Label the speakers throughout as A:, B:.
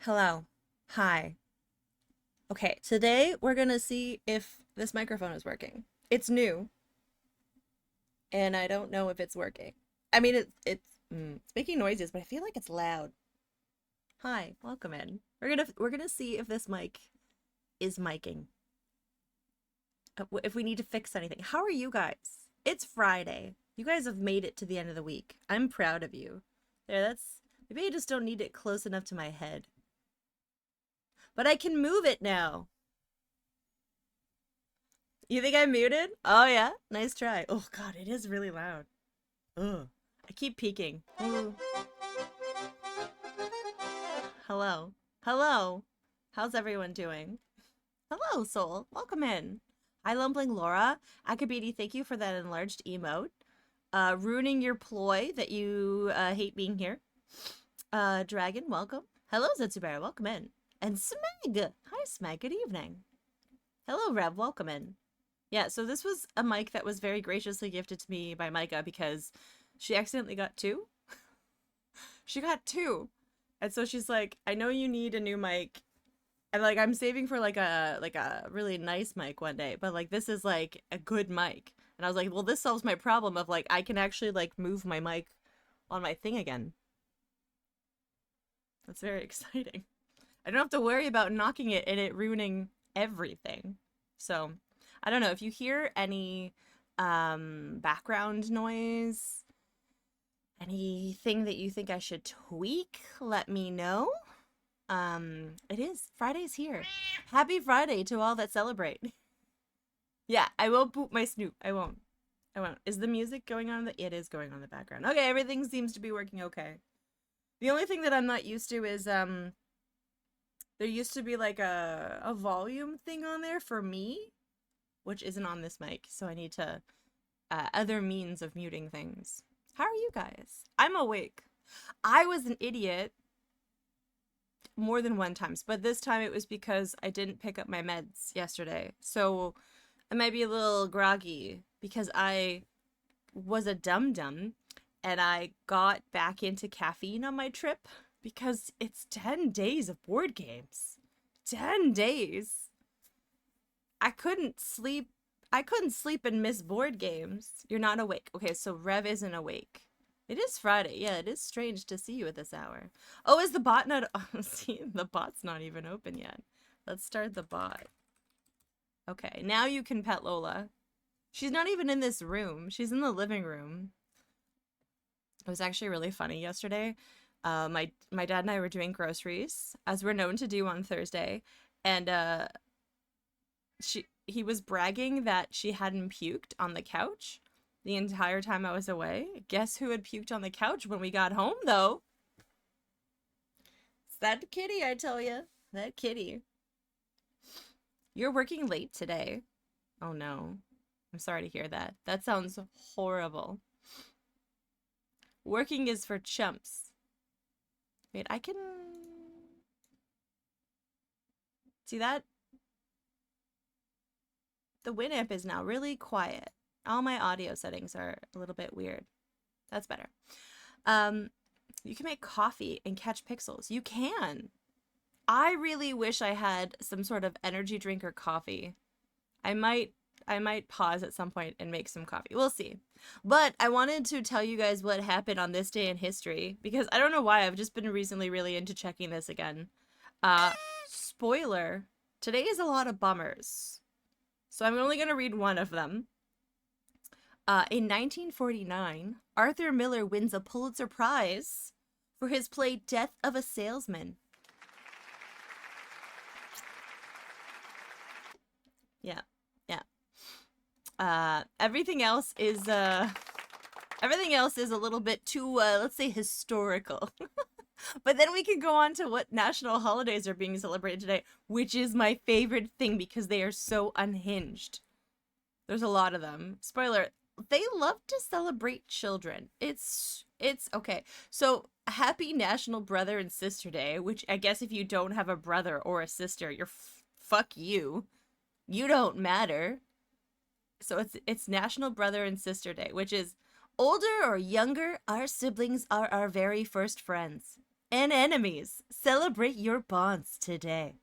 A: Hello. Hi. Okay, today we're gonna see if this microphone is working. It's new, and I don't know if it's working. I mean, it's making noises, but I feel like it's loud. Hi, welcome in. We're gonna see if this mic is miking. If we need to fix anything. How are you guys? It's Friday. You guys have made it to the end of the week. I'm proud of you. There, that's maybe I just don't need it close enough to my head. But I can move it now. You think I'm muted? Oh yeah, nice try. Oh god, it is really loud. Ugh. I keep peeking. Ooh. Hello. Hello. How's everyone doing? Hello, Soul. Welcome in. Hi, Lumpling Laura. Akabidi, thank you for that enlarged emote. Ruining your ploy that you hate being here. Dragon, welcome. Hello, Zetsubara. Welcome in. And Smeg. Hi, Smeg. Good evening. Hello, Rev. Welcome in. Yeah, so this was a mic that was very graciously gifted to me by Micah because she accidentally got two. She got two. And so she's like, I know you need a new mic. And like I'm saving for like a really nice mic one day, but like this is like a good mic. And I was like, well, this solves my problem of like I can actually like move my mic on my thing again. That's very exciting. I don't have to worry about knocking it and it ruining everything. So I don't know if you hear any background noise, anything that you think I should tweak, let me know. It is Friday's here. Happy Friday to all that celebrate. Yeah, I will poop my snoot. I won't. I won't. Is the music going on? It is going on in the background. Okay, everything seems to be working okay. The only thing that I'm not used to is there used to be like a volume thing on there for me, which isn't on this mic, so I need to other means of muting things. How are you guys? I'm awake. I was an idiot more than one times, but this time it was because I didn't pick up my meds yesterday. So I might be a little groggy because I was a dum dum and I got back into caffeine on my trip because it's 10 days of board games. 10 days. I couldn't sleep. I couldn't sleep and miss board games. You're not awake. Okay, so Rev isn't awake. It is Friday. Yeah, it is strange to see you at this hour. Oh, is the bot not? Oh, see, the bot's not even open yet. Let's start the bot. Okay, now you can pet Lola. She's not even in this room. She's in the living room. It was actually really funny yesterday. My dad and I were doing groceries, as we're known to do on Thursday, and he was bragging that she hadn't puked on the couch the entire time I was away. Guess who had puked on the couch when we got home, though? It's that kitty, I tell you. That kitty. You're working late today. Oh no. I'm sorry to hear that. That sounds horrible. Working is for chumps. Wait, I can see that the Winamp is now really quiet. All my audio settings are a little bit weird. That's better. You can make coffee and catch pixels. You can. I really wish I had some sort of energy drink or coffee. I might pause at some point and make some coffee. We'll see. But I wanted to tell you guys what happened on this day in history because I don't know why I've just been recently really into checking this again. Spoiler, today is a lot of bummers. So I'm only going to read one of them. In 1949, Arthur Miller wins a Pulitzer Prize for his play Death of a Salesman. Yeah, yeah. Everything else is a little bit too let's say historical. But then we can go on to what national holidays are being celebrated today, which is my favorite thing because they are so unhinged. There's a lot of them. Spoiler, they love to celebrate children. It's okay. So, happy National Brother and Sister Day, which I guess if you don't have a brother or a sister, you're fuck you. You don't matter. So it's National Brother and Sister Day, which is older or younger, our siblings are our very first friends. and enemies. Celebrate your bonds today.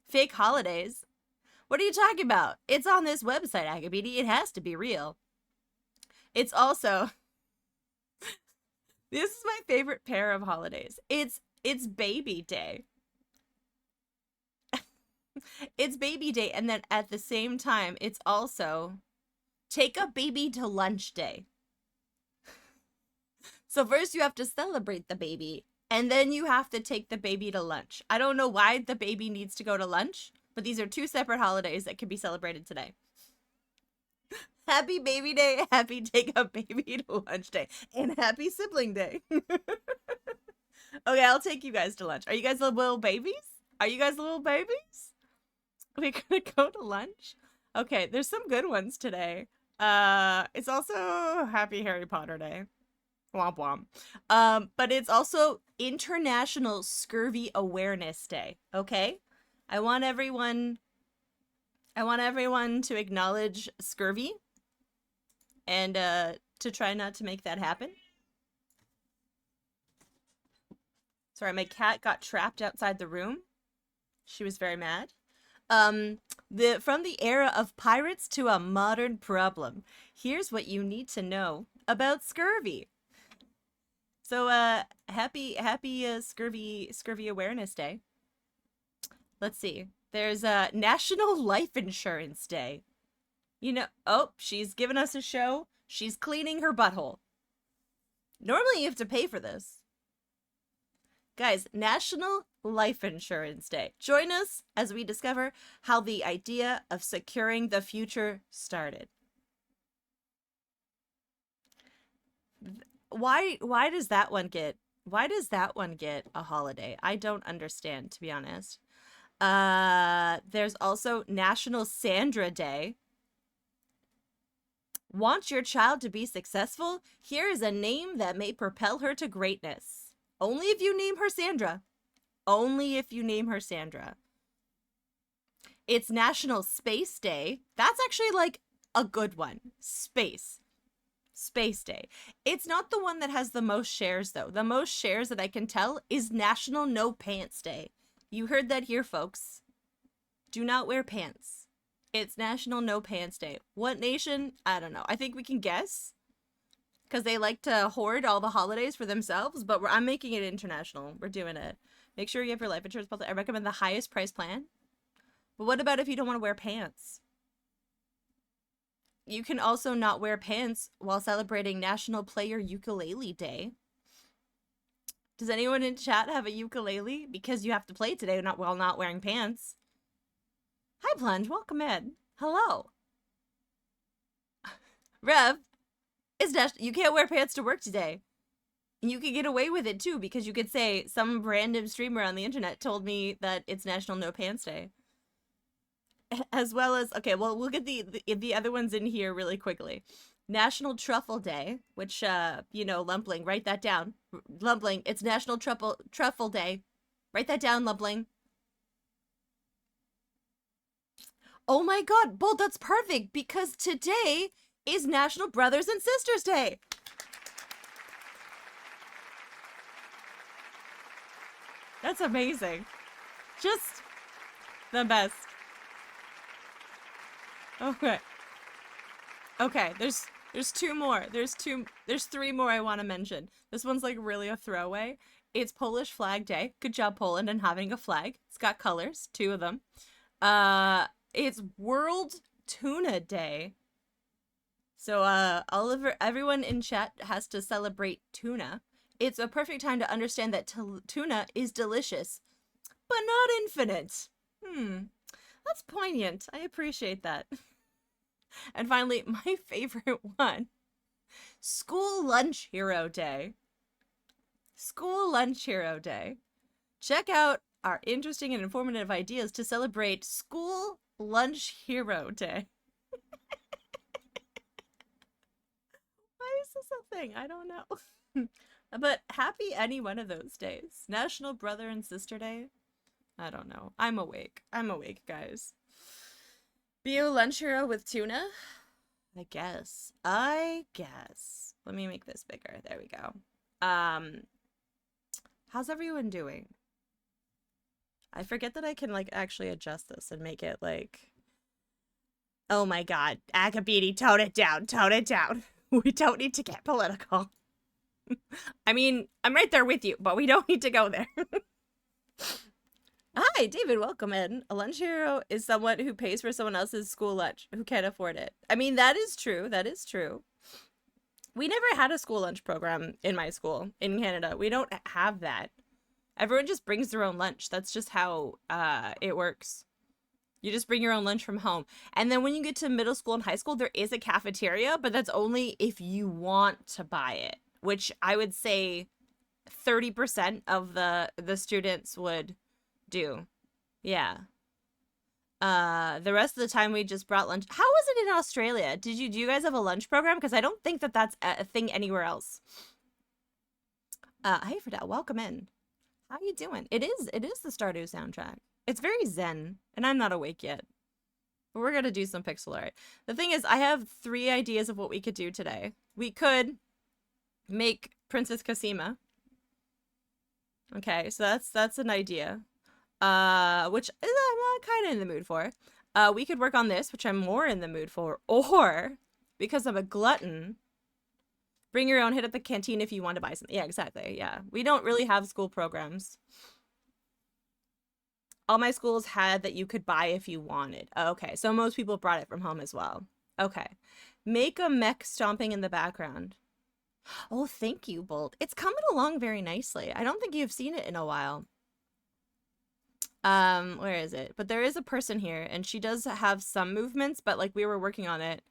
A: Fake holidays? What are you talking about? It's on this website, Agabidi. It has to be real. It's also this is my favorite pair of holidays. It's baby day. It's baby day, and then at the same time, it's also take a baby to lunch day. So first you have to celebrate the baby, and then you have to take the baby to lunch. I don't know why the baby needs to go to lunch, but these are two separate holidays that can be celebrated today. Happy baby day, happy take a baby to lunch day, and happy sibling day. Okay, I'll take you guys to lunch. Are you guys little babies? Are you guys little babies? We're gonna go to lunch? Okay, there's some good ones today. It's also Happy Harry Potter Day. Womp womp. But it's also International Scurvy Awareness Day, okay? I want everyone to acknowledge scurvy and to try not to make that happen. Sorry, my cat got trapped outside the room. She was very mad. From the era of pirates to a modern problem. Here's what you need to know about scurvy. So, happy Scurvy Awareness Day. Let's see. There's a National Life Insurance Day. You know, oh, she's giving us a show. She's cleaning her butthole. Normally you have to pay for this. Guys, National Life Insurance Day. Join us as we discover how the idea of securing the future started. Why does that one get a holiday? I don't understand, to be honest. There's also National Sandra Day. Want your child to be successful? Here is a name that may propel her to greatness. Only if you name her Sandra. Only if you name her Sandra. It's National Space Day. That's actually like a good one. Space Day. It's not the one that has the most shares, though. The most shares that I can tell is National No Pants Day. You heard that here, folks. Do not wear pants. It's National No Pants Day. What nation? I don't know. I think we can guess. Because they like to hoard all the holidays for themselves, but I'm making it international. We're doing it. Make sure you have your life insurance policy. I recommend the highest price plan. But what about if you don't want to wear pants? You can also not wear pants while celebrating National Player Ukulele Day. Does anyone in chat have a ukulele? Because you have to play today while not wearing pants. Hi, Plunge. Welcome in. Hello. Rev, you can't wear pants to work today. And you could get away with it, too, because you could say some random streamer on the internet told me that it's National No Pants Day. As well as, okay, well, we'll get the other ones in here really quickly. National Truffle Day, which, you know, Lumpling, write that down. Lumpling, it's National Truffle Day. Write that down, Lumpling. Oh my god, Bolt, that's perfect, because today is National Brothers and Sisters Day. That's amazing. Just the best. Okay. Okay, there's two more. There's three more I want to mention. This one's like really a throwaway. It's Polish Flag Day. Good job, Poland, and having a flag. It's got colors, 2 of them. It's World Tuna Day. So, everyone in chat has to celebrate tuna. It's a perfect time to understand that tuna is delicious, but not infinite. That's poignant. I appreciate that. And finally, my favorite one. School Lunch Hero Day. School Lunch Hero Day. Check out our interesting and informative ideas to celebrate School Lunch Hero Day. Why is this a thing? I don't know. But happy any one of those days. National Brother and Sister Day. I don't know. I'm awake. I'm awake, guys. Be a lunch hero with tuna? I guess. Let me make this bigger. There we go. How's everyone doing? I forget that I can like actually adjust this and make it like, oh my god, Akabidi, tone it down, tone it down. We don't need to get political. I mean, I'm right there with you, but we don't need to go there. Hi, David, welcome in. A lunch hero is someone who pays for someone else's school lunch who can't afford it. I mean, that is true. That is true. We never had a school lunch program in my school in Canada. We don't have that. Everyone just brings their own lunch. That's just how it works. You just bring your own lunch from home. And then when you get to middle school and high school, there is a cafeteria, but that's only if you want to buy it, which I would say 30% of the students would do. Yeah. The rest of the time we just brought lunch. How was it in Australia? Do you guys have a lunch program? Because I don't think that that's a thing anywhere else. Hey Fidel, welcome in. How you doing? It is the Stardew soundtrack. It's very zen, and I'm not awake yet. But we're gonna do some pixel art. The thing is, I have 3 ideas of what we could do today. We could make Princess Cassima. Okay, so that's an idea. Which I'm kind of in the mood for. We could work on this, which I'm more in the mood for. Or, because I'm a glutton, bring your own, hit up the canteen if you want to buy something. Yeah, exactly. Yeah, we don't really have school programs. All my schools had that you could buy if you wanted. Okay, so most people brought it from home as well. Okay. Make a mech stomping in the background. Oh, thank you, Bolt. It's coming along very nicely. I don't think you've seen it in a while. Where is it? But there is a person here, and she does have some movements, but like we were working on it.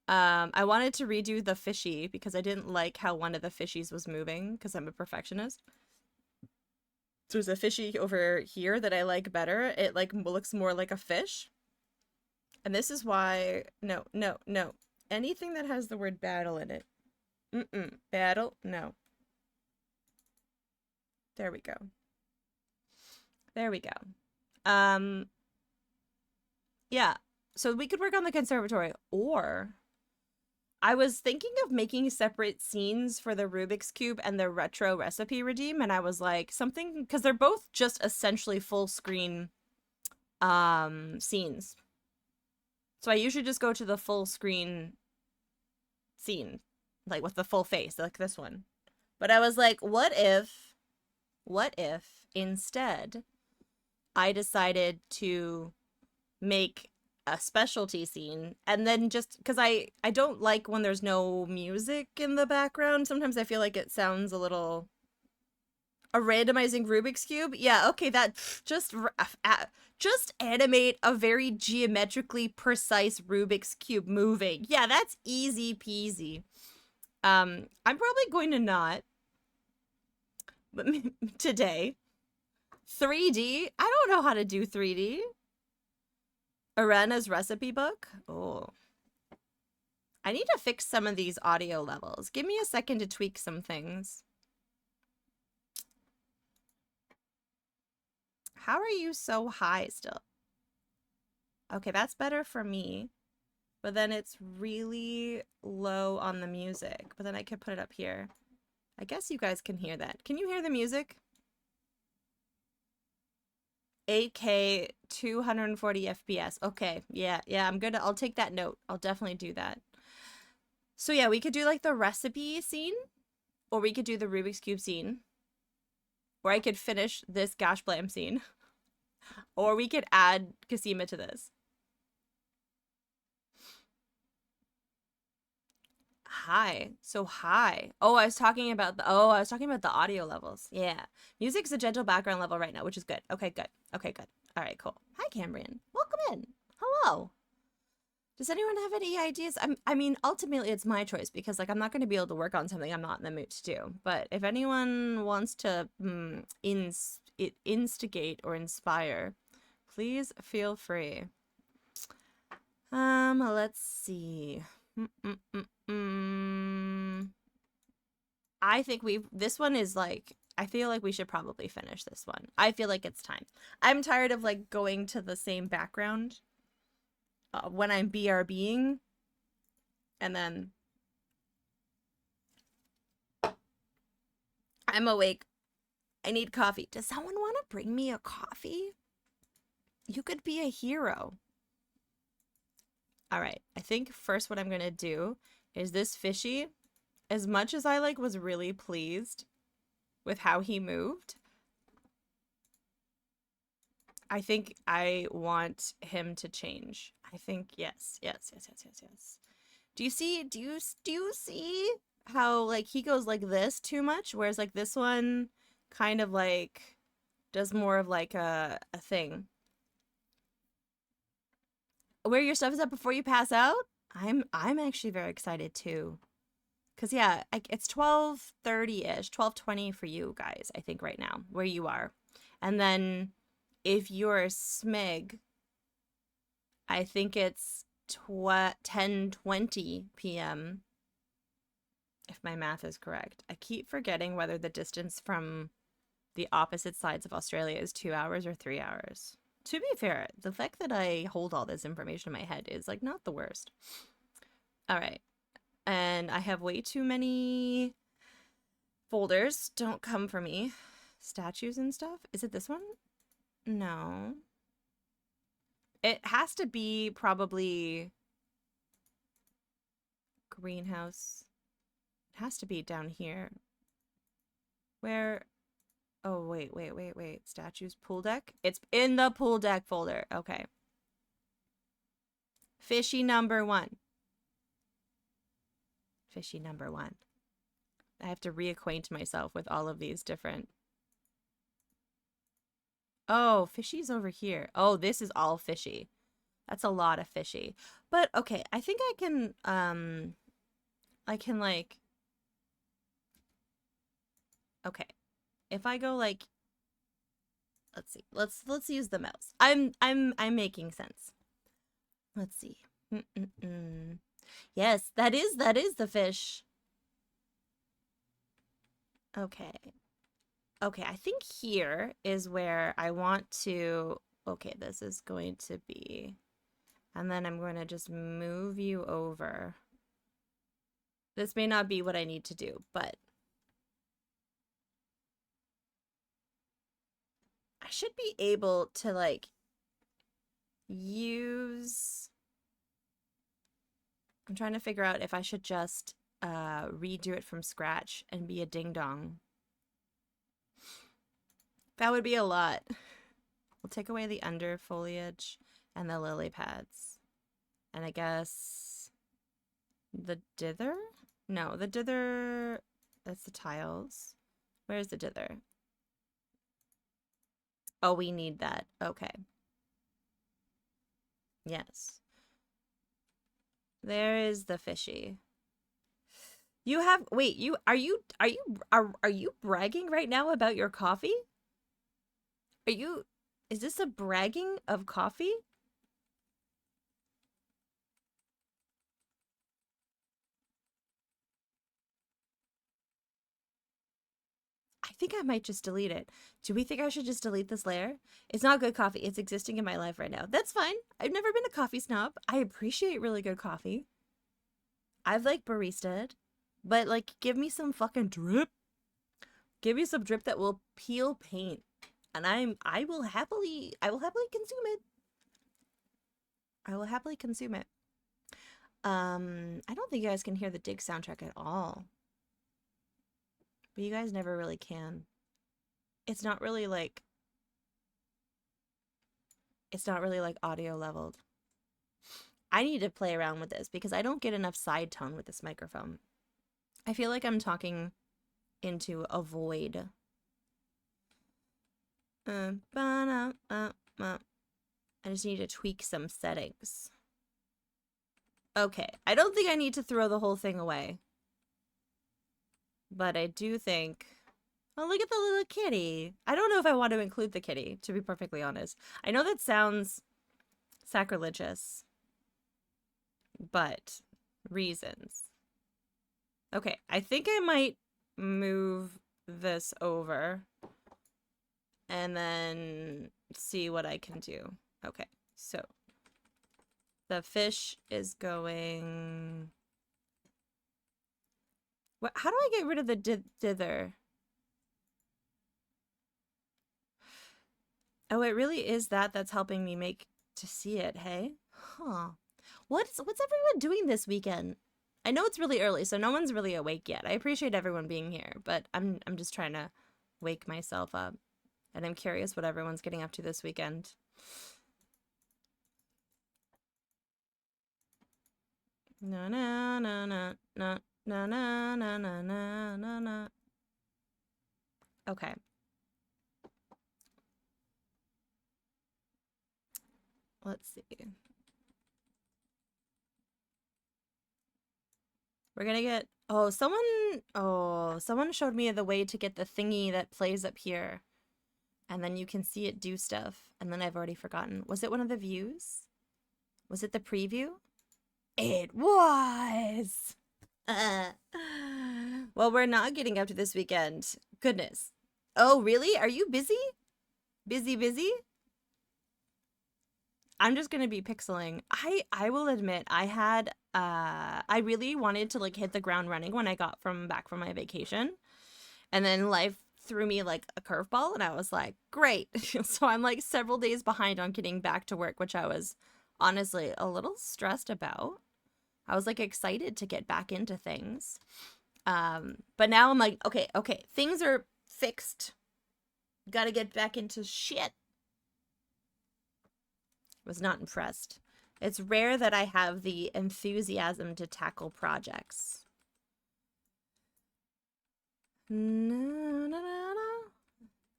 A: I wanted to redo the fishy because I didn't like how one of the fishies was moving because I'm a perfectionist. So there's a fishy over here that I like better. It like looks more like a fish. And this is why, no. Anything that has the word battle in it. Battle, no. There we go. There we go. Yeah. So we could work on the conservatory, or I was thinking of making separate scenes for the Rubik's Cube and the retro recipe redeem, and I was like, something, because they're both just essentially full screen scenes. So I usually just go to the full screen scene, like with the full face, like this one. But I was like, what if instead I decided to make a specialty scene, and then just because I don't like when there's no music in the background. Sometimes I feel like it sounds a little, a randomizing Rubik's Cube. Yeah, okay, that just animate a very geometrically precise Rubik's Cube moving. Yeah, that's easy peasy. I'm probably going to not, but today 3D. I don't know how to do 3D. Arena's recipe book. Oh, I need to fix some of these audio levels. Give me a second to tweak some things. How are you so high still? Okay, that's better for me. But then it's really low on the music. But then I could put it up here. I guess you guys can hear that. Can you hear the music? 8K, 240 FPS. Okay, yeah, I'm good. I'll take that note. I'll definitely do that. So yeah, we could do like the recipe scene, or we could do the Rubik's Cube scene, or I could finish this Gash Blam scene, or we could add Cassima to this. High. So high. Oh, I was talking about the audio levels. Yeah. Music's a gentle background level right now, which is good. Okay, good. Okay, good. All right, cool. Hi, Cambrian. Welcome in. Hello. Does anyone have any ideas? I mean, ultimately it's my choice because like I'm not going to be able to work on something I'm not in the mood to do. But if anyone wants to instigate or inspire, please feel free. Let's see. I think this one is like, I feel like we should probably finish this one. I feel like it's time. I'm tired of like going to the same background when I'm BRBing, and then I'm awake. I need coffee. Does someone want to bring me a coffee? You could be a hero. All right. I think first what I'm going to do is this fishy. As much as I like was really pleased with how he moved, I think I want him to change. I think yes. Do you see how like he goes like this too much, whereas like this one kind of like does more of like a thing. Where your stuff is at before you pass out? I'm actually very excited too. Cause yeah, it's 12:30-ish, 12:20 for you guys, I think right now, where you are. And then if you're Smig, I think it's 10:20 p.m. if my math is correct. I keep forgetting whether the distance from the opposite sides of Australia is 2 hours or 3 hours. To be fair, the fact that I hold all this information in my head is like not the worst. All right. And I have way too many folders. Don't come for me. Statues and stuff. Is it this one? No. It has to be probably greenhouse. It has to be down here. Where? Oh, wait. Statues, pool deck? It's in the pool deck folder. Okay. Fishy number 1. Fishy number 1. I have to reacquaint myself with all of these different... Oh, fishy's over here. Oh, this is all fishy. That's a lot of fishy. But, okay, I think I can like... Okay. If I go like... Let's see. Let's use the mouse. I'm making sense. Let's see. Yes, that is the fish. Okay. Okay, I think here is where I want to... Okay, this is going to be... And then I'm going to just move you over. This may not be what I need to do, but... I should be able to, like, use... I'm trying to figure out if I should just redo it from scratch and be a ding-dong. That would be a lot. We'll take away the under foliage and the lily pads. And I guess the dither? No, the dither, that's the tiles. Where's the dither? Oh, we need that. Okay. Yes. There is the fishy. You have, wait, are you bragging right now about your coffee? Is this a bragging of coffee? I think I might just delete it. Do we think I should just delete this layer? It's not good coffee. It's existing in my life right now. That's fine. I've never been a coffee snob. I appreciate really good coffee. I've like baristaed, but like give me some fucking drip. Give me some drip that will peel paint. And I will happily consume it. I will happily consume it. I don't think you guys can hear the Dig soundtrack at all. But you guys never really can. It's not really like audio leveled. I need to play around with this because I don't get enough side tone with this microphone. I feel like I'm talking into a void. I just need to tweak some settings. Okay, I don't think I need to throw the whole thing away. But I do think... Oh, look at the little kitty. I don't know if I want to include the kitty, to be perfectly honest. I know that sounds sacrilegious, but reasons. Okay, I think I might move this over and then see what I can do. Okay, so the fish is going... What? How do I get rid of the dither? Oh, it really is that's helping me make to see it, hey? Huh. What's everyone doing this weekend? I know it's really early, so no one's really awake yet. I appreciate everyone being here, but I'm just trying to wake myself up. And I'm curious what everyone's getting up to this weekend. No no no no no no no no no no no no. Okay. Let's see. We're gonna get someone showed me the way to get the thingy that plays up here. And then you can see it do stuff. And then I've already forgotten. Was it one of the views? Was it the preview? It was! Well, we're not getting up to this weekend. Goodness. Oh, really? Are you busy? Busy? I'm just gonna be pixeling. I will admit I really wanted to like hit the ground running when I got back from my vacation. And then life threw me like a curveball and I was like, great. So I'm like several days behind on getting back to work, which I was honestly a little stressed about. I was like excited to get back into things. But now I'm like, okay, things are fixed. Gotta get back into shit. Was not impressed. It's rare that I have the enthusiasm to tackle projects. No.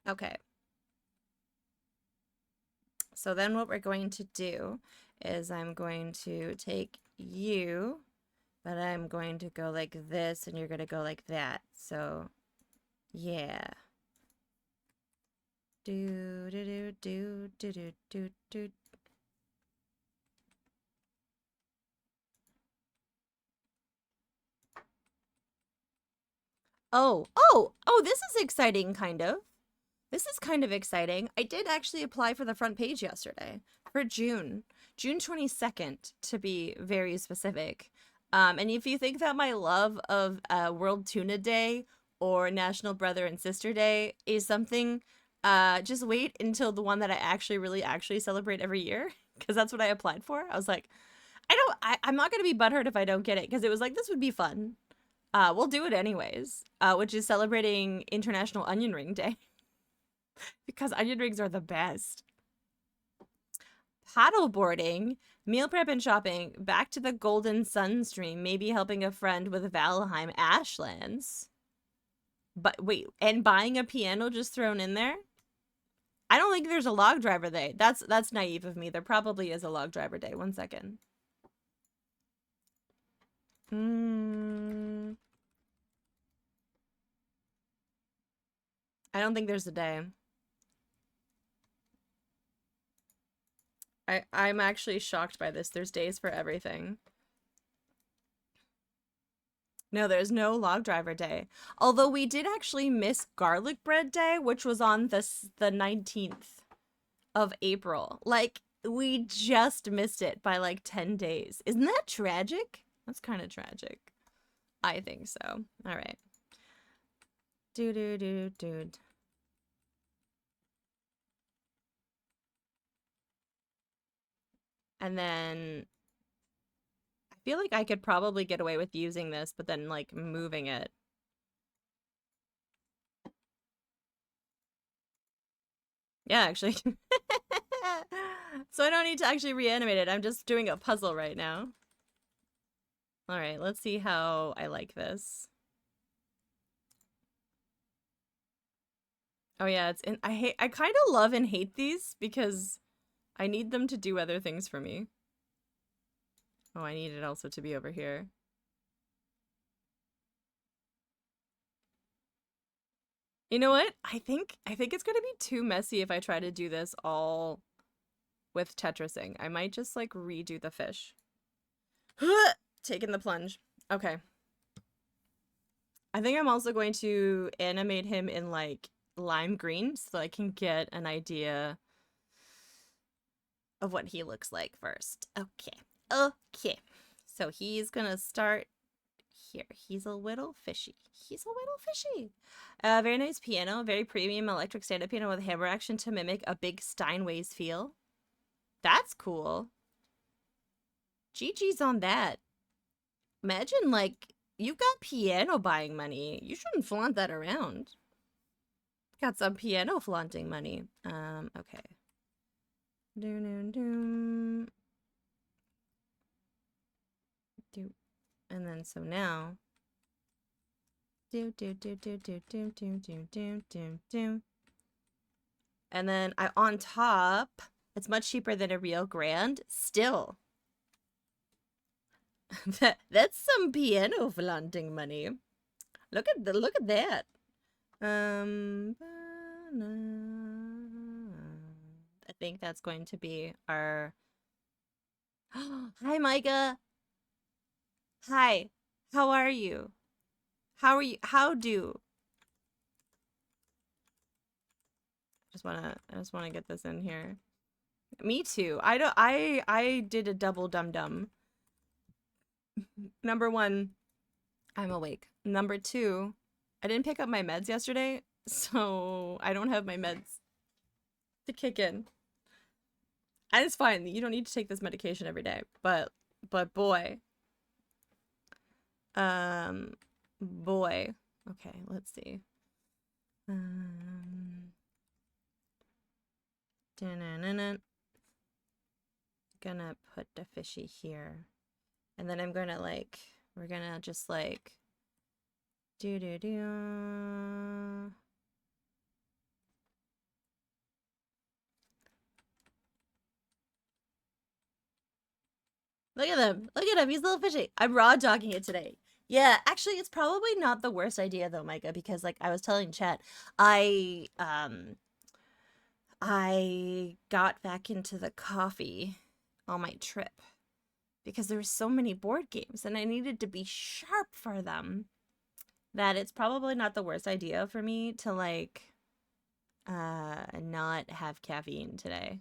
A: Okay. So then what we're going to do is I'm going to take you, but I'm going to go like this and you're going to go like that. So yeah. Do. Oh, this is exciting, kind of. This is kind of exciting. I did actually apply for the front page yesterday for June 22nd, to be very specific. And if you think that my love of World Tuna Day or National Brother and Sister Day is something, just wait until the one that I actually celebrate every year, because that's what I applied for. I was like, I'm not going to be butthurt if I don't get it, because it was like, this would be fun. We'll do it anyways, which is celebrating International Onion Ring Day. Because onion rings are the best. Paddleboarding, meal prep and shopping, back to the Golden Sun stream, maybe helping a friend with Valheim Ashlands. But wait, and buying a piano just thrown in there? I don't think there's a log driver day. That's naive of me. There probably is a log driver day. 1 second. I don't think there's a day. I'm actually shocked by this. There's days for everything. No, there's no log driver day. Although we did actually miss garlic bread day, which was on the 19th of April. Like, we just missed it by like 10 days. Isn't that tragic? That's kind of tragic. I think so. All right. Dude. And then I feel like I could probably get away with using this, but then like moving it. Yeah, actually. So I don't need to actually reanimate it. I'm just doing a puzzle right now. All right, let's see how I like this. Oh yeah, I kind of love and hate these because I need them to do other things for me. Oh, I need it also to be over here. You know what? I think it's gonna be too messy if I try to do this all with Tetrising. I might just like redo the fish. Taking the plunge. Okay. I think I'm also going to animate him in like lime green so I can get an idea of what he looks like first. Okay. So he's gonna start here. He's a little fishy. He's a little fishy. Very nice piano. Very premium electric stand-up piano with hammer action to mimic a big Steinway's feel. That's cool. GG's on that. Imagine, like, you've got piano buying money. You shouldn't flaunt that around. Got some piano flaunting money. Okay. And then so now. And then on top, it's much cheaper than a real grand. Still. That's some piano flaunting money. Look at that. I think that's going to be our. Hi, Micah. Hi. How are you? How are you? How do? I just wanna get this in here. Me too. I did a double dum-dum. Number one, I'm awake. Number two, I didn't pick up my meds yesterday, so I don't have my meds to kick in. And it's fine. You don't need to take this medication every day. But boy. Boy. Okay, let's see. Gonna put the fishy here. And then I'm gonna we're gonna just do. Look at him. Look at him. He's a little fishy. I'm raw dogging it today. Yeah, actually, it's probably not the worst idea though, Micah, because like I was telling Chet, I got back into the coffee on my trip because there were so many board games and I needed to be sharp for them that it's probably not the worst idea for me to not have caffeine today.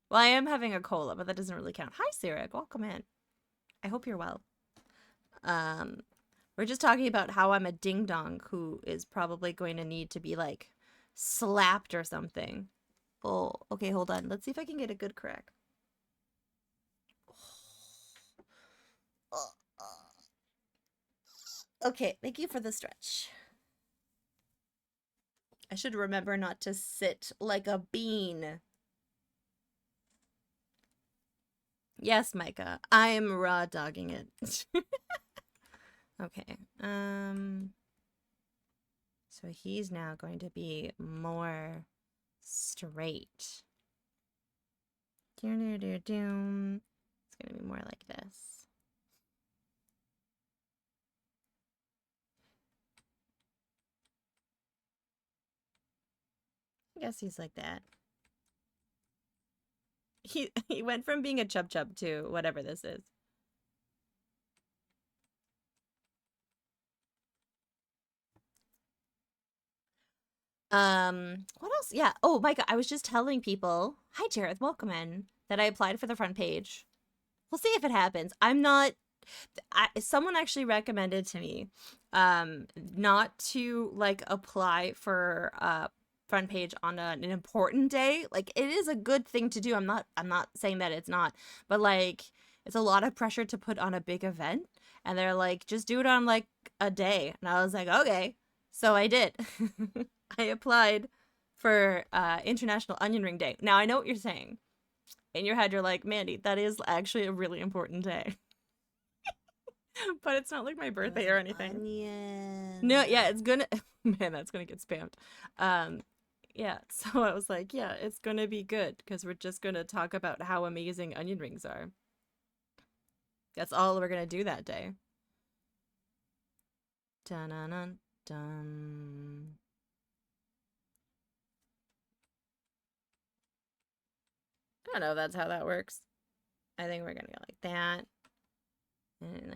A: Well, I am having a cola, but that doesn't really count. Hi, Sarah. Welcome in. I hope you're well. We're just talking about how I'm a ding-dong who is probably going to need to be, slapped or something. Oh, okay, hold on. Let's see if I can get a good crack. Okay, thank you for the stretch. I should remember not to sit like a bean. Yes, Micah, I am raw dogging it. Okay, so he's now going to be more straight. It's gonna be more like this. I guess he's like that. He went from being a chub chub to whatever this is. What else? Yeah. Oh, Micah, I was just telling people, hi Jared, welcome in, that I applied for the front page. We'll see if it happens. I'm not someone actually recommended to me not to apply for front page on an important day. Like, it is a good thing to do. I'm not saying that it's not, but it's a lot of pressure to put on a big event, and they're like, just do it on a day. And I was like, okay. So I did. I applied for International Onion Ring Day. Now I know what you're saying. In your head, you're like, Mandy, that is actually a really important day. But it's not like my birthday or anything. Onion. No, yeah, it's gonna... Man, that's gonna get spammed. Yeah, so I was like, yeah, it's gonna be good, because we're just gonna talk about how amazing onion rings are. That's all we're gonna do that day. Dun-dun-dun-dun. I don't know if that's how that works. I think we're gonna go like that. And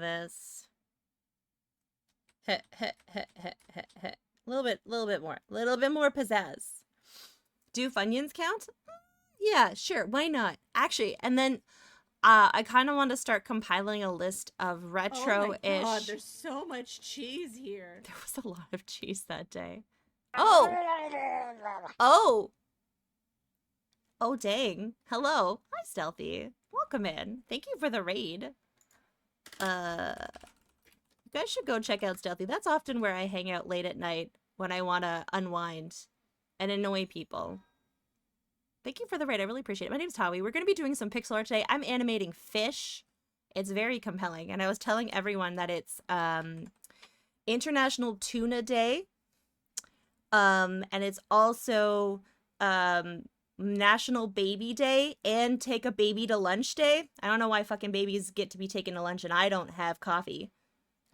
A: this. Heh, heh, heh, heh, heh, heh. Little bit more. Little bit more pizzazz. Do Funyuns count? Yeah, sure. Why not? Actually, and then I kind of want to start compiling a list of
B: Oh my god,
A: retro-ish.
B: there's so much cheese here.
A: There was a lot of cheese that day. Oh, oh, oh, dang. Hello. Hi, Stealthy. Welcome in. Thank you for the raid. You guys should go check out Stealthy. That's often where I hang out late at night when I want to unwind and annoy people. Thank you for the raid. I really appreciate it. My name's Tawi. We're going to be doing some pixel art today. I'm animating fish. It's very compelling. And I was telling everyone that it's International Tuna Day. And it's also National Baby Day and Take a Baby to Lunch Day. I don't know why fucking babies get to be taken to lunch and I don't have coffee.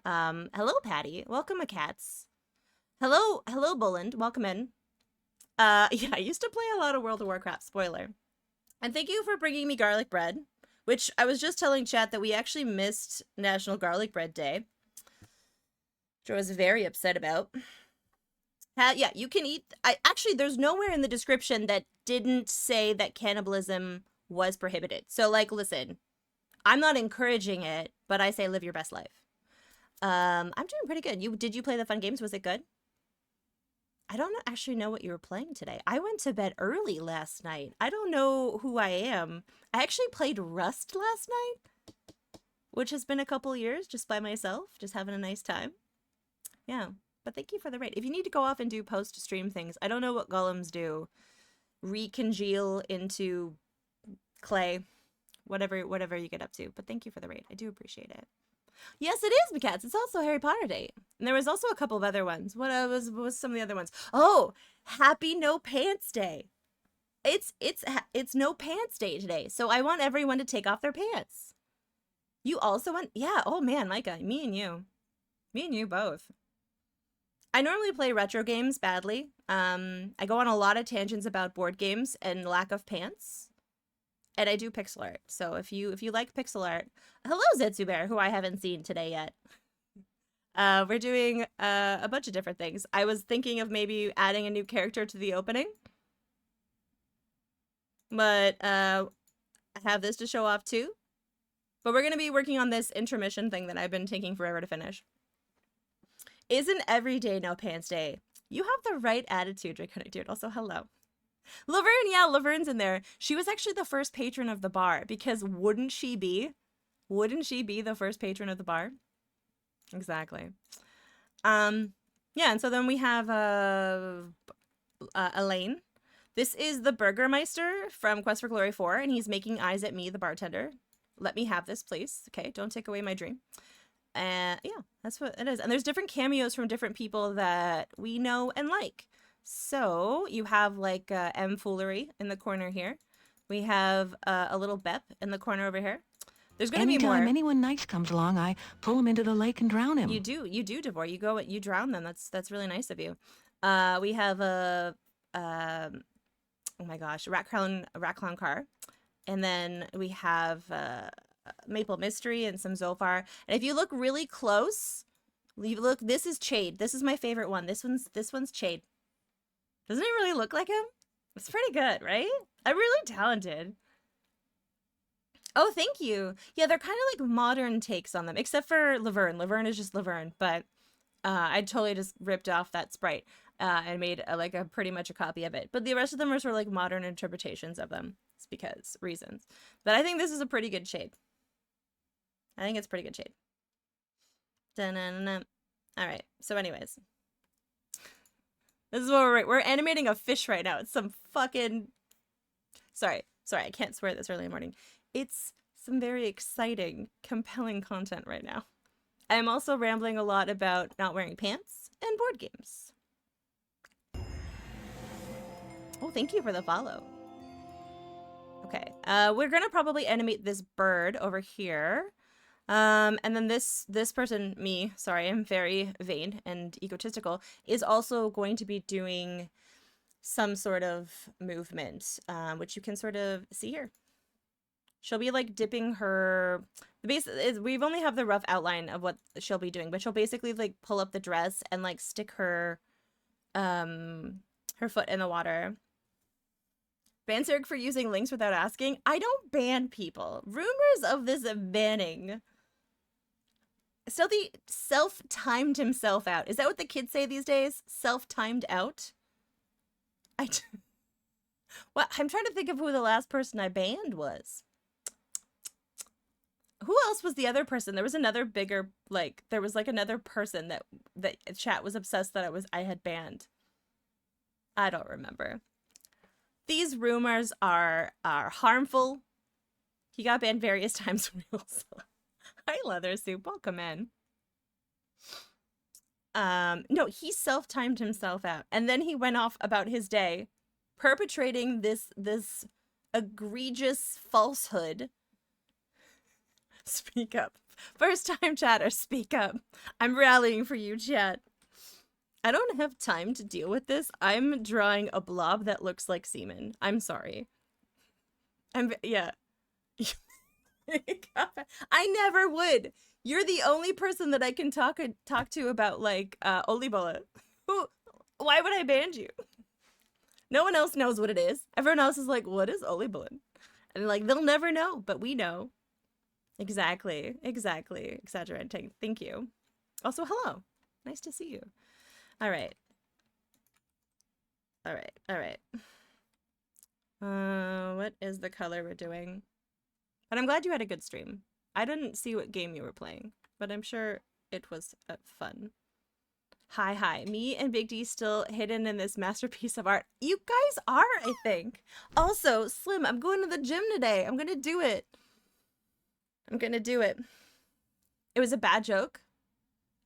A: Hello, Patty. Welcome, cats. Hello, Boland. Welcome in. Yeah, I used to play a lot of World of Warcraft, spoiler. And thank you for bringing me garlic bread, which I was just telling chat that we actually missed National Garlic Bread Day, which I was very upset about. Yeah, you can eat. Actually, there's nowhere in the description that didn't say that cannibalism was prohibited. So, like, listen, I'm not encouraging it, but I say live your best life. I'm doing pretty good. Did you play the fun games? Was it good? I don't actually know what you were playing today. I went to bed early last night. I don't know who I am. I actually played Rust last night, which has been a couple years just by myself, just having a nice time. Yeah, but thank you for the raid. If you need to go off and do post-stream things, I don't know what golems do. Recongeal into clay, whatever you get up to. But thank you for the raid. I do appreciate it. Yes, it is, Macats. It's also Harry Potter Day. And there was also a couple of other ones. What was some of the other ones? Oh, Happy No Pants Day. It's No Pants Day today. So I want everyone to take off their pants. You also want, yeah. Oh man, Micah, me and you both. I normally play retro games badly. I go on a lot of tangents about board games and lack of pants. And I do pixel art. So if you like pixel art, hello Zetsubear, who I haven't seen today yet. We're doing a bunch of different things. I was thinking of maybe adding a new character to the opening. But I have this to show off too. But we're going to be working on this intermission thing that I've been taking forever to finish. Isn't every day No Pants Day? You have the right attitude, Draconic Dude. Also, hello. Laverne, yeah, Laverne's in there. She was actually the first patron of the bar because wouldn't she be? Wouldn't she be the first patron of the bar? Exactly. Yeah, and so then we have Elaine. This is the Burgermeister from Quest for Glory 4, and he's making eyes at me, the bartender. Let me have this, please. Okay, don't take away my dream. And yeah, that's what it is. And there's different cameos from different people that we know and like. So you have like M Foolery in the corner here. We have a little Bep in the corner over here. There's going to be more.
C: Anytime anyone nice comes along, I pull him into the lake and drown him.
A: You do, Devore. You drown them. That's really nice of you. We have a oh my gosh, Rat Clown Car, and then we have Maple Mystery and some Zolfar. And if you look really close, this is Chade. This is my favorite one. This one's Chade. Doesn't it really look like him? It's pretty good, right? I'm really talented. Oh, thank you. Yeah, they're kind of like modern takes on them, except for Laverne. Laverne is just Laverne, but I totally just ripped off that sprite and made like a pretty much a copy of it. But the rest of them are sort of like modern interpretations of them. It's because reasons. But I think this is a pretty good shade. I think it's pretty good shade. Dun-dun-dun-dun. All right. So anyways, this is what we're animating a fish right now. It's some fucking sorry, I can't swear this early in the morning. It's some very exciting, compelling content right now. I'm also rambling a lot about not wearing pants and board games. Oh, thank you for the follow. Okay, we're gonna probably animate this bird over here. And then this person, me, sorry, I'm very vain and egotistical, is also going to be doing some sort of movement, which you can sort of see here. She'll be like dipping her, the base is, we've only have the rough outline of what she'll be doing, but she'll basically like pull up the dress and like stick her foot in the water. Ban Sarek for using links without asking. I don't ban people. Rumors of this banning. Stealthy self-timed himself out. Is that what the kids say these days? Self-timed out? Well, I'm trying to think of who the last person I banned was. Who else was the other person? There was another bigger, like, there was like another person that chat was obsessed that I had banned. I don't remember. These rumors are harmful. He got banned various times. Hi, Leather Soup. Welcome in. No, he self-timed himself out, and then he went off about his day, perpetrating this egregious falsehood. Speak up. First time chatter, speak up. I'm rallying for you, chat. I don't have time to deal with this. I'm drawing a blob that looks like semen. I'm sorry. Yeah. I never would. You're the only person that I can talk to about, like, Olibola. Why would I ban you? No one else knows what it is. Everyone else is like, what is Olibola? And like, they'll never know, but we know. Exactly. Exaggerating. Thank you. Also, hello. Nice to see you. All right. What is the color we're doing? But I'm glad you had a good stream. I didn't see what game you were playing, but I'm sure it was fun. Hi. Me and Big D still hidden in this masterpiece of art. You guys are, I think. Also, Slim, I'm going to the gym today. I'm going to do it. It was a bad joke.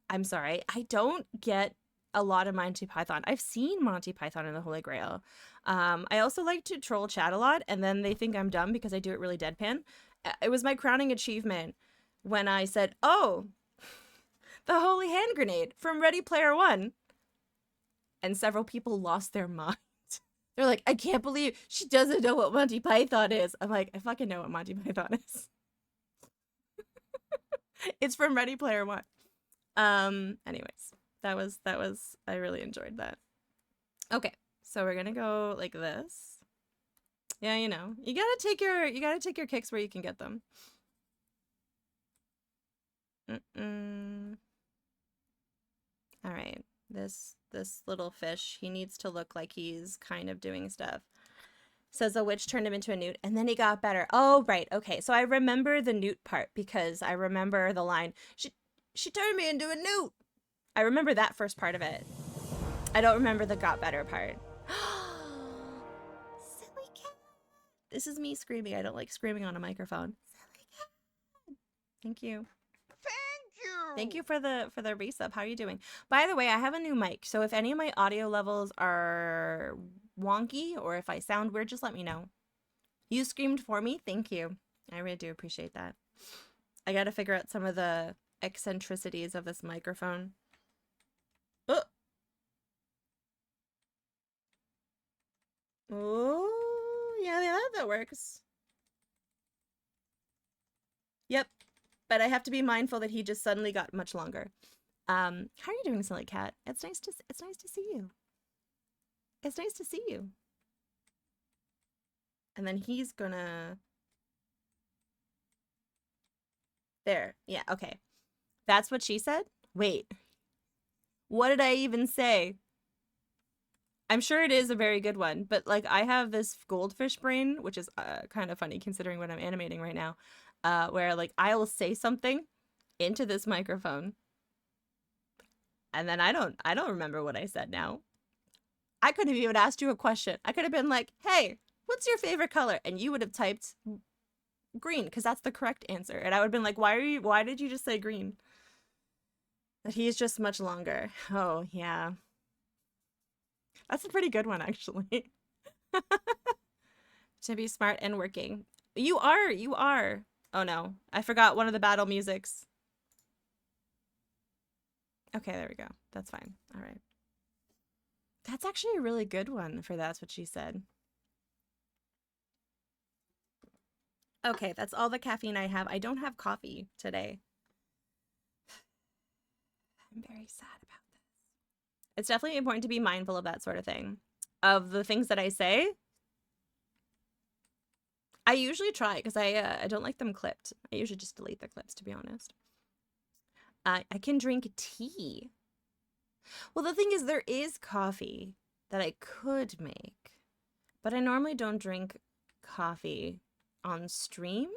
A: I'm sorry. I don't get a lot of Monty Python. I've seen Monty Python and the Holy Grail. I also like to troll chat a lot, and then they think I'm dumb because I do it really deadpan. It was my crowning achievement when I said, oh, the holy hand grenade from Ready Player One. And several people lost their mind. They're like, I can't believe she doesn't know what Monty Python is. I'm like, I fucking know what Monty Python is. It's from Ready Player One. Anyways, that was I really enjoyed that. Okay, so we're gonna go like this. Yeah, you know, you gotta take your kicks where you can get them. All right, this little fish, he needs to look like he's kind of doing stuff. Says a witch turned him into a newt, and then he got better. Oh, right. Okay, so I remember the newt part because I remember the line, she turned me into a newt. I remember that first part of it. I don't remember the got better part. Silly cat. This is me screaming. I don't like screaming on a microphone. Silly cat. Thank you. Thank you for the resub. How are you doing? By the way, I have a new mic, so if any of my audio levels are wonky or if I sound weird, just let me know. You screamed for me. Thank you. I really do appreciate that. I got to figure out some of the eccentricities of this microphone. Oh, yeah, that works. Yep. But I have to be mindful that he just suddenly got much longer. How are you doing, Silly Cat? It's nice to see you. It's nice to see you. And then he's gonna... There. Yeah, okay. That's what she said? Wait. What did I even say? I'm sure it is a very good one, but like I have this goldfish brain, which is kind of funny considering what I'm animating right now, where like I will say something into this microphone, and then I don't remember what I said now. I could have even asked you a question. I could have been like, "Hey, what's your favorite color?" And you would have typed green because that's the correct answer, and I would have been like, "Why did you just say green?" But he's just much longer. Oh yeah. That's a pretty good one, actually. To be smart and working. You are. Oh no, I forgot one of the battle musics. Okay, there we go. That's fine. All right. That's actually a really good one for That's What She Said. Okay, that's all the caffeine I have. I don't have coffee today. I'm very sad about this. It's definitely important to be mindful of that sort of thing. Of the things that I say. I usually try because I don't like them clipped. I usually just delete the clips, to be honest. I can drink tea. Well, the thing is, there is coffee that I could make, but I normally don't drink coffee on stream.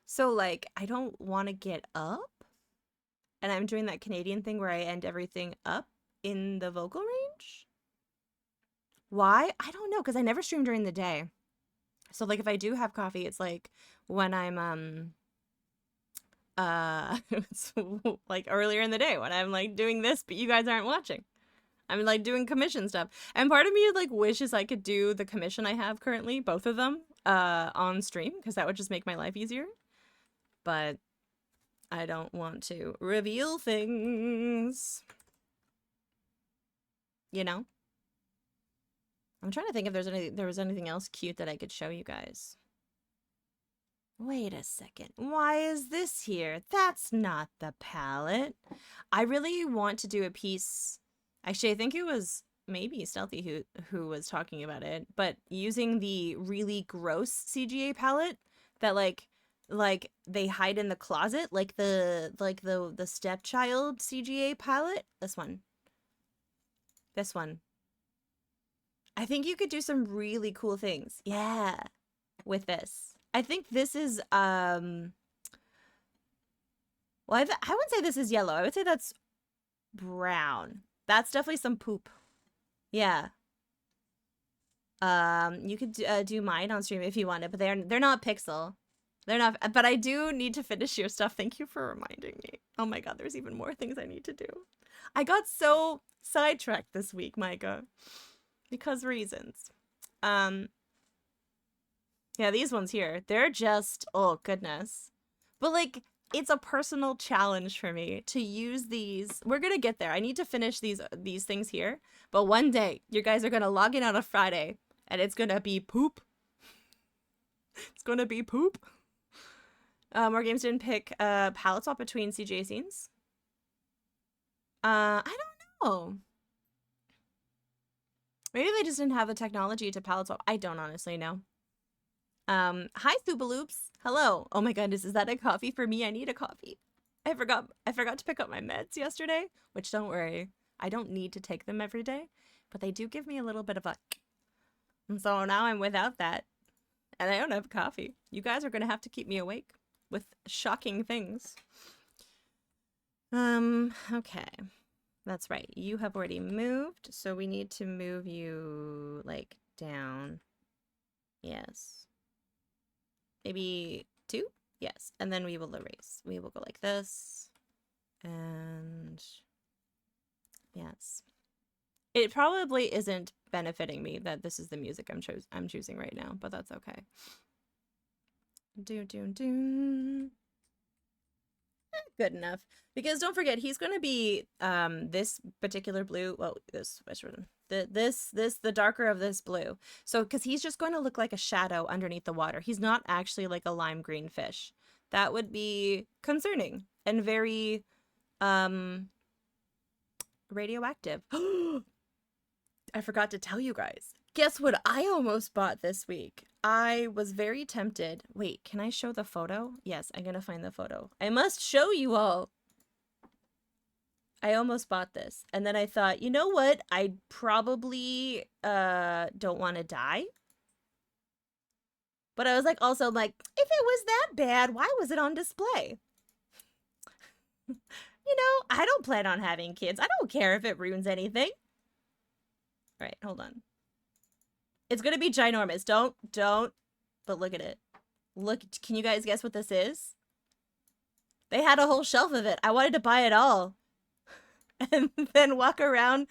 A: So, like, I don't want to get up. And I'm doing that Canadian thing where I end everything up in the vocal range. Why? I don't know, because I never stream during the day. So, like, if I do have coffee, it's like when I'm, it's like earlier in the day when I'm like doing this, but you guys aren't watching. I'm like doing commission stuff. And part of me like wishes I could do the commission I have currently, both of them, on stream, because that would just make my life easier. But I don't want to reveal things. You know? I'm trying to think if there was anything else cute that I could show you guys. Wait a second. Why is this here? That's not the palette. I really want to do a piece. Actually, I think it was maybe Stealthy who was talking about it, but using the really gross CGA palette that like they hide in the closet, like the stepchild CGA palette. This one. I think you could do some really cool things. Yeah, with this. I think this is well, I wouldn't say this is yellow. I would say that's brown. That's definitely some poop. Yeah. You could do mine on stream if you wanted, but they're not pixel. They're not, but I do need to finish your stuff. Thank you for reminding me. Oh my god, there's even more things I need to do. I got so sidetracked this week, Micah. Because reasons. Yeah, these ones here, they're just, oh goodness. But like, it's a personal challenge for me to use these. We're gonna get there. I need to finish these things here. But one day, you guys are gonna log in on a Friday, and it's gonna be poop. It's gonna be poop. More games didn't pick palette swap between CGA scenes. I don't know. Maybe they just didn't have the technology to palette swap. I don't honestly know. Hi Thubaloops. Hello. Oh my goodness, is that a coffee for me? I need a coffee. I forgot to pick up my meds yesterday, which don't worry. I don't need to take them every day, but they do give me a little bit of a and so now I'm without that. And I don't have coffee. You guys are gonna have to keep me awake with shocking things. Okay. That's right. You have already moved, so we need to move you like down. Yes. Maybe 2? Yes. And then we will erase. We will go like this. And yes. It probably isn't benefiting me that this is the music I'm choosing right now, but that's okay. Good enough. Because don't forget, he's going to be this particular blue. Well, the darker of this blue. So because he's just going to look like a shadow underneath the water. He's not actually like a lime green fish. That would be concerning and very radioactive. I forgot to tell you guys. Guess what I almost bought this week? I was very tempted. Wait, can I show the photo? Yes, I'm gonna find the photo. I must show you all. I almost bought this. And then I thought, you know what? I probably don't want to die. But I was like, also like, if it was that bad, why was it on display? You know, I don't plan on having kids. I don't care if it ruins anything. All right, hold on. It's gonna be ginormous. Don't. But look at it. Look, can you guys guess what this is? They had a whole shelf of it. I wanted to buy it all. And then walk around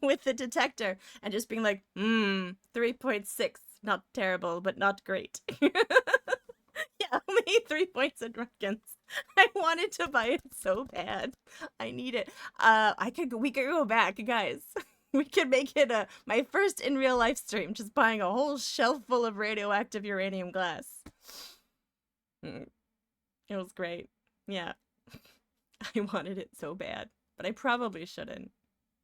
A: with the detector and just being like, 3.6. Not terrible, but not great. Yeah, only 3 points in Reckons. I wanted to buy it so bad. I need it. We could go back, guys. We could make it my first in real life stream, just buying a whole shelf full of radioactive uranium glass. It was great. Yeah. I wanted it so bad, but I probably shouldn't.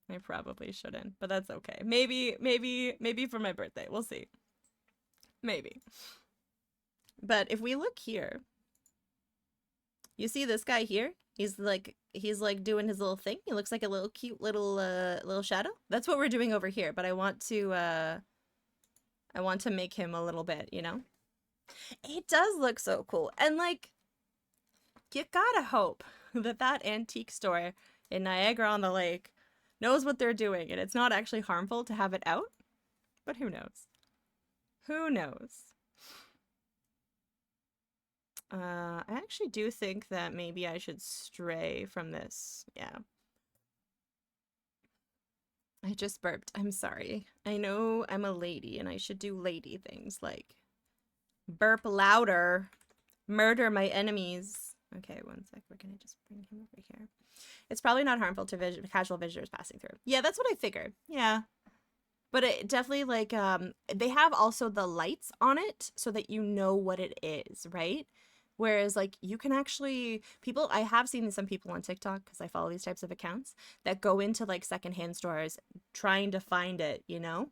A: But that's okay. Maybe for my birthday. We'll see. Maybe. But if we look here, you see this guy here? He's like doing his little thing. He looks like a little cute little shadow. That's what we're doing over here, but I want to make him a little bit, you know? It does look so cool. And like you gotta hope that that antique store in Niagara-on-the-Lake knows what they're doing and it's not actually harmful to have it out. But who knows? Who knows? I actually do think that maybe I should stray from this. Yeah. I just burped. I'm sorry. I know I'm a lady and I should do lady things like burp louder, murder my enemies. Okay, one sec. We're gonna just bring him over here. It's probably not harmful to casual visitors passing through. Yeah, that's what I figured. Yeah. But it definitely, like, they have also the lights on it so that you know what it is, right? Whereas, like, you can actually, I have seen some people on TikTok, because I follow these types of accounts, that go into, like, secondhand stores trying to find it, you know?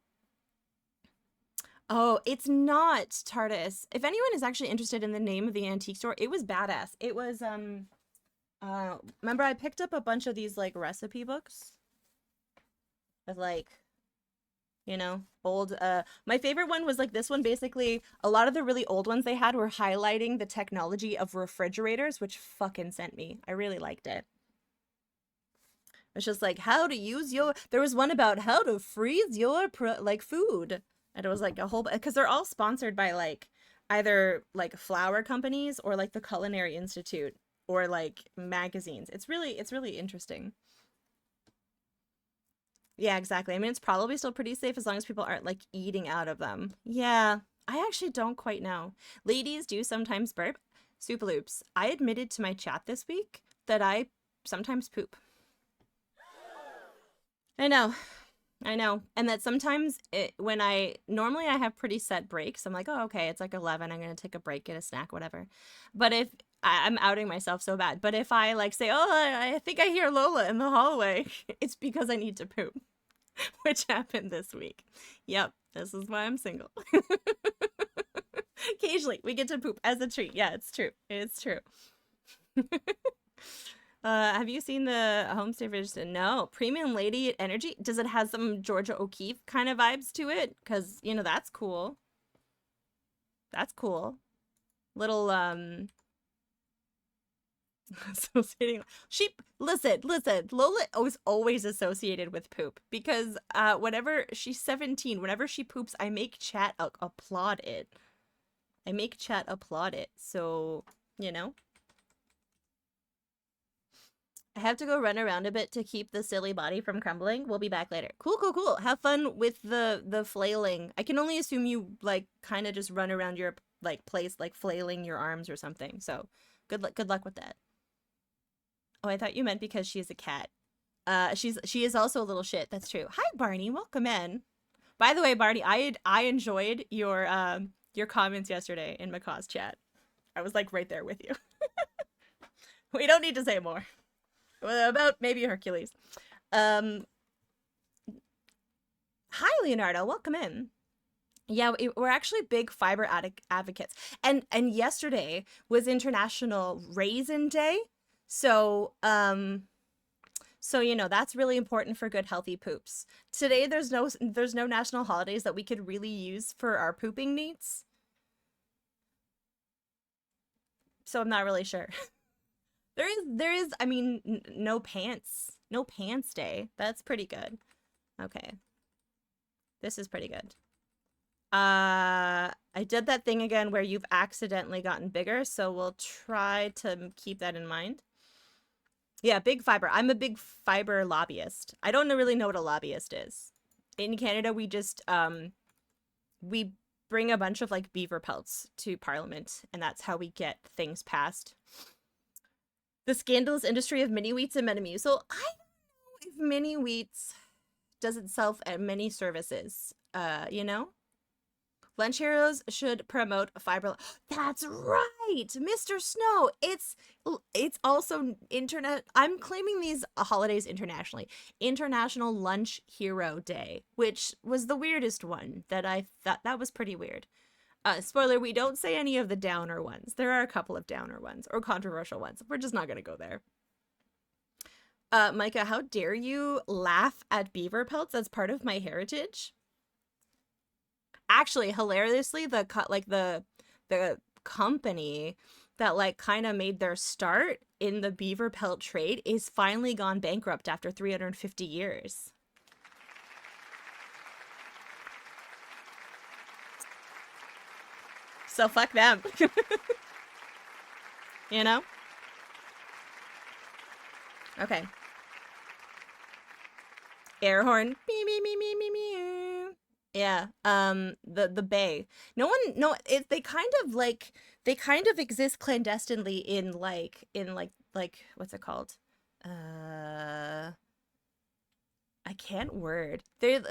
A: Oh, it's not TARDIS. If anyone is actually interested in the name of the antique store, it was badass. It was, remember I picked up a bunch of these, like, recipe books? With, like, you know, old, my favorite one was like this one. Basically, a lot of the really old ones they had were highlighting the technology of refrigerators, which fucking sent me. I really liked it. It's just like how to use there was one about how to freeze your like food. And it was like a whole, because they're all sponsored by like either like flour companies or like the Culinary Institute or like magazines. It's really interesting. Yeah, exactly. I mean, it's probably still pretty safe as long as people aren't like eating out of them. Yeah, I actually don't quite know. Ladies do sometimes burp. Soupaloops. I admitted to my chat this week that I sometimes poop. I know. And that sometimes normally I have pretty set breaks. I'm like, oh, okay, it's like 11. I'm going to take a break, get a snack, whatever. But if I'm outing myself so bad, but if I like say, oh, I think I hear Lola in the hallway, it's because I need to poop, which happened this week. Yep. This is why I'm single. Occasionally we get to poop as a treat. Yeah, it's true. It's true. Have you seen the Homestay version? No. Premium Lady Energy? Does it have some Georgia O'Keeffe kind of vibes to it? Because, you know, that's cool. That's cool. Little, associating sheep. Listen. Lola was always associated with poop because, whenever she's 17, whenever she poops, I make chat applaud it. So, you know. I have to go run around a bit to keep the silly body from crumbling. We'll be back later. Cool. Have fun with the flailing. I can only assume you like kind of just run around your like place like flailing your arms or something. So good luck with that. Oh, I thought you meant because she's a cat. She is also a little shit. That's true. Hi Barney, welcome in. By the way, Barney, I enjoyed your comments yesterday in Macaw's chat. I was like right there with you. We don't need to say more. About maybe Hercules. Hi, Leonardo. Welcome in. Yeah, we're actually big fiber advocates. And yesterday was International Raisin Day. So, you know, that's really important for good, healthy poops. Today, there's no national holidays that we could really use for our pooping needs. So I'm not really sure. There is, I mean, no pants day. That's pretty good. Okay. This is pretty good. I did that thing again where you've accidentally gotten bigger, so we'll try to keep that in mind. Yeah, big fiber. I'm a big fiber lobbyist. I don't really know what a lobbyist is. In Canada, we just, we bring a bunch of, like, beaver pelts to Parliament, and that's how we get things passed. The scandalous industry of mini wheats and Metamucil. I don't know if mini wheats does itself at many services. You know? Lunch Heroes should promote fiber. That's right, Mr. Snow. It's also internet. I'm claiming these holidays internationally. International Lunch Hero Day, which was the weirdest one that I thought that was pretty weird. Spoiler, we don't say any of the downer ones. There are a couple of downer ones or controversial ones. We're just not going to go there. Micah, how dare you laugh at beaver pelts as part of my heritage? Actually, hilariously, the company that like kind of made their start in the beaver pelt trade is finally gone bankrupt after 350 years. So fuck them. You know? Okay. Air horn. Me me me me me me. Yeah. The bay. They kind of like they kind of exist clandestinely in like what's it called? I can't word. They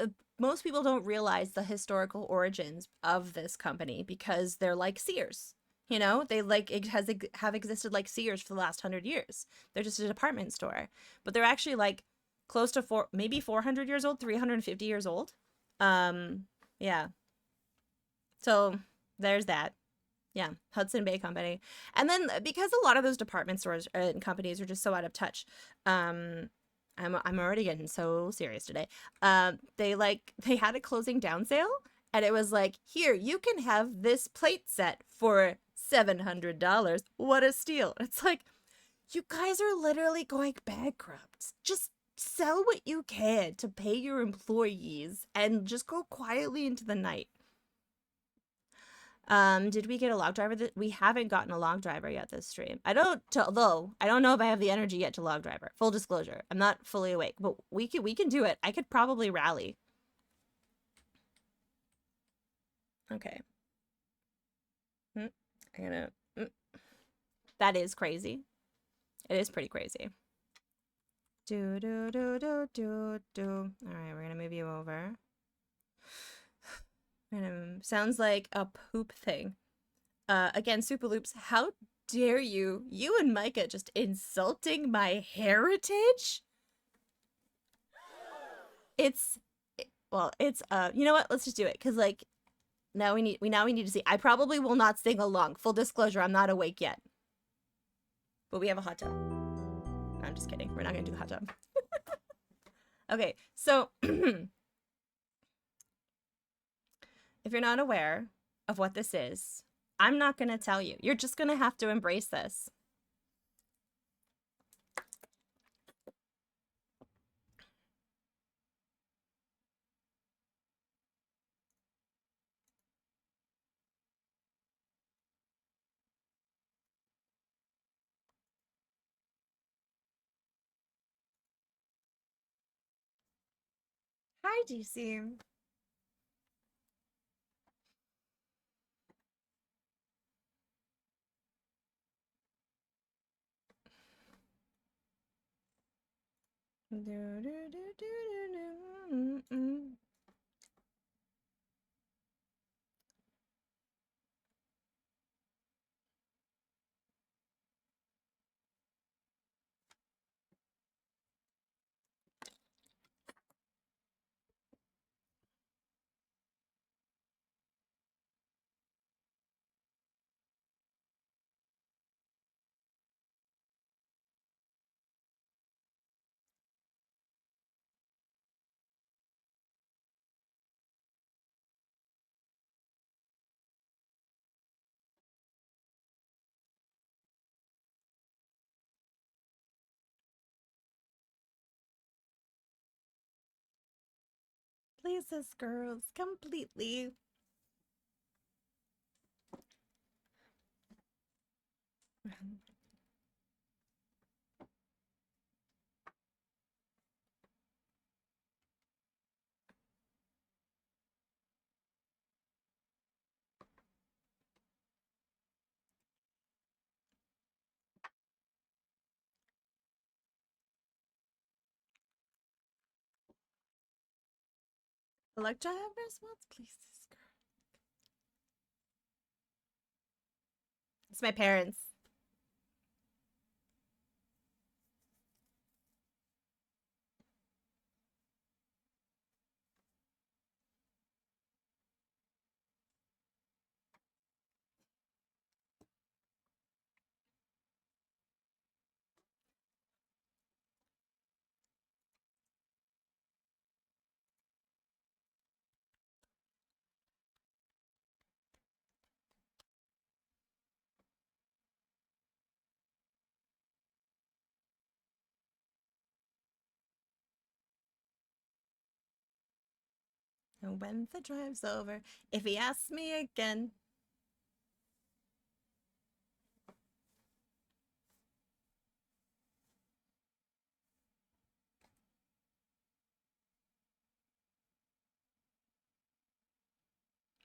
A: most people don't realize the historical origins of this company because they're like Sears. You know, they like have existed like Sears for the last 100 years. They're just a department store, but they're actually like close to maybe 400 years old, 350 years old. Yeah. So there's that. Yeah, Hudson Bay Company. And then because a lot of those department stores and companies are just so out of touch, I'm already getting so serious today. They had a closing down sale, and it was like, here, you can have this plate set for $700. What a steal. It's like, you guys are literally going bankrupt. Just sell what you can to pay your employees and just go quietly into the night. Did we get a log driver? We haven't gotten a log driver yet this stream. Although I don't know if I have the energy yet to log driver. Full disclosure, I'm not fully awake, but we can do it. I could probably rally. Okay. That is crazy. It is pretty crazy. Do do do do do do. All right, we're gonna move you over. Sounds like a poop thing. Again, Superloops, how dare you? You and Micah just insulting my heritage? You know what? Let's just do it, cause like now we need to see. I probably will not sing along. Full disclosure, I'm not awake yet. But we have a hot tub. No, I'm just kidding. We're not gonna do the hot tub. Okay, so if you're not aware of what this is, I'm not going to tell you. You're just going to have to embrace this. Hi, DC. Please, this girls, completely. Electra have response, please, this girl. It's my parents. And when the drive's over, if he asks me again.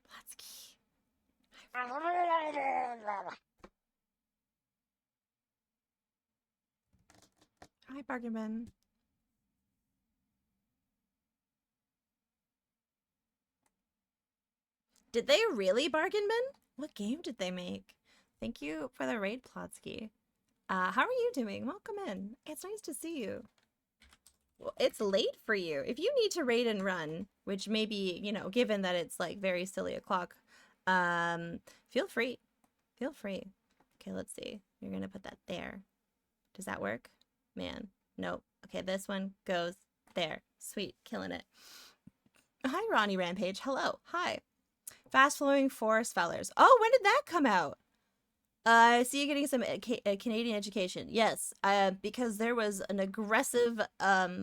A: Platsky. Hi, Bargain Bin. Did they really, Bargain Bin? What game did they make? Thank you for the raid, Plotsky. How are you doing? Welcome in. It's nice to see you. Well, it's late for you. If you need to raid and run, which maybe, you know, given that it's like very silly o'clock, feel free. Feel free. Okay, let's see. You're gonna put that there. Does that work? Man, nope. Okay, this one goes there. Sweet, killing it. Hi, Ronnie Rampage. Hello. Hi. Fast Flowing Forest Fellers. Oh, when did that come out? I see you getting some Canadian education. Yes, because there was an aggressive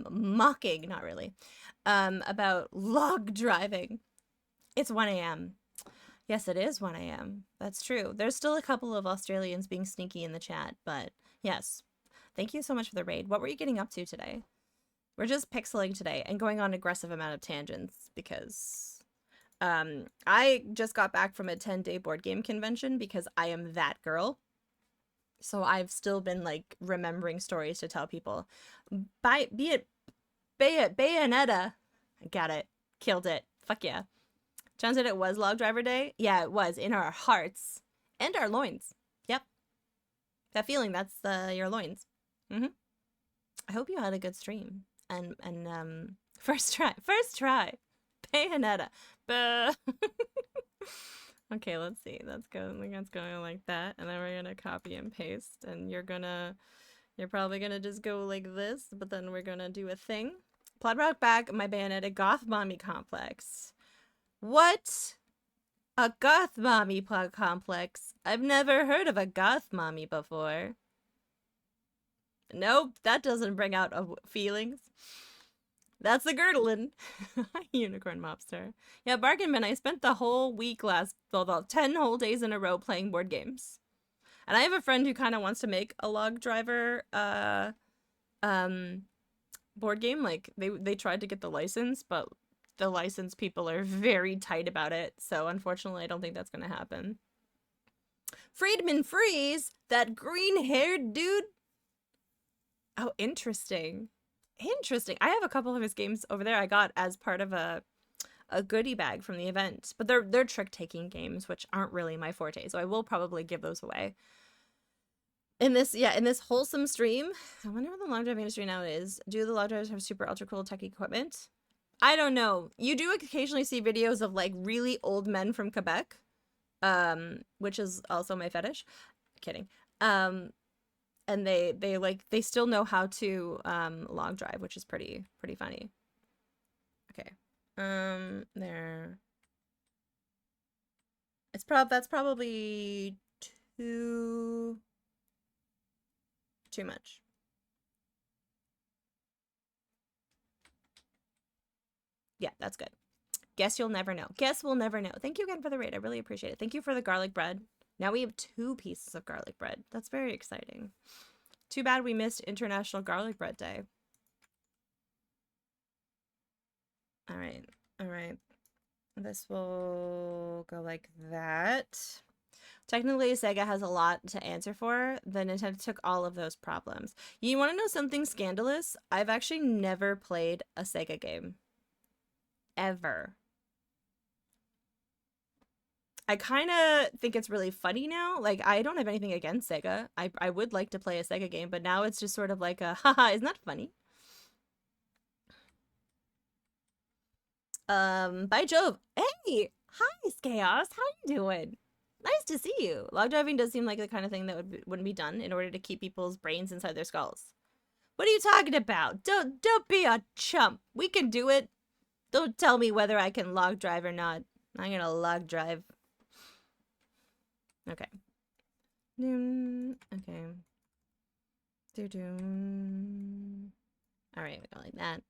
A: mocking, not really, about log driving. It's 1 a.m. Yes, it is 1 a.m. That's true. There's still a couple of Australians being sneaky in the chat, but yes. Thank you so much for the raid. What were you getting up to today? We're just pixeling today and going on an aggressive amount of tangents because I just got back from a 10-day board game convention because I am that girl. So I've still been like remembering stories to tell people. Be it Bayonetta. I got it. Killed it. Fuck yeah. John said it was Log Driver Day. Yeah, it was in our hearts and our loins. Yep. That feeling, that's your loins. I hope you had a good stream. And first try. Bayonetta. Okay, let's see. Let's go. I think it's going like that, and then we're gonna copy and paste, and you're probably gonna just go like this, but then we're gonna do a thing. Plot brought back my Bayonetta goth mommy complex. What? A goth mommy plot complex? I've never heard of a goth mommy before. Nope, that doesn't bring out feelings. That's the girdling. Unicorn Mobster. Yeah, Bargain Bin, I spent the whole week 10 whole days in a row playing board games. And I have a friend who kind of wants to make a log driver board game. Like, they tried to get the license, but the license people are very tight about it. So, unfortunately, I don't think that's going to happen. Friedman Freeze? That green-haired dude? Oh, interesting. Interesting. I have a couple of his games over there I got as part of a goodie bag from the event, but they're trick-taking games, which aren't really my forte, so I will probably give those away. In this wholesome stream, I wonder what the log driving industry now is. Do the log drivers have super ultra cool tech equipment? I don't know. You do occasionally see videos of like really old men from Quebec, which is also my fetish. Kidding. And they still know how to log drive, which is pretty funny. Okay. There. That's probably too much. Yeah, that's good. Guess you'll never know. Guess we'll never know. Thank you again for the raid. I really appreciate it. Thank you for the garlic bread. Now we have 2 pieces of garlic bread. That's very exciting. Too bad we missed International Garlic Bread Day. All right. This will go like that. Technically, Sega has a lot to answer for. The Nintendo took all of those problems. You want to know something scandalous? I've actually never played a Sega game. Ever. I kind of think it's really funny now. Like, I don't have anything against Sega. I would like to play a Sega game, but now it's just sort of like a, haha, isn't that funny? By Jove. Hey! Hi, Chaos. How you doing? Nice to see you. Log driving does seem like the kind of thing that wouldn't be done in order to keep people's brains inside their skulls. What are you talking about? Don't be a chump. We can do it. Don't tell me whether I can log drive or not. I'm gonna log drive. Okay. Okay. Alright, we go like that.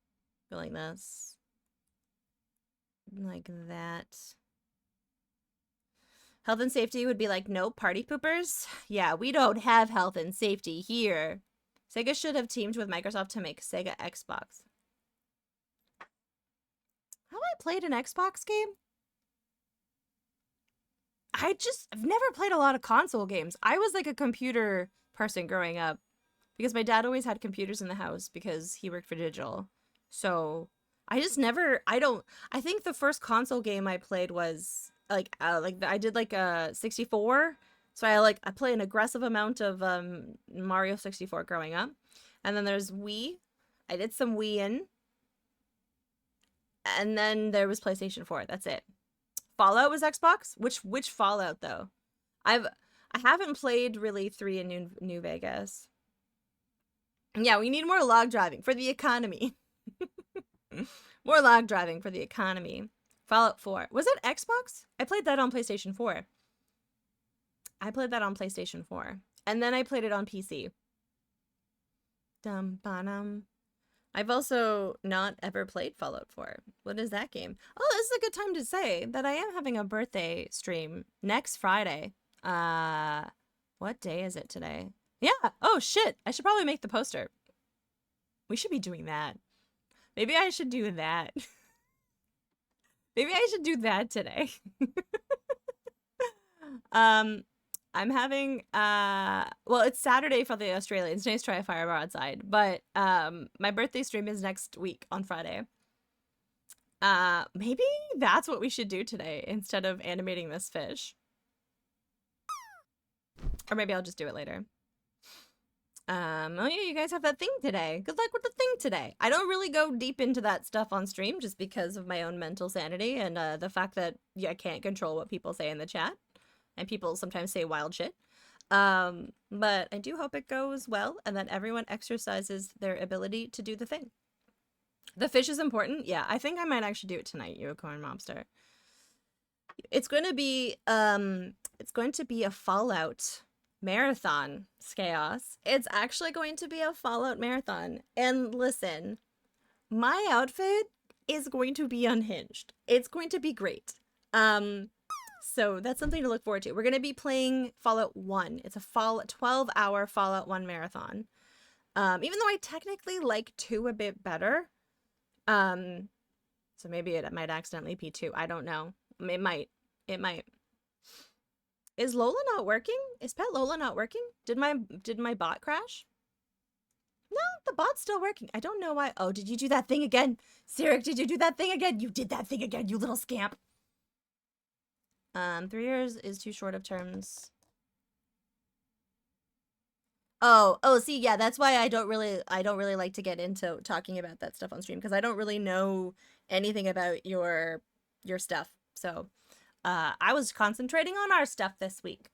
A: Go like this. like that. Health and safety would be like, no party poopers. Yeah, we don't have health and safety here. Sega should have teamed with Microsoft to make Sega Xbox. Have I played an Xbox game? I've never played a lot of console games. I was like a computer person growing up because my dad always had computers in the house because he worked for digital. So I just never, I think the first console game I played was I did like a 64. So I play an aggressive amount of Mario 64 growing up. And then there's Wii. I did some Wii in. And then there was PlayStation 4. That's it. Fallout was Xbox? Which Fallout though? I haven't played really 3 in New Vegas. Yeah, we need more log driving for the economy. More log driving for the economy. Fallout 4. Was it Xbox? I played that on PlayStation 4. I played that on PlayStation 4. And then I played it on PC. Dum-ba-dum. I've also not ever played Fallout 4. What is that game? Oh, this is a good time to say that I am having a birthday stream next Friday. What day is it today? Yeah. Oh, shit. I should probably make the poster. We should be doing that. Maybe I should do that. Maybe I should do that today. I'm having well, it's Saturday for the Australians. Nice try a fire broadside. But my birthday stream is next week on Friday. Maybe that's what we should do today instead of animating this fish. Or maybe I'll just do it later. Oh yeah, you guys have that thing today. Good luck with the thing today. I don't really go deep into that stuff on stream just because of my own mental sanity and the fact that I can't control what people say in the chat. And people sometimes say wild shit. But I do hope it goes well and that everyone exercises their ability to do the thing. The fish is important. Yeah, I think I might actually do it tonight, Unicorn Mobster. It's going to be a Fallout marathon, Chaos. It's actually going to be a Fallout marathon. And listen, my outfit is going to be unhinged. It's going to be great. So that's something to look forward to. We're going to be playing Fallout 1. It's a 12-hour Fallout 1 marathon. Even though I technically like 2 a bit better. So maybe it might accidentally be 2. I don't know. It might. Is Lola not working? Is Pet Lola not working? Did my bot crash? No, the bot's still working. I don't know why. Oh, did you do that thing again? Sirik, did you do that thing again? You did that thing again, you little scamp. 3 years is too short of terms. Oh, see, yeah, that's why I don't really like to get into talking about that stuff on stream because I don't really know anything about your stuff. So, I was concentrating on our stuff this week.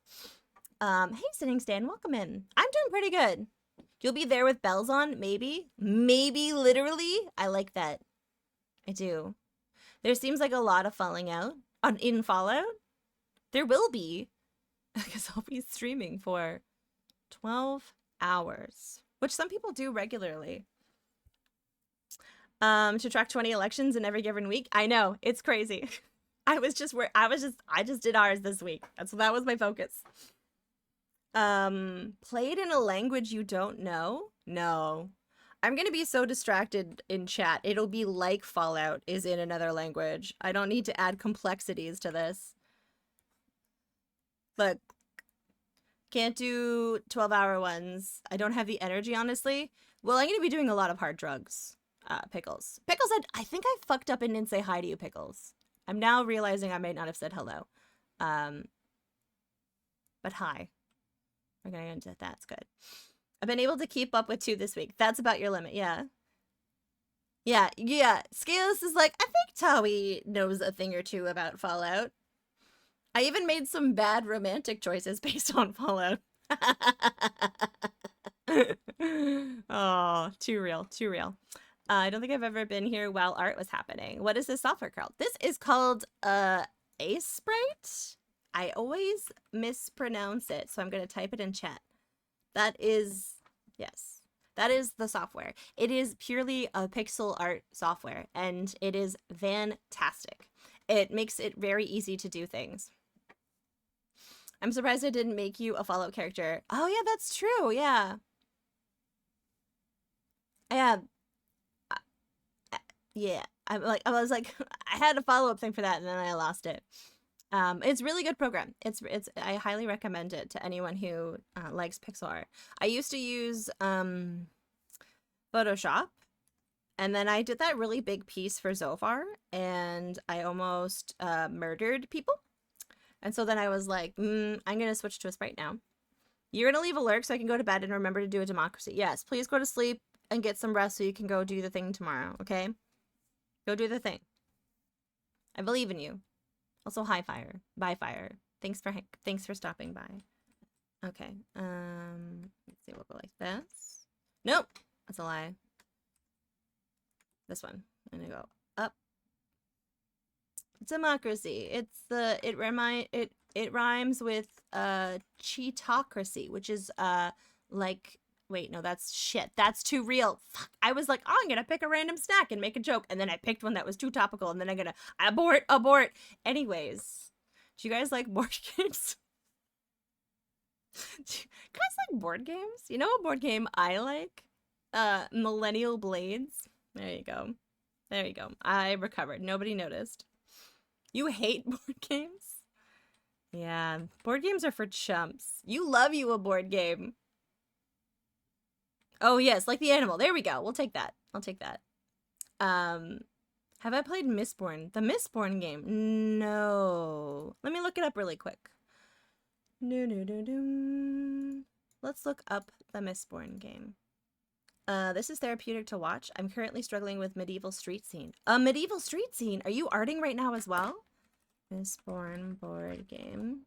A: Hey, Sitting Stan, welcome in. I'm doing pretty good. You'll be there with bells on, maybe? Maybe, literally? I like that. I do. There seems like a lot of falling out in Fallout. There will be, because I'll be streaming for 12 hours, which some people do regularly. To track 20 elections in every given week. I know, it's crazy. I just did ours this week. That was my focus. Played in a language you don't know? No. I'm gonna be so distracted in chat. It'll be like Fallout is in another language. I don't need to add complexities to this. Look, can't do 12-hour ones. I don't have the energy, honestly. Well, I'm gonna be doing a lot of hard drugs. Pickles. Pickles, I think I fucked up and didn't say hi to you, Pickles. I'm now realizing I might not have said hello. But hi. We're gonna get into that. That's good. I've been able to keep up with 2 this week. That's about your limit, yeah. Yeah. Scaleless is like, I think Tawi knows a thing or 2 about Fallout. I even made some bad romantic choices based on Fallout. Oh, too real. I don't think I've ever been here while art was happening. What is this software called? This is called Aseprite. I always mispronounce it, so I'm going to type it in chat. That is the software. It is purely a pixel art software, and it is fantastic. It makes it very easy to do things. I'm surprised I didn't make you a Fallout character. Oh yeah, that's true. Yeah. Yeah. Yeah. I was like, I had a follow-up thing for that and then I lost it. It's a really good program. I highly recommend it to anyone who likes pixel art. I used to use Photoshop, and then I did that really big piece for Zofar, and I almost murdered people. And so then I was like, I'm gonna switch to a sprite now. You're gonna leave a lurk so I can go to bed and remember to do a democracy. Yes, please go to sleep and get some rest so you can go do the thing tomorrow, okay? Go do the thing. I believe in you. Also, hi, Fire. Bye, Fire. Thanks for stopping by. Okay. Let's see. We'll go like this. Nope, that's a lie. This one. I'm gonna go up. Democracy. It rhymes with cheatocracy, which is like, wait, no, that's shit. That's too real. Fuck. I was like, oh, I'm gonna pick a random snack and make a joke, and then I picked one that was too topical, and then I'm gonna abort. Anyways, do you guys like board games? Do you guys like board games? You know a board game I like? Millennial Blades. There you go. There you go. I recovered. Nobody noticed. You hate board games? Yeah, board games are for chumps. You love you a board game. Oh yes, like the animal. There we go. We'll take that. I'll take that. Have I played Mistborn? The Mistborn game? No. Let me look it up really quick. Let's look up the Mistborn game. This is therapeutic to watch. I'm currently struggling with medieval street scene. A medieval street scene? Are you arting right now as well? Mistborn board game.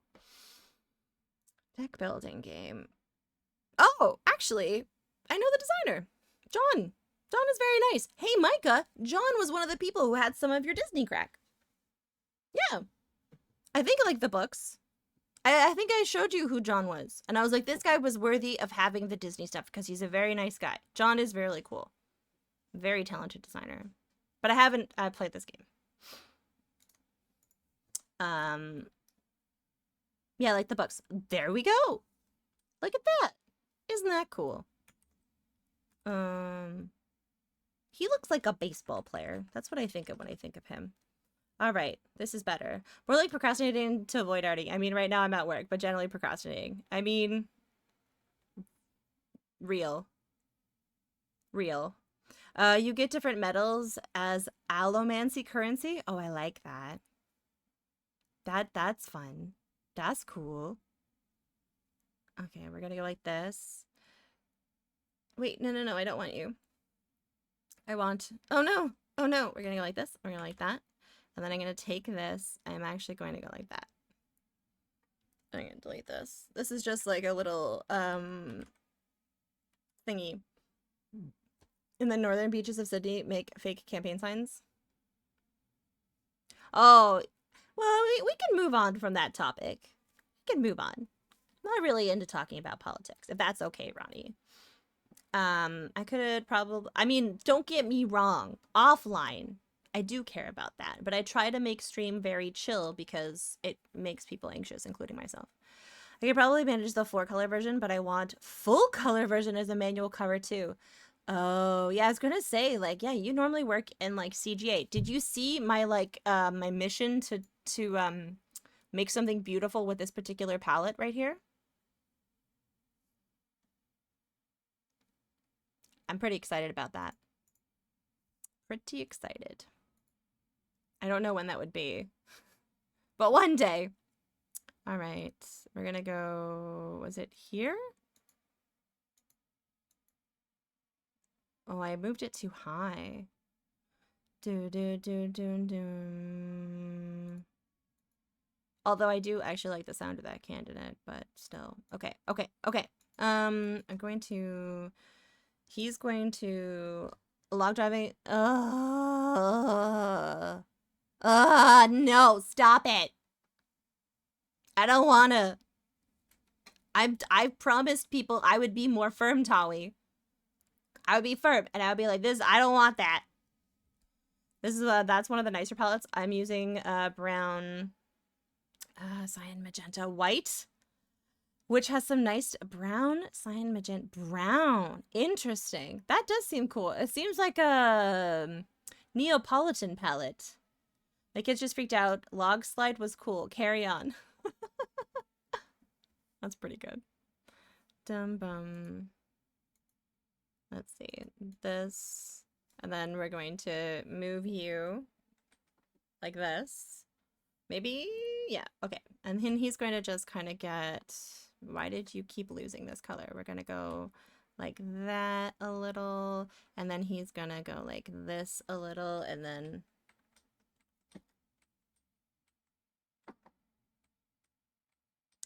A: Deck building game. Oh, actually, I know the designer. John. John is very nice. Hey, Micah. John was one of the people who had some of your Disney crack. Yeah. I think I like the books. I think I showed you who John was. And I was like, this guy was worthy of having the Disney stuff because he's a very nice guy. John is really cool. Very talented designer. But I played this game. Yeah, like the books. There we go. Look at that. Isn't that cool? He looks like a baseball player. That's what I think of when I think of him. All right, this is better. More like procrastinating to avoid arting. I mean, right now I'm at work, but generally procrastinating. I mean, real. You get different medals as allomancy currency. Oh, I like that. That's fun. That's cool. Okay, we're gonna go like this. Wait, no, I don't want you. I want, oh no, we're gonna go like this, we're gonna go like that. And then I'm gonna take this, I'm actually going to go like that. I'm gonna delete this. This is just like a little, thingy. In the northern beaches of Sydney, make fake campaign signs. Oh, well, we can move on from that topic. We can move on. I'm not really into talking about politics, if that's okay, Ronnie. I could probably, I mean, don't get me wrong, offline, I do care about that, but I try to make stream very chill because it makes people anxious, including myself. I could probably manage the 4-color version, but I want full color version as a manual cover too. Oh, yeah, I was gonna say, like, yeah, you normally work in, like, CGA. Did you see my, like, my mission to make something beautiful with this particular palette right here? I'm pretty excited about that. Pretty excited. I don't know when that would be, but one day. All right, we're gonna go, was it here? Oh, I moved it too high. Although I do actually like the sound of that candidate, but still. Okay. I'm going to, he's going to log driving. No, stop it. I don't wanna. I promised people I would be more firm, Tawi. I would be firm, and I would be like, this, I don't want that. This is that's one of the nicer palettes. I'm using brown, cyan, magenta, white, which has some nice brown, cyan, magenta, brown. Interesting. That does seem cool. It seems like a Neapolitan palette. The kids just freaked out. Log slide was cool. Carry on. That's pretty good. Dum bum. Let's see. This. And then we're going to move you like this. Maybe, yeah, okay. And then he's going to just kind of get, why did you keep losing this color? We're going to go like that a little, and then he's going to go like this a little, and then I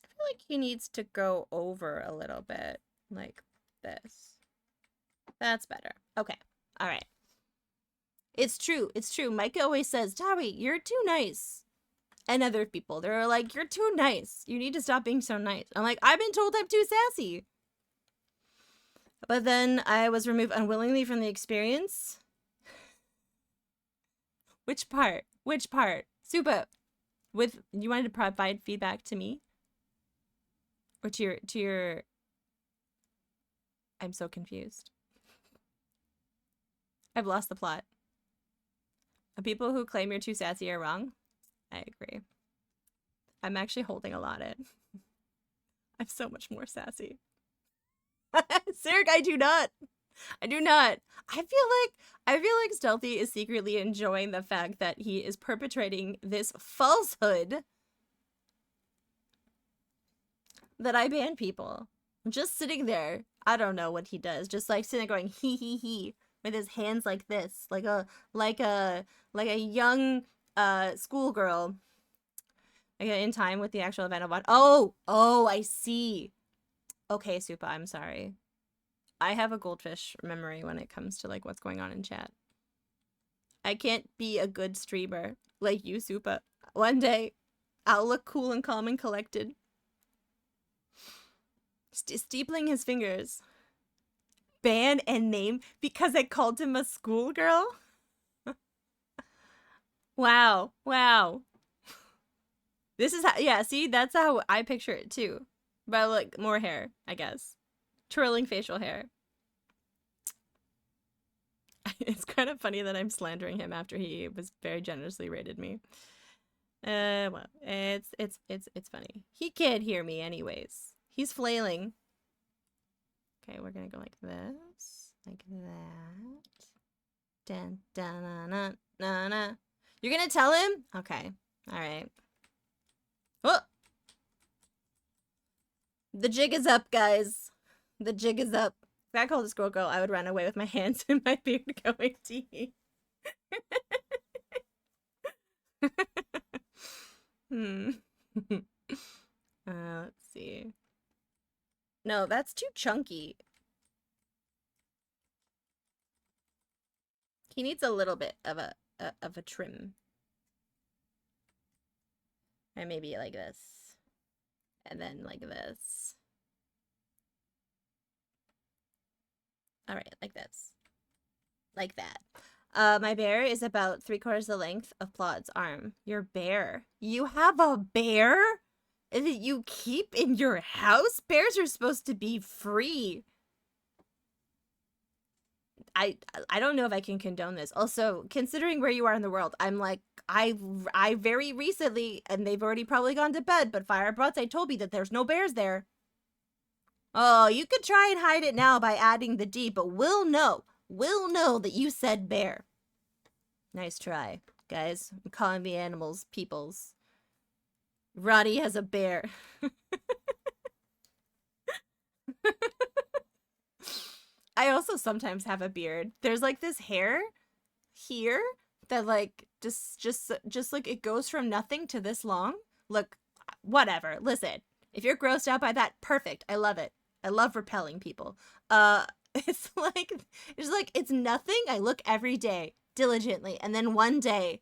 A: feel like he needs to go over a little bit, like this. That's better. Okay, all right. It's true. It's true. Micah always says, Tawi, you're too nice. And other people, they're like, you're too nice. You need to stop being so nice. I'm like, I've been told I'm too sassy. But then I was removed unwillingly from the experience. Which part? Which part? Supa, you wanted to provide feedback to me? Or to your... I'm so confused. I've lost the plot. The people who claim you're too sassy are wrong. I agree. I'm actually holding a lot in. I'm so much more sassy. Sarek, I do not. I do not. I feel like Stealthy is secretly enjoying the fact that he is perpetrating this falsehood that I ban people. I'm just sitting there. I don't know what he does. Just like sitting there going hee hee hee with his hands like this, like a young schoolgirl. In time with the actual event of what? Oh, I see. Okay, Supa, I'm sorry. I have a goldfish memory when it comes to like what's going on in chat. I can't be a good streamer like you, Supa. One day, I'll look cool and calm and collected. Steepling his fingers. Ban and name because I called him a schoolgirl? Wow. This is how, yeah, see, that's how I picture it too. But like more hair, I guess. Twirling facial hair. It's kind of funny that I'm slandering him after he was very generously rated me. Well, it's funny. He can't hear me anyways. He's flailing. Okay, we're gonna go like this. Like that. Dun dun na na na na. You're gonna tell him? Okay. Alright. Oh! The jig is up, guys. The jig is up. If I called this girl, I would run away with my hands in my beard going tee. Let's see. No, that's too chunky. He needs a little bit of a trim. And maybe like this. And then like this. Alright, like this. Like that. My bear is about 3/4 the length of Plod's arm. Your bear? You have a bear? That you keep in your house? Bears are supposed to be free. I don't know if I can condone this. Also, considering where you are in the world, I'm like, I very recently, and they've already probably gone to bed, but Fire Broadside told me that there's no bears there. Oh, you could try and hide it now by adding the D, but we'll know that you said bear. Nice try, guys. I'm calling the animals peoples. Roddy has a bear. I also sometimes have a beard. There's like this hair here that like just like it goes from nothing to this long. Look, whatever. Listen, if you're grossed out by that, perfect. I love it. I love repelling people. It's like it's nothing. I look every day diligently, and then one day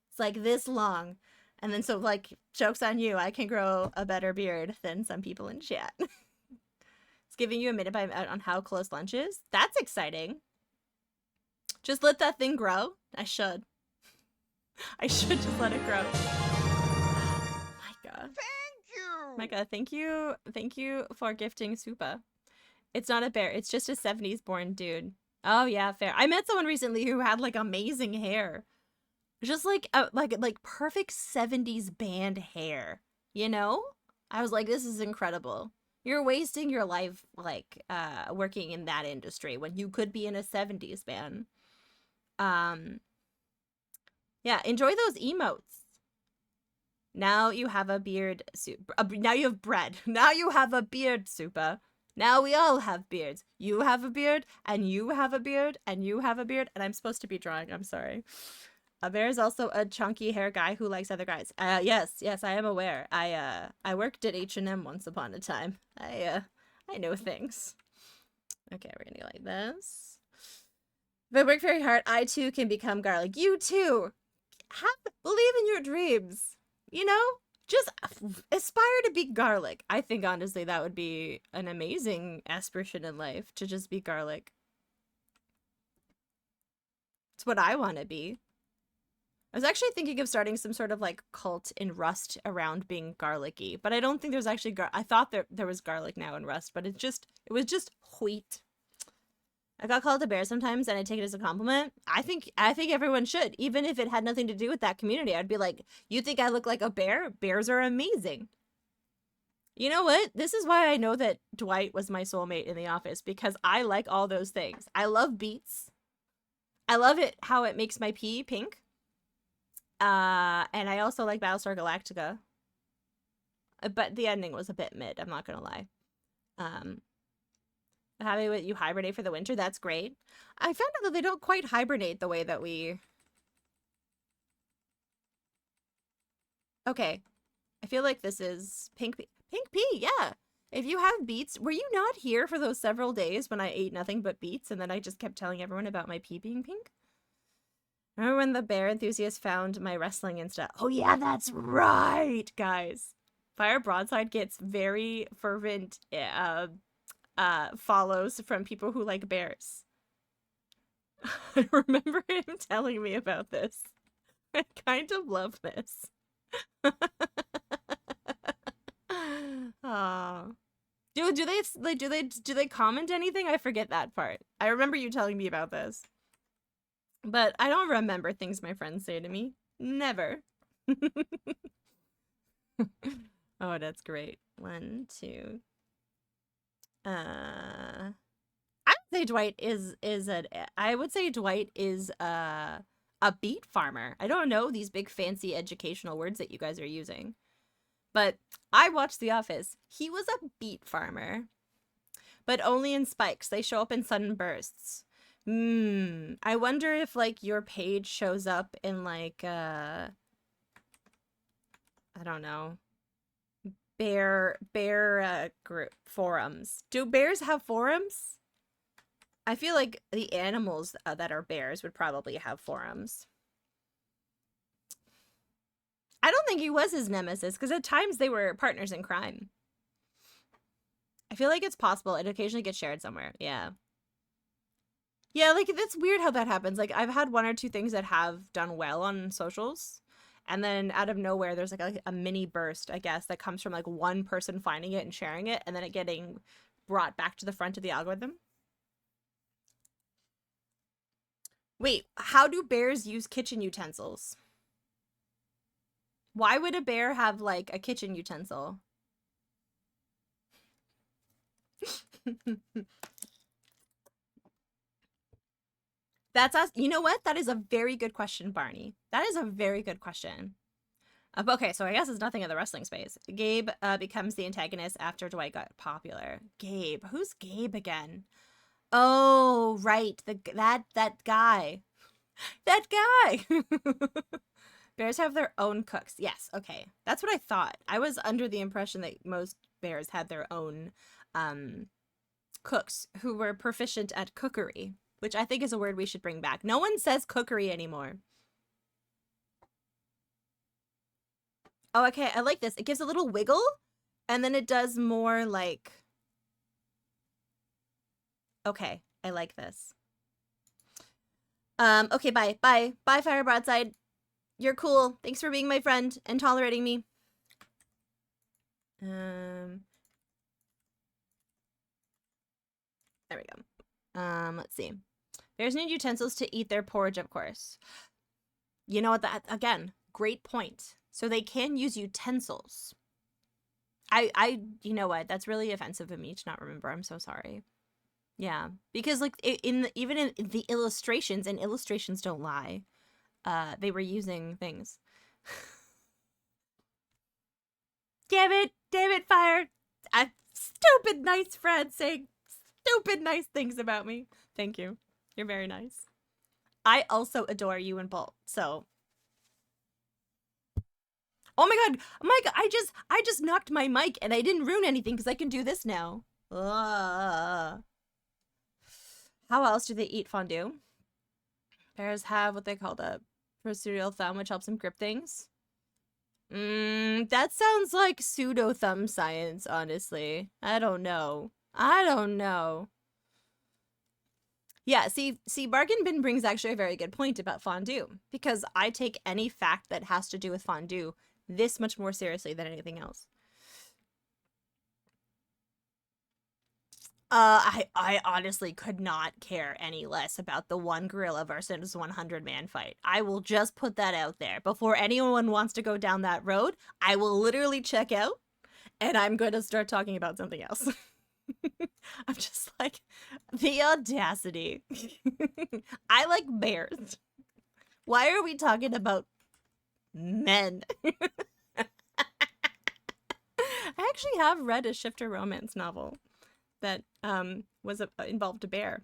A: it's like this long. And then so like joke's on you, I can grow a better beard than some people in chat. It's giving you a minute by minute on how close lunch is. That's exciting. Just let that thing grow. I should. I should just let it grow. Micah. Micah, thank you. Thank you for gifting Supa. It's not a bear. It's just a 70s born dude. Oh yeah, fair. I met someone recently who had like amazing hair. Just like perfect 70s band hair, you know? I was like, this is incredible. You're wasting your life like working in that industry when you could be in a 70s band. Yeah, enjoy those emotes. Now you have a beard soup. Now you have bread. Now you have a beard, Supa. Now we all have beards. You have a beard, and you have a beard, and you have a beard, and I'm supposed to be drawing. I'm sorry. A bear is also a chunky hair guy who likes other guys. Yes, I am aware. I worked at H&M once upon a time. I know things. Okay, we're gonna go like this. If I work very hard, I too can become garlic. You too. Believe in your dreams. You know, just aspire to be garlic. I think honestly that would be an amazing aspiration in life, to just be garlic. It's what I want to be. I was actually thinking of starting some sort of like cult in Rust around being garlicky, but I don't think there's actually I thought there was garlic now in Rust, but it was just wheat. I got called a bear sometimes, and I take it as a compliment. I think everyone should, even if it had nothing to do with that community. I'd be like, you think I look like a bear? Bears are amazing. You know what? This is why I know that Dwight was my soulmate in The Office, because I like all those things. I love beets. I love it how it makes my pee pink. And I also like Battlestar Galactica. But the ending was a bit mid, I'm not gonna lie. Happy with you hibernate for the winter, that's great. I found out that they don't quite hibernate the way that we... Okay. I feel like this is pink pea. Pink pea, yeah. If you have beets, were you not here for those several days when I ate nothing but beets and then I just kept telling everyone about my pea being pink? Remember when the bear enthusiast found my wrestling Insta? Oh yeah, that's right, guys. Fire Broadside gets very fervent follows from people who like bears. I remember him telling me about this. I kind of love this. Aww. Do they comment anything? I forget that part. I remember you telling me about this. But I don't remember things my friends say to me. Never. Oh, that's great. 1, 2. I would say Dwight is a beet farmer. I don't know these big fancy educational words that you guys are using. But I watched The Office. He was a beet farmer. But only in spikes. They show up in sudden bursts. I wonder if like your page shows up in like I don't know, bear group forums. Do bears have forums? I feel like the animals that are bears would probably have forums. I don't think he was his nemesis, because at times they were partners in crime. I feel like it's possible it occasionally gets shared somewhere. Yeah. Yeah, like, it's weird how that happens. Like, I've had 1 or 2 things that have done well on socials, and then out of nowhere, there's, like, a mini burst, I guess, that comes from, like, one person finding it and sharing it, and then it getting brought back to the front of the algorithm. Wait, how do bears use kitchen utensils? Why would a bear have, like, a kitchen utensil? That's us. You know what? That is a very good question, Barney. That is a very good question. Okay, so I guess it's nothing in the wrestling space. Gabe becomes the antagonist after Dwight got popular. Gabe. Who's Gabe again? Oh, right. That guy. That guy. Bears have their own cooks. Yes, okay. That's what I thought. I was under the impression that most bears had their own cooks who were proficient at cookery, which I think is a word we should bring back. No one says cookery anymore. Oh, okay. I like this. It gives a little wiggle, and then it does more like... Okay, I like this. Okay, bye. Bye, Fire Broadside. You're cool. Thanks for being my friend and tolerating me. There we go. Let's see. Bears need utensils to eat their porridge, of course. You know what? That again, great point. So they can use utensils. You know what? That's really offensive of me to not remember. I'm so sorry. Yeah, because like even in the illustrations, and illustrations don't lie. They were using things. Damn it, Fire. Stupid nice friend saying stupid nice things about me. Thank you. You're very nice. I also adore you and Bolt, so. Oh my god, I just knocked my mic and I didn't ruin anything because I can do this now. How else do they eat fondue? Bears have what they call the procedural thumb, which helps them grip things. That sounds like pseudo thumb science, honestly. I don't know. Yeah, see, Bargain Bin brings actually a very good point about fondue, because I take any fact that has to do with fondue this much more seriously than anything else. I honestly could not care any less about the one gorilla versus 100 man fight. I will just put that out there. Before anyone wants to go down that road, I will literally check out and I'm going to start talking about something else. I'm just like, the audacity. I like bears. Why are we talking about men? I actually have read a shifter romance novel that involved a bear,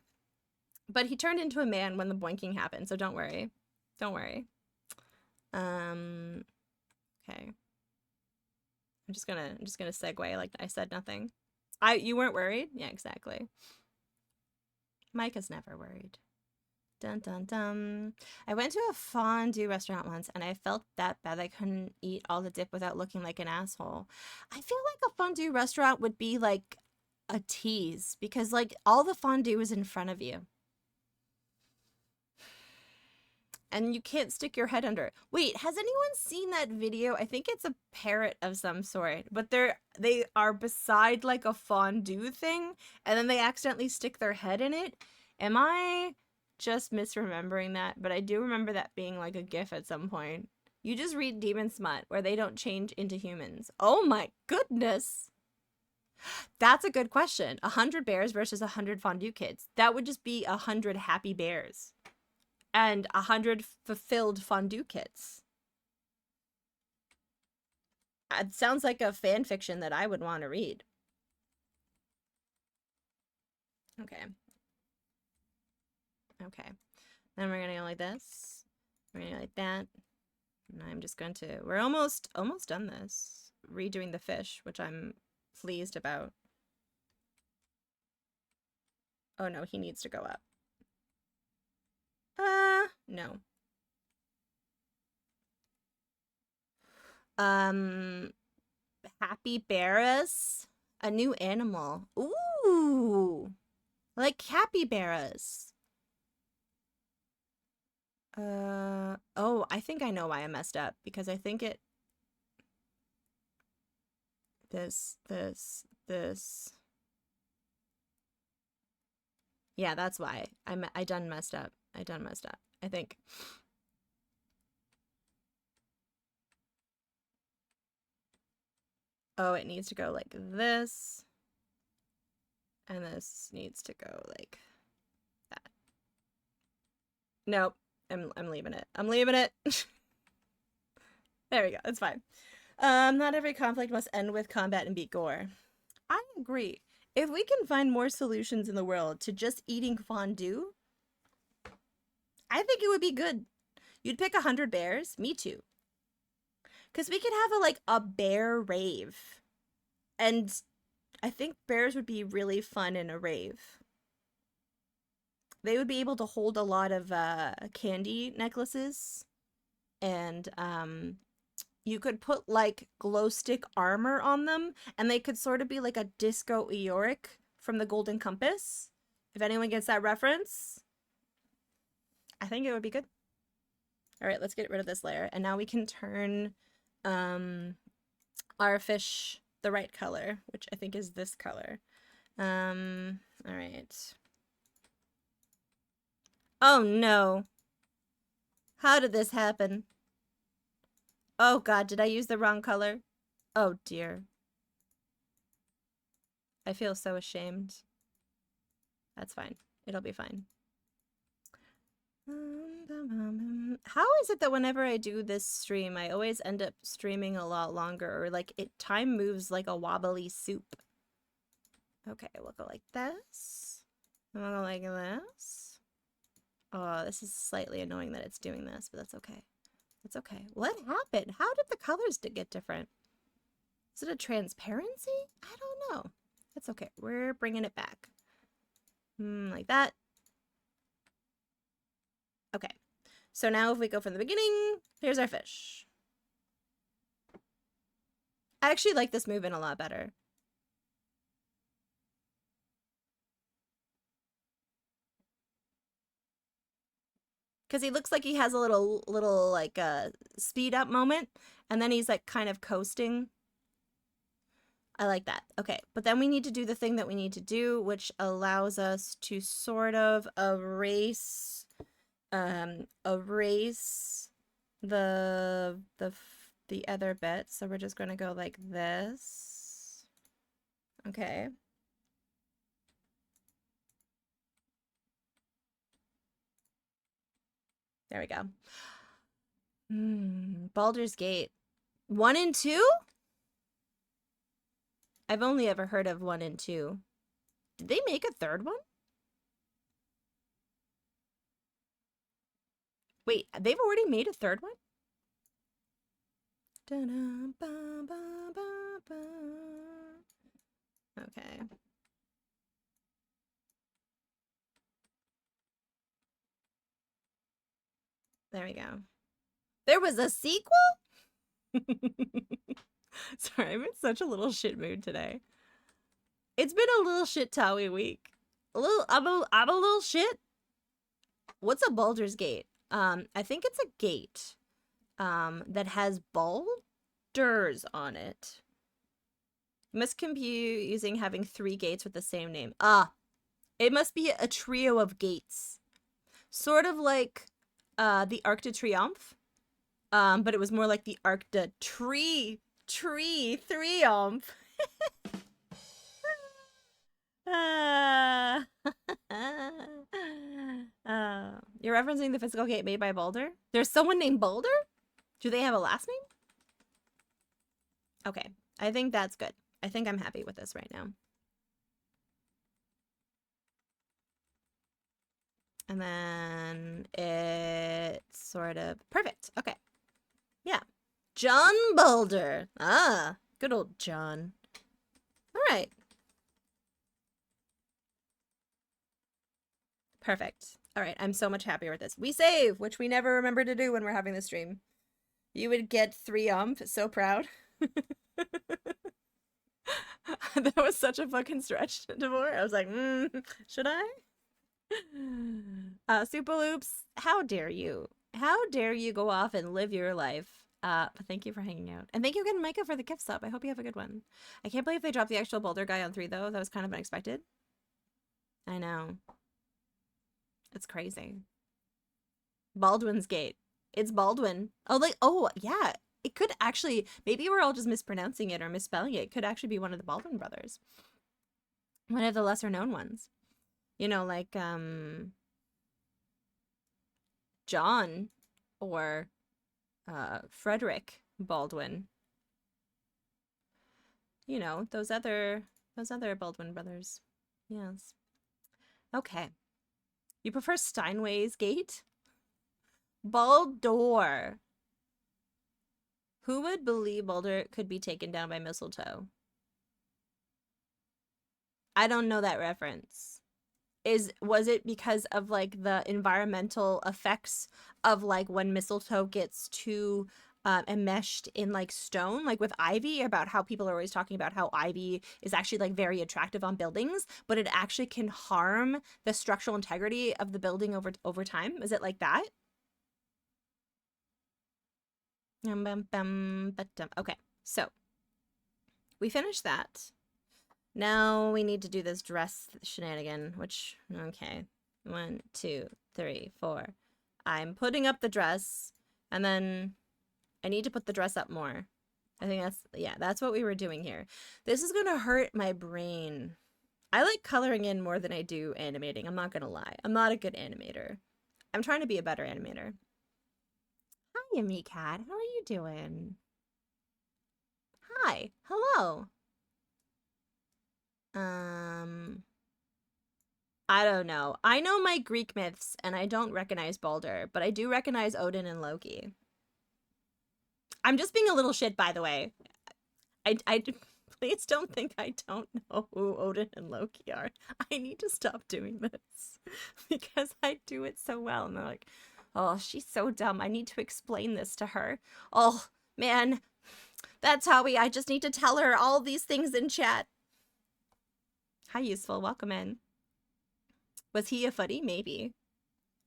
A: but he turned into a man when the boinking happened, so don't worry. Okay, I'm just gonna segue like I said nothing. You weren't worried? Yeah, exactly. Micah's never worried. Dun dun dun. I went to a fondue restaurant once and I felt that bad I couldn't eat all the dip without looking like an asshole. I feel like a fondue restaurant would be like a tease because like all the fondue is in front of you and you can't stick your head under it. Wait, has anyone seen that video? I think it's a parrot of some sort, but they are beside like a fondue thing and then they accidentally stick their head in it. Am I just misremembering that? But I do remember that being like a gif at some point. You just read Demon Smut where they don't change into humans. Oh my goodness. That's a good question. 100 bears versus 100 fondue kids. That would just be 100 happy bears and 100 fulfilled fondue kids. It sounds like a fan fiction that I would want to read. Okay. Then we're gonna go like this. We're gonna go like that. And I'm just going to. We're almost done this. Redoing the fish, which I'm pleased about. Oh no, he needs to go up. No. Happy Bears? A new animal. Ooh. Like capybaras. Oh, I think I know why I messed up because I think it this. Yeah, that's why. I done messed up. I think. Oh, it needs to go like this. And this needs to go like that. Nope. I'm leaving it. There we go. It's fine. Not every conflict must end with combat and beat gore. I agree. If we can find more solutions in the world to just eating fondue, I think it would be good. You'd pick 100 bears? Me too. Because we could have a bear rave. And I think bears would be really fun in a rave. They would be able to hold a lot of candy necklaces. And you could put like glow stick armor on them. And they could sort of be like a Disco Eeyoric from the Golden Compass. If anyone gets that reference, I think it would be good. All right, let's get rid of this layer. And now we can turn our fish the right color, which I think is this color. All right. Oh no. How did this happen? Oh god, did I use the wrong color? Oh dear. I feel so ashamed. That's fine. It'll be fine. How is it that whenever I do this stream, I always end up streaming a lot longer, or like time moves like a wobbly soup? Okay, we'll go like this. And we'll go like this. Oh, this is slightly annoying that it's doing this, but that's okay. That's okay. What happened? How did the colors get different? Is it a transparency? I don't know. That's okay. We're bringing it back. Like that. Okay. So now if we go from the beginning, here's our fish. I actually like this movement a lot better. Because he looks like he has a little like speed up moment, and then he's like kind of coasting. I like that. Okay, but then we need to do the thing that we need to do, which allows us to sort of erase the other bit. So we're just going to go like this. Okay. There we go. Baldur's Gate 1 and 2? I've only ever heard of 1 and 2. Did they make a third one? Wait, they've already made a third one? Okay. There we go. There was a sequel? Sorry, I'm in such a little shit mood today. It's been a little shit towy week. I'm a little shit. What's a Baldur's Gate? I think it's a gate that has boulders on it. You must compute using having 3 gates with the same name. Ah, it must be a trio of gates. Sort of like the Arc de Triomphe. But it was more like the Arc de Triomphe. You're referencing the physical gate made by Baldur? There's someone named Baldur? Do they have a last name? Okay, I think that's good. I think I'm happy with this right now. And then it's sort of perfect. Okay. Yeah. John Baldur. Ah, good old John. All right. Perfect. All right, I'm so much happier with this. We save, which we never remember to do when we're having the stream. You would get 3 so proud. That was such a fucking stretch, Devore. I was like, should I? Super Loops, how dare you? How dare you go off and live your life? But thank you for hanging out. And thank you again, Micah, for the gift sub. I hope you have a good one. I can't believe they dropped the actual Boulder guy on 3, though. That was kind of unexpected. I know. It's crazy. Baldwin's Gate. It's Baldwin. Oh, like, oh, yeah. It could actually, maybe we're all just mispronouncing it or misspelling it. It could actually be one of the Baldwin brothers. One of the lesser known ones. You know, like, John or Frederick Baldwin. You know, those other Baldwin brothers. Yes. Okay. You prefer Steinway's Gate? Baldur. Who would believe Baldur could be taken down by mistletoe? I don't know that reference. Was it because of like the environmental effects of like when mistletoe gets too enmeshed in like stone, like with ivy, about how people are always talking about how ivy is actually like very attractive on buildings, but it actually can harm the structural integrity of the building over time? Is it like that? Okay, so we finished that. Now we need to do this dress shenanigan, which, okay. 1, 2, 3, 4. I'm putting up the dress, and then I need to put the dress up more. I think that's what we were doing here. This is gonna hurt my brain. I like coloring in more than I do animating. I'm not gonna lie. I'm not a good animator. I'm trying to be a better animator. Hi, Yummy Cat. How are you doing? Hi. Hello. I don't know. I know my Greek myths, and I don't recognize Balder, but I do recognize Odin and Loki. I'm just being a little shit, by the way. I please don't think I don't know who Odin and Loki are. I need to stop doing this because I do it so well. And they're like, oh, she's so dumb. I need to explain this to her. Oh, man. That's how I just need to tell her all these things in chat. Hi, Useful. Welcome in. Was he a footy? Maybe.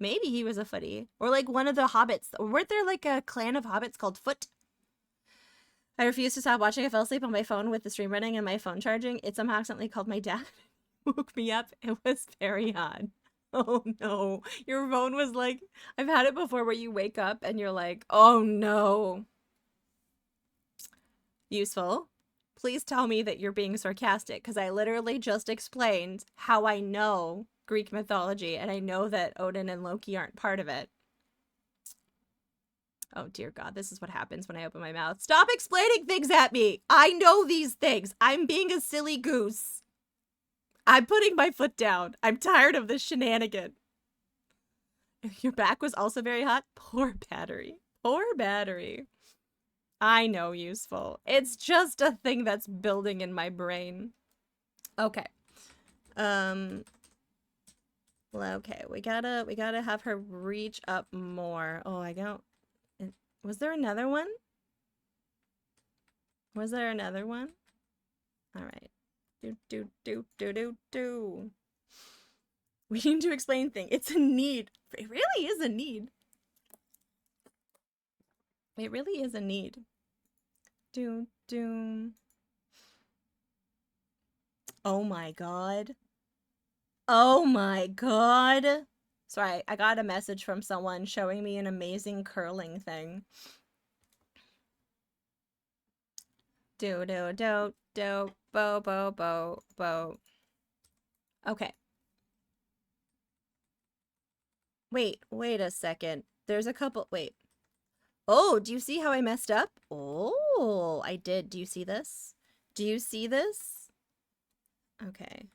A: Maybe he was a footy. Or like one of the hobbits. Weren't there like a clan of hobbits called Foot? I refused to stop watching. I fell asleep on my phone with the stream running and my phone charging. It somehow accidentally called my dad. Woke me up. It was very odd. Oh no. Your phone was like, I've had it before where you wake up and you're like, oh no. Useful. Please tell me that you're being sarcastic, because I literally just explained how I know Greek mythology, and I know that Odin and Loki aren't part of it. Oh dear God, this is what happens when I open my mouth. Stop explaining things at me! I know these things! I'm being a silly goose. I'm putting my foot down. I'm tired of this shenanigan. Your back was also very hot? Poor battery. Poor battery. I know, Useful. It's just a thing that's building in my brain. Okay. Okay, we gotta have her reach up more. Oh, I don't... Was there another one? Was there another one? Alright. Do. We need to explain things. It's a need. It really is a need. It really is a need. Do. Oh my God. Oh my God. Sorry, I got a message from someone showing me an amazing curling thing. Do, bo. Okay. Wait a second. There's a couple, wait. Oh, do you see how I messed up? Oh, I did. Do you see this? Do you see this? Okay.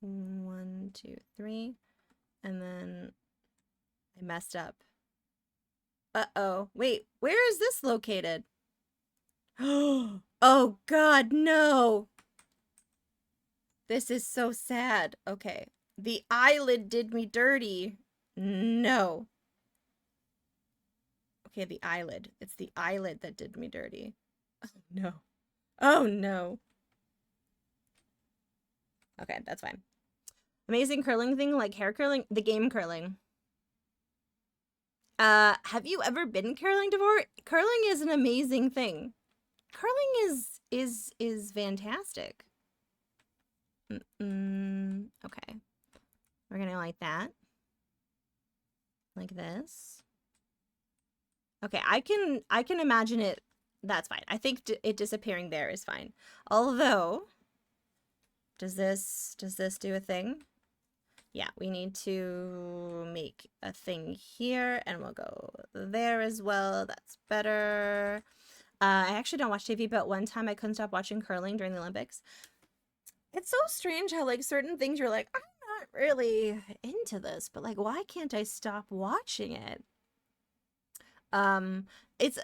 A: 1, 2, 3. And then I messed up. Uh-oh. Wait, where is this located? Oh God, no. This is so sad. Okay. The eyelid did me dirty. No. Okay, the eyelid. It's the eyelid that did me dirty. Oh no. Oh no. Okay, that's fine. Amazing curling thing, like hair curling, the game curling. Have you ever been curling before? Curling is an amazing thing. Curling is fantastic. Okay. We're gonna like that. Like this. Okay, I can imagine it. That's fine. I think it disappearing there is fine. Although, does this do a thing? Yeah, we need to make a thing here, and we'll go there as well. That's better. I actually don't watch TV, but one time I couldn't stop watching curling during the Olympics. It's so strange how, like, certain things you're like, I'm not really into this, but, like, why can't I stop watching it? It's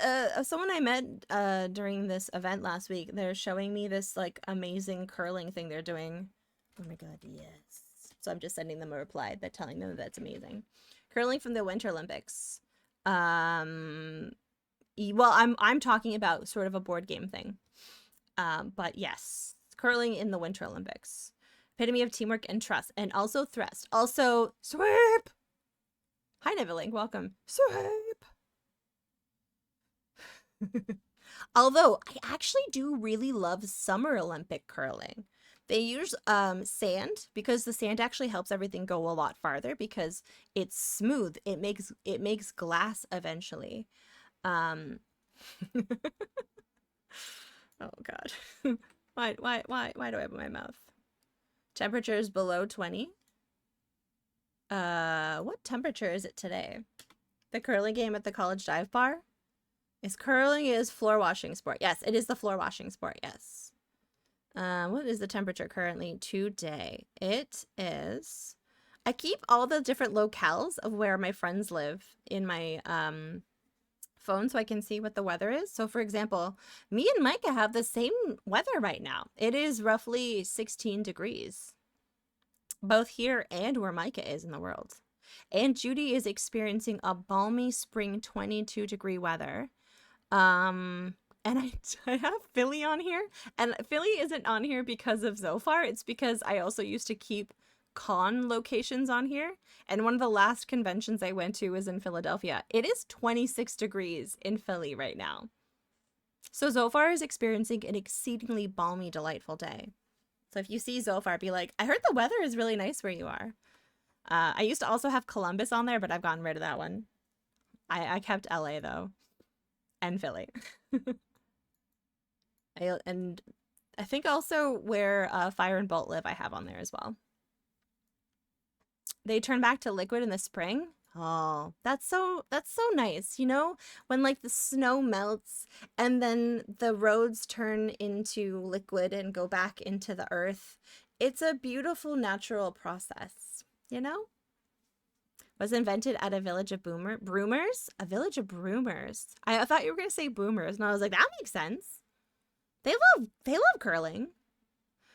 A: someone I met during this event last week. They're showing me this, like, amazing curling thing they're doing. Oh my God, yes. So I'm just sending them a reply that telling them that's amazing. Curling from the Winter Olympics. Well, I'm talking about sort of a board game thing. But yes, curling in the Winter Olympics. Epitome of teamwork and trust, and also thrust. Also, sweep. Hi, Neverlink. Welcome. Sweep. Although I actually do really love Summer Olympic curling. They use sand because the sand actually helps everything go a lot farther because it's smooth. It makes glass eventually. Um Oh God. Why do I open my mouth? Temperatures below 20. What temperature is it today? The curling game at the college dive bar? Is curling is floor washing sport. Yes, it is the floor washing sport. Yes. What is the temperature currently today? It is. I keep all the different locales of where my friends live in my phone so I can see what the weather is. So for example, me and Micah have the same weather right now. It is roughly 16 degrees, both here and where Micah is in the world. And Judy is experiencing a balmy spring 22-degree weather. And I have Philly on here, and Philly isn't on here because of Zophar. It's because I also used to keep con locations on here. And one of the last conventions I went to was in Philadelphia. It is 26 degrees in Philly right now. So Zophar is experiencing an exceedingly balmy, delightful day. So if you see Zophar, be like, I heard the weather is really nice where you are. I used to also have Columbus on there, but I've gotten rid of that one. I kept LA though. And Philly. And I think also where Fire and Bolt live, I have on there as well. They turn back to liquid in the spring. Oh, that's so nice. You know, when like the snow melts and then the roads turn into liquid and go back into the earth. It's a beautiful natural process, you know? Was invented at a village of broomers? A village of broomers. I thought you were going to say boomers, and I was like, that makes sense. They love curling.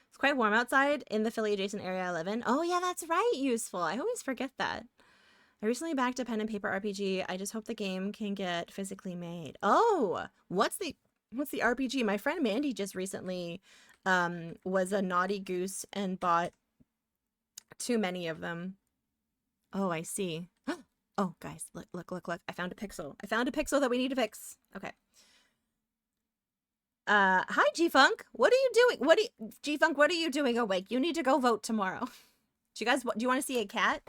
A: It's quite warm outside in the Philly adjacent area I live in. Oh yeah, that's right, useful. I always forget that. I recently backed a pen and paper RPG. I just hope the game can get physically made. Oh, what's the RPG? My friend Mandy just recently was a naughty goose and bought too many of them. Oh, I see. Oh, guys, look. I found a pixel. I found a pixel that we need to fix. Okay. Hi, G-Funk. What are you doing? G-Funk, what are you doing awake? You need to go vote tomorrow. Do you want to see a cat?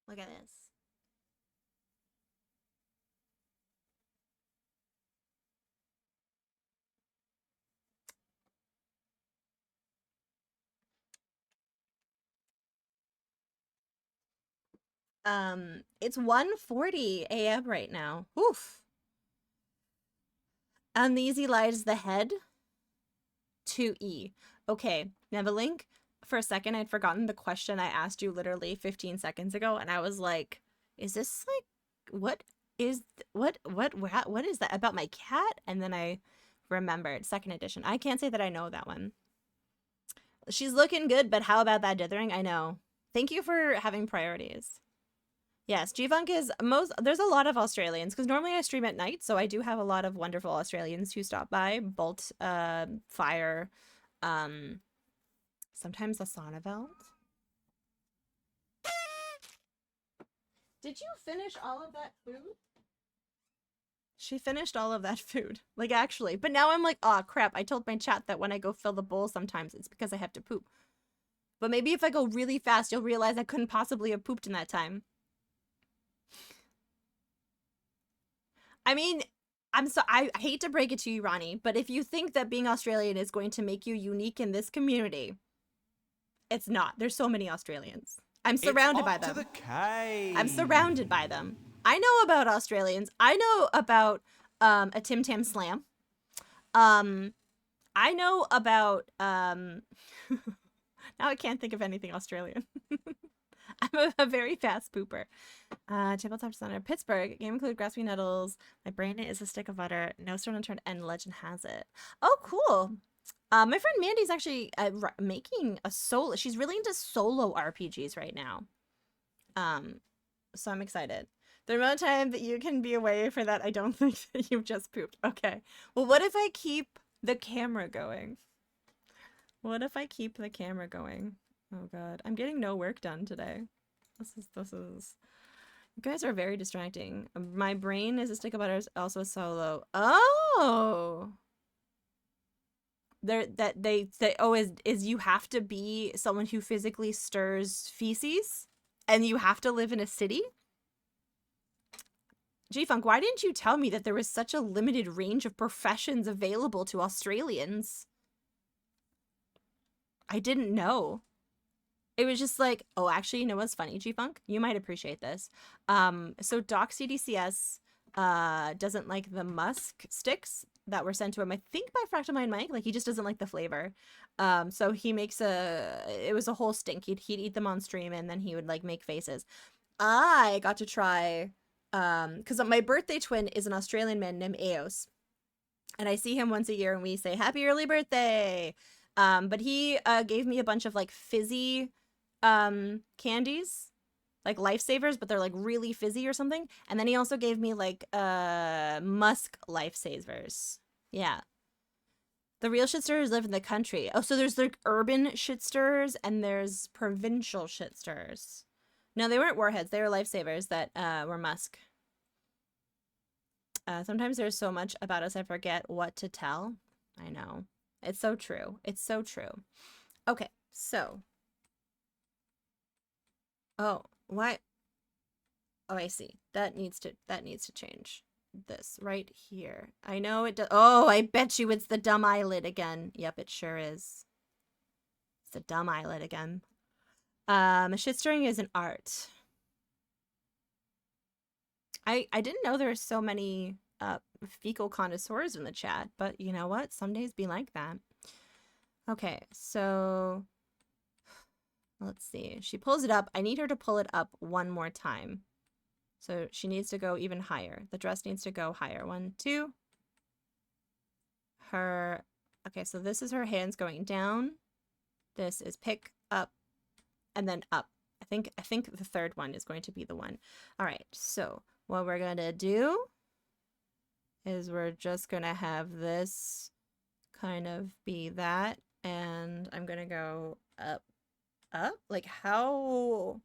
A: Look at this. It's 1:40 a.m. right now. Oof. Uneasy lies the head. 2E. Okay, Nevelink, for a second I'd forgotten the question I asked you literally 15 seconds ago, and I was like, is this like, what is that about my cat? And then I remembered, second edition. I can't say that I know that one. She's looking good, but how about that dithering? I know. Thank you for having priorities. Yes, G-Funk is there's a lot of Australians because normally I stream at night, so I do have a lot of wonderful Australians who stop by. Bolt, Fire, sometimes Asanaveld. Did you finish all of that food? She finished all of that food, like actually. But now I'm like, oh crap, I told my chat that when I go fill the bowl sometimes it's because I have to poop. But maybe if I go really fast, you'll realize I couldn't possibly have pooped in that time. I mean, I hate to break it to you, Ronnie, but if you think that being Australian is going to make you unique in this community, it's not. There's so many Australians. I'm surrounded by them. I'm surrounded by them. I know about Australians. I know about a Tim Tam Slam. I know about now I can't think of anything Australian. I'm a very fast pooper. Tabletop Center, Pittsburgh. Game include grasping nettles. My brain is a stick of butter. No stone unturned, and legend has it. Oh, cool. My friend Mandy's actually making a solo. She's really into solo RPGs right now. So I'm excited. The amount of time that you can be away for that, I don't think that you've just pooped. Okay. Well, what if I keep the camera going? What if I keep the camera going? Oh god, I'm getting no work done today. This is You guys are very distracting. My brain is a stick of butter is also a solo. Oh. They say, oh, is you have to be someone who physically stirs feces and you have to live in a city? G-Funk, why didn't you tell me that there was such a limited range of professions available to Australians? I didn't know. It was just like, oh, actually, you know what's funny, G-Funk? You might appreciate this. So Doc CDCS doesn't like the musk sticks that were sent to him, I think by Fractal Mind Mike. Like, he just doesn't like the flavor. So he makes it was a whole stink. He'd eat them on stream and then he would like make faces. I got to try, because my birthday twin is an Australian man named Eos. And I see him once a year and we say, happy early birthday. But he gave me a bunch of like fizzy candies, like lifesavers, but they're like really fizzy or something. And then he also gave me like musk lifesavers. Yeah. The real shit stirrers live in the country. Oh, so there's like urban shit stirrers and there's provincial shit stirrers. No, they weren't warheads. They were lifesavers that were musk. Sometimes there's so much about us I forget what to tell. I know. It's so true. It's so true. Okay, so. Oh, why? Oh, I see. That needs to change. This right here. I know it does. Oh, I bet you it's the dumb eyelid again. Yep, it sure is. It's the dumb eyelid again. Shit stirring is an art. I didn't know there were so many fecal connoisseurs in the chat, but you know what? Some days be like that. Okay, so let's see. She pulls it up. I need her to pull it up one more time. So she needs to go even higher. The dress needs to go higher. 1, 2. Okay, so this is her hands going down. This is pick up and then up. I think the third one is going to be the one. All right, so what we're going to do is we're just going to have this kind of be that. And I'm going to go up. Like how...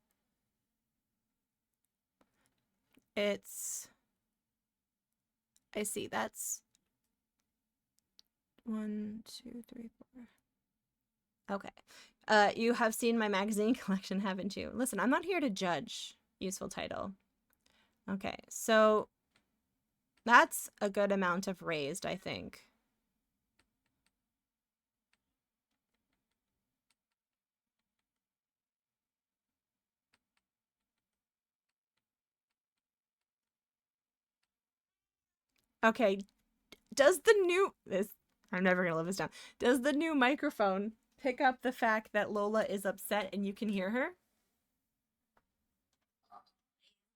A: It's... I see, that's... 1, 2, 3, 4. Okay. You have seen my magazine collection, haven't you? Listen, I'm not here to judge. Useful title. Okay, so that's a good amount of raised, I think. Okay, does the new... I'm never gonna live this down. Does the new microphone pick up the fact that Lola is upset and you can hear her?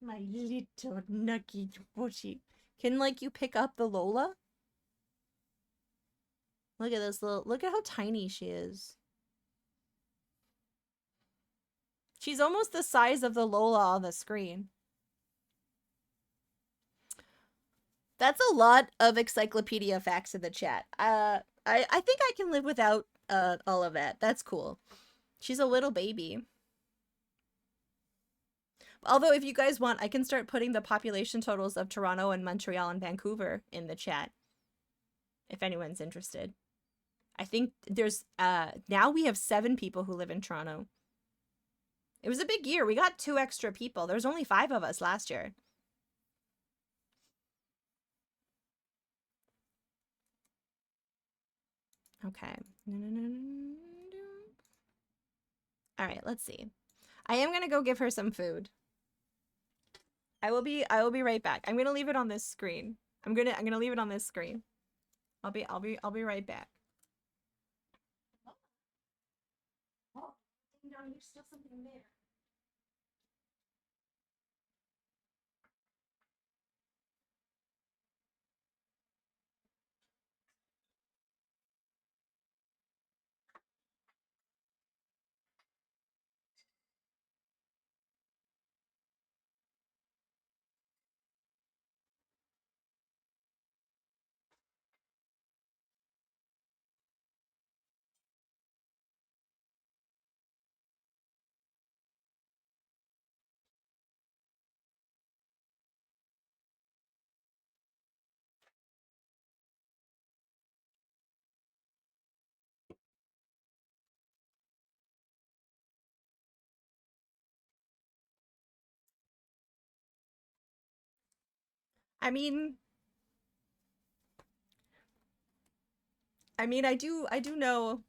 A: My little nugget bushy. Can, like, you pick up the Lola? Look at this look at how tiny she is. She's almost the size of the Lola on the screen. That's a lot of encyclopedia facts in the chat. I think I can live without all of that. That's cool. She's a little baby. Although if you guys want, I can start putting the population totals of Toronto and Montreal and Vancouver in the chat. If anyone's interested. I think there's now we have 7 people who live in Toronto. It was a big year. We got 2 extra people. There's only 5 of us last year. Okay. All right, let's see. I am going to go give her some food. I will be right back. I'm going to leave it on this screen. I'm going to leave it on this screen. I'll be right back. Oh, ding dong, there's still something there. I mean, I do know.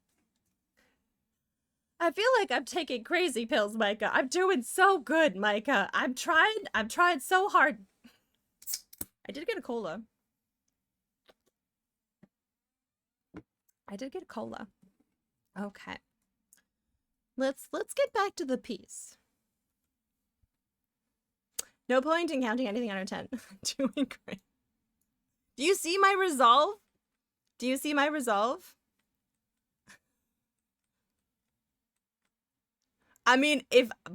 A: I feel like I'm taking crazy pills, Micah. I'm doing so good, Micah. I'm trying so hard. I did get a cola. I did get a cola. Okay. Let's get back to the piece. No point in counting anything under 10. Doing great. Do you see my resolve? Do you see my resolve? I mean,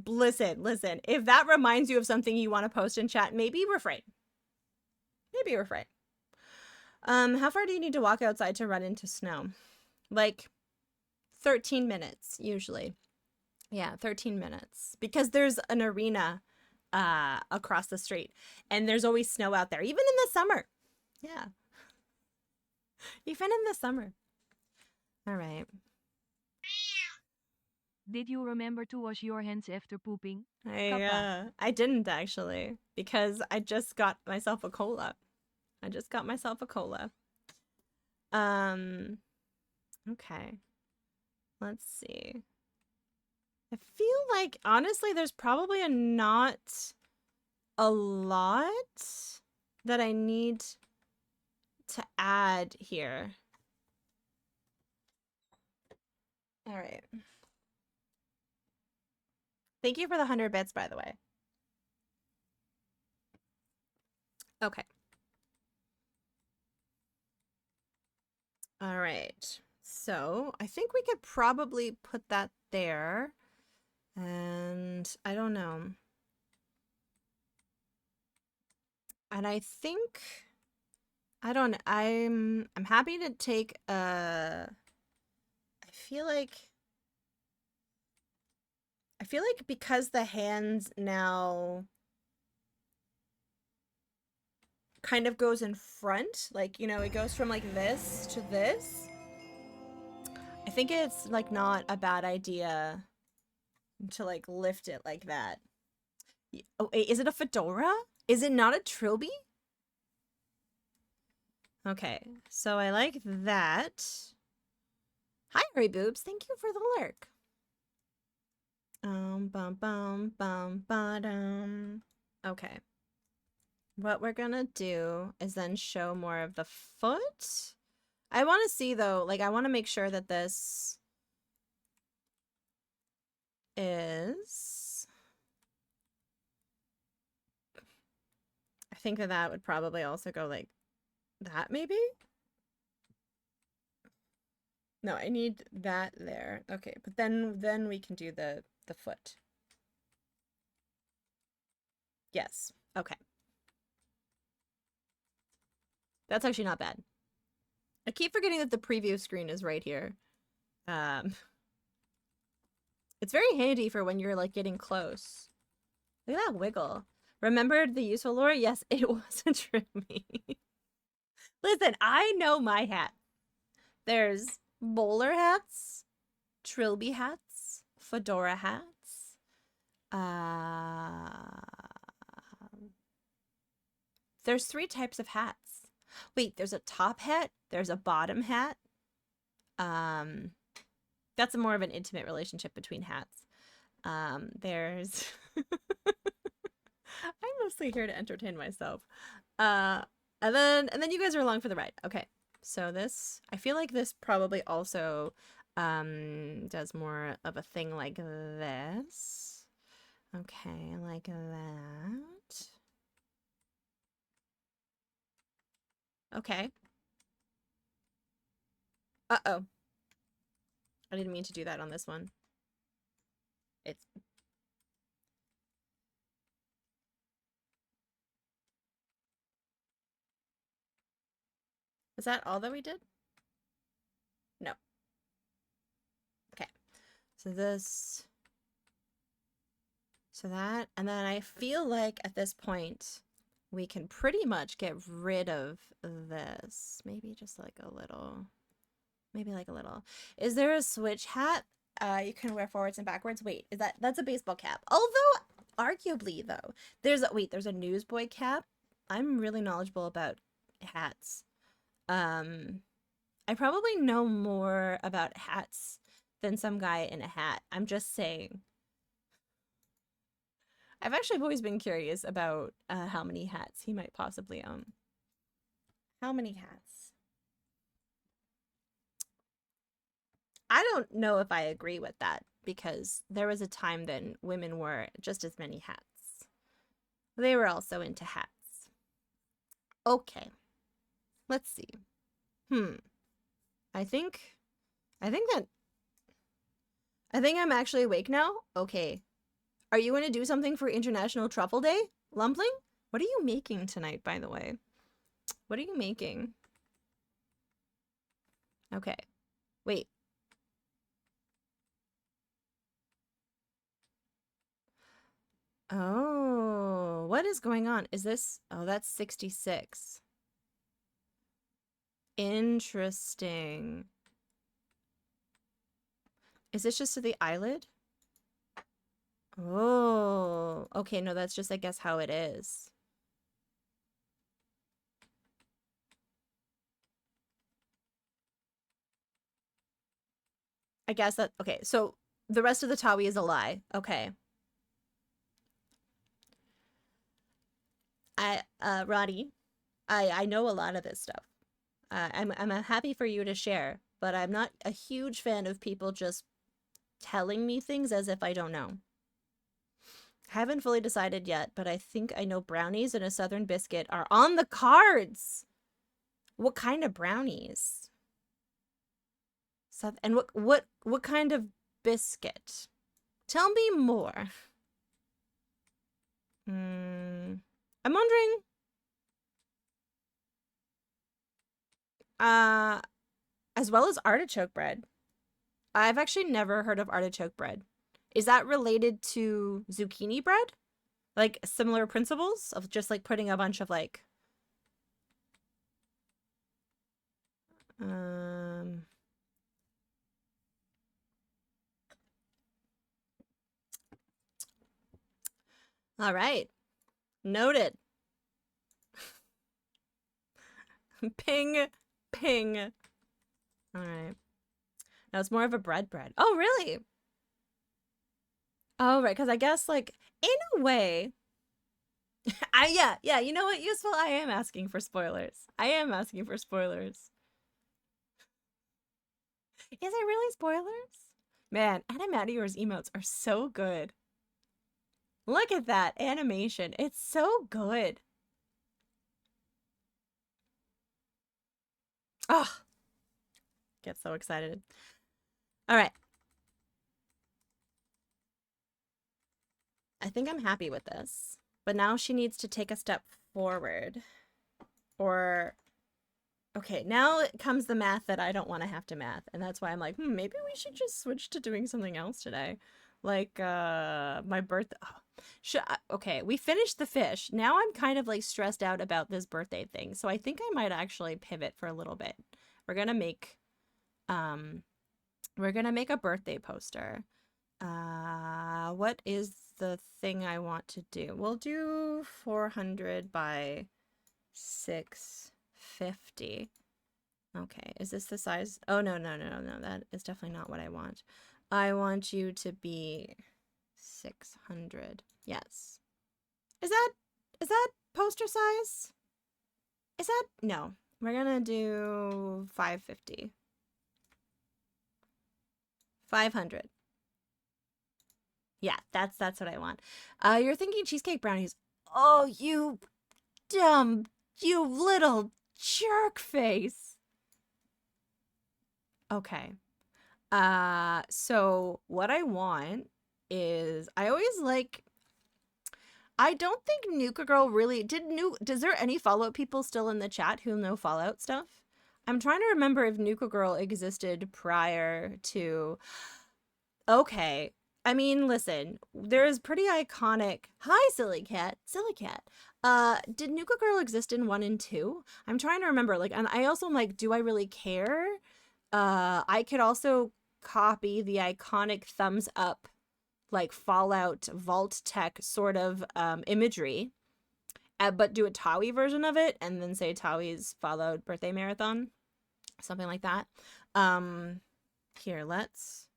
A: listen, if that reminds you of something you want to post in chat, maybe refrain. Maybe refrain. How far do you need to walk outside to run into snow? Like 13 minutes, usually. Yeah, 13 minutes. Because there's an arena across the street, and there's always snow out there, even in the summer. Yeah. Even in the summer. All right.
D: Did you remember to wash your hands after pooping?
A: I didn't actually, because I just got myself a cola. Okay. Let's see. I feel like, honestly, there's probably not a lot that I need to add here. All right. Thank you for the 100 bits, by the way. Okay. All right. So I think we could probably put that there. And I don't know. And I think I'm happy to take I feel like because the hands now kind of goes in front, like, you know, it goes from like this to this. I think it's like not a bad idea to like lift it like that. Oh, wait, is it a fedora? Is it not a trilby? Okay, so I like that. Hi, Hurry Boobs. Thank you for the lurk. Okay. What we're gonna do is then show more of the foot. I want to see though, like I want to make sure that this is, I think that would probably also go like that maybe? No, I need that there. Okay, but then we can do the foot. Yes. Okay. That's actually not bad. I keep forgetting that the preview screen is right here. It's very handy for when you're like getting close. Look at that wiggle. Remembered the useful lore? Yes, it was a trimmy. Listen, I know my hat. There's bowler hats, trilby hats, fedora hats. There's 3 types of hats. Wait, there's a top hat, there's a bottom hat. That's more of an intimate relationship between hats. There's I'm mostly here to entertain myself. And then you guys are along for the ride. Okay. So this, I feel like this probably also does more of a thing like this. Okay, like that. Okay. Uh-oh. I didn't mean to do that on this one. It's... Is that all that we did? No. Okay. So this... So that, and then I feel like at this point, we can pretty much get rid of this. Maybe just like a little... Maybe like a little. Is there a switch hat you can wear forwards and backwards? Wait, that's a baseball cap. Although, arguably though, there's a newsboy cap. I'm really knowledgeable about hats. I probably know more about hats than some guy in a hat. I'm just saying. I've always been curious about how many hats he might possibly own. How many hats? I don't know if I agree with that, because there was a time then women wore just as many hats. They were also into hats. Okay. Let's see. I think I'm actually awake now. Okay. Are you going to do something for International Truffle Day? Lumpling? What are you making tonight, by the way? What are you making? Okay. Wait. Oh, what is going on? Is this... Oh, that's 66. Interesting. Is this just to the eyelid? Oh, okay. No, that's just, I guess, how it is. I guess that... Okay, so the rest of the tawi is a lie. Okay. Roddy, I know a lot of this stuff. I'm happy for you to share, but I'm not a huge fan of people just telling me things as if I don't know. I haven't fully decided yet, but I think I know brownies and a southern biscuit are on the cards. What kind of brownies? And what kind of biscuit? Tell me more. I'm wondering. As well as artichoke bread. I've actually never heard of artichoke bread. Is that related to zucchini bread? Like similar principles of just like putting a bunch of like all right. Noted. Ping, ping. All right. Now it's more of a bread. Oh, really? Oh, right. Because I guess, like, in a way, yeah. You know what? Useful. I am asking for spoilers. Is it really spoilers? Man, Animatior's emotes are so good. Look at that animation. It's so good. Oh, get so excited. All right. I think I'm happy with this. But now she needs to take a step forward. Or... Okay, now comes the math that I don't want to have to math. And that's why I'm like, maybe we should just switch to doing something else today. Like, my birthday... Oh. Okay, we finished the fish. Now I'm kind of, like, stressed out about this birthday thing. So I think I might actually pivot for a little bit. We're gonna make... We're gonna make a birthday poster. What is the thing I want to do? We'll do 400 by 650. Okay, is this the size? Oh, no. That is definitely not what I want. I want you to be 600. Yes. Is that poster size? Is that? No. We're gonna do 550. 500. Yeah, that's what I want. You're thinking cheesecake brownies. Oh, you little jerk face. Okay. So what I want is, I don't think Nuka Girl really does there any Fallout people still in the chat who know Fallout stuff? I'm trying to remember if Nuka Girl existed prior to... Okay. I mean, listen, there's pretty iconic... Hi, Silly Cat. Did Nuka Girl exist in 1 and 2? I'm trying to remember, like, and I also am like, do I really care? I could also copy the iconic thumbs up, like, Fallout Vault Tech sort of imagery, but do a Tawi version of it and then say Tawi's Fallout birthday marathon, something like that. Here, let's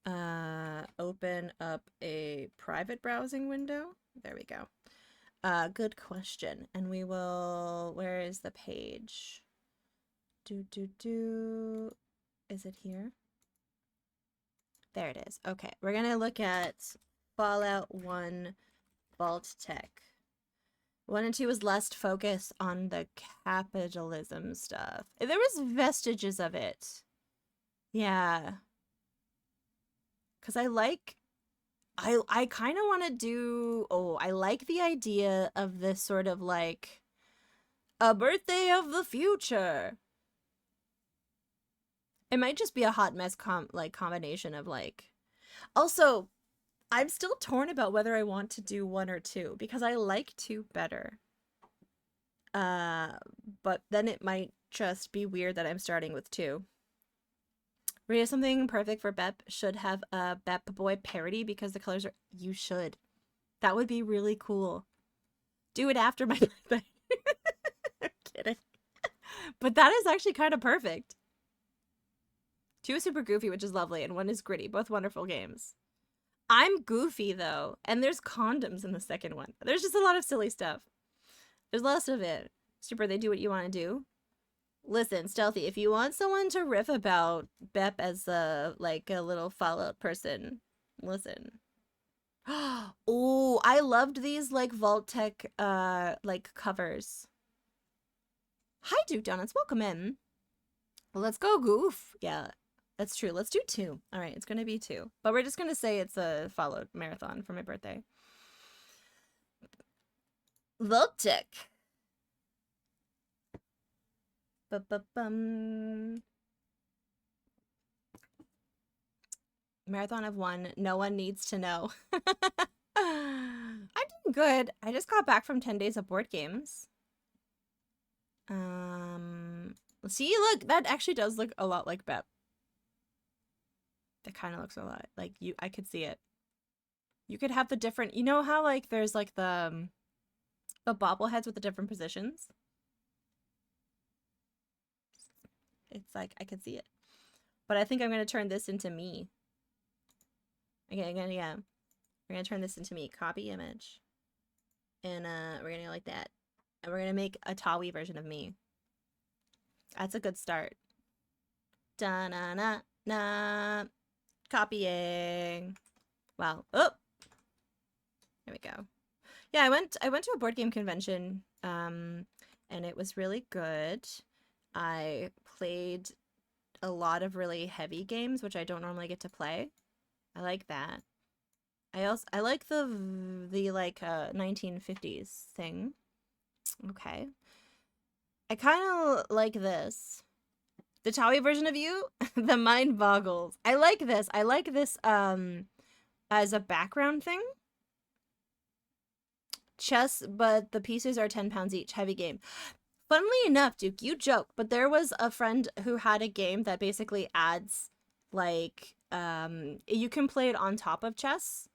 A: open up a private browsing window. There we go. Good question. And we will, where is the page? Is it here? There it is. Okay, we're gonna look at Fallout 1 Vault-Tec. 1 and 2 was less focused on the capitalism stuff. There was vestiges of it. Yeah. Because I kind of want to do, I like the idea of this sort of like a birthday of the future. It might just be a hot mess combination of like, also, I'm still torn about whether I want to do 1 or 2 because I like 2 better. But then it might just be weird that I'm starting with 2. Rita, something perfect for Bep should have a Bep Boy parody because the colors are... You should. That would be really cool. Do it after my birthday. I'm kidding. But that is actually kind of perfect. 2 is super goofy, which is lovely, and 1 is gritty. Both wonderful games. I'm goofy, though, and there's condoms in the second one. There's just a lot of silly stuff. There's less of it. Super, they do what you want to do. Listen, Stealthy, if you want someone to riff about Bep as a little Fallout person, listen. Oh, I loved these like Vault-Tec covers. Hi, Duke Donuts, welcome in. Let's go goof. Yeah, that's true. Let's do 2. All right, it's gonna be 2, but we're just gonna say it's a Fallout marathon for my birthday. Vault-Tec. Marathon of 1. No one needs to know. I'm doing good. I just got back from 10 days of board games. See, look, that actually does look a lot like Bep. That kind of looks a lot like you. I could see it. You could have the different, you know how like there's like the bobbleheads with the different positions? It's like, I could see it. But I think I'm going to turn this into me. Okay, yeah. We're going to turn this into me. Copy image. And we're going to go like that. And we're going to make a Tawi version of me. That's a good start. Da-na-na-na. Copying. Wow. Oh! There we go. Yeah, I went to a board game convention, and it was really good. I played a lot of really heavy games, which I don't normally get to play. I like that. I like the 1950s thing. Okay. I kind of like this. The Tawi version of you, the mind boggles. I like this. I like this as a background thing. Chess, but the pieces are 10 pounds each. Heavy game. Funnily enough, Duke, you joke, but there was a friend who had a game that basically adds, like, you can play it on top of chess.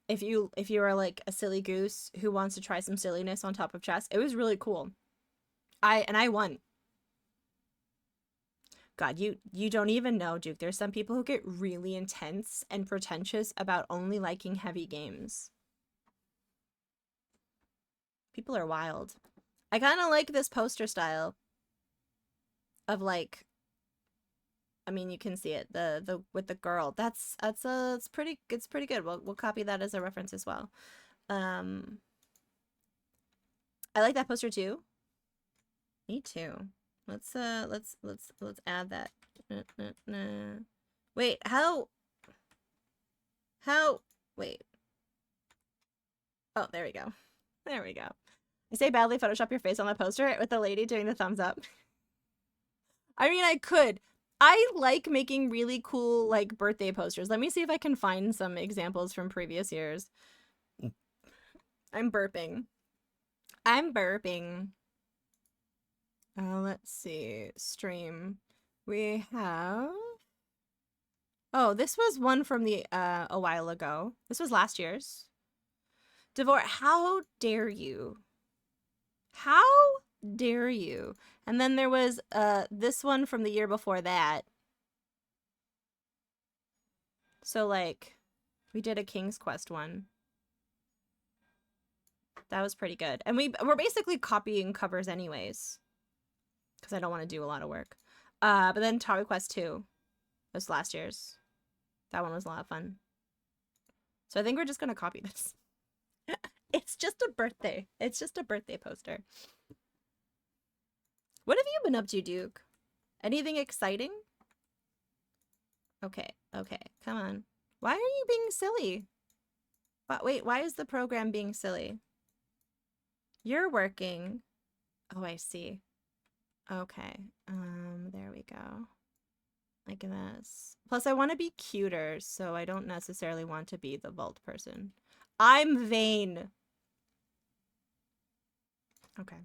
A: If you are like a silly goose who wants to try some silliness on top of chess, it was really cool. I won. God, you don't even know, Duke. There's some people who get really intense and pretentious about only liking heavy games. People are wild. I kind of like this poster style of like, I mean, you can see it, the with the girl. It's pretty good. We'll copy that as a reference as well. I like that poster too. Me too. Let's add that. Wait, how wait. Oh, there we go. There we go. I say badly Photoshop your face on the poster with the lady doing the thumbs up. I mean, I could. I like making really cool, like, birthday posters. Let me see if I can find some examples from previous years. I'm burping. Let's see. Stream. We have... Oh, this was one from the a while ago. This was last year's. Devor, how dare you? How dare you? And then there was this one from the year before that. So like we did a King's Quest one. That was pretty good. And we're basically copying covers anyways. Because I don't want to do a lot of work. But then Tower Quest 2 was last year's. That one was a lot of fun. So I think we're just going to copy this. It's just a birthday. It's just a birthday poster. What have you been up to, Duke? Anything exciting? Okay, okay, come on. Why are you being silly? Wait, why is the program being silly? You're working. Oh, I see. Okay, there we go. Like this. Plus, I want to be cuter, so I don't necessarily want to be the vault person. I'm vain. Okay.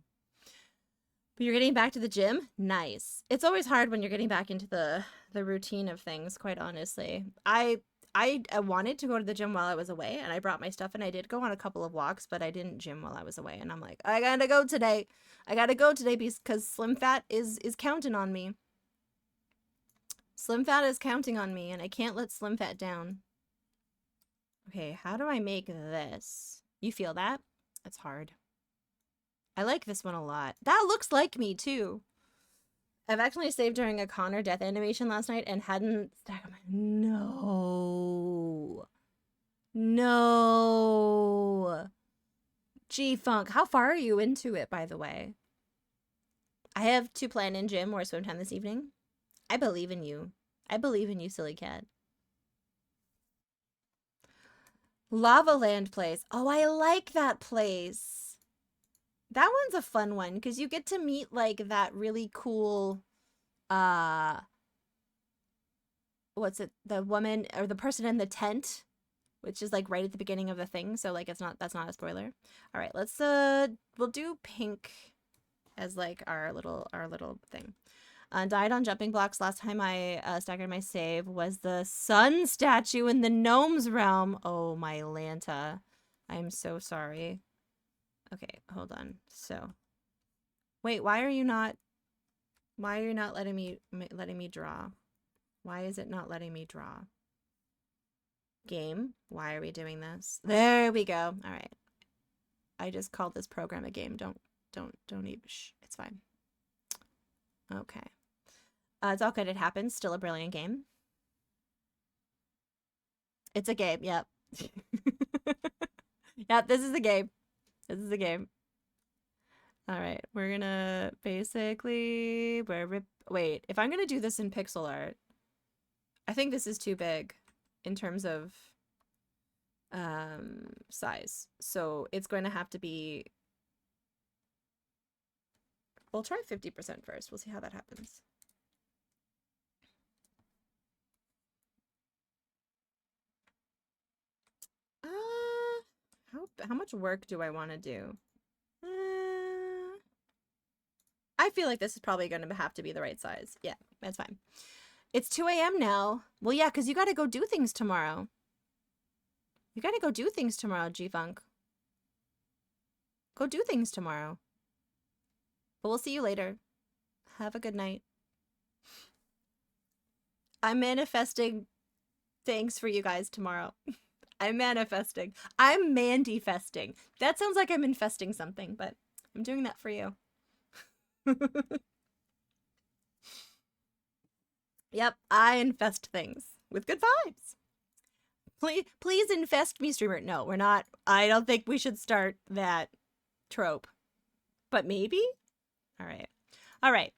A: But you're getting back to the gym? Nice. It's always hard when you're getting back into the routine of things, quite honestly. I wanted to go to the gym while I was away, and I brought my stuff, and I did go on a couple of walks, but I didn't gym while I was away, and I'm like, I gotta go today. I gotta go today because Slim Fat is counting on me. Slim Fat is counting on me, and I can't let Slim Fat down. Okay, how do I make this? You feel that? It's hard. I like this one a lot. That looks like me, too. I've actually saved during a Connor death animation last night and hadn't... No. No. G-Funk. How far are you into it, by the way? I have to plan in gym or swim time this evening. I believe in you. I believe in you, silly cat. Lava Land place. Oh, I like that place. That one's a fun one because you get to meet like that really cool what's it, the woman or the person in the tent, which is like right at the beginning of the thing, so like that's not a spoiler. All right, let's we'll do pink as like our little thing. Died on jumping blocks. Last time I staggered my save was the sun statue in the gnome's realm. Oh, my Lanta. I'm so sorry. Okay, hold on. So, wait, why are you not letting me draw? Why is it not letting me draw? Game, why are we doing this? There we go. All right. I just called this program a game. Don't even, shh, it's fine. Okay. It's all good. It happens. Still a brilliant game. It's a game. Yep. Yep, this is a game. This is a game. All right. We're gonna basically... Wait, if I'm gonna do this in pixel art, I think this is too big in terms of size. So it's going to have to be... We'll try 50% first. We'll see how that happens. How much work do I want to do? I feel like this is probably going to have to be the right size. Yeah, that's fine. It's 2 a.m. now. Well, yeah, because you got to go do things tomorrow. You got to go do things tomorrow, G-Funk. Go do things tomorrow. But we'll see you later. Have a good night. I'm manifesting things for you guys tomorrow. I'm manifesting. I'm Mandy-festing. That sounds like I'm infesting something, but I'm doing that for you. Yep, I infest things with good vibes. Please infest me, streamer. No, we're not. I don't think we should start that trope. But maybe? All right. All right.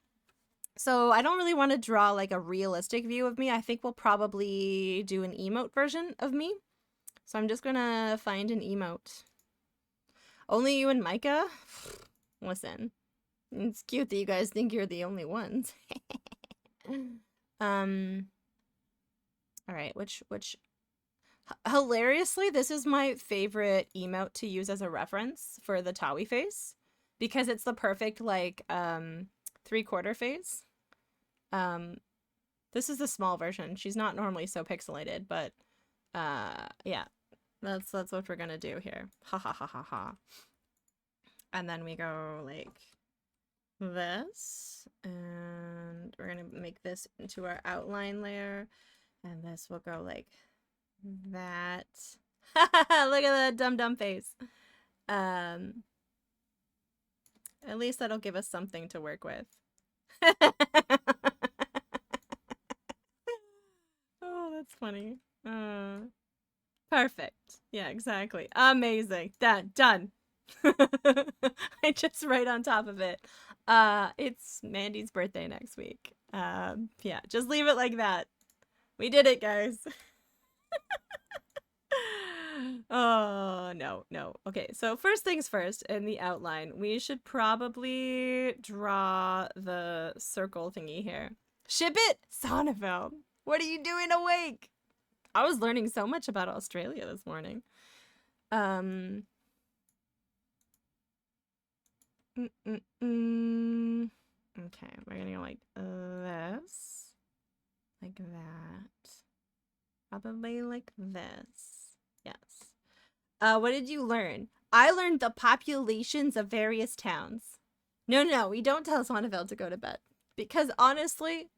A: So I don't really want to draw like a realistic view of me. I think we'll probably do an emote version of me. So I'm just gonna find an emote. Only you and Micah? Listen, it's cute that you guys think you're the only ones. All right, which hilariously, this is my favorite emote to use as a reference for the Tawi face because it's the perfect like 3/4 face. This is the small version. She's not normally so pixelated, but yeah. That's what we're gonna do here. Ha ha ha ha ha. And then we go like this, and we're gonna make this into our outline layer, and this will go like that. Look at that dumb face. At least that'll give us something to work with. Oh, that's funny. Perfect. Yeah, exactly. Amazing. Done. I just right on top of it. It's Mandy's birthday next week. Yeah, just leave it like that. We did it, guys. Oh, no. Okay, so first things first, in the outline, we should probably draw the circle thingy here. Ship it, Sonneveld. What are you doing awake? I was learning so much about Australia this morning. Okay, we're gonna go like this. Like that. Probably like this. Yes. What did you learn? I learned the populations of various towns. No, we don't tell Sonneveld to go to bed. Because honestly,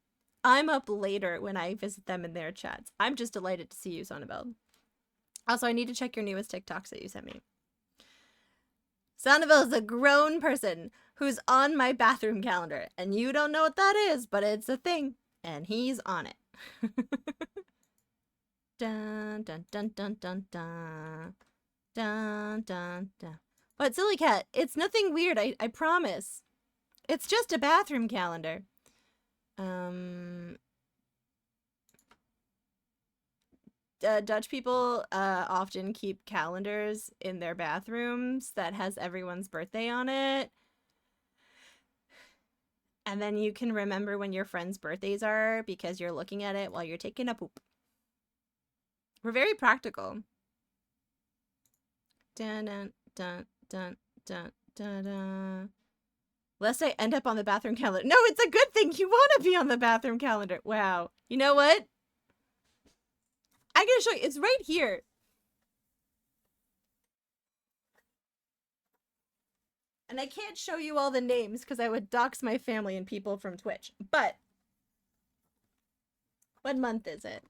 A: I'm up later when I visit them in their chats. I'm just delighted to see you, Sonneveld. Also, I need to check your newest TikToks that you sent me. Sonneveld is a grown person who's on my bathroom calendar. And you don't know what that is, but it's a thing. And he's on it. Dun, dun, dun, dun, dun, dun. Dun, dun, dun. What, Silly Cat? It's nothing weird, I promise. It's just a bathroom calendar. Dutch people often keep calendars in their bathrooms that has everyone's birthday on it. And then you can remember when your friends' birthdays are because you're looking at it while you're taking a poop. We're very practical. Dun dun dun dun dun dun dun. Lest I end up on the bathroom calendar. No, it's a good thing. You want to be on the bathroom calendar. Wow. You know what? I'm going to show you. It's right here. And I can't show you all the names because I would dox my family and people from Twitch. But what month is it?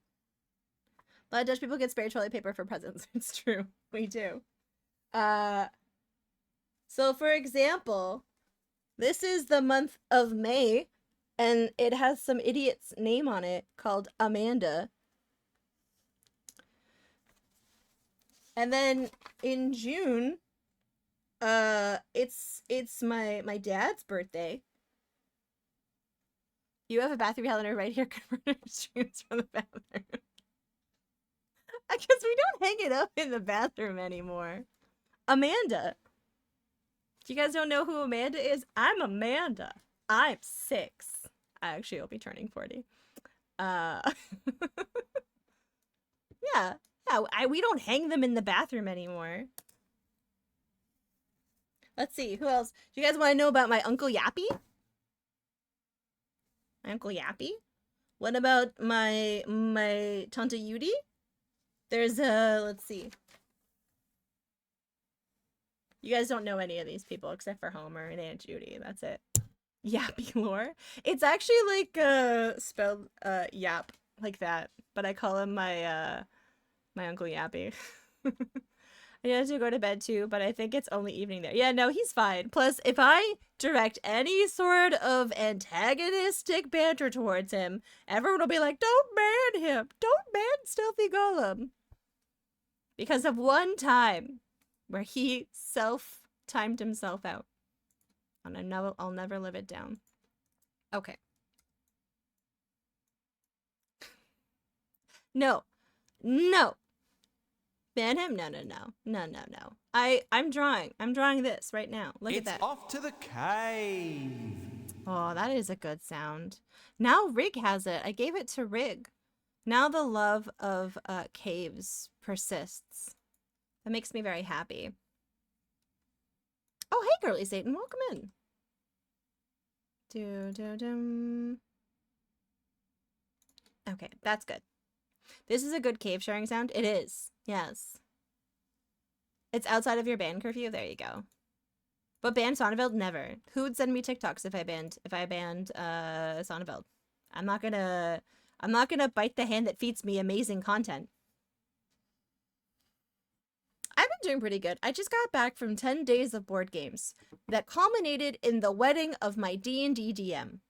A: A lot of Dutch people get spare toilet paper for presents. It's true. We do. So for example, this is the month of May, and it has some idiot's name on it called Amanda. And then in June, it's my dad's birthday. You have a bathroom calendar right here, converted streams from the bathroom. I guess we don't hang it up in the bathroom anymore. Amanda. If you guys don't know who Amanda is, I'm Amanda. I'm 6. I actually will be turning 40. Yeah, we don't hang them in the bathroom anymore. Let's see, who else? Do you guys want to know about my Uncle Yappy? My Uncle Yappy? What about my Tante Yudi? There's let's see. You guys don't know any of these people except for Homer and Aunt Judy. That's it. Yappy lore. It's actually like spelled yap like that, but I call him my my Uncle Yappy. I have to go to bed too, but I think it's only evening there. Yeah, no, he's fine. Plus, if I direct any sort of antagonistic banter towards him, everyone will be like, "Don't ban him! Don't ban Stealthy Golem!" Because of one time where he self-timed himself out. And I'll never live it down. Okay. No. Ban him? No. I'm drawing this right now. Look at that.
E: It's off to the cave.
A: Oh, that is a good sound. Now Rig has it. I gave it to Rig. Now the love of caves persists. That makes me very happy. Oh, hey, Girly Satan. Welcome in. Okay, that's good. This is a good cave sharing sound. It is. Yes. It's outside of your ban curfew. There you go. But ban Sonnenfeld? Never. Who would send me TikToks if I banned Sonnenfeld? I'm not gonna bite the hand that feeds me amazing content. I've been doing pretty good. I just got back from 10 days of board games that culminated in the wedding of my D&D DM.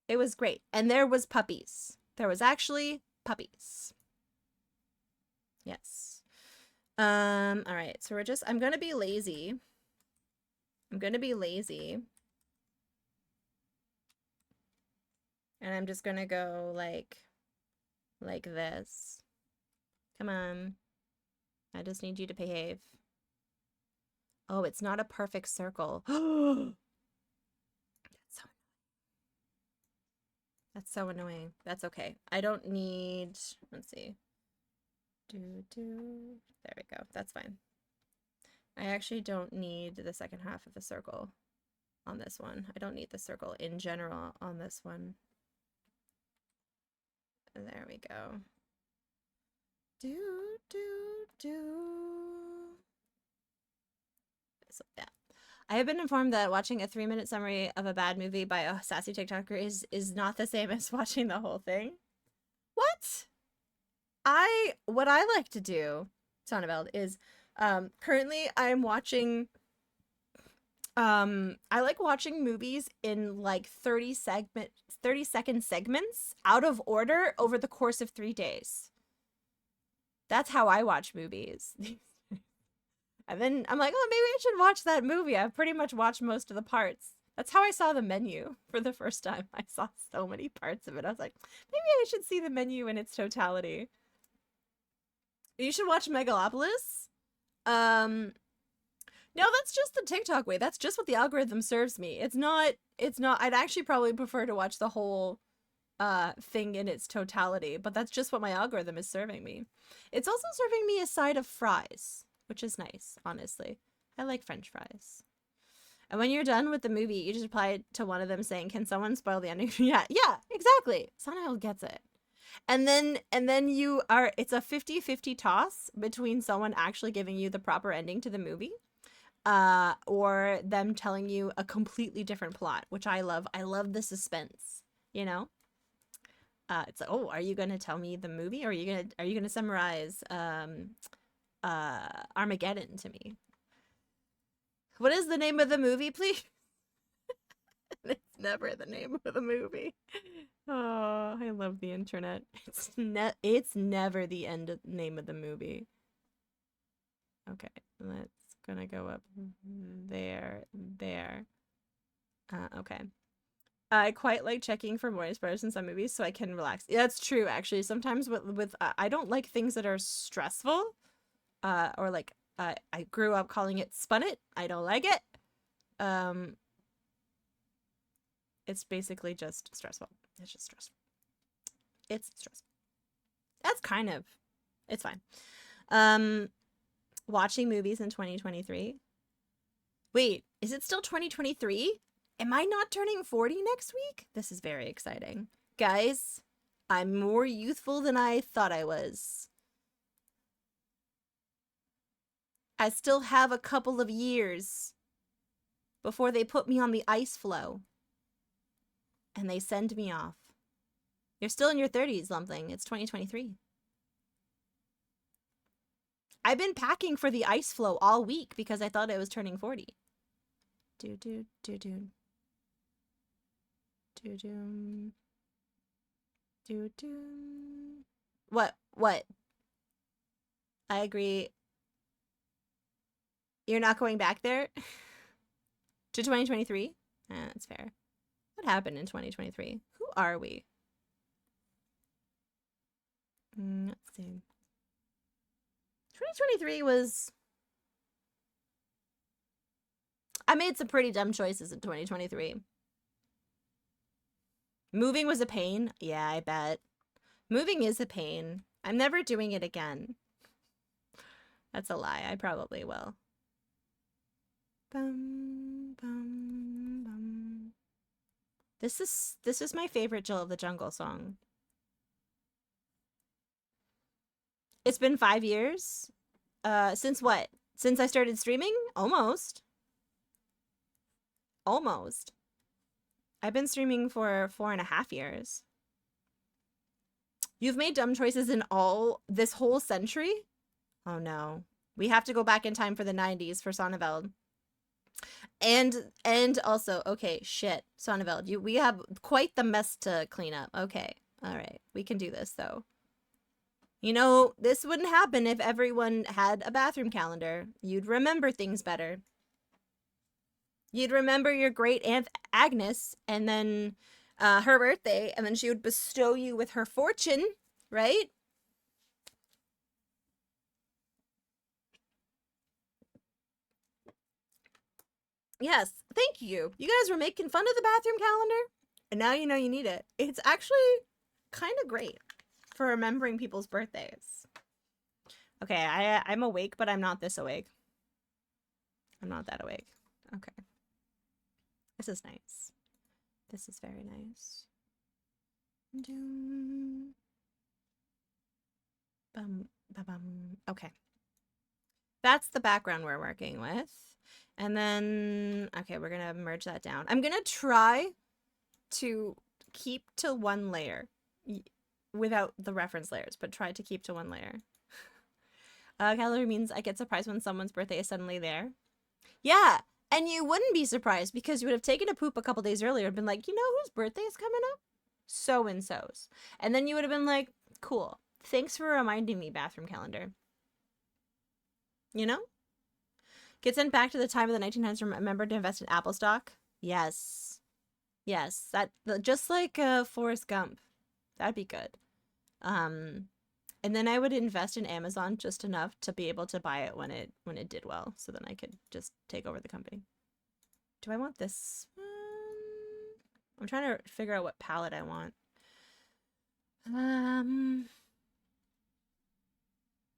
A: It was great. And there was puppies. There was actually puppies. Yes. All right. So I'm going to be lazy. And I'm just going to go like this. Come on. I just need you to behave. Oh, it's not a perfect circle. That's so annoying. That's okay. I don't need... Let's see. There we go. That's fine. I actually don't need the second half of the circle on this one. I don't need the circle in general on this one. There we go. So, yeah. I have been informed that watching a 3-minute summary of a bad movie by a sassy TikToker is not the same as watching the whole thing. What? What I like to do, Sonnenfeld, is currently I'm watching I like watching movies in like 30-second segments out of order over the course of 3 days. That's how I watch movies. And then I'm like, oh, maybe I should watch that movie. I've pretty much watched most of the parts. That's how I saw The Menu for the first time. I saw so many parts of it. I was like, maybe I should see The Menu in its totality. You should watch Megalopolis. No, that's just the TikTok way. That's just what the algorithm serves me. It's not, I'd actually probably prefer to watch the whole thing in its totality, but that's just what my algorithm is serving me. It's also serving me a side of fries, which is nice, honestly. I like French fries. And when you're done with the movie, you just reply to one of them saying, can someone spoil the ending? Yeah, exactly. Sonnenfeld gets it. And then it's a 50-50 toss between someone actually giving you the proper ending to the movie, or them telling you a completely different plot, which I love. I love the suspense, you know? It's like, oh, are you gonna tell me the movie, or are you gonna summarize Armageddon to me? What is the name of the movie, please? It's never the name of the movie. Oh, I love the internet. It's never the name of the movie. Okay, let's gonna go up there. Okay. I quite like checking for more spoilers in some movies so I can relax. Yeah, that's true, actually. Sometimes with I don't like things that are stressful, or like I grew up calling it spun it. I don't like it. It's basically just stressful. It's just stressful. It's stressful. That's kind of, it's fine. Watching movies in 2023. Wait, is it still 2023? Am I not turning 40 next week? This is very exciting. Guys, I'm more youthful than I thought I was. I still have a couple of years before they put me on the ice floe and they send me off. You're still in your 30s, Lumpling. It's 2023. I've been packing for the ice floe all week because I thought I was turning 40. What? I agree. You're not going back there? To 2023? That's fair. What happened in 2023? Who are we? Let's see. 2023 was... I made some pretty dumb choices in 2023. Moving was a pain. Yeah, I bet. Moving is a pain. I'm never doing it again. That's a lie. I probably will. Bum, bum, bum. This is my favorite Jill of the Jungle song. It's been 5 years. Since what? Since I started streaming? Almost. Almost. I've been streaming for 4.5 years. You've made dumb choices in this whole century? Oh no. We have to go back in time for the 90s for Sonneveld. And also, okay, shit, Sonneveld, we have quite the mess to clean up. Okay, all right, we can do this though. You know, this wouldn't happen if everyone had a bathroom calendar. You'd remember things better. You'd remember your great Aunt Agnes and then her birthday, and then she would bestow you with her fortune, right? Yes, thank you. You guys were making fun of the bathroom calendar, and now you know you need it. It's actually kind of great for remembering people's birthdays. Okay, I'm awake, but I'm not this awake. I'm not that awake. Okay. This is nice. This is very nice. Okay. That's the background we're working with. And then, okay, we're going to merge that down. I'm going to try to keep to one layer without the reference layers, but try to keep to one layer. Calorie means I get surprised when someone's birthday is suddenly there. Yeah, and you wouldn't be surprised because you would have taken a poop a couple days earlier and been like, you know whose birthday is coming up? So-and-so's. And then you would have been like, cool. Thanks for reminding me, bathroom calendar. You know? Get sent back to the time of the 1900s. Remember to invest in Apple stock? Yes. Yes. That just like Forrest Gump. That'd be good. And then I would invest in Amazon just enough to be able to buy it when it did well, so then I could just take over the company. Do I want this? I'm trying to figure out what palette I want.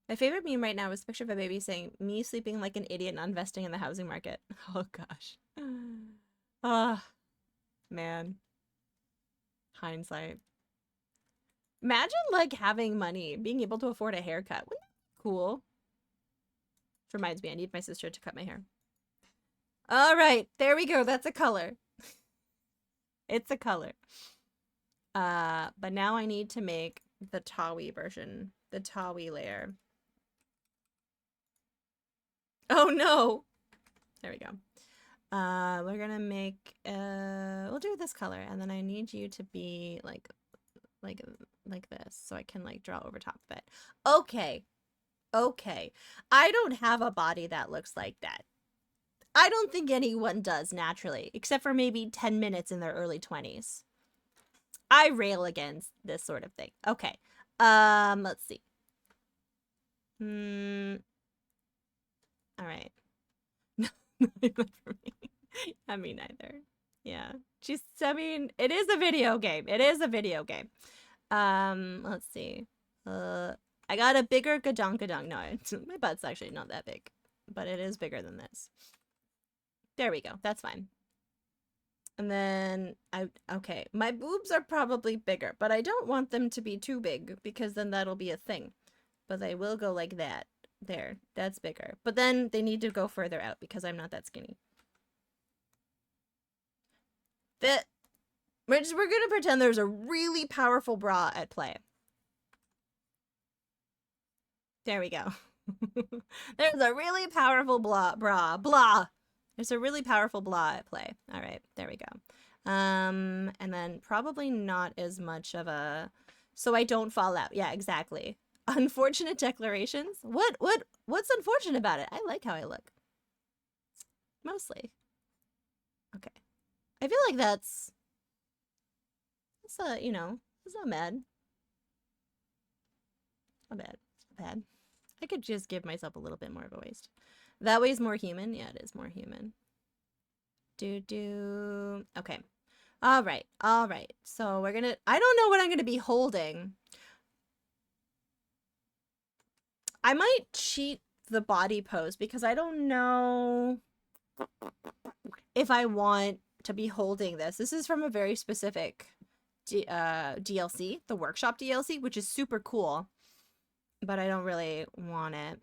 A: My favorite meme right now is a picture of a baby saying, me sleeping like an idiot not investing in the housing market. Oh gosh. Ah, man. Hindsight. Imagine like having money, being able to afford a haircut. Wouldn't that be cool? Which reminds me, I need my sister to cut my hair. All right, there we go. That's a color. It's a color. But now I need to make the Tawi version, the Tawi layer. Oh no! There we go. We're gonna make, we'll do this color, and then I need you to be like this, so I can like draw over top of it. Okay. Okay. I don't have a body that looks like that. I don't think anyone does naturally, except for maybe 10 minutes in their early 20s. I rail against this sort of thing. Okay. Let's see. All right. Not for me. I mean, neither. Yeah. I mean, it is a video game. It is a video game. Let's see. I got a bigger gadonk-gadonk. No, my butt's actually not that big, but it is bigger than this. There we go. That's fine. And then okay, my boobs are probably bigger, but I don't want them to be too big because then that'll be a thing. But they will go like that. There, that's bigger. But then they need to go further out because I'm not that skinny. We're gonna pretend there's a really powerful bra at play. There we go. There's a really powerful bra. There's a really powerful blah at play. All right, there we go. And then probably not as much of a, so I don't fall out. Yeah, exactly. Unfortunate declarations. What's unfortunate about it? I like how I look. Mostly. Okay. I feel like that's you know, it's not bad. Not bad. It's not bad. I could just give myself a little bit more of a waist. That way's more human. Yeah, it is more human. Okay. All right. All right. So we're gonna, I don't know what I'm gonna be holding. I might cheat the body pose because I don't know if I want to be holding this. This is from a very specific DLC, the workshop DLC, which is super cool, but I don't really want it.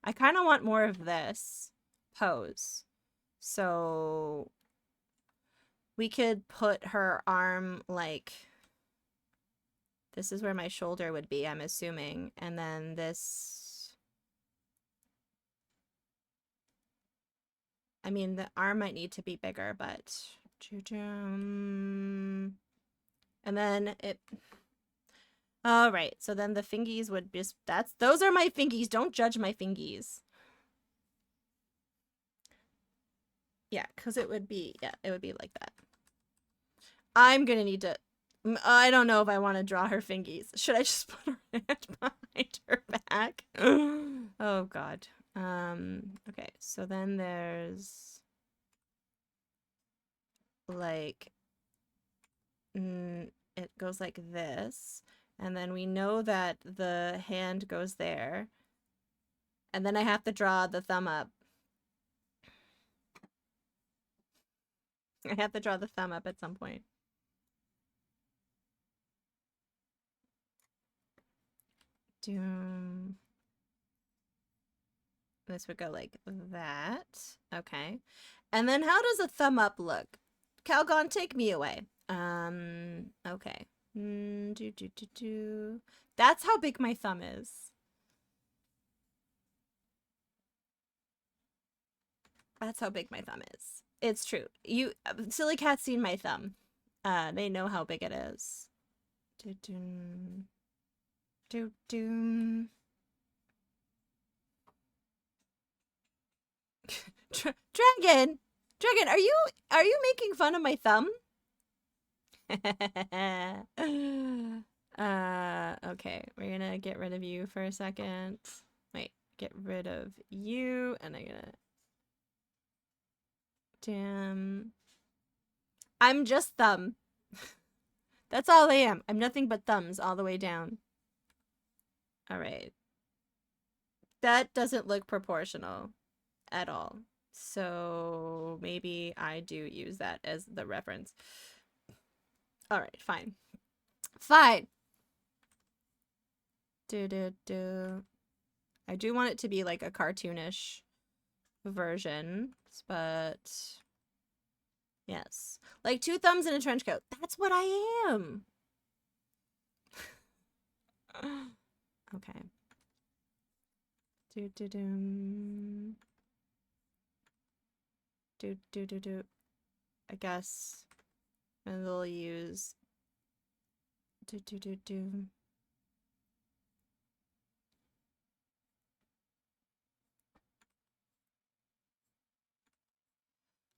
A: I kind of want more of this pose. So we could put her arm like, this is where my shoulder would be, I'm assuming. And then this, I mean, the arm might need to be bigger, but, and then it, all right. So then the fingies would just, those are my fingies. Don't judge my fingies. Yeah, because it would be like that. I'm gonna need to, I don't know if I want to draw her fingies. Should I just put her hand behind her back? Oh god. Okay, so then there's like, it goes like this, and then we know that the hand goes there, and then I have to draw the thumb up. I have to draw the thumb up at some point. Doom. This would go like that. Okay. And then how does a thumb up look? Calgon, take me away. Okay. That's how big my thumb is. That's how big my thumb is. It's true. You silly cat's seen my thumb. They know how big it is. Dragon, are you making fun of my thumb? Okay, we're gonna get rid of you for a second. Wait, get rid of you, and I'm gonna. Damn. I'm just thumb. That's all I am. I'm nothing but thumbs all the way down. All right. That doesn't look proportional at all. So maybe I do use that as the reference. All right, fine. Fine. I do want it to be like a cartoonish version, but yes. Like 2 thumbs in a trench coat. That's what I am. Okay. I guess. And they'll use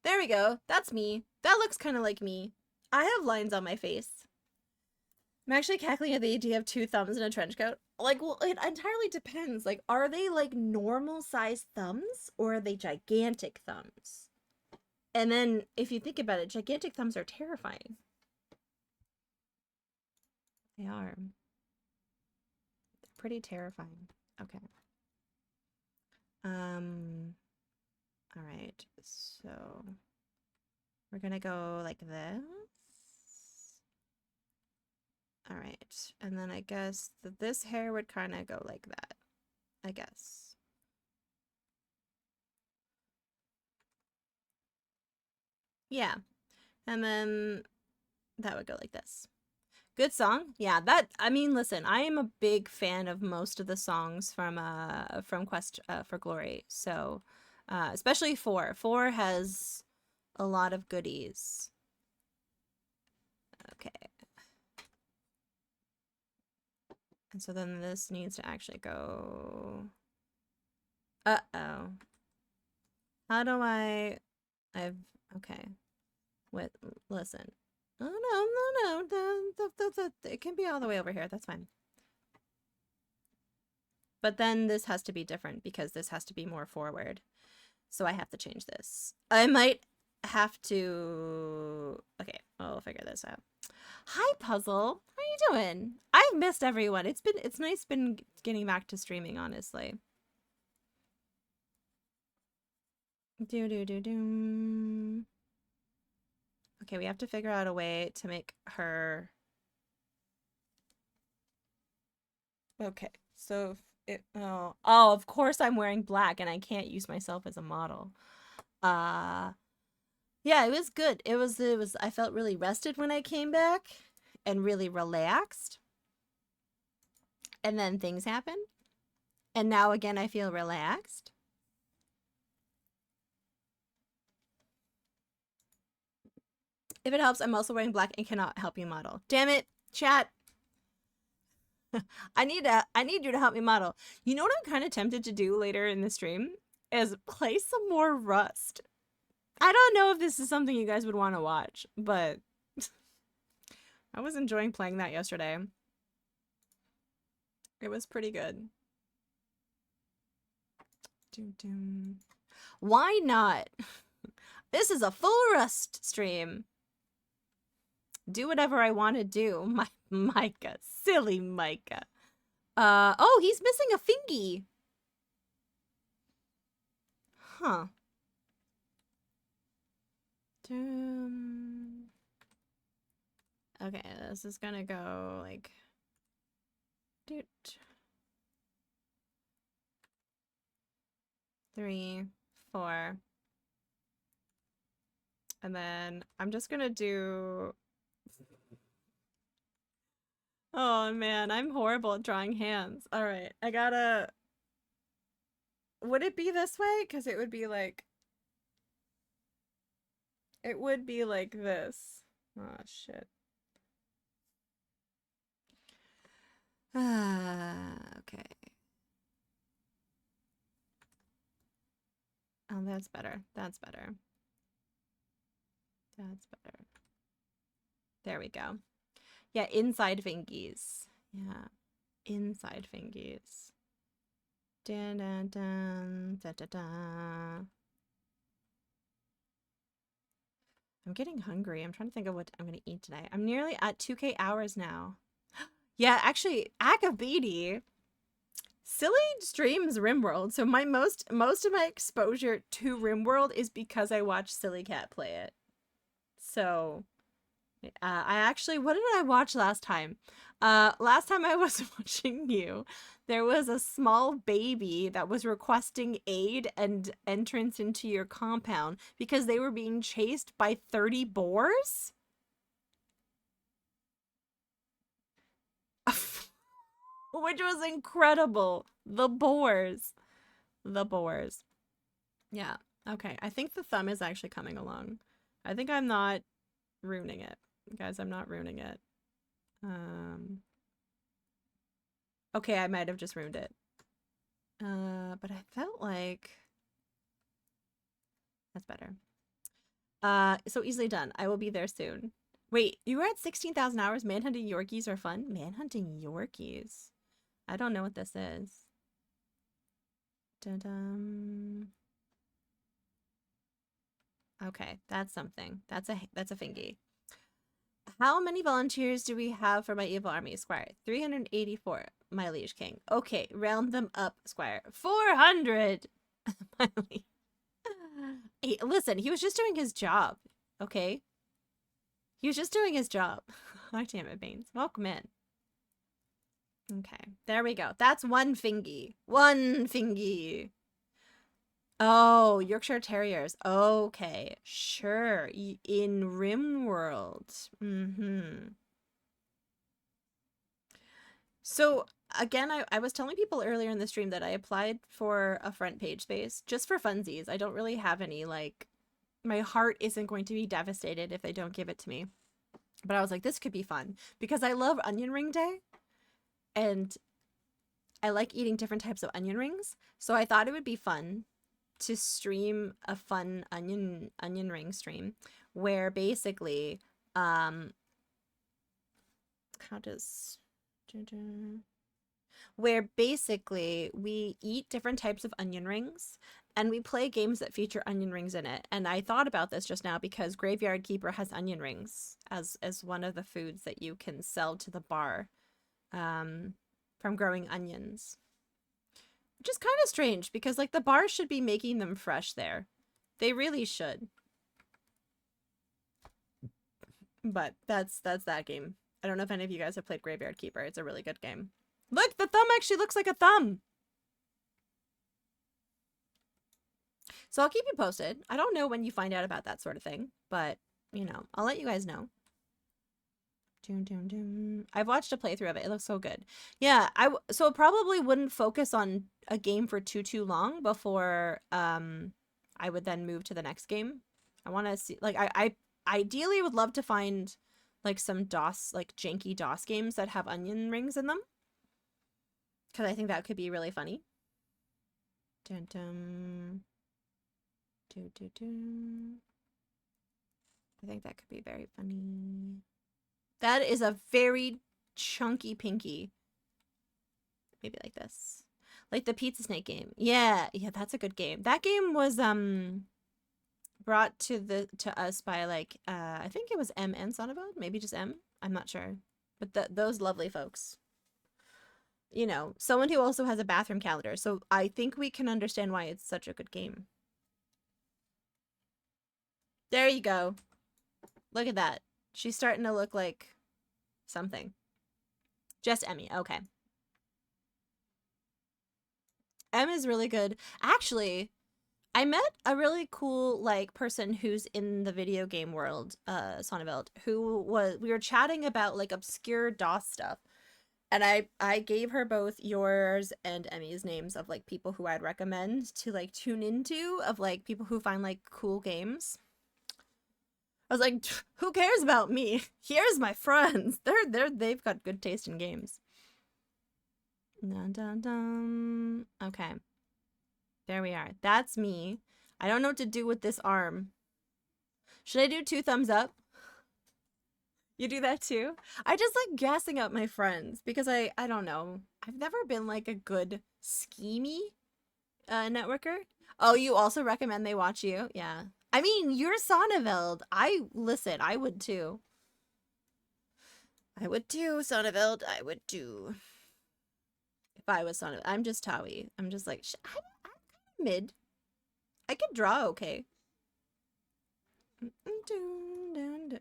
A: There we go. That's me. That looks kind of like me. I have lines on my face. I'm actually cackling at the idea of 2 thumbs in a trench coat. Like, well, it entirely depends. Like, are they like normal sized thumbs or are they gigantic thumbs? And then if you think about it, gigantic thumbs are terrifying. They are. They're pretty terrifying. Okay. All right. So we're gonna go like this. All right. And then I guess that this hair would kind of go like that. I guess. Yeah. And then that would go like this. Good song. Yeah, that, I mean, listen, I am a big fan of most of the songs from Quest for Glory. So, especially 4. 4 has a lot of goodies. Okay. And so then this needs to actually go. Uh-oh. How do okay. Wait, listen. Oh, no. It can be all the way over here. That's fine. But then this has to be different because this has to be more forward. So I have to change this. I might have to... Okay, I'll figure this out. Hi, Puzzle. How are you doing? I've missed everyone. It's nice getting back to streaming, honestly. Okay, we have to figure out a way to make her... Okay, so Oh, of course I'm wearing black and I can't use myself as a model. Yeah, it was good. It was I felt really rested when I came back and really relaxed. And then things happened. And now again I feel relaxed. If it helps, I'm also wearing black and cannot help you model. Damn it, chat. I need you to help me model. You know what I'm kind of tempted to do later in the stream is play some more Rust. I don't know if this is something you guys would want to watch, but I was enjoying playing that yesterday. It was pretty good. Why not? This is a full Rust stream. Do whatever I want to do. Micah. Silly Micah. Oh, he's missing a fingy. Huh. Okay, this is gonna go like... Doot. 3, 4. And then I'm just gonna do... Oh man, I'm horrible at drawing hands. All right, I gotta... Would it be this way? Because it would be like... It would be like this. Oh, shit. Okay. Oh, that's better. That's better. That's better. There we go. Yeah, inside fingies. Yeah, inside fingies. Dun dun dun da da da. I'm getting hungry. I'm trying to think of what I'm gonna eat today. I'm nearly at 2K hours now. Yeah, actually, Akabidi. Silly streams RimWorld. So my most of my exposure to RimWorld is because I watched Silly Cat play it. So I actually, what did I watch last time? Last time I was watching you, there was a small baby that was requesting aid and entrance into your compound because they were being chased by 30 boars? Which was incredible. The boars. The boars. Yeah. Okay. I think the thumb is actually coming along. I think I'm not ruining it. Guys, I'm not ruining it. Okay, I might have just ruined it. But I felt like... That's better. So easily done. I will be there soon. Wait, you were at 16,000 hours? Manhunting Yorkies are fun? Manhunting Yorkies? I don't know what this is. Dun-dum. Okay, that's something. That's a fingy. How many volunteers do we have for my evil army, Squire? 384, my liege king. Okay, round them up, Squire. 400, my liege. Hey, listen, he was just doing his job, okay? He was just doing his job. God damn it, Baines. Welcome in. Okay, there we go. That's one fingy. One fingy. Oh, Yorkshire Terriers. Okay, sure. In RimWorld. So, again, I was telling people earlier in the stream that I applied for a front page space just for funsies. I don't really have any, like, my heart isn't going to be devastated if they don't give it to me. But I was like, this could be fun because I love onion ring day and I like eating different types of onion rings. So I thought it would be fun to stream a fun onion ring stream where basically where basically we eat different types of onion rings and we play games that feature onion rings in it. And I thought about this just now because Graveyard Keeper has onion rings as one of the foods that you can sell to the bar from growing onions. Which is kind of strange because, like, the bar should be making them fresh there. They really should. But that's that game. I don't know if any of you guys have played Graveyard Keeper. It's a really good game. Look, the thumb actually looks like a thumb. So I'll keep you posted. I don't know when you find out about that sort of thing, but, you know, I'll let you guys know. I've watched a playthrough of it. It looks so good. Yeah, so probably wouldn't focus on a game for too long before I would then move to the next game. I want to see, like, I ideally would love to find like some DOS, like janky DOS games that have onion rings in them, because I think that could be really funny. Dun dun. I think that could be very funny. That is a very chunky pinky. Maybe like this. Like the Pizza Snake game. Yeah, that's a good game. That game was brought to us by like I think it was M and Sonneveld, maybe just M. I'm not sure. But those lovely folks. You know, someone who also has a bathroom calendar. So I think we can understand why it's such a good game. There you go. Look at that. She's starting to look like something. Just Emmy. Okay. M is really good. Actually, I met a really cool like person who's in the video game world, Sonneveld, we were chatting about like obscure DOS stuff. And I gave her both yours and Emmy's names of like people who I'd recommend to like tune into, of like people who find like cool games. I was like, who cares about me? Here's my friends. They've got good taste in games. Dun, dun, dun. Okay. There we are. That's me. I don't know what to do with this arm. Should I do 2 thumbs up? You do that too? I just like gassing up my friends because I don't know. I've never been like a good schemy networker. Oh, you also recommend they watch you? Yeah. I mean, you're Sonneveld. Listen, I would too. I would too, Sonneveld. I would too. If I was Sonneveld. I'm just Tawi. I'm just like, I'm kind of mid. I can draw okay.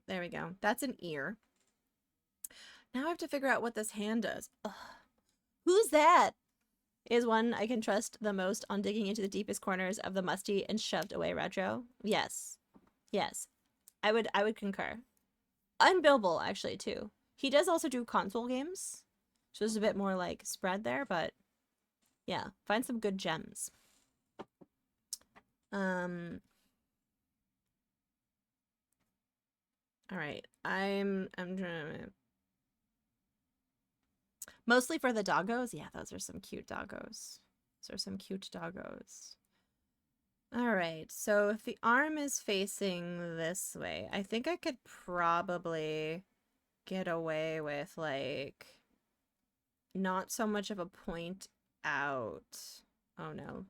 A: There we go. That's an ear. Now I have to figure out what this hand does. Ugh. Who's that? Is one I can trust the most on digging into the deepest corners of the musty and shoved away retro? Yes. Yes. I would concur. And Bilbo, actually, too. He does also do console games. So there's a bit more, like, spread there, but yeah. Find some good gems. Alright. I'm trying to... Mostly for the doggos? Yeah, those are some cute doggos. Alright, so if the arm is facing this way, I think I could probably get away with, like, not so much of a point out. Oh no.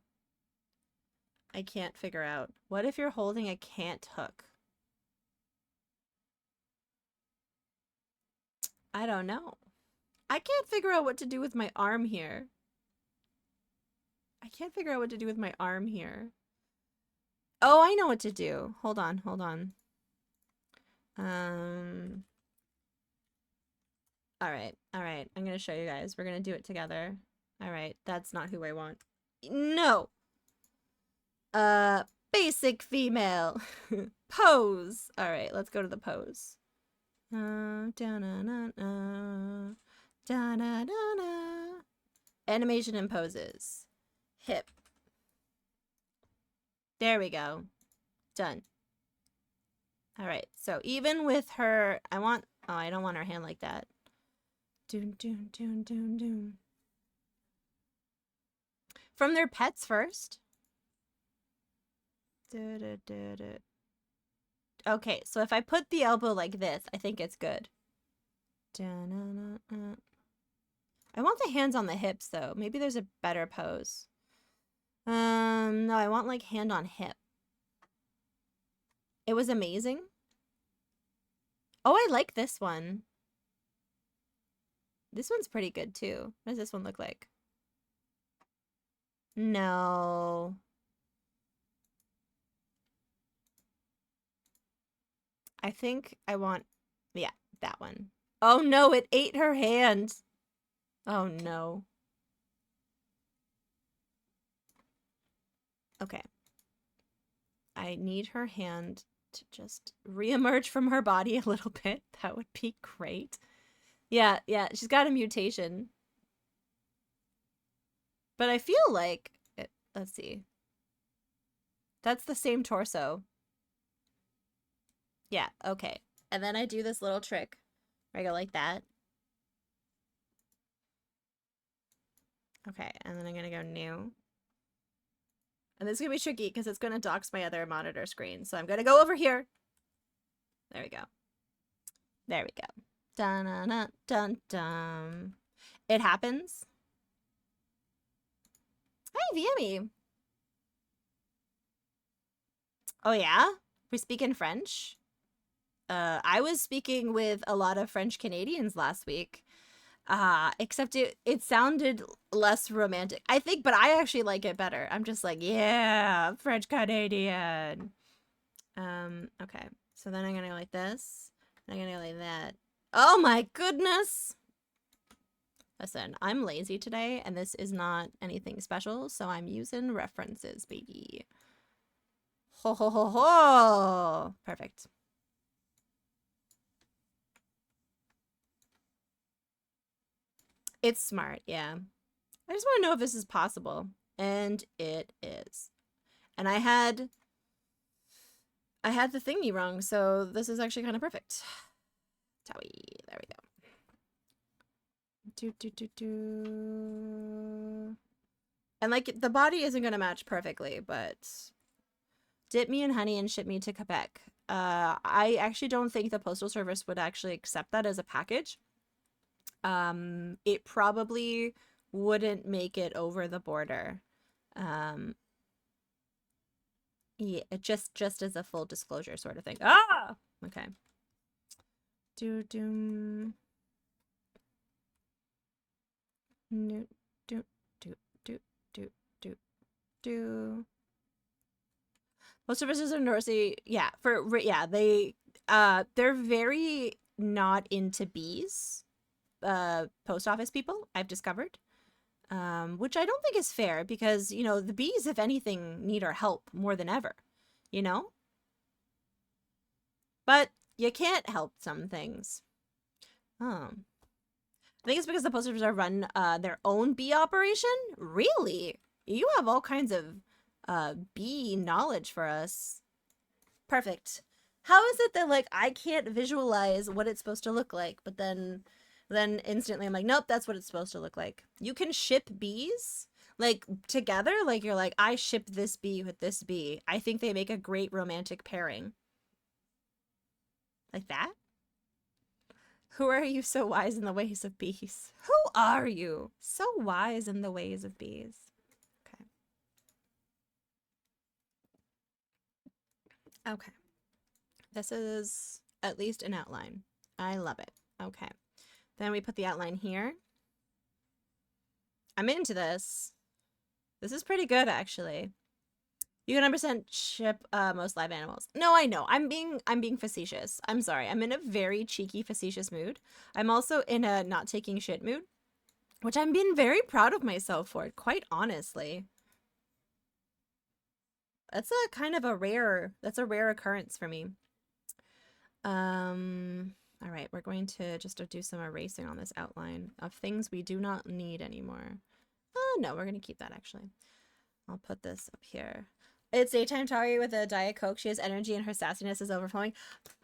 A: I can't figure out. What if you're holding a cant hook? I don't know. I can't figure out what to do with my arm here. Oh, I know what to do. Hold on. Alright. I'm gonna show you guys. We're gonna do it together. Alright, that's not who I want. No! Basic female. Pose. Alright, let's go to the pose. Animation and poses. Hip. There we go. Done. Alright, so even with her, I don't want her hand like that. From their pets first. Okay, so if I put the elbow like this, I think it's good. I want the hands on the hips, though. Maybe there's a better pose. No, I want, like, hand on hip. It was amazing. Oh, I like this one. This one's pretty good, too. What does this one look like? No. I think I want... Yeah, that one. Oh, no, it ate her hand. Oh, no. Okay. I need her hand to just reemerge from her body a little bit. That would be great. Yeah, she's got a mutation. But I feel like, let's see. That's the same torso. Yeah, okay. And then I do this little trick where I go like that. Okay, and then I'm gonna go new. And this is gonna be tricky because it's gonna dox my other monitor screen. So I'm gonna go over here. There we go. There we go. Dun dun dun dun dun. It happens. Hi, VME. Oh yeah? We speak in French? I was speaking with a lot of French Canadians last week. Except it sounded less romantic. I think, but I actually like it better. I'm just like, yeah, French Canadian. Okay. So then I'm gonna go like this. And I'm gonna go like that. Oh my goodness! Listen, I'm lazy today, and this is not anything special, so I'm using references, baby. Ho ho ho ho! Perfect. It's smart, yeah. I just want to know if this is possible. And it is. And I had the thingy wrong, so this is actually kind of perfect. Towie. There we go. And like the body isn't gonna match perfectly, but dip me in honey and ship me to Quebec. I actually don't think the postal service would actually accept that as a package. It probably wouldn't make it over the border. Yeah, just as a full disclosure sort of thing. Ah, okay. Most services are Norsi, yeah, they're very not into bees. Post office people, I've discovered. Which I don't think is fair because, you know, the bees, if anything, need our help more than ever, you know? But you can't help some things. I think it's because the post offices are run their own bee operation? Really? You have all kinds of bee knowledge for us. Perfect. How is it that, like, I can't visualize what it's supposed to look like, but then instantly I'm like, nope, that's what it's supposed to look like. You can ship bees like together. Like you're like, I ship this bee with this bee. I think they make a great romantic pairing. Like that? Who are you so wise in the ways of bees? Who are you so wise in the ways of bees? Okay. Okay. This is at least an outline. I love it. Okay. Then we put the outline here. I'm into this. This is pretty good, actually. You can 100% ship most live animals. No, I know. I'm being facetious. I'm sorry. I'm in a very cheeky, facetious mood. I'm also in a not taking shit mood, which I'm being very proud of myself for, quite honestly. That's a kind of a rare occurrence for me. All right, we're going to just do some erasing on this outline of things we do not need anymore. Oh, no, we're going to keep that, actually. I'll put this up here. It's daytime Tari with a Diet Coke. She has energy and her sassiness is overflowing.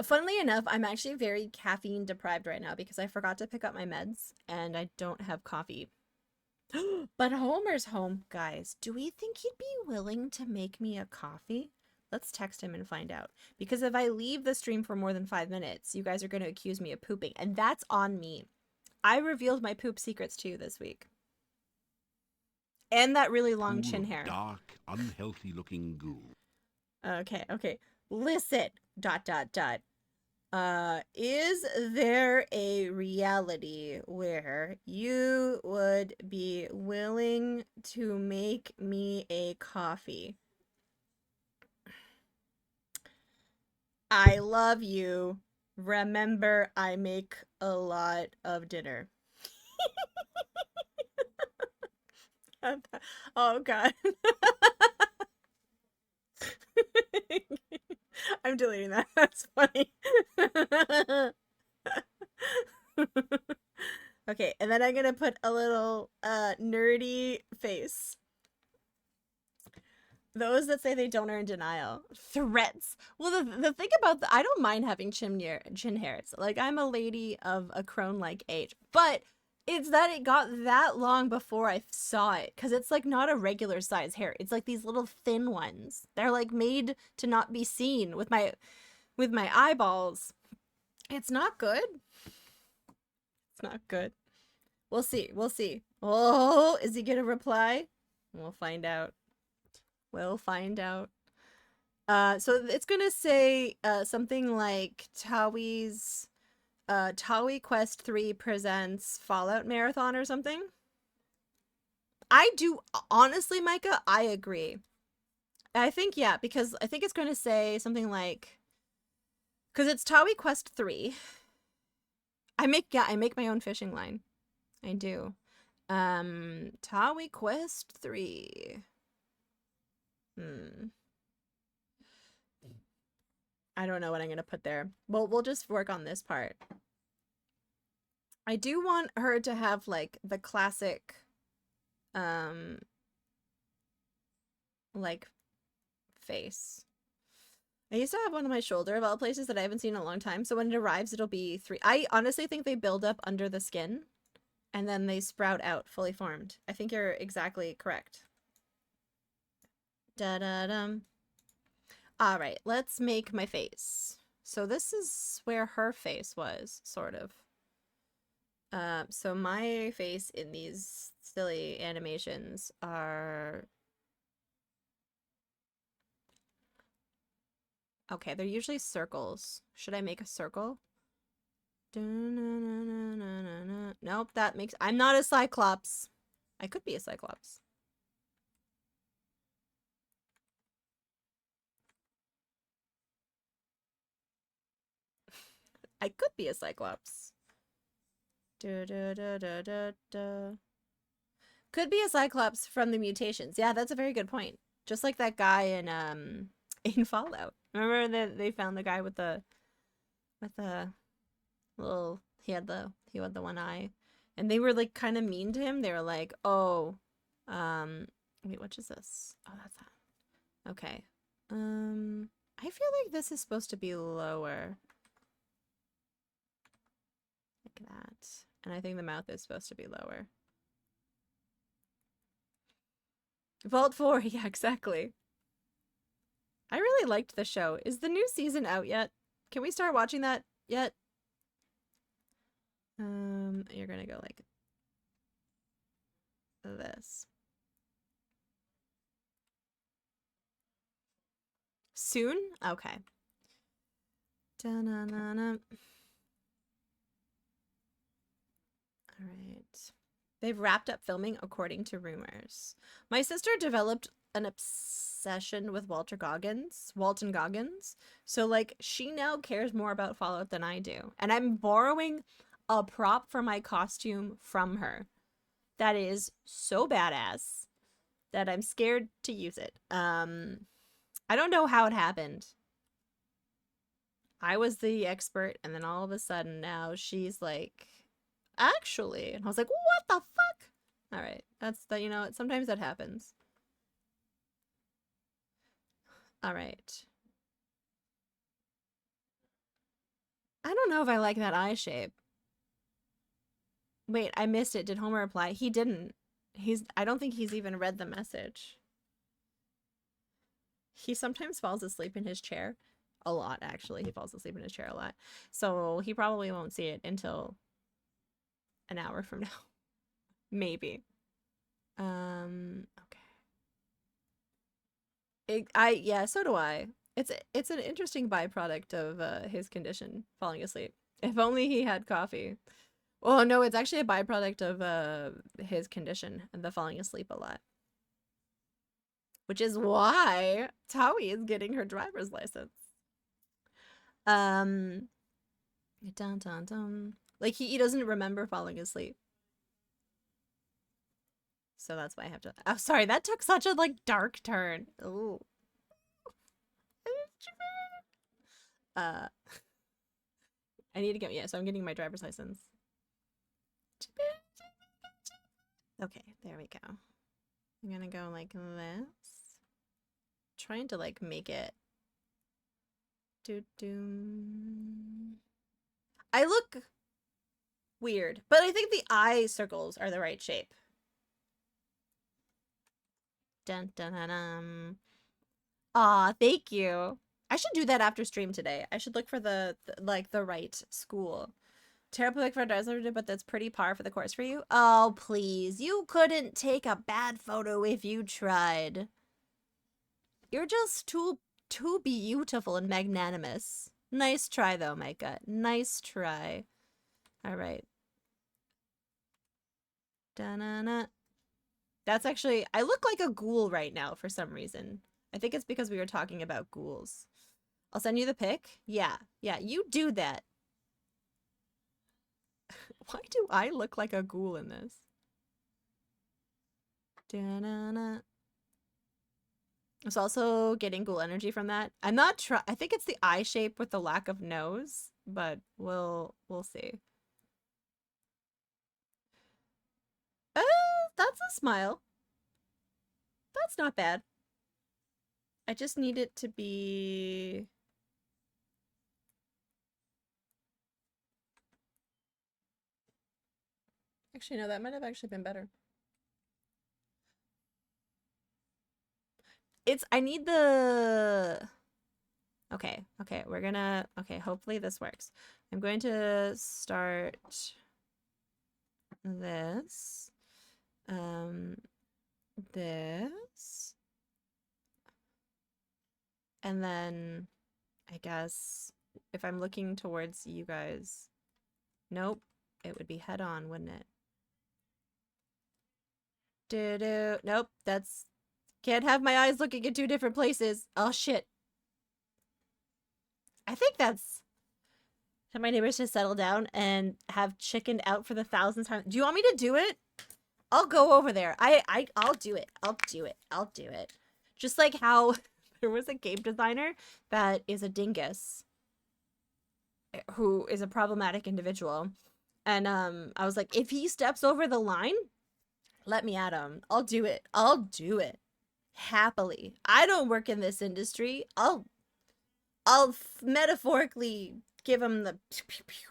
A: Funnily enough, I'm actually very caffeine deprived right now because I forgot to pick up my meds and I don't have coffee. But Homer's home, guys. Do we think he'd be willing to make me a coffee? Let's text him and find out. Because if I leave the stream for more than 5 minutes, you guys are going to accuse me of pooping. And that's on me. I revealed my poop secrets to you this week. And that really long chin hair.
F: Dark, unhealthy looking goo.
A: Okay. Listen, ... Is there a reality where you would be willing to make me a coffee? I love you. Remember, I make a lot of dinner. Oh, God. I'm deleting that. That's funny. Okay, and then I'm gonna put a little nerdy face. Those that say they don't are in denial. Threats. Well, the thing about I don't mind having chin hairs. Like, I'm a lady of a crone-like age. But it's that it got that long before I saw it. Because it's, like, not a regular size hair. It's, like, these little thin ones. They're, like, made to not be seen with my eyeballs. It's not good. It's not good. We'll see. We'll see. Oh, is he gonna reply? We'll find out. We'll find out. So it's gonna say something like Towi's Towi Quest 3 presents Fallout Marathon or something. I do honestly, Micah, I agree. I think yeah, because I think it's gonna say something like, because it's Towi Quest 3. I make my own fishing line. I do. Towi Quest 3. I don't know what I'm going to put there. Well, we'll just work on this part. I do want her to have, like, the classic, like, face. I used to have one on my shoulder of all places that I haven't seen in a long time. So when it arrives, it'll be 3. I honestly think they build up under the skin and then they sprout out fully formed. I think you're exactly correct. Da-da-dum. All right, let's make my face. So this is where her face was, sort of. So my face in these silly animations are... Okay, they're usually circles. Should I make a circle? Nope, that makes... I'm not a Cyclops. I could be a Cyclops. I could be a Cyclops. Could be a Cyclops from the mutations. Yeah, that's a very good point. Just like that guy in Fallout. Remember that they found the guy with the little he had the one eye, and they were like kind of mean to him. They were like, "Oh, wait, what is this? Oh, that's that. Okay. I feel like this is supposed to be lower. Like that. And I think the mouth is supposed to be lower. Vault 4, yeah, exactly. I really liked the show. Is the new season out yet? Can we start watching that yet? You're gonna go like this. Soon? Okay. Da-na-na-na. All right. They've wrapped up filming according to rumors. My sister developed an obsession with Walton Goggins. So, like, she now cares more about Fallout than I do. And I'm borrowing a prop for my costume from her. That is so badass that I'm scared to use it. I don't know how it happened. I was the expert, and then all of a sudden now she's like, actually, and I was like, what the fuck? All right, that's the, you know, sometimes that happens. All right. I don't know if I like that eye shape. Wait, I missed it. Did Homer reply? He didn't. I don't think he's even read the message. He sometimes falls asleep in his chair. A lot, actually. He falls asleep in his chair a lot. So he probably won't see it until an hour from now. Maybe. Okay. Yeah, so do I. It's an interesting byproduct of his condition, falling asleep. If only he had coffee. Well, no, it's actually a byproduct of his condition, the falling asleep a lot. Which is why Towi is getting her driver's license. Dun, dun, dun. Like, he doesn't remember falling asleep. So that's why I have to... Oh, sorry, that took such a, like, dark turn. Ooh. I need to get, yeah, so I'm getting my driver's license. Okay, there we go. I'm gonna go like this. Trying to like make it. I look weird, but I think the eye circles are the right shape. Dun dun dun dun. Aw, thank you. I should do that after stream today. I should look for the right school. Terrible pick for a Dazzler, but that's pretty par for the course for you. Oh, please. You couldn't take a bad photo if you tried. You're just too beautiful and magnanimous. Nice try, though, Micah. Nice try. All right. Da-na-na. That's actually... I look like a ghoul right now for some reason. I think it's because we were talking about ghouls. I'll send you the pic. Yeah, you do that. Why do I look like a ghoul in this? Da-na-na. I was also getting ghoul energy from that. I'm not I think it's the eye shape with the lack of nose, but we'll see. That's a smile. That's not bad. I just need it to be... Actually, no, that might have actually been better. I need the... Okay, we're gonna... Okay, hopefully this works. I'm going to start this. This. And then, I guess, if I'm looking towards you guys... Nope, it would be head on, wouldn't it? Nope, that's... Can't have my eyes looking in two different places. Oh, shit. I think that's... Have my neighbors just settle down and have chickened out for the 1,000th time. Do you want me to do it? I'll go over there. I'll do it. I'll do it. Just like how there was a game designer that is a dingus who is a problematic individual. And I was like, if he steps over the line, let me at him. I'll do it. Happily. I don't work in this industry. I'll metaphorically give him the pew, pew, pew.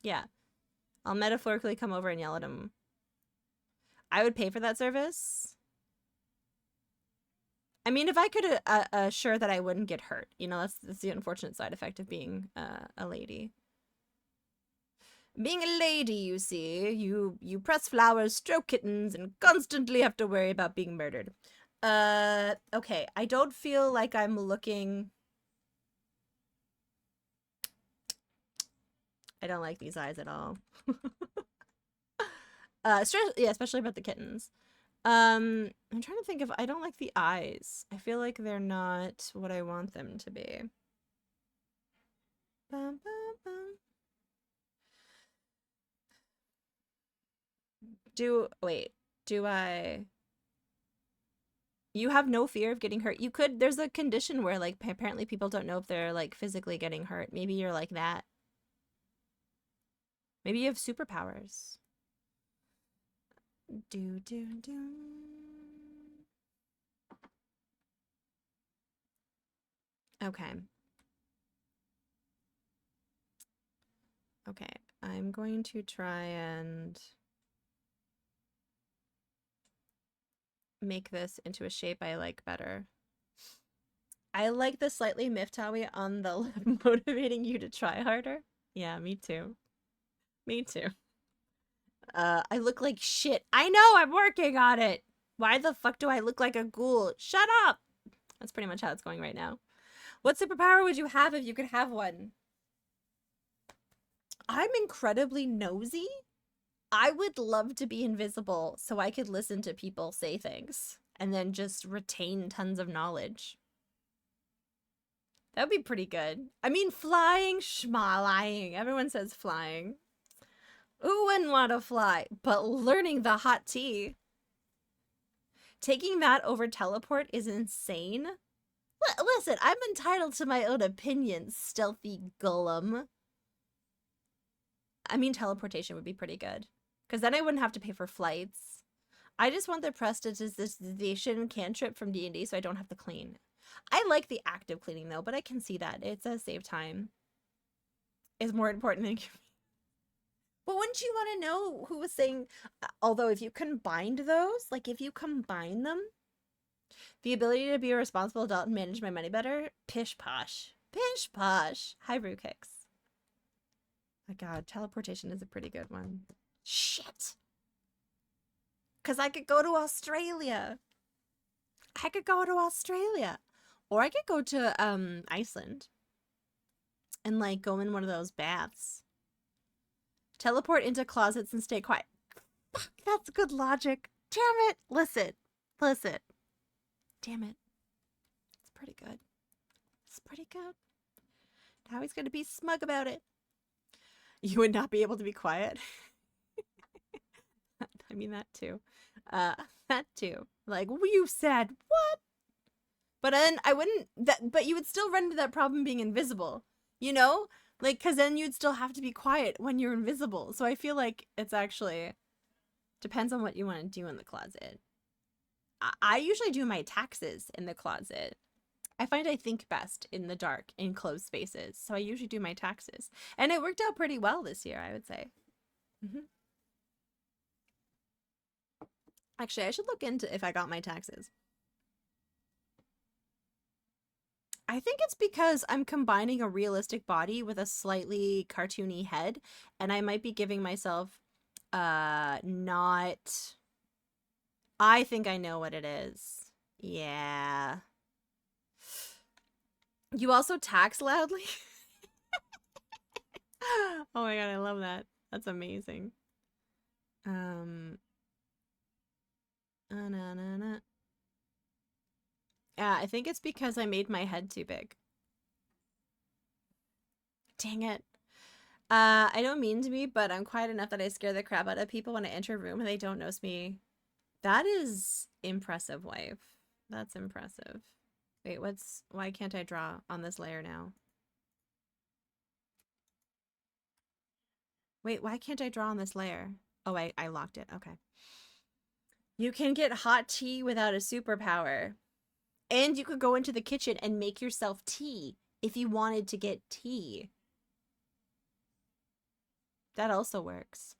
A: Yeah. I'll metaphorically come over and yell at him. I would pay for that service. I mean, if I could assure that I wouldn't get hurt, you know, that's the unfortunate side effect of being a lady. Being a lady, you see, you press flowers, stroke kittens, and constantly have to worry about being murdered. Okay, I don't feel like I'm looking... I don't like these eyes at all. Yeah, especially about the kittens. I'm trying to think if I don't like the eyes. I feel like they're not what I want them to be. Bum, bum, bum. Do I... You have no fear of getting hurt? You could... There's a condition where, like, apparently people don't know if they're, like, physically getting hurt. Maybe you're like that. Maybe you have superpowers. Do. Okay. Okay, I'm going to try and make this into a shape I like better. I like the slightly Miftawi on the left motivating you to try harder. Yeah, me too. Me too. I look like shit. I know, I'm working on it. Why the fuck do I look like a ghoul? Shut up! That's pretty much how it's going right now. What superpower would you have if you could have one? I'm incredibly nosy. I would love to be invisible so I could listen to people say things and then just retain tons of knowledge. That would be pretty good. I mean, flying, schmalying. Everyone says flying. Who wouldn't want to fly? But learning the hot tea. Taking that over teleport is insane. Listen, I'm entitled to my own opinions, stealthy golem. I mean, teleportation would be pretty good. Because then I wouldn't have to pay for flights. I just want the prestidigitation cantrip from D&D so I don't have to clean. I like the active cleaning though, but I can see that. It does save time. It's more important than... But wouldn't you want to know who was saying... although if you combined those, like if you combine them, the ability to be a responsible adult and manage my money better, pish posh. Pish posh. Hi, Brew Kicks. My god, teleportation is a pretty good one. Shit. Because I could go to Australia. I could go to Australia. Or I could go to Iceland. And like go in one of those baths. Teleport into closets and stay quiet. Fuck, that's good logic. Damn it. Listen. Listen. Damn it. It's pretty good. It's pretty good. Now he's going to be smug about it. You would not be able to be quiet. I mean, that too. That too. Like, you said what? But then I wouldn't, but you would still run into that problem being invisible, you know? Like, because then you'd still have to be quiet when you're invisible. So I feel like it's actually, depends on what you want to do in the closet. I usually do my taxes in the closet. I find I think best in the dark, in closed spaces. So I usually do my taxes. And it worked out pretty well this year, I would say. Actually, I should look into if I got my taxes. I think it's because I'm combining a realistic body with a slightly cartoony head. And I might be giving myself not... I think I know what it is. Yeah. You also tax loudly? Oh my god, I love that. That's amazing. Yeah, I think it's because I made my head too big. Dang it. I don't mean to be, but I'm quiet enough that I scare the crap out of people when I enter a room and they don't notice me. That is impressive, wife. That's impressive. Wait, why can't I draw on this layer now? Wait, why can't I draw on this layer? Oh, I locked it. Okay. You can get hot tea without a superpower. And you could go into the kitchen and make yourself tea if you wanted to get tea. That also works.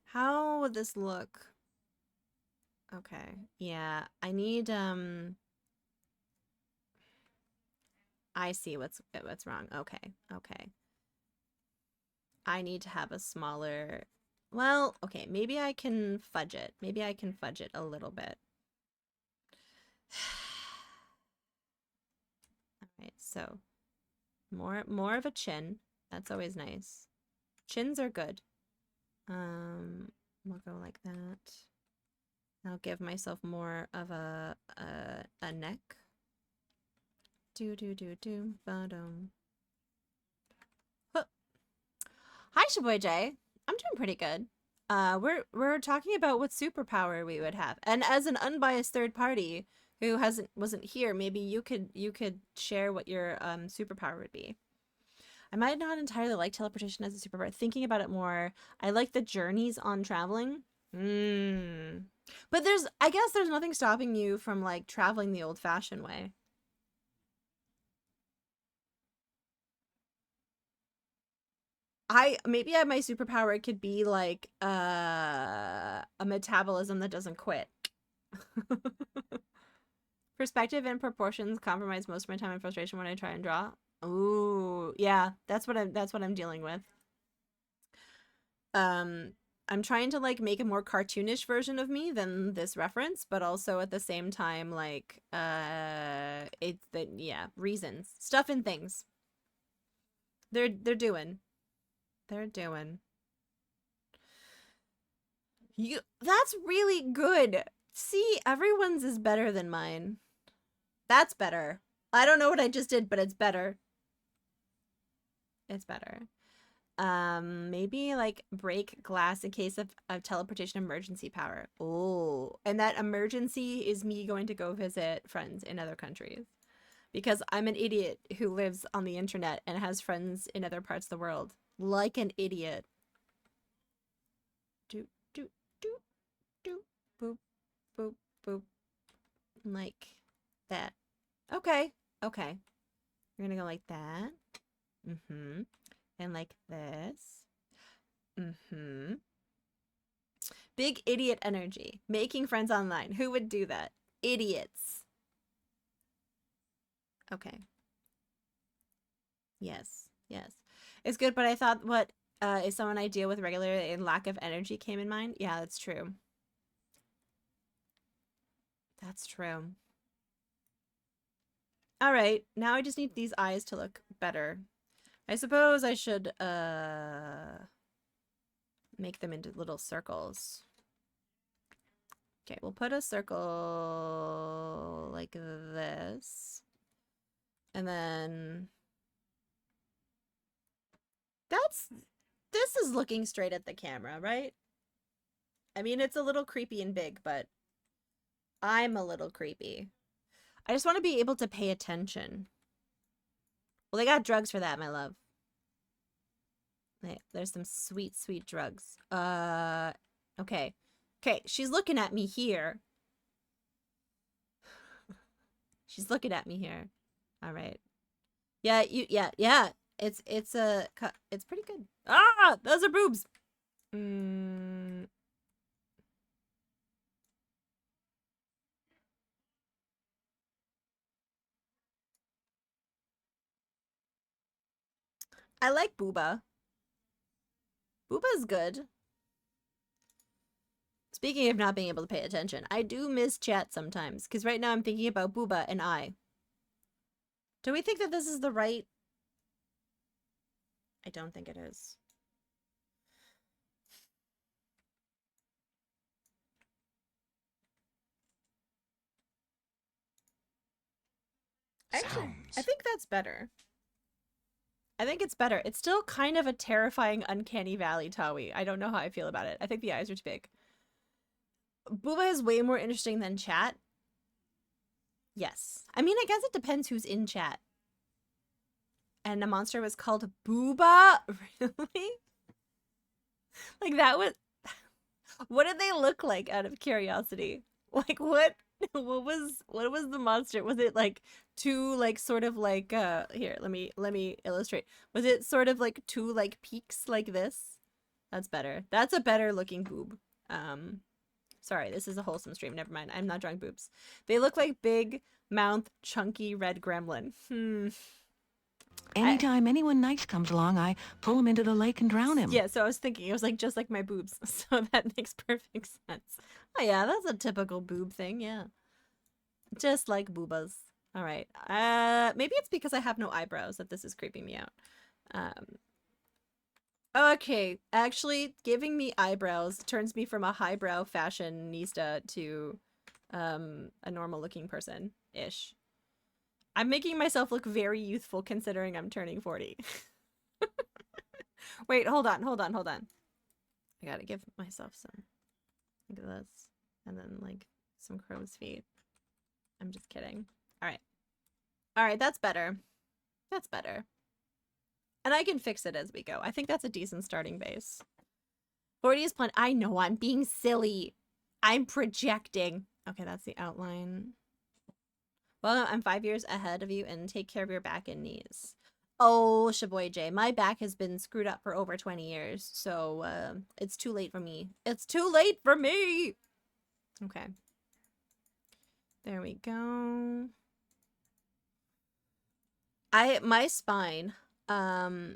A: How would this look? Okay. Yeah, I need I see what's wrong. Okay. Okay. I need to have a smaller... Well, okay, maybe I can fudge it. Maybe I can fudge it a little bit. Alright, so more of a chin. That's always nice. Chins are good. We'll go like that. I'll give myself more of a neck. Bottom. Hi, Shaboy J. I'm doing pretty good. We're talking about what superpower we would have, and as an unbiased third party who wasn't here, maybe you could share what your superpower would be. I might not entirely like teleportation as a superpower. Thinking about it more, I like the journeys on traveling. But I guess there's nothing stopping you from like traveling the old-fashioned way. Maybe my superpower could be like a metabolism that doesn't quit. Perspective and proportions compromise most of my time and frustration when I try and draw. Ooh, yeah, that's what I'm dealing with. I'm trying to like make a more cartoonish version of me than this reference, but also at the same time like reasons, stuff and things. They're doing. That's really good. See, everyone's is better than mine. That's better. I don't know what I just did, but it's better. It's better. Maybe like break glass in case of teleportation emergency power. Oh, and that emergency is me going to go visit friends in other countries because I'm an idiot who lives on the internet and has friends in other parts of the world. Like an idiot. Doop, doop, doop, doop, boop, boop, boop. Like that. Okay, okay. We're gonna go like that. Mm-hmm. And like this. Mm-hmm. Big idiot energy. Making friends online. Who would do that? Idiots. Okay. Yes. Yes. It's good, but I thought what is someone I deal with regularly and lack of energy came in mind? Yeah, that's true. That's true. All right. Now I just need these eyes to look better. I suppose I should make them into little circles. Okay, we'll put a circle like this. And then this is looking straight at the camera, right? I mean, it's a little creepy and big, but I'm a little creepy. I just want to be able to pay attention. Well, they got drugs for that, my love. There's some sweet, sweet drugs. Okay. Okay, she's looking at me here. She's looking at me here. All right. Yeah, yeah. It's pretty good. Ah, those are boobs. I like Booba. Booba's good. Speaking of not being able to pay attention, I do miss chat sometimes, because right now I'm thinking about Booba and I. Do we think that this is the right? I don't think it is. Actually, I think that's better. I think it's better. It's still kind of a terrifying, uncanny valley, Tawi. I don't know how I feel about it. I think the eyes are too big. Booba is way more interesting than chat. Yes. I mean, I guess it depends who's in chat. And the monster was called Booba? Really? Like, that was... What did they look like, out of curiosity? Like, what was the monster? Was it like two like sort of like here, let me illustrate. Was it sort of like two like peaks like this? That's better. That's a better looking boob. Sorry, this is a wholesome stream. Never mind. I'm not drawing boobs. They look like big mouth chunky red gremlin.
C: Anytime anyone nice comes along, I pull him into the lake and drown him.
A: Yeah, so I was thinking, it was like just like my boobs. So that makes perfect sense. Oh yeah, that's a typical boob thing, yeah. Just like boobas. All right. Maybe it's because I have no eyebrows that this is creeping me out. Okay, actually, giving me eyebrows turns me from a highbrow fashionista to a normal looking person-ish. I'm making myself look very youthful considering I'm turning 40. Wait, hold on. I gotta give myself some, like this, and then like some crow's feet. I'm just kidding. All right, that's better. That's better. And I can fix it as we go. I think that's a decent starting base. 40 is plenty. I know, I'm being silly. I'm projecting. Okay, that's the outline. Well, I'm 5 years ahead of you, and take care of your back and knees. Oh, Shaboy J, my back has been screwed up for over 20 years, so it's too late for me. It's too late for me! Okay. There we go. My spine.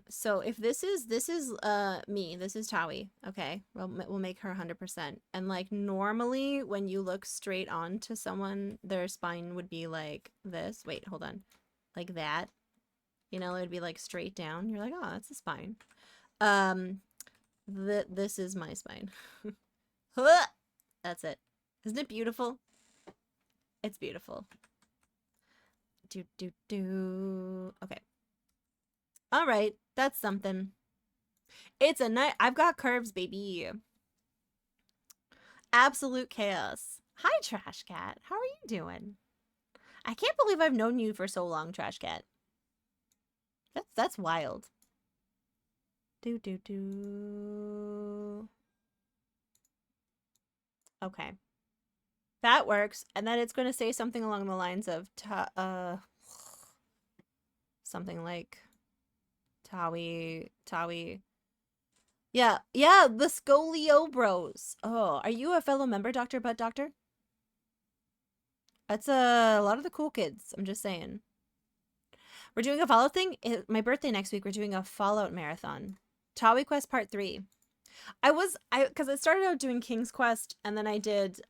A: So if this is me, this is Tawi, okay? We'll make her 100%. And like normally when you look straight on to someone, their spine would be like this. Wait, hold on. Like that. You know, it would be like straight down. You're like, "Oh, that's a spine." This is my spine. That's it. Isn't it beautiful? It's beautiful. Okay. All right, that's something. It's a night. I've got curves, baby. Absolute chaos. Hi, Trash Cat. How are you doing? I can't believe I've known you for so long, Trash Cat. That's wild. Do do do. Okay. That works. And then it's going to say something along the lines of something like Tawi. Yeah, the Scolio Bros. Oh, are you a fellow member, Dr. Butt Doctor? That's a lot of the cool kids. I'm just saying. We're doing a Fallout thing. My birthday next week. We're doing a Fallout marathon. Tawi Quest Part 3. Because I started out doing King's Quest and then I did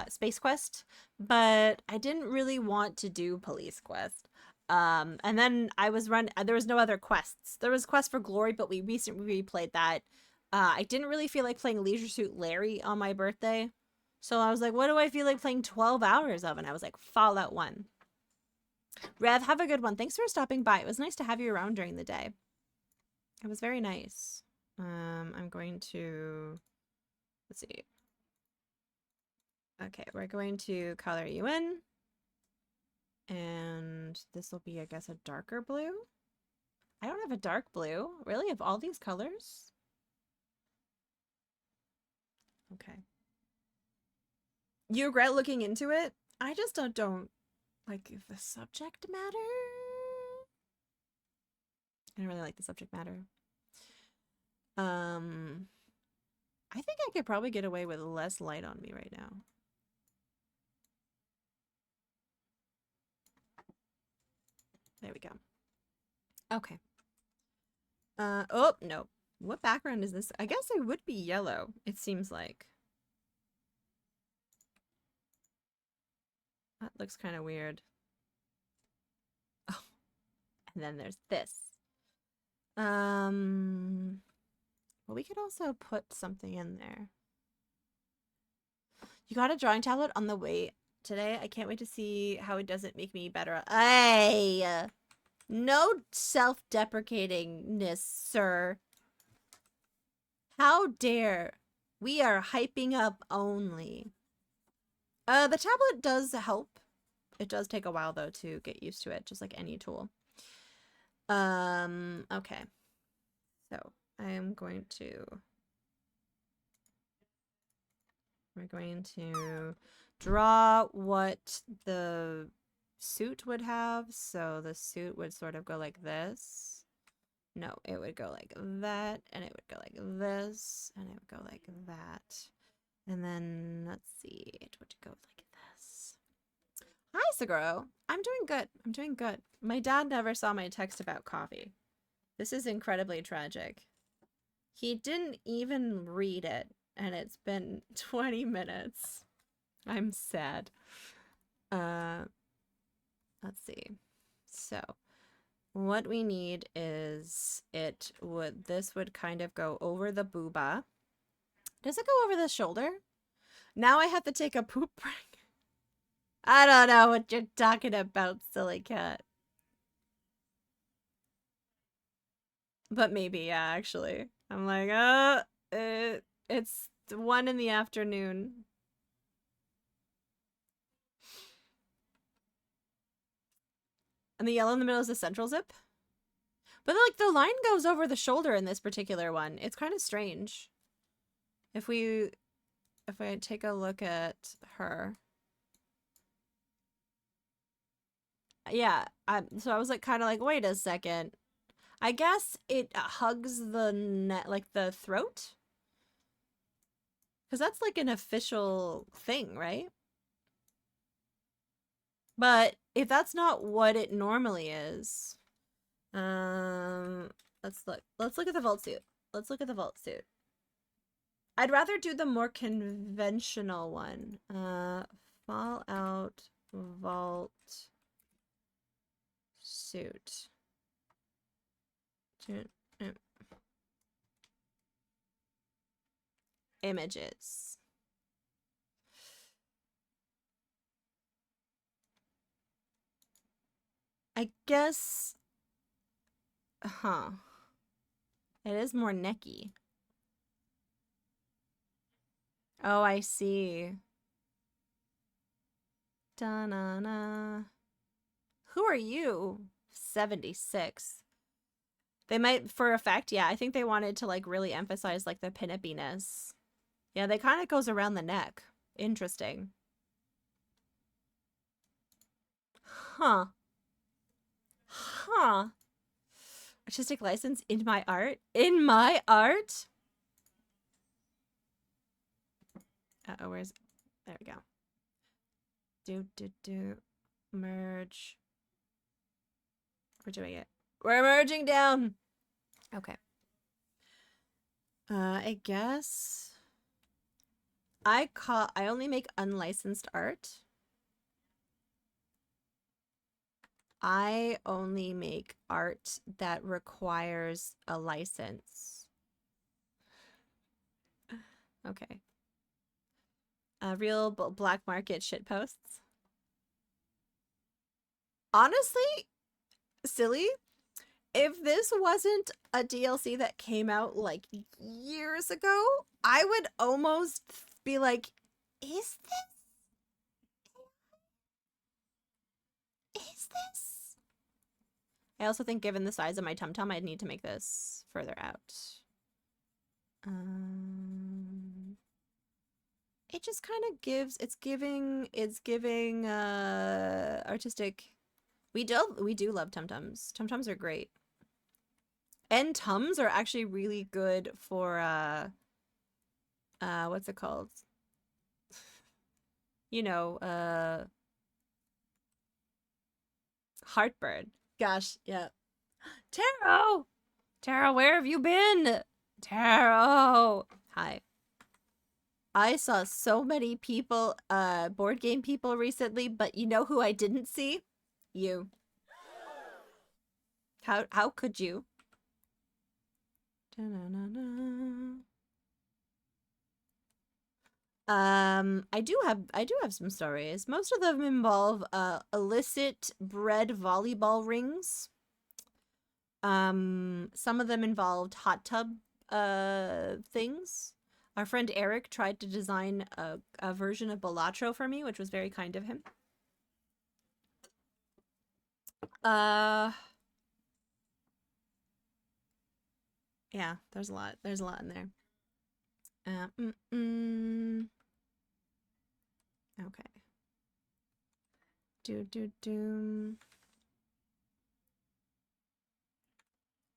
A: Space Quest, but I didn't really want to do Police Quest. And then there was no other quests. There was Quest for Glory, but we recently replayed that. I didn't really feel like playing Leisure Suit Larry on my birthday. So I was like, what do I feel like playing 12 hours of? And I was like, Fallout 1. Rev, have a good one. Thanks for stopping by. It was nice to have you around during the day. It was very nice. I'm going to, let's see. Okay, we're going to color you in. And this will be, I guess, a darker blue. I don't have a dark blue. Really? Of all these colors? Okay. You regret looking into it? I just don't like the subject matter. I don't really like the subject matter. I think I could probably get away with less light on me right now. There we go. Okay. Oh, no. What background is this? I guess it would be yellow, it seems like. That looks kind of weird. Oh. And then there's this. Well, we could also put something in there. You got a drawing tablet on the way today? I can't wait to see how it doesn't make me better. Hey! No self-deprecatingness, sir. How dare. We are hyping up only. The tablet does help. It does take a while, though, to get used to it, just like any tool. Okay. So, we're going to draw what the suit would have. So the suit would sort of go like this. No, it would go like that, and it would go like this, and it would go like that. And then, let's see, it would go like this. Hi, Saguro. I'm doing good. I'm doing good. My dad never saw my text about coffee. This is incredibly tragic. He didn't even read it, and it's been 20 minutes. I'm sad. Let's see. So, what we need is this would kind of go over the booba. Does it go over the shoulder? Now I have to take a poop break. I don't know what you're talking about, silly cat. But maybe, yeah, actually. I'm like, it's 1 in the afternoon. And the yellow in the middle is the central zip. But like the line goes over the shoulder in this particular one. It's kind of strange. If I take a look at her. Yeah, so I was like kind of like, wait a second. I guess it hugs the net, like the throat. Because that's like an official thing, right? But if that's not what it normally is, let's look. Let's look at the vault suit. Let's look at the vault suit. I'd rather do the more conventional one. Fallout vault suit. Images. I guess, It is more necky. Oh, I see. Da-na-na. Who are you? 76. They might, for effect, yeah, I think they wanted to, like, really emphasize, like, the pin-uppiness. Yeah, they kind of goes around the neck. Interesting. Huh. Huh. Artistic license in my art? In my art? Uh-oh, where's... There we go. Do. Merge. We're doing it. We're merging down. Okay. I guess... I only make unlicensed art. I only make art that requires a license. Okay. Real black market shit posts. Honestly, silly, if this wasn't a DLC that came out like years ago, I would almost be like, is this? I also think given the size of my tum-tum, I'd need to make this further out. It just kind of gives, it's giving artistic. We do love tum-tums. Tum-tums are great. And tums are actually really good for what's it called? You know, heartburn. Gosh, yeah. Taro! Taro, where have you been? Taro! Hi. I saw so many people, board game people recently, but you know who I didn't see? You. How could you? I do have some stories. Most of them involve illicit bread volleyball rings. Some of them involved hot tub things. Our friend Eric tried to design a version of Balatro for me, which was very kind of him. Yeah, there's a lot. There's a lot in there. Okay. Do.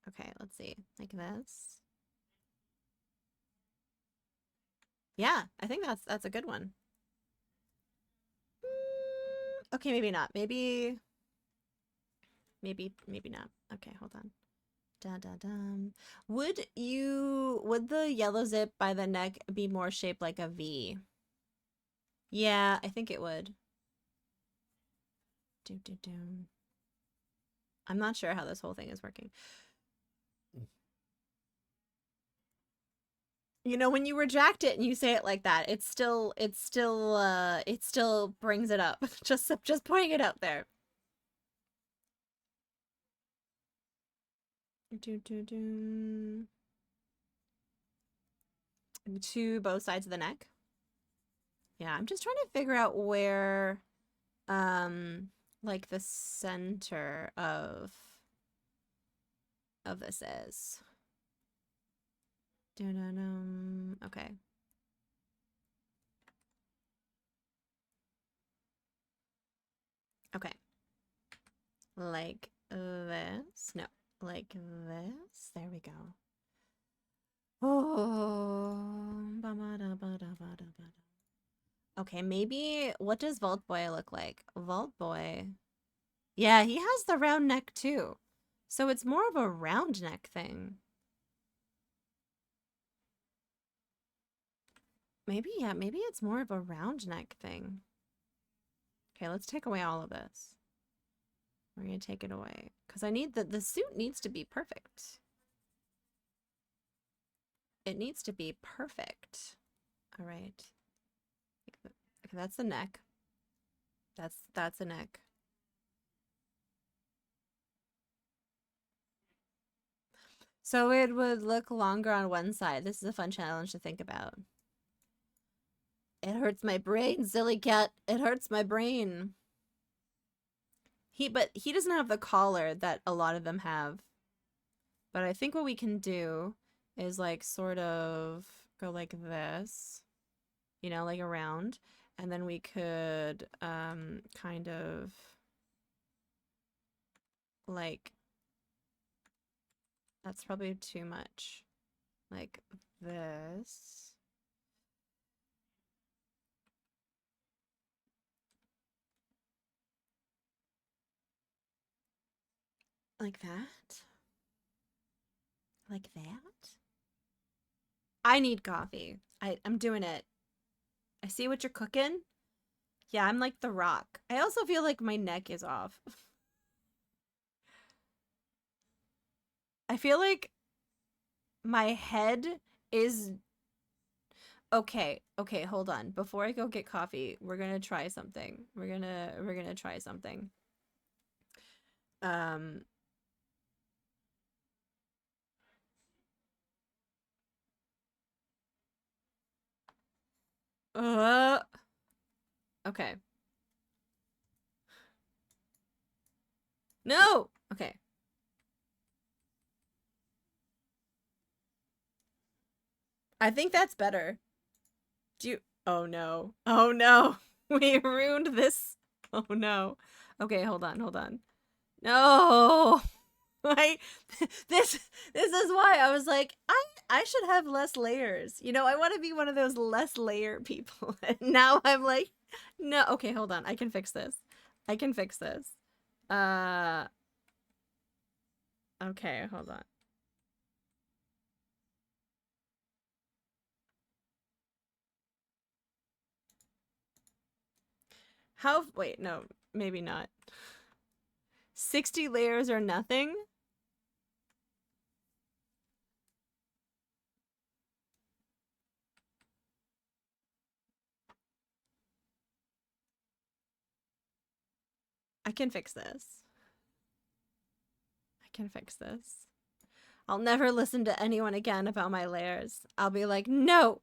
A: Okay, let's see. Like this. Yeah, I think that's a good one. Okay, maybe not. Maybe not. Okay, hold on. Would the yellow zip by the neck be more shaped like a V? Yeah, I think it would. I'm not sure how this whole thing is working. You know, when you retract it and you say it like that, it still brings it up. Just pointing it out there. To both sides of the neck. Yeah, I'm just trying to figure out where, like the center of this is. Okay. Okay. Like this. No. Like this. There we go. Oh. Okay, maybe what does Vault Boy look like? Vault Boy. Yeah, he has the round neck too. So it's more of a round neck thing. Maybe, yeah, maybe it's more of a round neck thing. Okay, let's take away all of this. We're gonna take it away. Because I need the suit needs to be perfect. It needs to be perfect. Alright. Okay, that's the neck. That's the neck. So it would look longer on one side. This is a fun challenge to think about. It hurts my brain, silly cat. It hurts my brain. But he doesn't have the collar that a lot of them have. But I think what we can do is like sort of go like this, you know, like around, and then we could kind of like, that's probably too much, like this. Like that? Like that? I need coffee. I'm doing it. I see what you're cooking. Yeah, I'm like The Rock. I also feel like my neck is off. I feel like my head is... Okay, hold on. Before I go get coffee, we're gonna try something. We're gonna try something. Okay. No! Okay. I think that's better. Do you... Oh no. Oh no. We ruined this. Oh no. Okay, hold on. No. This is why I was like, I should have less layers. You know, I want to be one of those less layer people. And now I'm like, no. Okay, hold on. I can fix this. Okay, hold on. Wait, no, maybe not. 60 layers or nothing? I can fix this. I'll never listen to anyone again about my layers. I'll be like, no!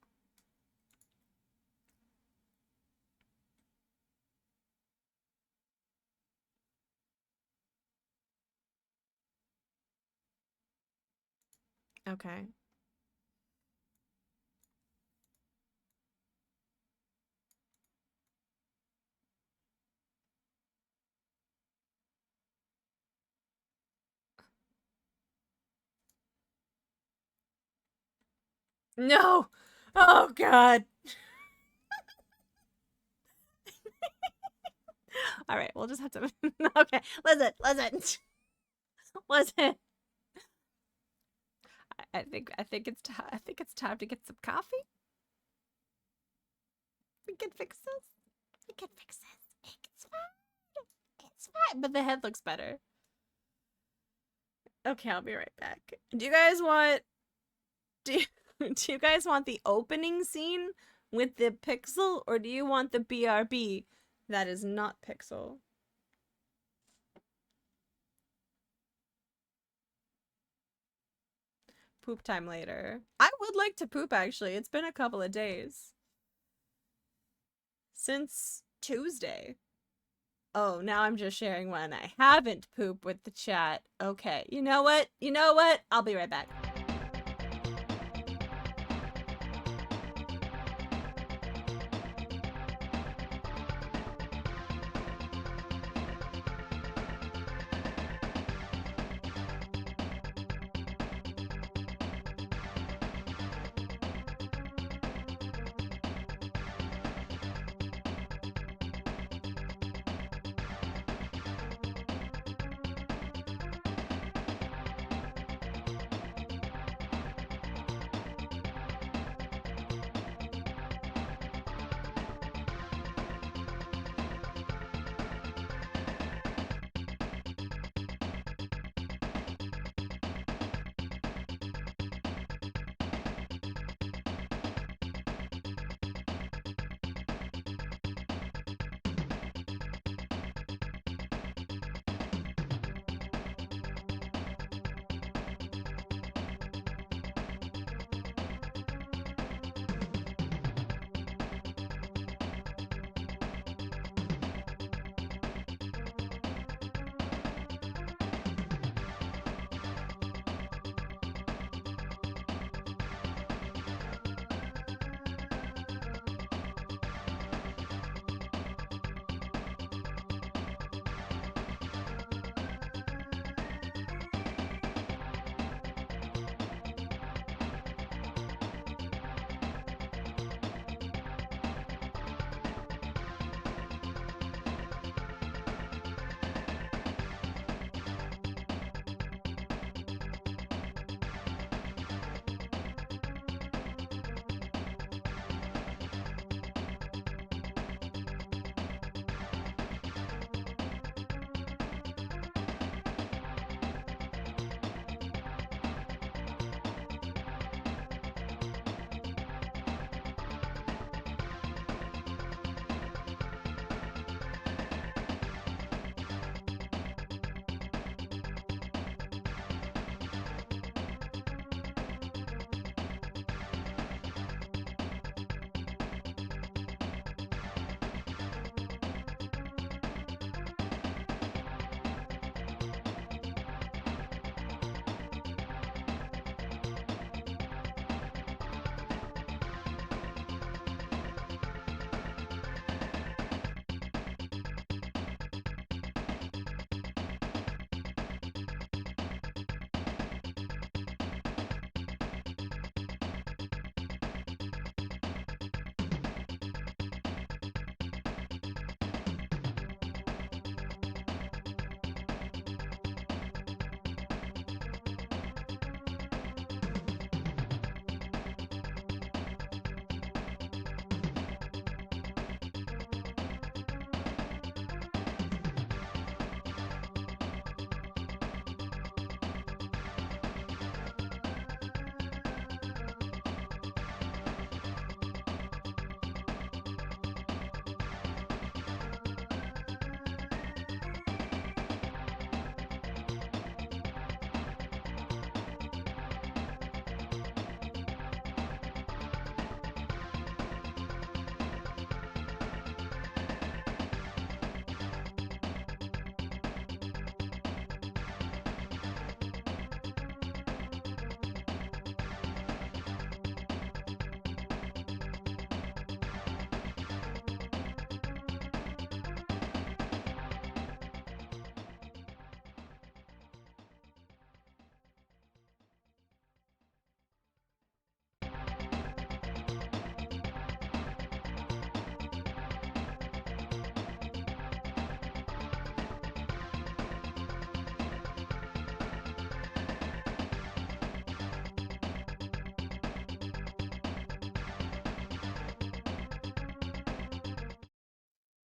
A: Okay. No! Oh, God! Alright, we'll just have to... Okay, listen. Listen. I think it's time to get some coffee. We can fix this. It's fine. But the head looks better. Okay, I'll be right back. Do you guys want... Do you guys want the opening scene with the pixel, or do you want the BRB that is not pixel? Poop time later. I would like to poop, actually. It's been a couple of days. Since Tuesday. Oh, now I'm just sharing when I haven't pooped with the chat. Okay, you know what? I'll be right back.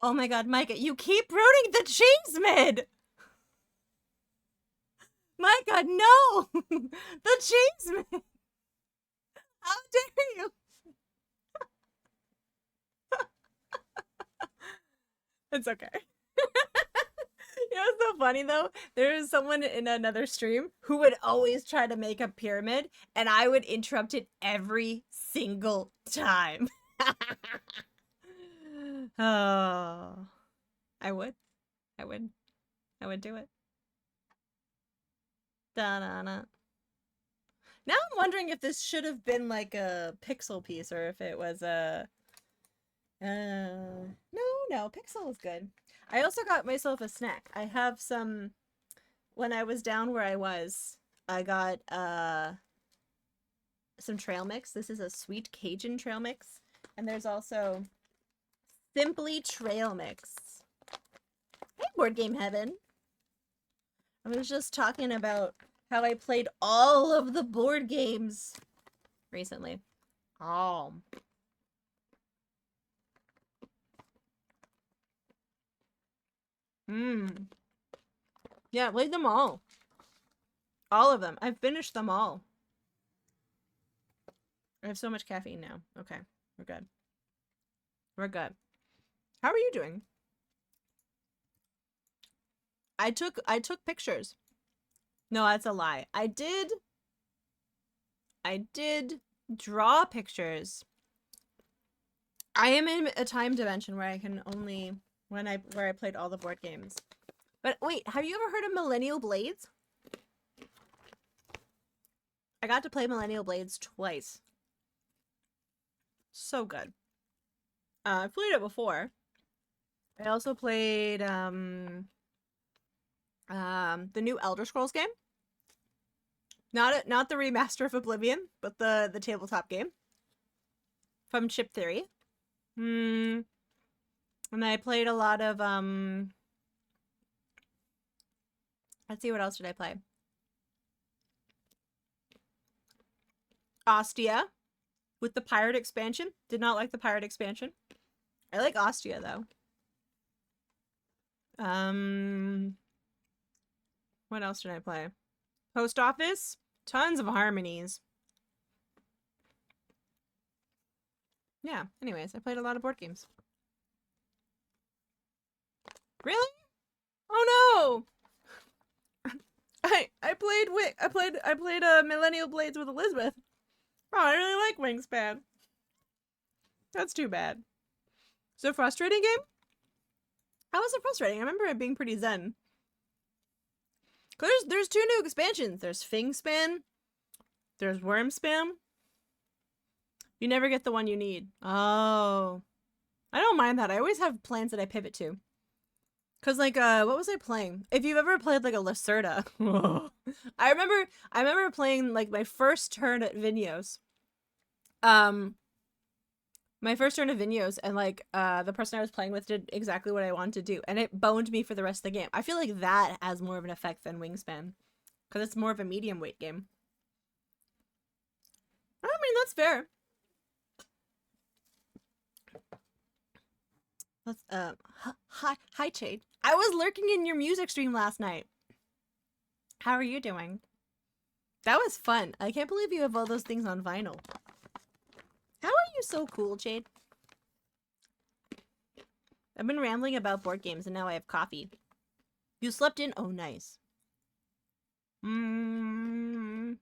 A: Oh my god, Micah, you keep ruining the cheese mid! Micah, no! The cheese mid! How dare you! It's okay. You know what's so funny though? There was someone in another stream who would always try to make a pyramid, and I would interrupt it every single time. Oh, I would. I would do it. Da-na-na. Now I'm wondering if this should have been like a pixel piece or if it was a... no, pixel is good. I also got myself a snack. I have some... When I was down where I was, I got some trail mix. This is a sweet Cajun trail mix. And there's also Simply Trail Mix. Hey, Board Game Heaven. I was just talking about how I played all of the board games recently. Oh. Yeah, I played them all. All of them. I've finished them all. I have so much caffeine now. Okay, we're good. We're good. How are you doing? I took pictures. No, that's a lie. I did draw pictures. I am in a time dimension where I can only where I played all the board games. But wait, have you ever heard of Millennial Blades? I got to play Millennial Blades twice. So good. I've played it before. I also played the new Elder Scrolls game. Not the remaster of Oblivion, but the tabletop game from Chip Theory. And I played a lot of let's see, what else did I play? Ostia with the pirate expansion. Did not like the pirate expansion. I like Ostia though. What else did I play? Post Office. Tons of harmonies. Yeah, anyways, I played a lot of board games. Really? Oh no! I played Millennial Blades with Elizabeth. Oh, I really like Wingspan. That's too bad. So frustrating game? How was it frustrating? I remember it being pretty zen. There's two new expansions. There's Fingspan. There's Wormspan. You never get the one you need. Oh. I don't mind that. I always have plans that I pivot to. Cause like what was I playing? If you've ever played like a Lacerda. I remember playing like my first turn at Vinhos. My first turn of Vinhos, and like the person I was playing with did exactly what I wanted to do, and it boned me for the rest of the game. I feel like that has more of an effect than Wingspan, because it's more of a medium weight game. I mean, that's fair. Let's hi Chade. I was lurking in your music stream last night. How are you doing? That was fun. I can't believe you have all those things on vinyl. How are you so cool, Jade? I've been rambling about board games and now I have coffee. You slept in? Oh, nice. I'm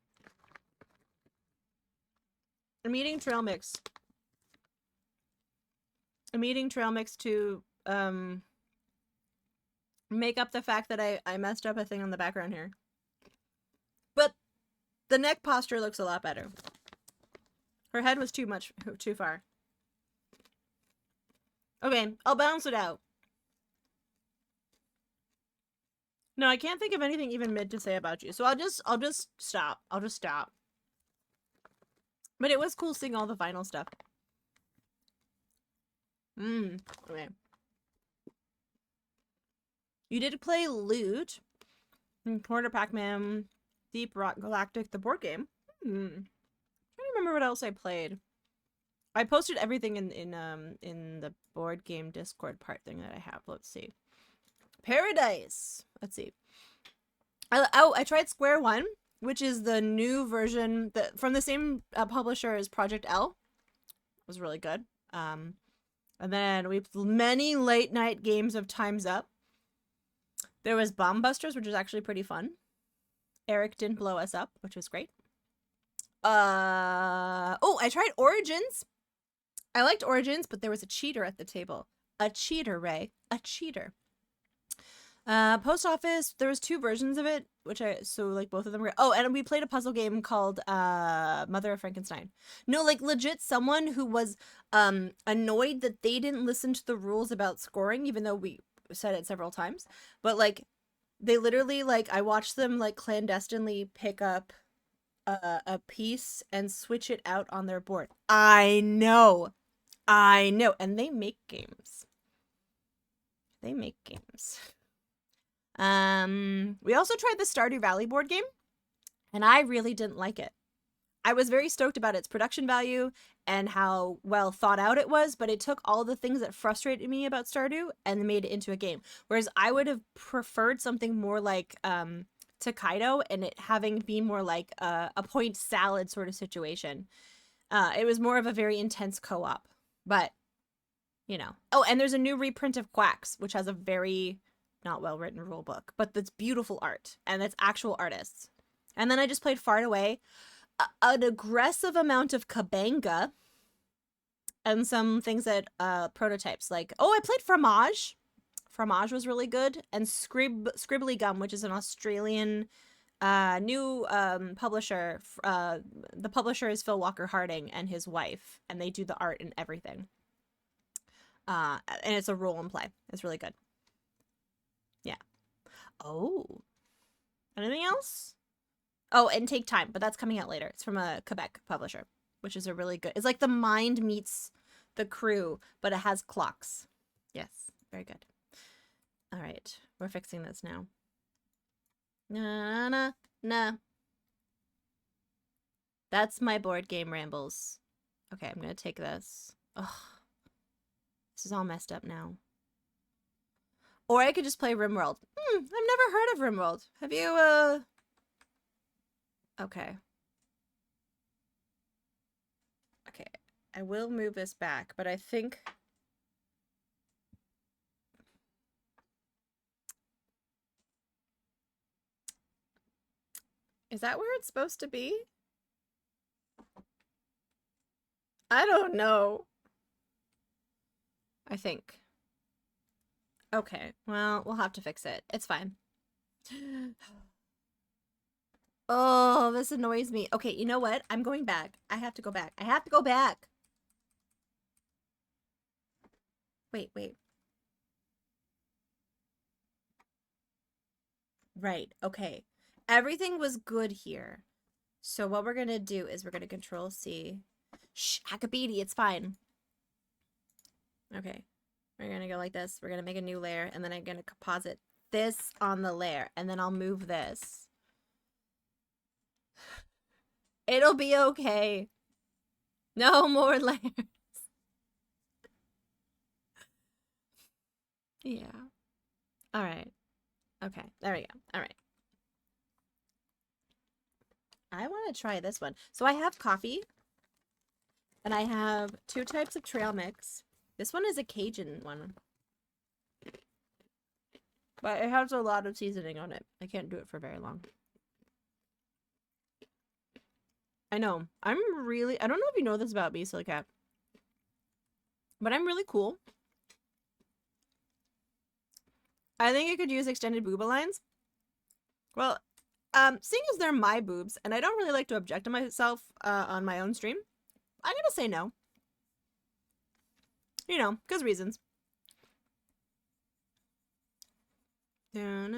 A: eating trail mix. I'm eating trail mix to make up the fact that I messed up a thing on the background here. But the neck posture looks a lot better. Her head was too far. Okay, I'll balance it out. No, I can't think of anything even mid to say about you. So I'll just stop. I'll just stop. But it was cool seeing all the vinyl stuff. Okay. You did play Loot, Quarter Pac-Man, Deep Rock Galactic, the board game. I don't remember what else I played. I posted everything in the board game Discord part thing that I have. Let's see. Paradise. Let's see. I tried Square One, which is the new version that from the same publisher as Project L. It was really good. And then we played many late night games of Time's Up. There was Bomb Busters, which was actually pretty fun. Eric didn't blow us up, which was great. Oh, I tried Origins. I liked Origins, but there was a cheater at the table. A cheater, Ray. A cheater. Post Office, there was 2 versions of it, so like both of them were, oh, and we played a puzzle game called Mother of Frankenstein. No, like legit someone who was annoyed that they didn't listen to the rules about scoring, even though we said it several times. But like they literally, like, I watched them like clandestinely pick up a piece and switch it out on their board. I know. And they make games. We also tried the Stardew Valley board game, and I really didn't like it. I was very stoked about its production value and how well thought out it was, but it took all the things that frustrated me about Stardew and made it into a game. Whereas I would have preferred something more like Tokaido, and it having been more like a point salad sort of situation. It was more of a very intense co-op, but you know. Oh, and there's a new reprint of Quacks, which has a very not well written rule book, but that's beautiful art and it's actual artists. And then I just played Far Away, an aggressive amount of Kabanga, and some things that prototypes, like, oh, I played Fromage. Fromage was really good, and Scribbly Gum, which is an Australian new publisher. The publisher is Phil Walker Harding and his wife, and they do the art and everything. And it's a roll and play. It's really good. Yeah. Oh. Anything else? Oh, and Take Time, but that's coming out later. It's from a Quebec publisher, which is a really good. It's like The Mind meets The Crew, but it has clocks. Yes, very good. All right, we're fixing this now. Nah. That's my board game rambles. Okay, I'm gonna take this. Ugh. This is all messed up now. Or I could just play RimWorld. I've never heard of RimWorld. Have you, Okay. Okay, I will move this back, but I think... Is that where it's supposed to be? I don't know. I think. Okay, well, we'll have to fix it. It's fine. Oh, this annoys me. Okay, you know what? I'm going back. I have to go back. Wait. Right, okay. Everything was good here. So what we're going to do is we're going to Control C. Shh, Akabidi, it's fine. Okay. We're going to go like this. We're going to make a new layer, and then I'm going to composite this on the layer, and then I'll move this. It'll be okay. No more layers. Yeah. All right. Okay, there we go. All right. I want to try this one. So I have coffee, and I have 2 types of trail mix. This one is a Cajun one. But it has a lot of seasoning on it. I can't do it for very long. I know. I don't know if you know this about me, Silly Cat. But I'm really cool. I think I could use extended booba lines. Well, seeing as they're my boobs, and I don't really like to object to myself on my own stream, I'm gonna say no. You know, because reasons. There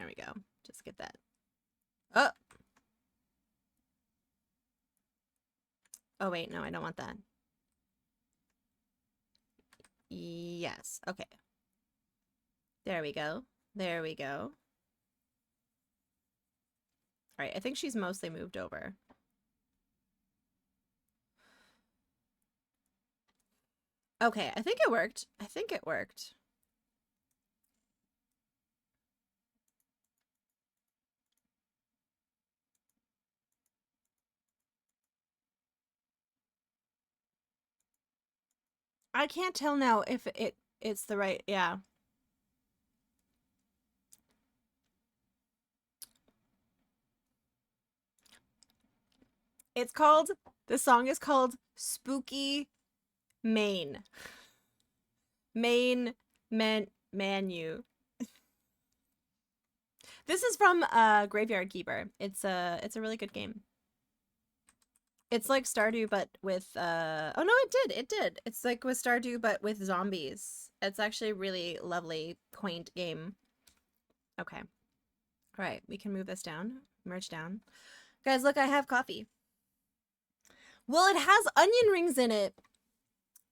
A: we go. Just get that. Oh! Oh, wait, no, I don't want that. Yes, okay. There we go. There we go. All right, I think she's mostly moved over. Okay, I think it worked. I think it worked. I can't tell now if it's the right, yeah. It's called, the song is called Spooky Main. Manu. This is from Graveyard Keeper. It's a really good game. It's like Stardew but with oh no, it did. It's like with Stardew but with zombies. It's actually a really lovely, quaint game. Okay. All right, we can move this down. Merge down. Guys, look, I have coffee. Well, it has onion rings in it.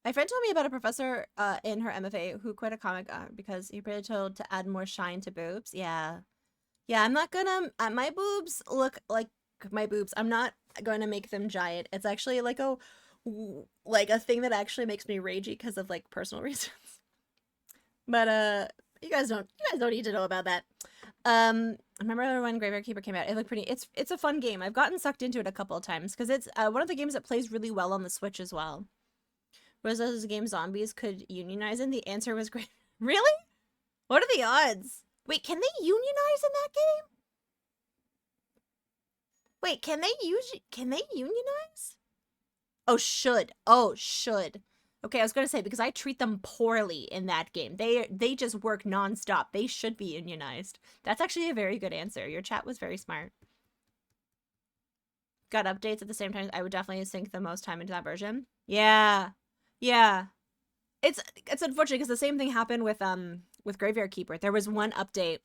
A: My friend told me about a professor in her MFA who quit a comic because he really told to add more shine to boobs. Yeah. Yeah, I'm not gonna... my boobs look like my boobs. I'm not going to make them giant. It's actually like a thing that actually makes me ragey because of like personal reasons. But you guys don't need to know about that. I remember when Graveyard Keeper came out. It looked pretty. It's a fun game. I've gotten sucked into it a couple of times because it's one of the games that plays really well on the Switch as well. Was those game zombies could unionize in? The answer was great. Really? What are the odds? Wait, can they unionize in that game? Wait, can they unionize? Oh, should. Oh, should. Okay, I was gonna say because I treat them poorly in that game. They just work nonstop. They should be unionized. That's actually a very good answer. Your chat was very smart. Got updates at the same time. I would definitely sink the most time into that version. Yeah. Yeah. It's unfortunate because the same thing happened with Graveyard Keeper. There was one update.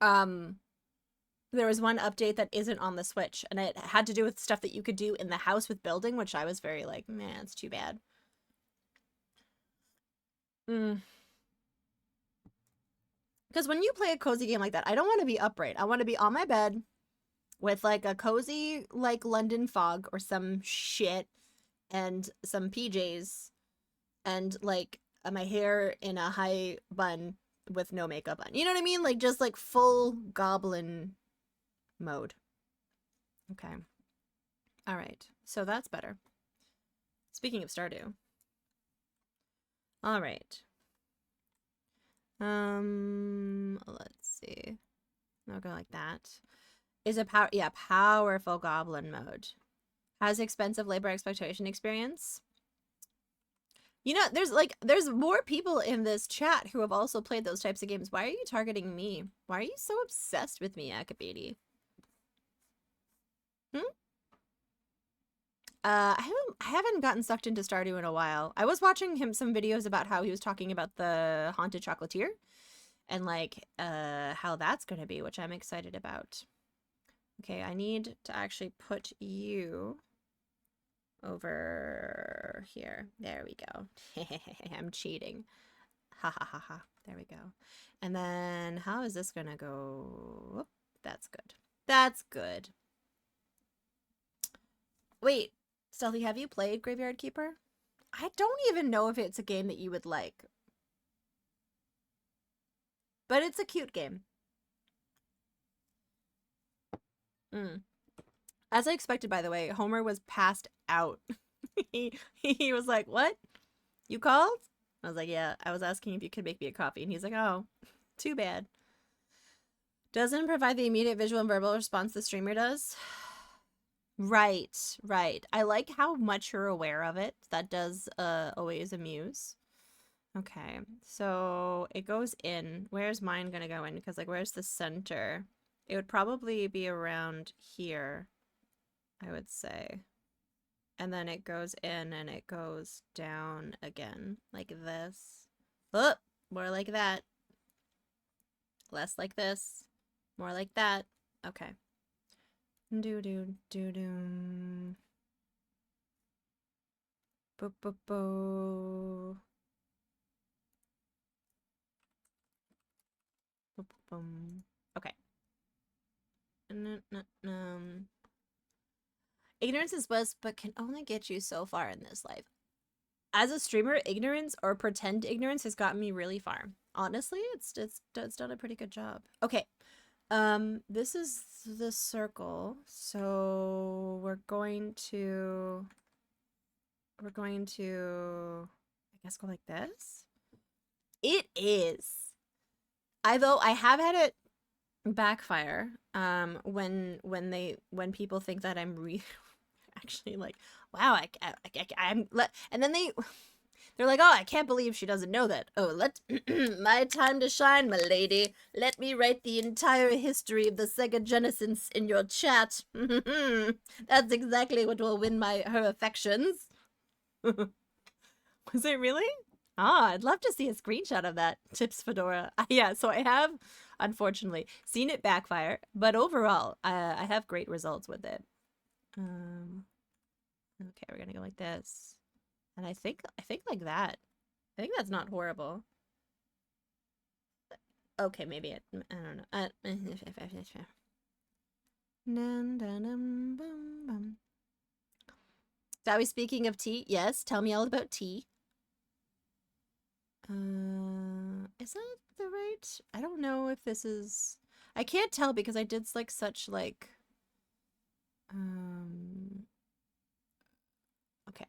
A: There was one update that isn't on the Switch, and it had to do with stuff that you could do in the house with building, which I was very like, man, it's too bad. Because when you play a cozy game like that, I don't want to be upright. I want to be on my bed with like a cozy like London fog or some shit and some PJs and like my hair in a high bun with no makeup on. You know what I mean? Like just like full goblin mode. Okay. All right. So that's better. Speaking of Stardew. All right. Let's see. I'll go like that. Is a powerful goblin mode. Has expensive labor exploitation experience. You know, there's more people in this chat who have also played those types of games. Why are you targeting me? Why are you so obsessed with me, Akabidi? I haven't gotten sucked into Stardew in a while. I was watching some videos about how he was talking about the Haunted Chocolatier and like how that's gonna be, which I'm excited about. Okay, I need to actually put you over here. There we go. I'm cheating. Ha ha ha ha. There we go. And then how is this gonna go? Whoop, that's good. That's good. Wait, Stealthy, have you played Graveyard Keeper? I don't even know if it's a game that you would like. But it's a cute game. As I expected, by the way, Homer was passed out. he was like, "What? You called?" I was like, "Yeah, I was asking if you could make me a coffee." And he's like, "Oh, too bad." Doesn't provide the immediate visual and verbal response the streamer does. Right, right. I like how much you're aware of it. That does always amuse. Okay, so it goes in. Where's mine gonna go in? Because like, where's the center? It would probably be around here, I would say. And then it goes in and it goes down again, like this. Oh, more like that. Less like this. More like that. Okay. Do do do do. Bo bo bo. Boom. Okay. Ignorance is bliss, but can only get you so far in this life. As a streamer, ignorance or pretend ignorance has gotten me really far. Honestly, it's done a pretty good job. Okay. This is the circle, so we're going to I guess go like this. It is. Though I have had it backfire when people think that I'm actually like, wow, I'm and then they're like, oh, I can't believe she doesn't know that. Oh, my time to shine, my lady. Let me write the entire history of the Sega Genesis in your chat. That's exactly what will win her affections. Was it really? Ah, I'd love to see a screenshot of that. Tips Fedora. Yeah, so I have, unfortunately, seen it backfire, but overall, I have great results with it. Okay, we're gonna go like this. And I think like that. I think that's not horrible. Okay, maybe I don't know. Are we speaking of tea? Yes, tell me all about tea. Is that the right? I don't know if this is. I can't tell because I did like such like. Okay.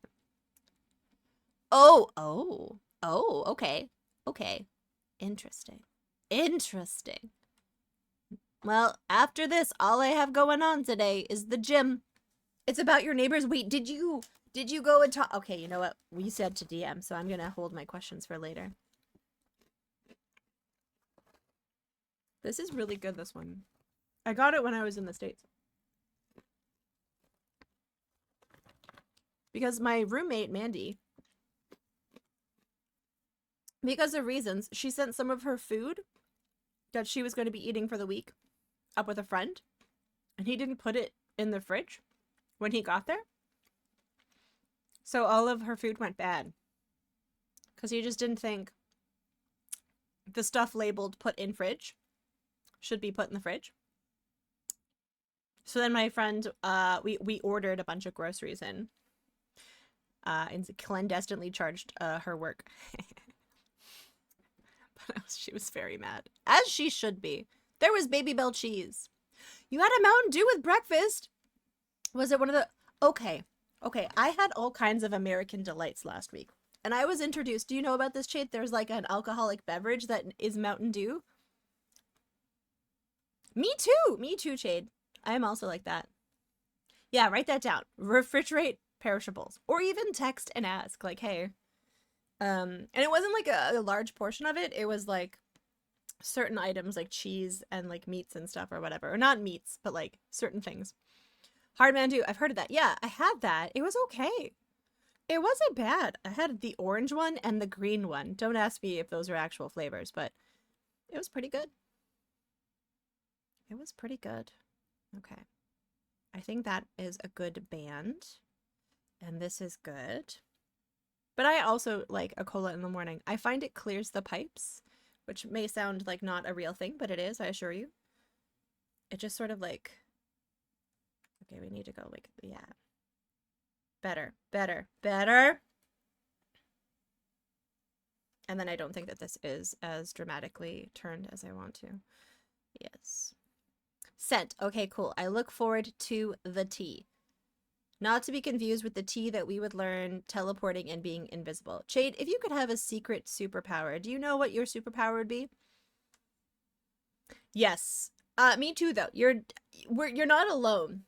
A: Oh, okay. Okay. Interesting. Well, after this, all I have going on today is the gym. It's about your neighbors. Wait, did you go and talk? Okay, you know what? We said to DM, so I'm gonna hold my questions for later. This is really good, this one. I got it when I was in the States. Because my roommate, Mandy, because of reasons, she sent some of her food that she was going to be eating for the week up with a friend, and he didn't put it in the fridge when he got there. So all of her food went bad because he just didn't think the stuff labeled put in fridge should be put in the fridge. So then my friend, we ordered a bunch of groceries in and clandestinely charged her work. But she was very mad, as she should be. There was Baby Bell cheese. You had a Mountain Dew with breakfast. Was it one of the... Okay, I had all kinds of American delights last week. And I was introduced... Do you know about this, Chade? There's like an alcoholic beverage that is Mountain Dew. Me too, Chade. I am also like that. Yeah, write that down. Refrigerate perishables. Or even text and ask, like, hey. And it wasn't like a large portion of it. It was like certain items like cheese and like meats and stuff or whatever. Or not meats, but like certain things. Hard Mountain Dew, I've heard of that. Yeah, I had that. It was okay. It wasn't bad. I had the orange one and the green one. Don't ask me if those are actual flavors, but it was pretty good. It was pretty good. Okay. I think that is a good band. And this is good. But I also like a cola in the morning. I find it clears the pipes, which may sound like not a real thing, but it is, I assure you. It just sort of like... Okay, we need to go like, yeah. Better. And then I don't think that this is as dramatically turned as I want to. Yes. Scent. Okay, cool. I look forward to the tea. Not to be confused with the tea that we would learn teleporting and being invisible. Chade, if you could have a secret superpower, do you know what your superpower would be? Yes. Me too, though. You're not alone.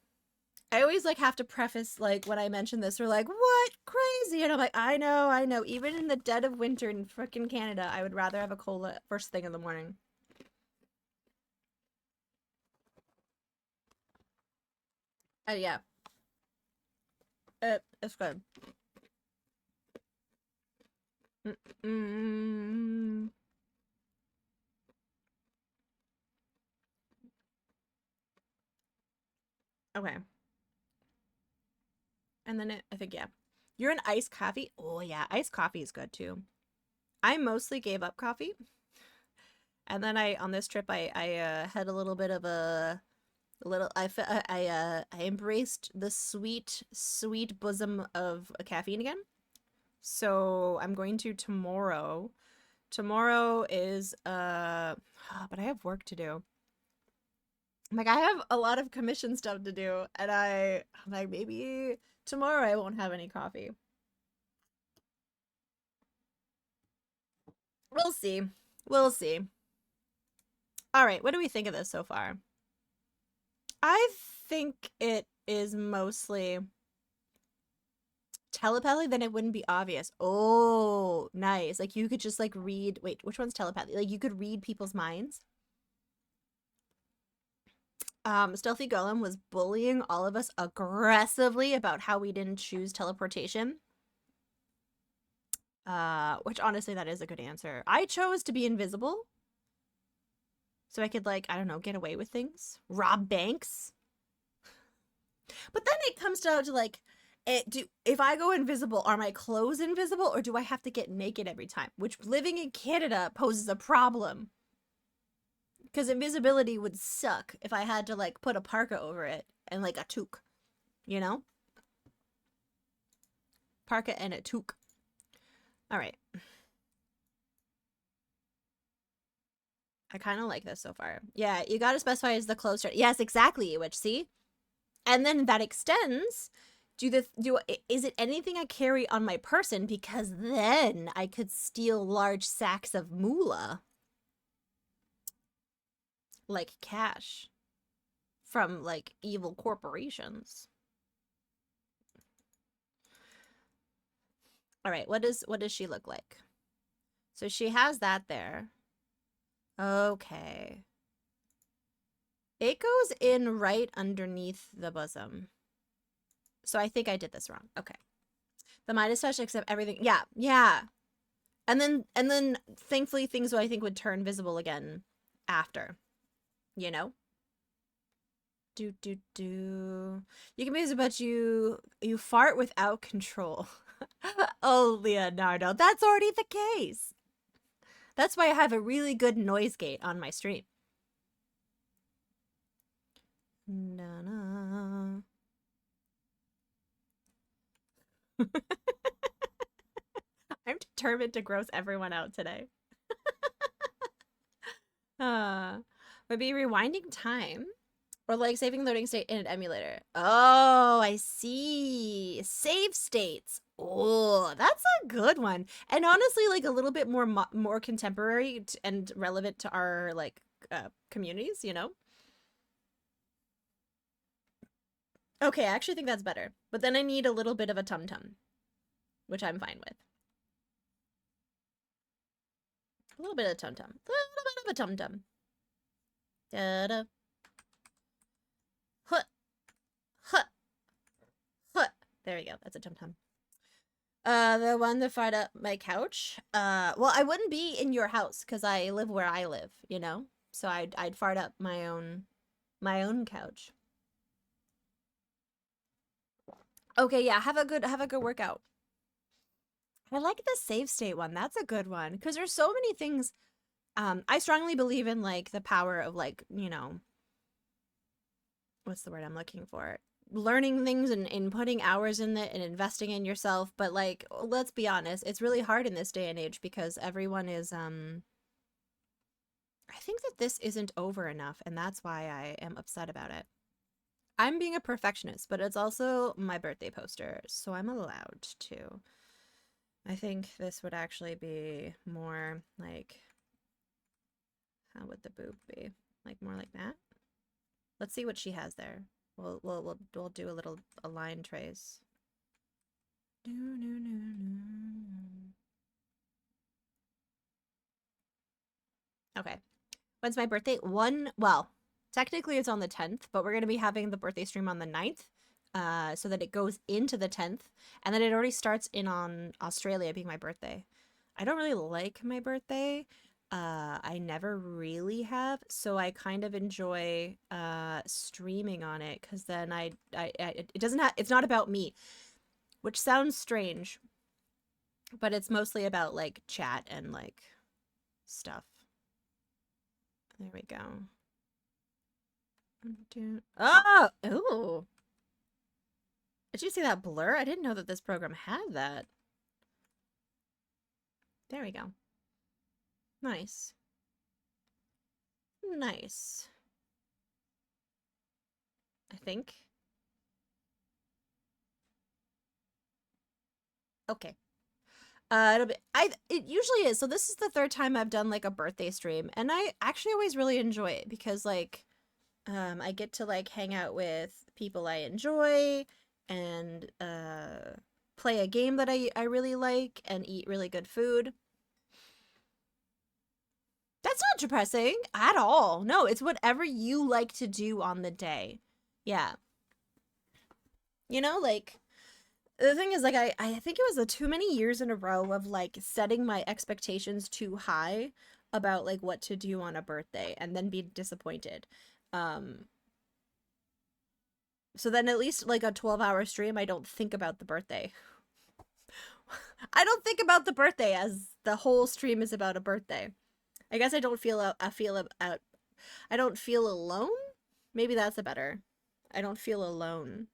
A: I always like have to preface like when I mention this, they're like, what? Crazy. And I'm like, I know. Even in the dead of winter in frickin' Canada, I would rather have a cola first thing in the morning. Yeah. It's good. Okay. And then I think, yeah. You're an iced coffee? Oh, yeah. Iced coffee is good, too. I mostly gave up coffee. And then on this trip, I had a little bit of a I embraced the sweet, sweet bosom of caffeine again. So I'm going to tomorrow. Tomorrow is but I have work to do. Like I have a lot of commission stuff to do, and I'm like, maybe tomorrow I won't have any coffee. We'll see. We'll see. All right, what do we think of this so far? I think it is mostly telepathy, then it wouldn't be obvious. Oh, nice. Like you could just like read, wait, which one's telepathy? Like you could read people's minds. Stealthy Golem was bullying all of us aggressively about how we didn't choose teleportation. Which honestly, that is a good answer. I chose to be invisible. So I could like, I don't know, get away with things. Rob banks. But then it comes down to like, if I go invisible, are my clothes invisible or do I have to get naked every time? Which living in Canada poses a problem. Because invisibility would suck if I had to like put a parka over it and like a toque, you know? Parka and a toque. All right. I kind of like this so far. Yeah, you got to specify as the closer. Yes, exactly, which see? And then that extends. Is it anything I carry on my person? Because then I could steal large sacks of moolah. Like cash. From like evil corporations. All right, what does she look like? So she has that there. Okay. It goes in right underneath the bosom. So I think I did this wrong. Okay. The Midas touch except everything. Yeah, yeah. And then thankfully things I think would turn visible again after. You know? You can be but you fart without control. Oh, Leonardo, that's already the case. That's why I have a really good noise gate on my stream. Na-na. I'm determined to gross everyone out today. Maybe rewinding time. Or like saving loading state in an emulator. Oh, I see. Save states. Oh, that's a good one. And honestly, like a little bit more contemporary and relevant to our like communities, you know? Okay, I actually think that's better. But then I need a little bit of a tum-tum, which I'm fine with. A little bit of a tum-tum. A little bit of a tum-tum. Da-da. Huh. Huh. Huh. There we go. That's a tum-tum. The one that fired up my couch. Well, I wouldn't be in your house because I live where I live, you know? So I'd fart up my own couch. Okay, yeah, have a good workout. I like the save state one. That's a good one because there's so many things. I strongly believe in like the power of like, you know, what's the word I'm looking for? Learning things and putting hours in it and investing in yourself. But like, let's be honest, it's really hard in this day and age because everyone is, I think that this isn't over enough and that's why I am upset about it. I'm being a perfectionist, but it's also my birthday poster, so I'm allowed to. I think this would actually be more like, how would the boob be? Like more like that? Let's see what she has there. We'll do a line trace. Okay. When's my birthday? Well, technically it's on the 10th, but we're going to be having the birthday stream on the 9th. So that it goes into the 10th, and then it already starts in on Australia being my birthday. I don't really like my birthday. I never really have, so I kind of enjoy streaming on it because then it's not about me, which sounds strange, but it's mostly about like chat and like stuff. There we go. Oh! Ooh! Did you see that blur? I didn't know that this program had that. There we go. Nice. Nice. I think. Okay. It usually is. So this is the third time I've done like a birthday stream, and I actually always really enjoy it because like I get to like hang out with people I enjoy and play a game that I really like and eat really good food. That's not depressing at all. No, it's whatever you like to do on the day. Yeah. You know, like the thing is like I think it was the too many years in a row of like setting my expectations too high about like what to do on a birthday and then be disappointed. So then at least like a 12-hour stream I don't think about the birthday. I don't think about the birthday as the whole stream is about a birthday. I guess I don't feel I don't feel alone. Maybe that's a better. I don't feel alone.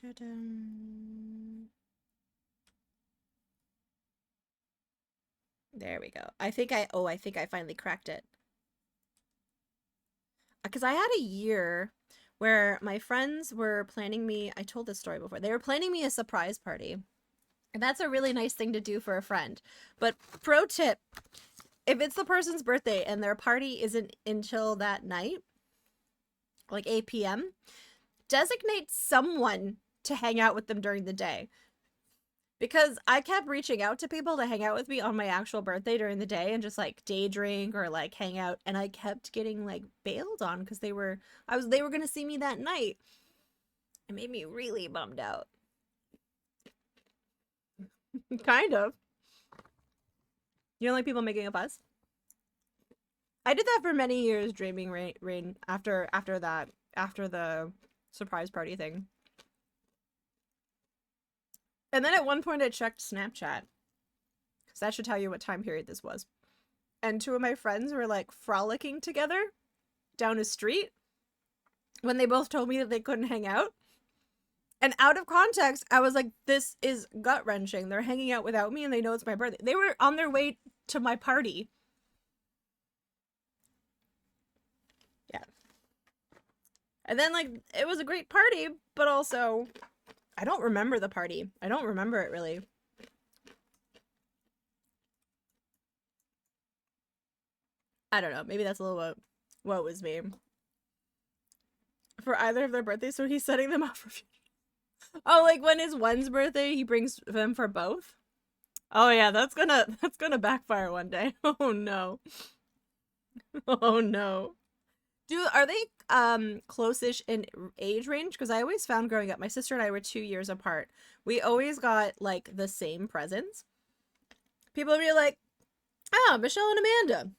A: Ta-dum. There we go. I think I finally cracked it. Because I had a year where my friends were planning me, I told this story before. They were planning me a surprise party. And that's a really nice thing to do for a friend. But pro tip, if it's the person's birthday and their party isn't until that night, like 8 p.m., designate someone to hang out with them during the day. Because I kept reaching out to people to hang out with me on my actual birthday during the day and just like day drink or like hang out, and I kept getting like bailed on because they were gonna see me that night. It made me really bummed out. Kind of. You don't like people making a fuss? I did that for many years, Dreaming Rain, after the surprise party thing. And then at one point I checked Snapchat, because that should tell you what time period this was. And two of my friends were like frolicking together down a street when they both told me that they couldn't hang out. And out of context, I was like, this is gut-wrenching. They're hanging out without me and they know it's my birthday. They were on their way to my party. Yeah. And then, like, it was a great party, but also, I don't remember the party. I don't remember it really. I don't know. Maybe that's a little what was me. For either of their birthdays, so he's setting them up for future. Oh, like when it's one's birthday, he brings them for both? Oh yeah, that's gonna backfire one day. Oh no. Oh no. Are they close-ish in age range? Because I always found growing up, my sister and I were 2 years apart. We always got like the same presents. People would be like, "Ah, Michelle and Amanda.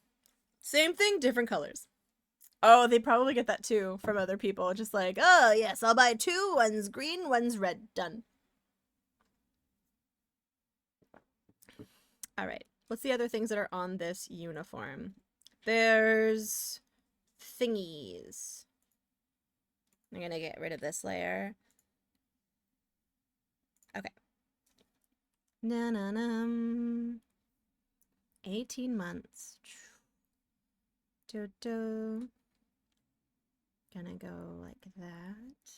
A: Same thing, different colors." Oh, they probably get that too from other people. Just like, oh, yes, I'll buy two. One's green, one's red. Done. All right. What's the other things that are on this uniform? There's thingies. I'm going to get rid of this layer. Okay. Na-na-na. 18 months. Do-do. Gonna go like that.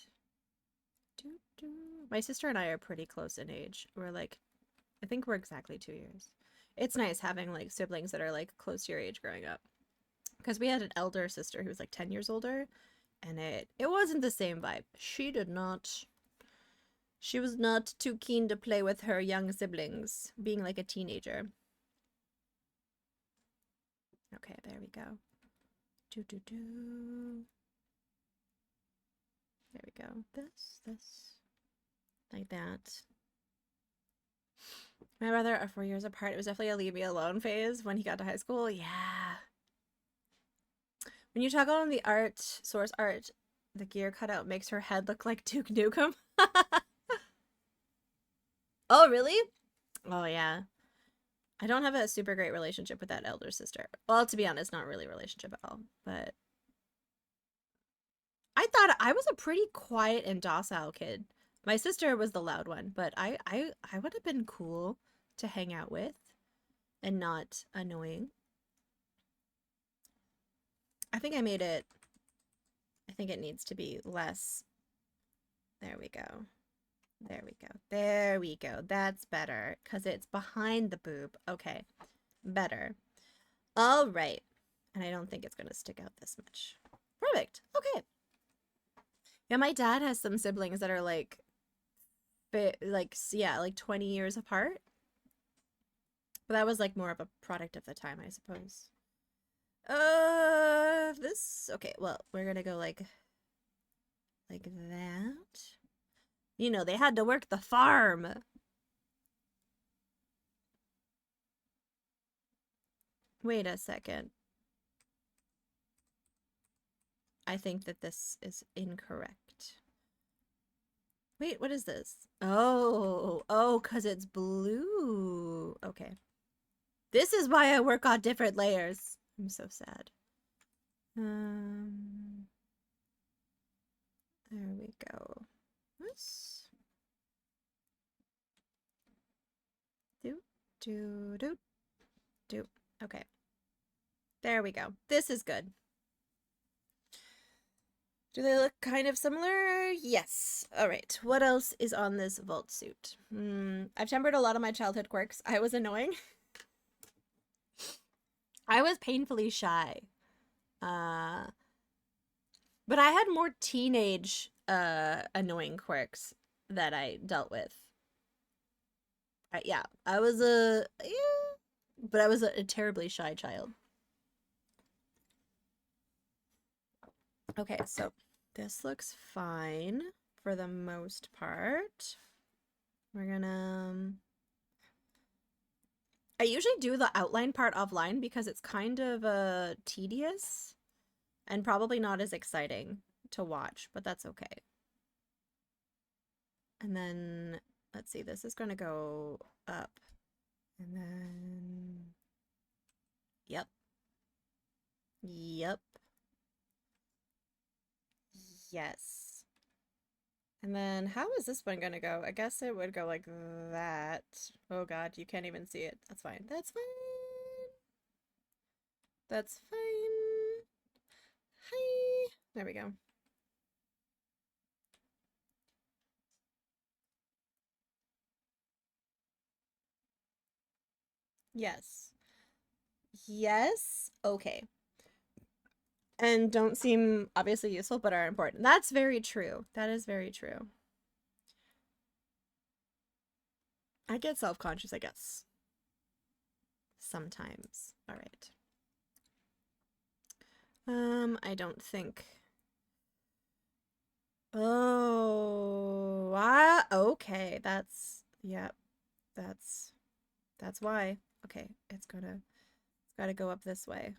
A: Doo-doo. My sister and I are pretty close in age. We're like, I think we're exactly 2 years. It's nice having like siblings that are like close to your age growing up. Because we had an elder sister who was like 10 years older, and it wasn't the same vibe. She was not too keen to play with her young siblings, being like a teenager. Okay, there we go. Do-do-do. There we go. This. Like that. My brother are 4 years apart. It was definitely a leave me alone phase when he got to high school. Yeah. When you toggle on the source art, the gear cutout makes her head look like Duke Nukem. Oh, really? Oh, yeah. I don't have a super great relationship with that elder sister. Well, to be honest, not really a relationship at all. But God, I was a pretty quiet and docile kid. My sister was the loud one, but I would have been cool to hang out with and not annoying. I think I made it. I think it needs to be less. There we go. There we go. There we go. That's better because it's behind the boob. Okay. Better. All right. And I don't think it's going to stick out this much. Perfect. Okay. Yeah, my dad has some siblings that are like 20 years apart. But that was like more of a product of the time, I suppose. Okay, well, we're gonna go like that. You know, they had to work the farm. Wait a second. I think that this is incorrect. Wait, what is this? Oh, 'cause it's blue. Okay. This is why I work on different layers. I'm so sad. There we go. This. Do. Okay. There we go. This is good. Do they look kind of similar? Yes. All right. What else is on this vault suit? I've tempered a lot of my childhood quirks. I was annoying. I was painfully shy. But I had more teenage annoying quirks that I dealt with. Yeah, I was but I was a terribly shy child. Okay, so this looks fine for the most part. We're gonna... I usually do the outline part offline because it's kind of tedious and probably not as exciting to watch, but that's okay. And then, let's see, this is going to go up. And then... Yep. Yes. And then how is this one gonna go? I guess it would go like that. Oh god, you can't even see it. That's fine. That's fine. That's fine. Hi. There we go. Yes. Yes. Okay. And don't seem obviously useful, but are important. That's very true. That is very true. I get self-conscious, I guess. Sometimes. All right. I don't think. Oh, okay. That's, yep. That's why. Okay, it's gotta go up this way.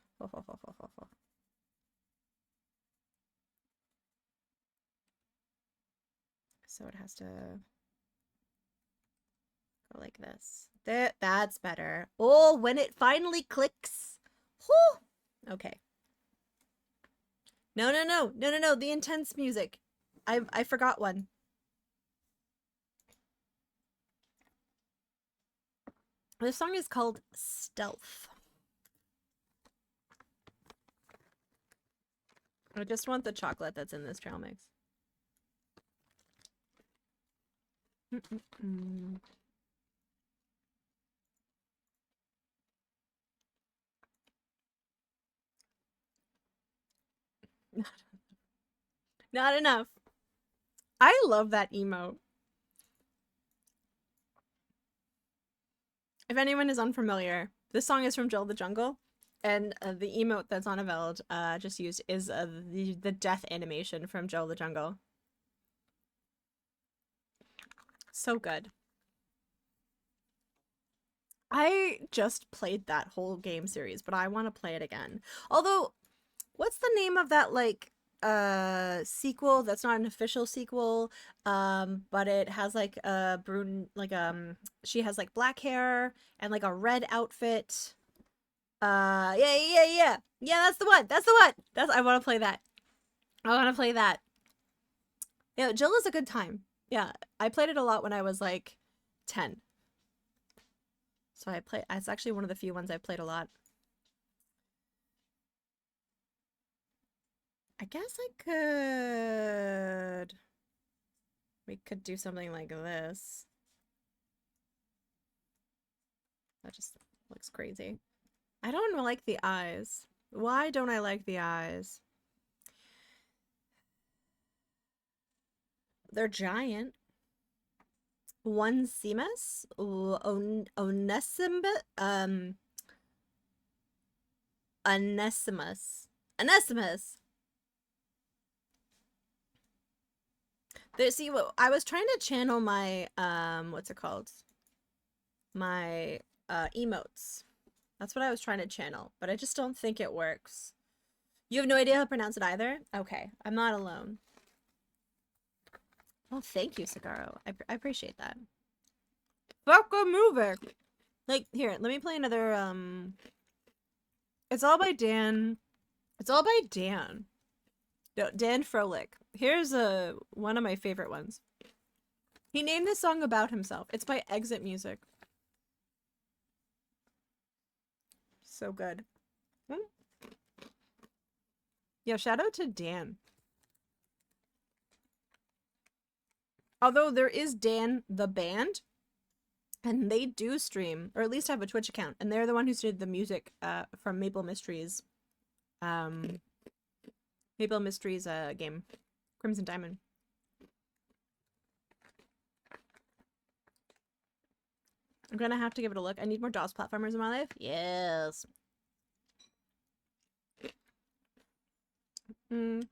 A: So it has to go like this. That's better. Oh, when it finally clicks. Whew. Okay. No. The intense music. I forgot one. This song is called Stealth. I just want the chocolate that's in this trail mix. Not enough. I love that emote. If anyone is unfamiliar, this song is from Jill the Jungle, and the emote that's on Aveld just used is the death animation from Jill the Jungle. So good. I just played that whole game series, but I want to play it again. Although, what's the name of that, like, sequel that's not an official sequel, but it has, like, a she has, like, black hair and, like, a red outfit. Yeah, that's the one! I want to play that. I want to play that. Yeah, Jill is a good time. Yeah, I played it a lot when I was like 10. So it's actually one of the few ones I've played a lot. I guess we could do something like this. That just looks crazy. I don't like the eyes. Why don't I like the eyes? They're giant. Onesimus? Onesimus. See, what I was trying to channel my what's it called? My emotes. That's what I was trying to channel, but I just don't think it works. You have no idea how to pronounce it either? Okay, I'm not alone. Well, thank you, Sagaro. I appreciate that. Fucking movie. Like, here, let me play another, It's all by Dan. It's all by Dan. No, Dan Froelich. Here's one of my favorite ones. He named this song about himself. It's by Exit Music. So good. Yeah, shout out to Dan. Although there is Dan the band, and they do stream, or at least have a Twitch account, and they're the one who did the music from Maple Mysteries. Maple Mysteries game. Crimson Diamond. I'm gonna have to give it a look. I need more DOS platformers in my life. Yes. Okay.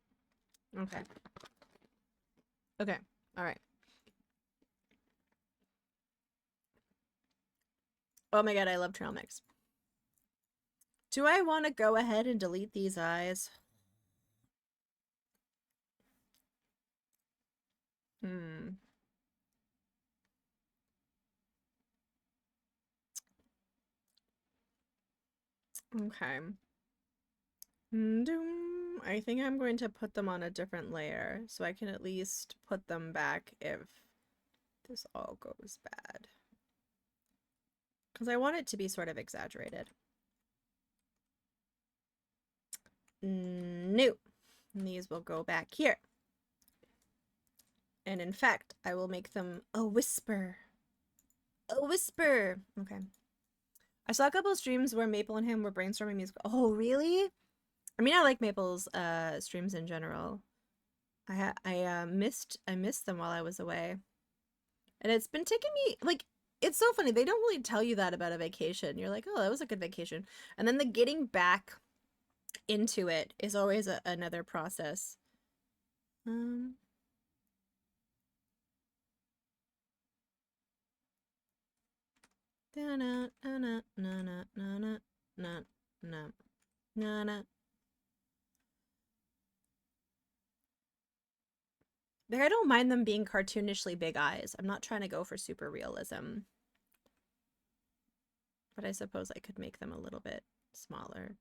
A: Okay. All right. Oh my god, I love trail mix. Do I want to go ahead and delete these eyes? Okay. I think I'm going to put them on a different layer so I can at least put them back if this all goes bad. Because I want it to be sort of exaggerated. No. And these will go back here. And in fact, I will make them a whisper. A whisper. Okay. I saw a couple of streams where Maple and him were brainstorming music. Oh, really? I mean, I like Maple's streams in general. I missed them while I was away. And it's been taking me, like, it's so funny. They don't really tell you that about a vacation. You're like, oh, that was a good vacation. And then the getting back into it is always another process. Like, I don't mind them being cartoonishly big eyes. I'm not trying to go for super realism. But I suppose I could make them a little bit smaller.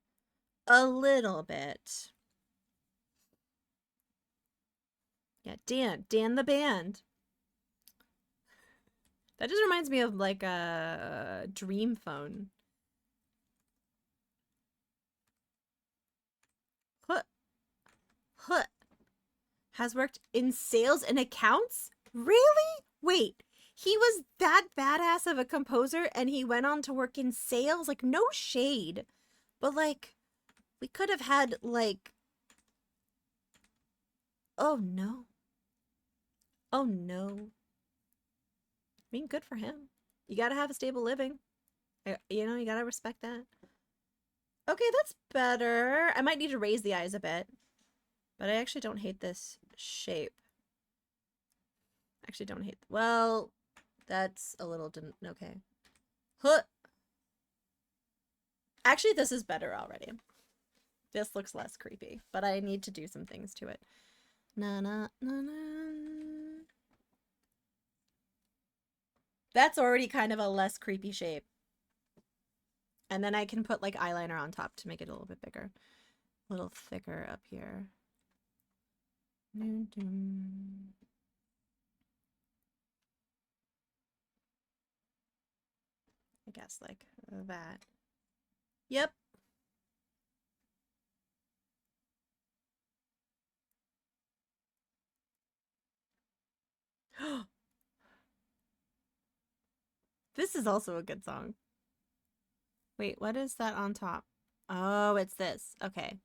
A: A little bit. Yeah, Dan the band. That just reminds me of like a Dream Phone. Huh. Has worked in sales and accounts? Really? Wait, he was that badass of a composer and he went on to work in sales? Like, no shade. But like, we could have had like... Oh no. Oh no. I mean, good for him. You gotta have a stable living. You know, you gotta respect that. Okay, that's better. I might need to raise the eyes a bit. But I actually don't hate this shape. Actually don't hate... Well, that's a little... Okay. Huh. Actually, this is better already. This looks less creepy. But I need to do some things to it. That's already kind of a less creepy shape. And then I can put like eyeliner on top to make it a little bit bigger. A little thicker up here. guess, like that. Yep. This is also a good song. Wait, what is that on top? Oh, it's this. Okay.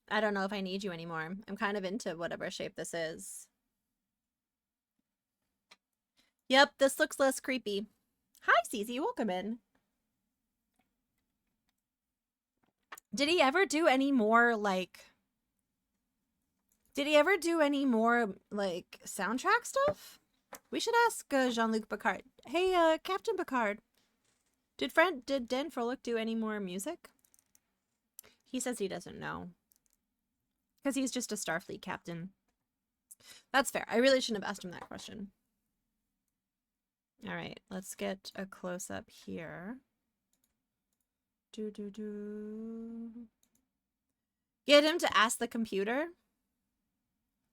A: I don't know if I need you anymore. I'm kind of into whatever shape this is. Yep, this looks less creepy. Hi, Cece. Welcome in. Did he ever do any more, like... Did he ever do any more, like, soundtrack stuff? We should ask Jean-Luc Picard. Hey, Captain Picard. Did Dan Froelich do any more music? He says he doesn't know. Because he's just a Starfleet captain. That's fair. I really shouldn't have asked him that question. Alright, let's get a close-up here. Get him to ask the computer?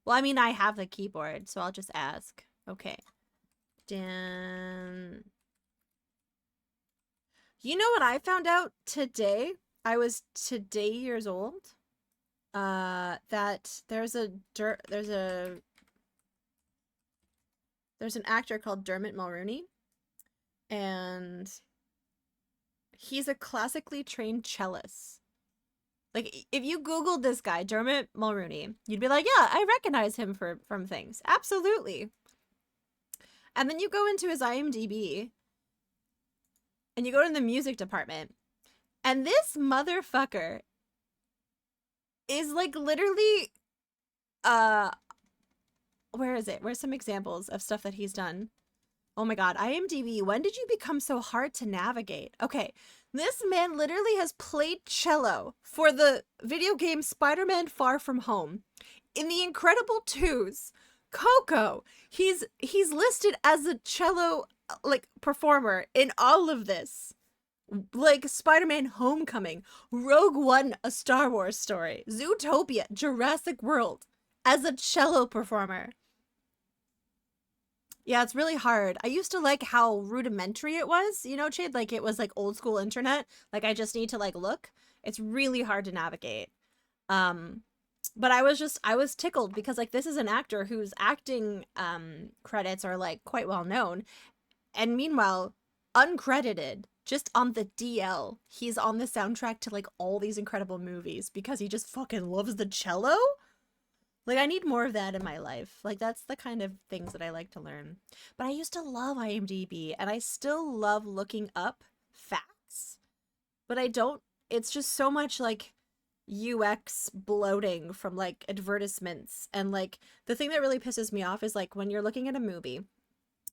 A: Well, I mean, I have the keyboard, so I'll just ask. Okay. Dan... You know what I found out today? I was today years old. That there's an actor called Dermot Mulroney, and he's a classically trained cellist. Like, if you Googled this guy, Dermot Mulroney, you'd be like, yeah, I recognize him from things. Absolutely. And then you go into his IMDb, and you go to the music department, and this motherfucker is like literally, where is it? Where's some examples of stuff that he's done? Oh my god, IMDb, when did you become so hard to navigate? Okay, this man literally has played cello for the video game Spider-Man Far From Home. In The Incredible 2's Coco, he's listed as a cello, like, performer in all of this. Like Spider-Man Homecoming, Rogue One, A Star Wars Story, Zootopia, Jurassic World, as a cello performer. Yeah, it's really hard. I used to like how rudimentary it was, you know, Chade? Like, it was like old school internet. Like, I just need to like look. It's really hard to navigate. But I was tickled because like this is an actor whose acting credits are like quite well known. And meanwhile, uncredited, just on the DL, he's on the soundtrack to like all these incredible movies because he just fucking loves the cello. Like, I need more of that in my life. Like, that's the kind of things that I like to learn. But I used to love IMDb, and I still love looking up facts. But I don't, it's just so much, like, UX bloating from, like, advertisements. And, like, the thing that really pisses me off is, like, when you're looking at a movie,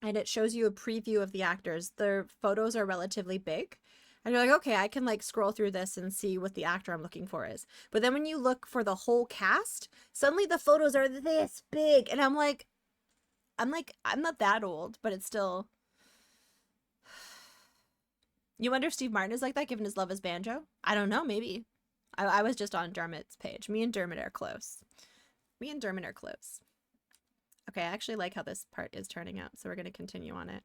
A: and it shows you a preview of the actors, their photos are relatively big. And you're like, okay, I can like scroll through this and see what the actor I'm looking for is. But then when you look for the whole cast, suddenly the photos are this big. And I'm not that old, but it's still... You wonder if Steve Martin is like that, given his love as banjo? I don't know, maybe. I was just on Dermot's page. Me and Dermot are close. Okay, I actually like how this part is turning out, so we're going to continue on it.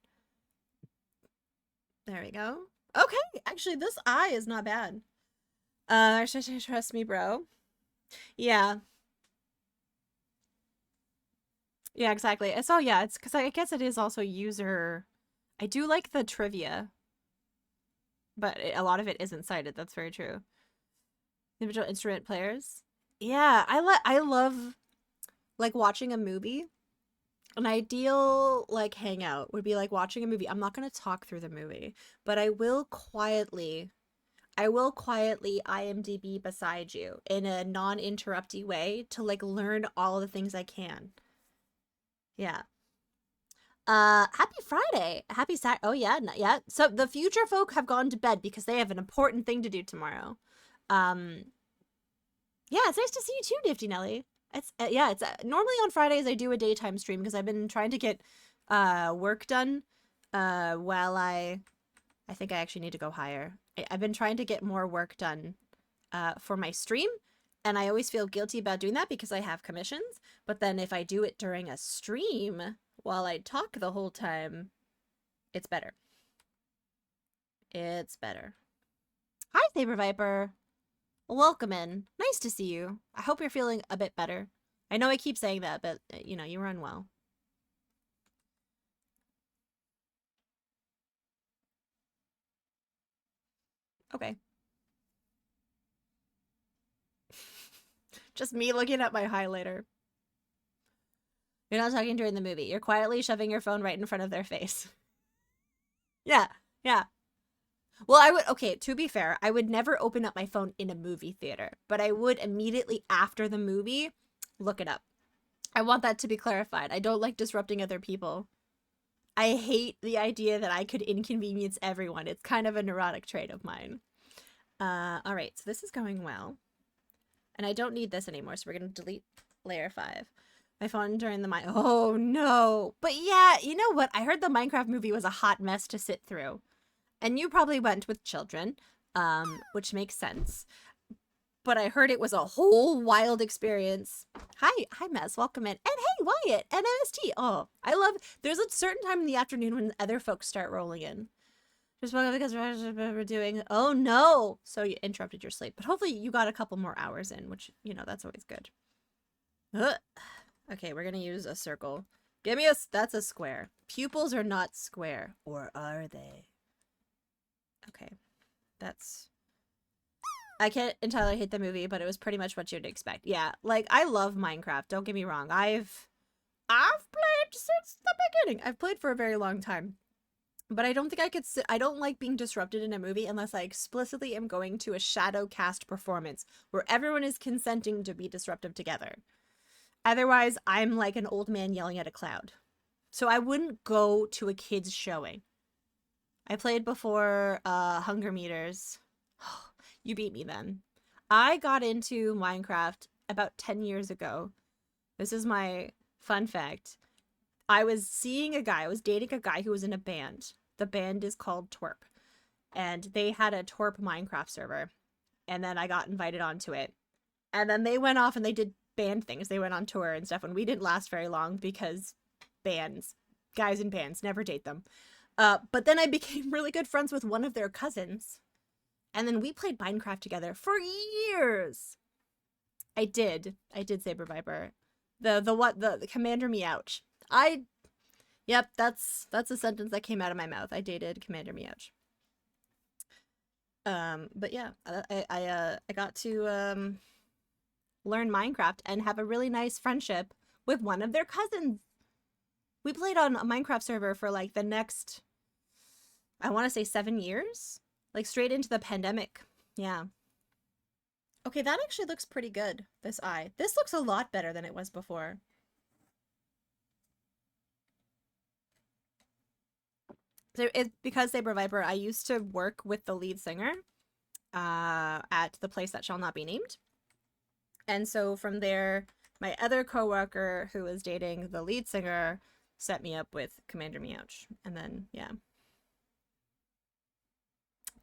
A: There we go. Okay, actually, this eye is not bad. Trust me, bro. Yeah. Yeah, exactly. So, yeah, it's because I guess it is also user... I do like the trivia, but a lot of it isn't cited. That's very true. Individual instrument players. Yeah, I love, like, watching a movie. An ideal, like, hangout would be, like, watching a movie. I'm not going to talk through the movie, but I will quietly IMDb beside you in a non-interrupty way to, like, learn all the things I can. Yeah. Happy Friday. Happy Saturday. Oh, yeah, not yet. So, the future folk have gone to bed because they have an important thing to do tomorrow. Yeah, it's nice to see you too, Nifty Nelly. It's normally on Fridays I do a daytime stream because I've been trying to get work done while I think I actually need to go higher. I've been trying to get more work done for my stream, and I always feel guilty about doing that because I have commissions, but then if I do it during a stream while I talk the whole time, it's better. It's better. Hi, Saber Viper. Welcome in. Nice to see you. I hope you're feeling a bit better. I know I keep saying that, but, you know, you were unwell. Okay. Just me looking at my highlighter. You're not talking during the movie. You're quietly shoving your phone right in front of their face. Yeah, yeah. Well, I would, okay, to be fair, I would never open up my phone in a movie theater, but I would immediately after the movie look it up. I want that to be clarified. I don't like disrupting other people. I hate the idea that I could inconvenience everyone. It's kind of a neurotic trait of mine. All right, so this is going well. And I don't need this anymore, so we're going to delete layer 5. My phone during the oh no. But yeah, you know what? I heard the Minecraft movie was a hot mess to sit through. And you probably went with children, which makes sense. But I heard it was a whole wild experience. Hi, Mez, welcome in. And hey, Wyatt, and MST. Oh, I love, there's a certain time in the afternoon when other folks start rolling in. Just because we're doing, oh no. So you interrupted your sleep, but hopefully you got a couple more hours in, which, you know, that's always good. Okay, we're gonna use a circle. Give me that's a square. Pupils are not square, or are they? Okay, that's, I can't entirely hate the movie, but it was pretty much what you'd expect. Yeah, like, I love Minecraft, don't get me wrong. I've played since the beginning. I've played for a very long time. But I don't think I could sit, I don't like being disrupted in a movie unless I explicitly am going to a shadow cast performance where everyone is consenting to be disruptive together. Otherwise, I'm like an old man yelling at a cloud. So I wouldn't go to a kid's showing. I played before Hunger Meters. You beat me then. I got into Minecraft about 10 years ago. This is my fun fact. I was seeing a guy, I was dating a guy who was in a band. The band is called Twerp. And they had a Twerp Minecraft server. And then I got invited onto it. And then they went off and they did band things. They went on tour and stuff. And we didn't last very long because bands, guys in bands, never date them. But then I became really good friends with one of their cousins. And then we played Minecraft together for years. I did Saber Viper. The Commander Meouch. Yep, that's a sentence that came out of my mouth. I dated Commander Meouch. But yeah, I got to learn Minecraft and have a really nice friendship with one of their cousins. We played on a Minecraft server for like the next, I want to say 7 years, like straight into the pandemic. Yeah. Okay, that actually looks pretty good. This eye. This looks a lot better than it was before. It's because Saber Viper, I used to work with the lead singer at the place that shall not be named. And so from there, my other coworker who was dating the lead singer set me up with Commander Meouch. And then, yeah.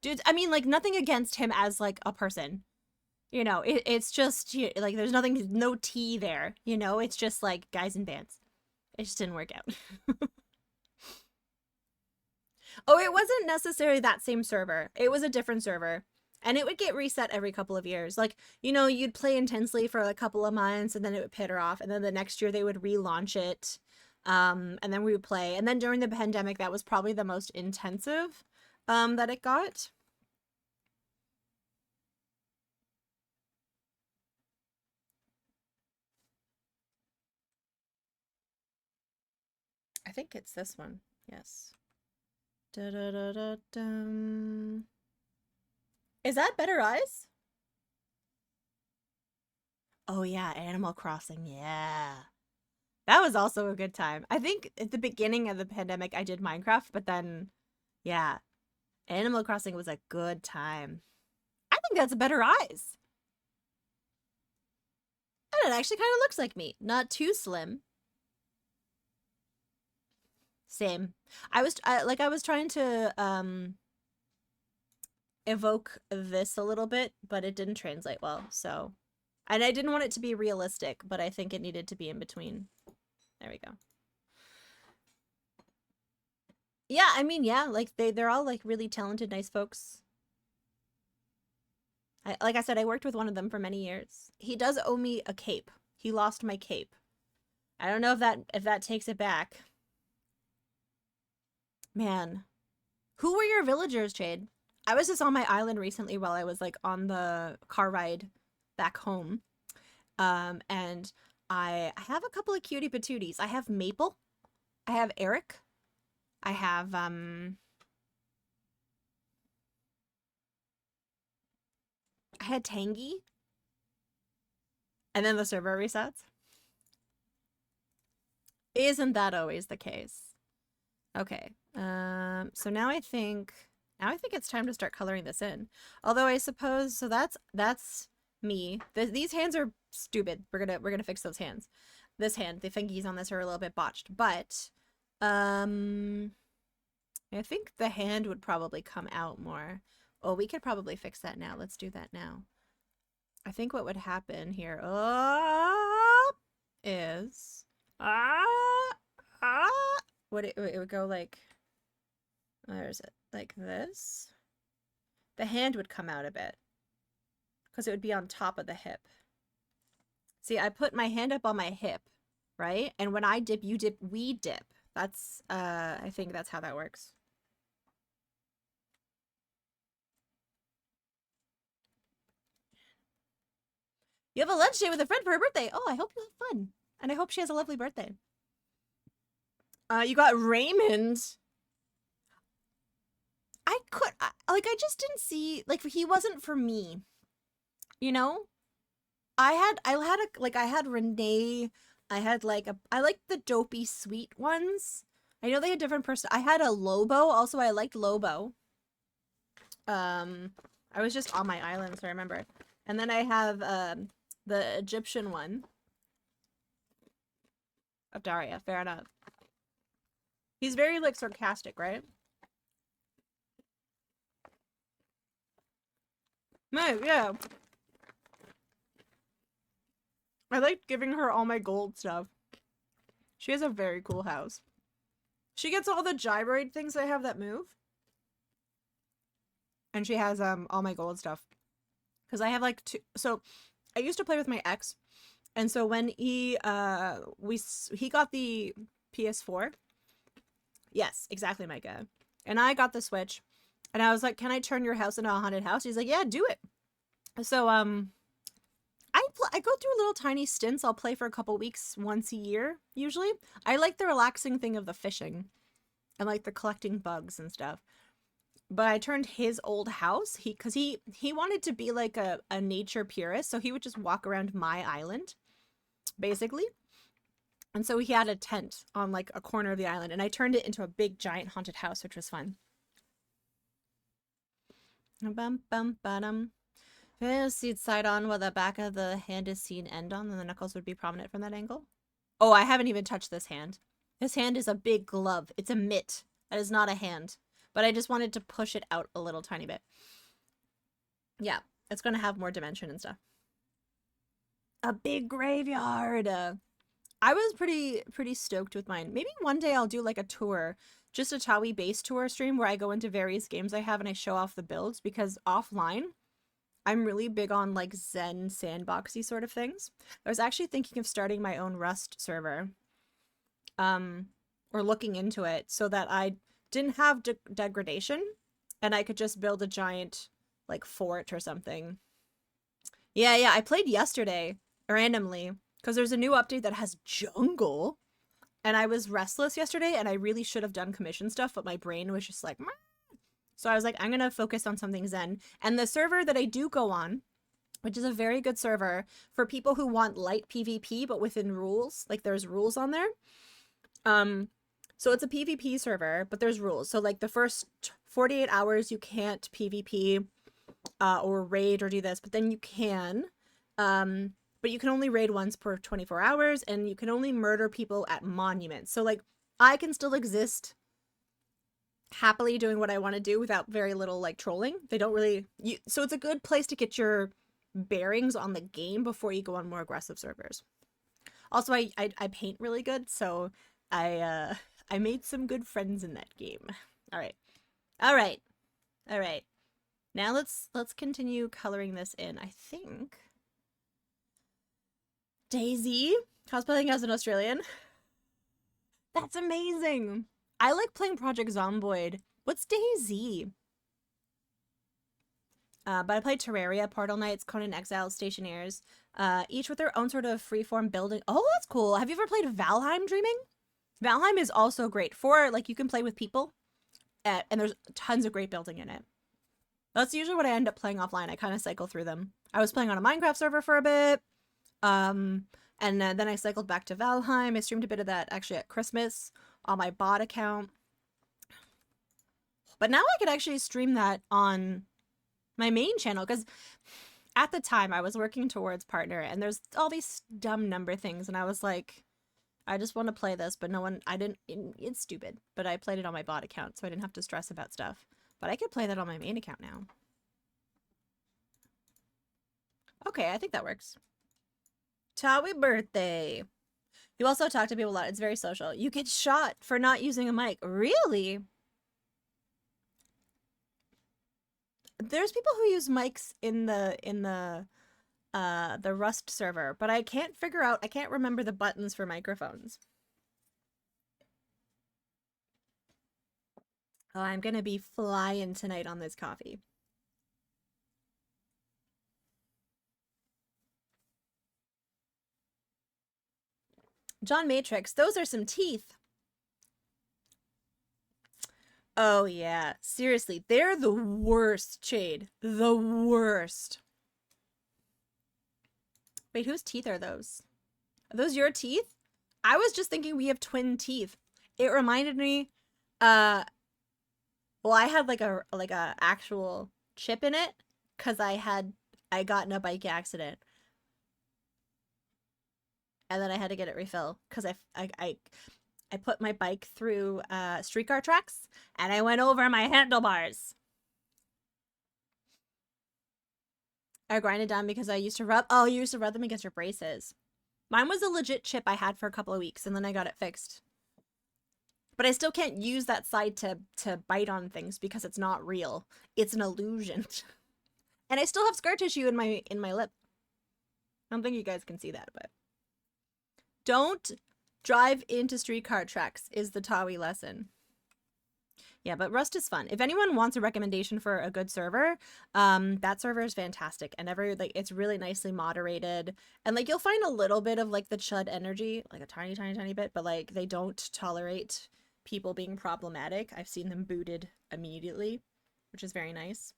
A: Dude, I mean, like, nothing against him as, like, a person. You know, it's just, like, there's nothing, no tea there. You know, it's just, like, guys in bands. It just didn't work out. Oh, it wasn't necessarily that same server. It was a different server. And it would get reset every couple of years. Like, you know, you'd play intensely for a couple of months and then it would peter off. And then the next year they would relaunch it. And then we would play. And then during the pandemic, that was probably the most intensive that it got. I think it's this one. Yes. Da-da-da-da-dum. Is that Better Eyes? Oh yeah, Animal Crossing, yeah. That was also a good time. I think at the beginning of the pandemic I did Minecraft, but then, yeah, Animal Crossing was a good time. I think that's Better Eyes. And it actually kind of looks like me. Not too slim. Same. I was trying to evoke this a little bit, but it didn't translate well. So, and I didn't want it to be realistic, but I think it needed to be in between. There we go.
G: Yeah, I mean, yeah, like they're all like really talented, nice folks. Like I said, I worked with one of them for many years. He does owe me a cape. He lost my cape. I don't know if that takes it back. Man, who were your villagers, Jade? I was just on my island recently while I was like on the car ride back home. And I have a couple of cutie patooties. I have Maple. I have Eric. I have I had Tangy. And then the server resets. Isn't that always the case? Okay. So now I think it's time to start coloring this in. Although I suppose so that's me. These hands are stupid. We're gonna fix those hands. This hand, the fingies on this are a little bit botched, but I think the hand would probably come out more. Oh, we could probably fix that now. Let's do that now. I think what would happen here is it would go like, where is it? Like this. The hand would come out a bit because it would be on top of the hip. See, I put my hand up on my hip, right? And when I dip, you dip, we dip. That's, I think that's how that works. You have a lunch date with a friend for her birthday. Oh, I hope you have fun. And I hope she has a lovely birthday. You got Raymond. I just didn't see, like, he wasn't for me. You know? I had Renee. I liked the dopey sweet ones. I know they had different I had a Lobo. Also, I liked Lobo. I was just on my island, so I remember. And then I have, the Egyptian one. Of Daria, fair enough. He's very, like, sarcastic, right? No, yeah. I liked giving her all my gold stuff. She has a very cool house. She gets all the gyroid things I have that move. And she has all my gold stuff. Because I have like two. So I used to play with my ex. And so when he got the PS4. Yes, exactly, Micah. And I got the Switch. And I was like, can I turn your house into a haunted house? He's like, yeah, do it. So I go through little tiny stints. I'll play for a couple weeks once a year, usually. I like the relaxing thing of the fishing and like the collecting bugs and stuff. But I turned his old house, because he wanted to be like a nature purist, so he would just walk around my island, basically. And so he had a tent on like a corner of the island, and I turned it into a big giant haunted house, which was fun. Bum bum ba-dum. Seed side on while the back of the hand is seen end on, and the knuckles would be prominent from that angle. Oh, I haven't even touched this hand. This hand is a big glove. It's a mitt. That is not a hand. But I just wanted to push it out a little tiny bit. Yeah, it's going to have more dimension and stuff. A big graveyard. I was pretty stoked with mine. Maybe one day I'll do like a tour, just a Tawi base tour stream where I go into various games I have and I show off the builds, because offline, I'm really big on like Zen sandboxy sort of things. I was actually thinking of starting my own Rust server, or looking into it so that I didn't have degradation and I could just build a giant like fort or something. Yeah, I played yesterday randomly because there's a new update that has jungle, and I was restless yesterday and I really should have done commission stuff, but my brain was just like, meh. So I was like, I'm going to focus on something Zen. And the server that I do go on, which is a very good server for people who want light PvP, but within rules, like there's rules on there. So it's a PvP server, but there's rules. So like the first 48 hours, you can't PvP or raid or do this, but then you can. But you can only raid once per 24 hours, and you can only murder people at monuments. So like I can still exist happily doing what I want to do without very little like trolling. They don't really so it's a good place to get your bearings on the game before you go on more aggressive servers. Also, I paint really good, so I I made some good friends in that game. All right. All right. All right. Now let's continue coloring this in. I think Daisy cosplaying as an Australian. That's amazing. I like playing Project Zomboid. What's Daisy? But I played Terraria, Portal Knights, Conan Exile, Stationaires, each with their own sort of freeform building. Oh, that's cool. Have you ever played Valheim Dreaming? Valheim is also great for, like, you can play with people, and there's tons of great building in it. That's usually what I end up playing offline. I kind of cycle through them. I was playing on a Minecraft server for a bit, and then I cycled back to Valheim. I streamed a bit of that actually at Christmas on my bot account. But now I could actually stream that on my main channel, because at the time I was working towards partner, and there's all these dumb number things, and I was like, I just want to play this, but no one, it's stupid, but I played it on my bot account, so I didn't have to stress about stuff. But I could play that on my main account now. Okay, I think that works. Tawi birthday. You also talk to people a lot. It's very social. You get shot for not using a mic. Really? There's people who use mics in the Rust server, but I can't remember the buttons for microphones. Oh, I'm gonna be flying tonight on this coffee. John Matrix, those are some teeth. Oh yeah, seriously, they're the worst, Chade. The worst. Wait, whose teeth are those? Are those your teeth? I was just thinking we have twin teeth. It reminded me, well, I had like a actual chip in it because I got in a bike accident. And then I had to get it refilled because I put my bike through streetcar tracks and I went over my handlebars. I grinded down because I used to rub. Oh, you used to rub them against your braces. Mine was a legit chip I had for a couple of weeks and then I got it fixed. But I still can't use that side to bite on things because it's not real. It's an illusion. And I still have scar tissue in my lip. I don't think you guys can see that, but don't drive into streetcar tracks is the Tawi lesson. Yeah, but Rust is fun. If anyone wants a recommendation for a good server, that server is fantastic. And it's really nicely moderated. And like you'll find a little bit of like the chud energy, like a tiny, tiny, tiny bit, but like they don't tolerate people being problematic. I've seen them booted immediately, which is very nice.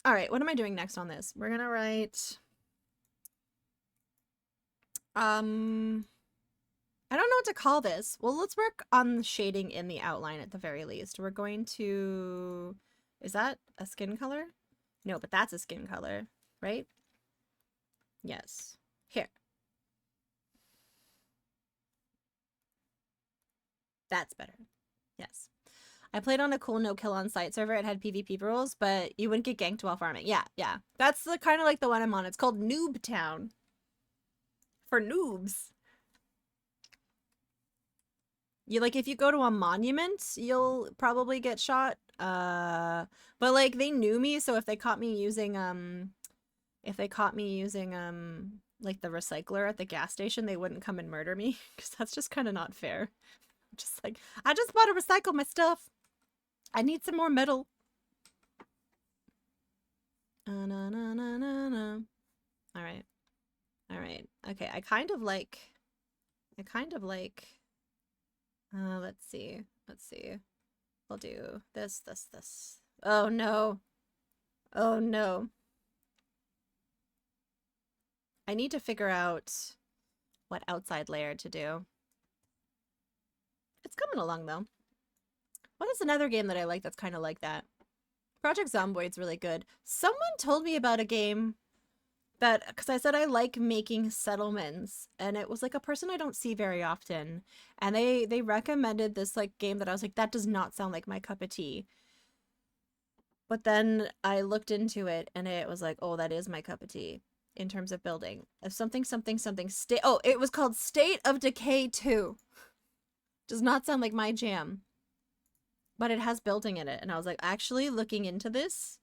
G: All right, what am I doing next on this? We're gonna write I don't know what to call this. Well, let's work on the shading in the outline at the very least. We're going to... Is that a skin color? No, but that's a skin color, right? Yes. Here. That's better. Yes. I played on a cool no-kill on-site server. It had PvP rules, but you wouldn't get ganked while farming. Yeah, yeah. That's the kind of like the one I'm on. It's called Noob Town. For noobs. You like if you go to a monument, you'll probably get shot. But like they knew me, so if they caught me using like the recycler at the gas station, they wouldn't come and murder me because that's just kind of not fair. Just like I just want to recycle my stuff. I need some more metal. Na na na na na. All right. All right. Okay. I kind of like, let's see. We'll do this. Oh no. Oh no. I need to figure out what outside layer to do. It's coming along though. What is another game that I like that's kind of like that? Project Zomboid's really good. Someone told me about a game that, because I said I like making settlements, and it was like a person I don't see very often, and they recommended this like game that I was like, that does not sound like my cup of tea. But then I looked into it and it was like, oh, that is my cup of tea in terms of building. Of something it was called State of Decay 2. Does not sound like my jam. But it has building in it. And I was like, actually looking into this,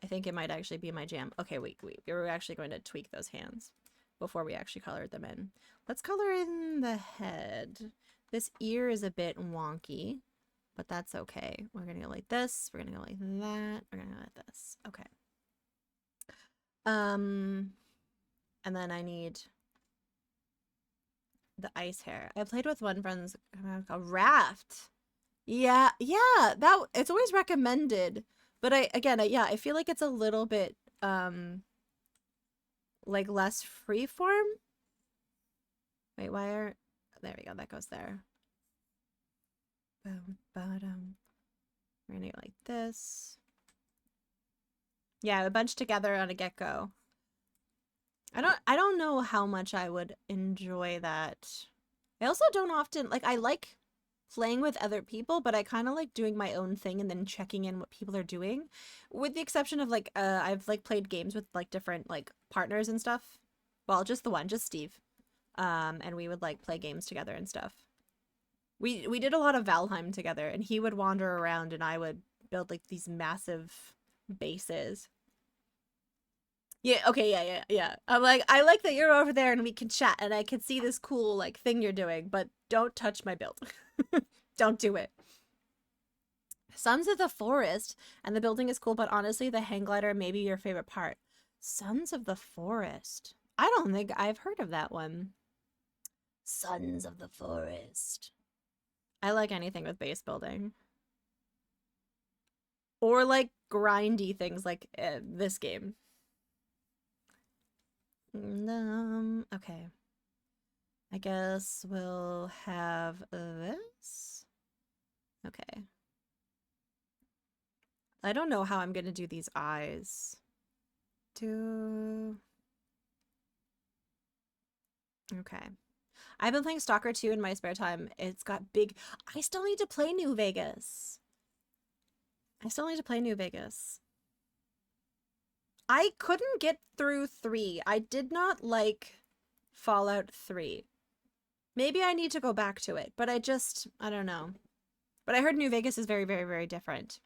G: I think it might actually be my jam. Okay, wait. We're actually going to tweak those hands before we actually color them in. Let's color in the head. This ear is a bit wonky, but that's okay. We're going to go like this. We're going to go like that. We're going to go like this. Okay. And then I need the ice hair. I played with one friend's Raft. Yeah, that it's always recommended, but I feel like it's a little bit like less freeform. Wait, there we go, that goes there. Boom, bottom. We're gonna go like this. Yeah, a bunch together on a get-go. I don't know how much I would enjoy that. I also don't often like, I like playing with other people, but I kind of like doing my own thing and then checking in what people are doing, with the exception of like I've like played games with like different like partners and stuff. Well, just Steve, and we would like play games together and stuff. We did a lot of Valheim together, and he would wander around and I would build like these massive bases. Yeah, okay, yeah. I'm like, I like that you're over there and we can chat and I can see this cool like thing you're doing, but don't touch my build. Don't do it. Sons of the Forest, and the building is cool, but honestly, the hang glider may be your favorite part. Sons of the Forest. I don't think I've heard of that one. Sons of the Forest. I like anything with base building. Or like grindy things like this game. Okay. I guess we'll have this. Okay. I don't know how I'm gonna do these eyes. Okay. I've been playing Stalker 2 in my spare time. It's got big... I still need to play New Vegas. I couldn't get through 3. I did not like Fallout 3. Maybe I need to go back to it, but I don't know. But I heard New Vegas is very, very, very different.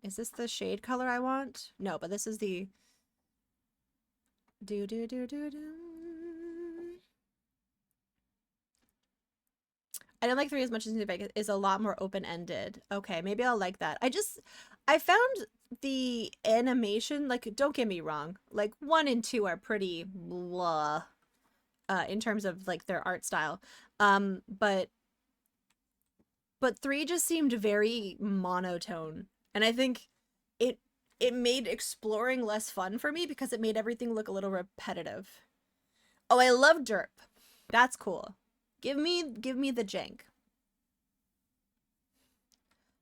G: Is this the shade color I want? No, but this is the... I don't like 3 as much as New Vegas. Is a lot more open-ended. Okay, maybe I'll like that. I found the animation, like, don't get me wrong, like 1 and 2 are pretty blah in terms of like their art style. But 3 just seemed very monotone. And I think it made exploring less fun for me because it made everything look a little repetitive. Oh, I love derp. That's cool. Give me the jank.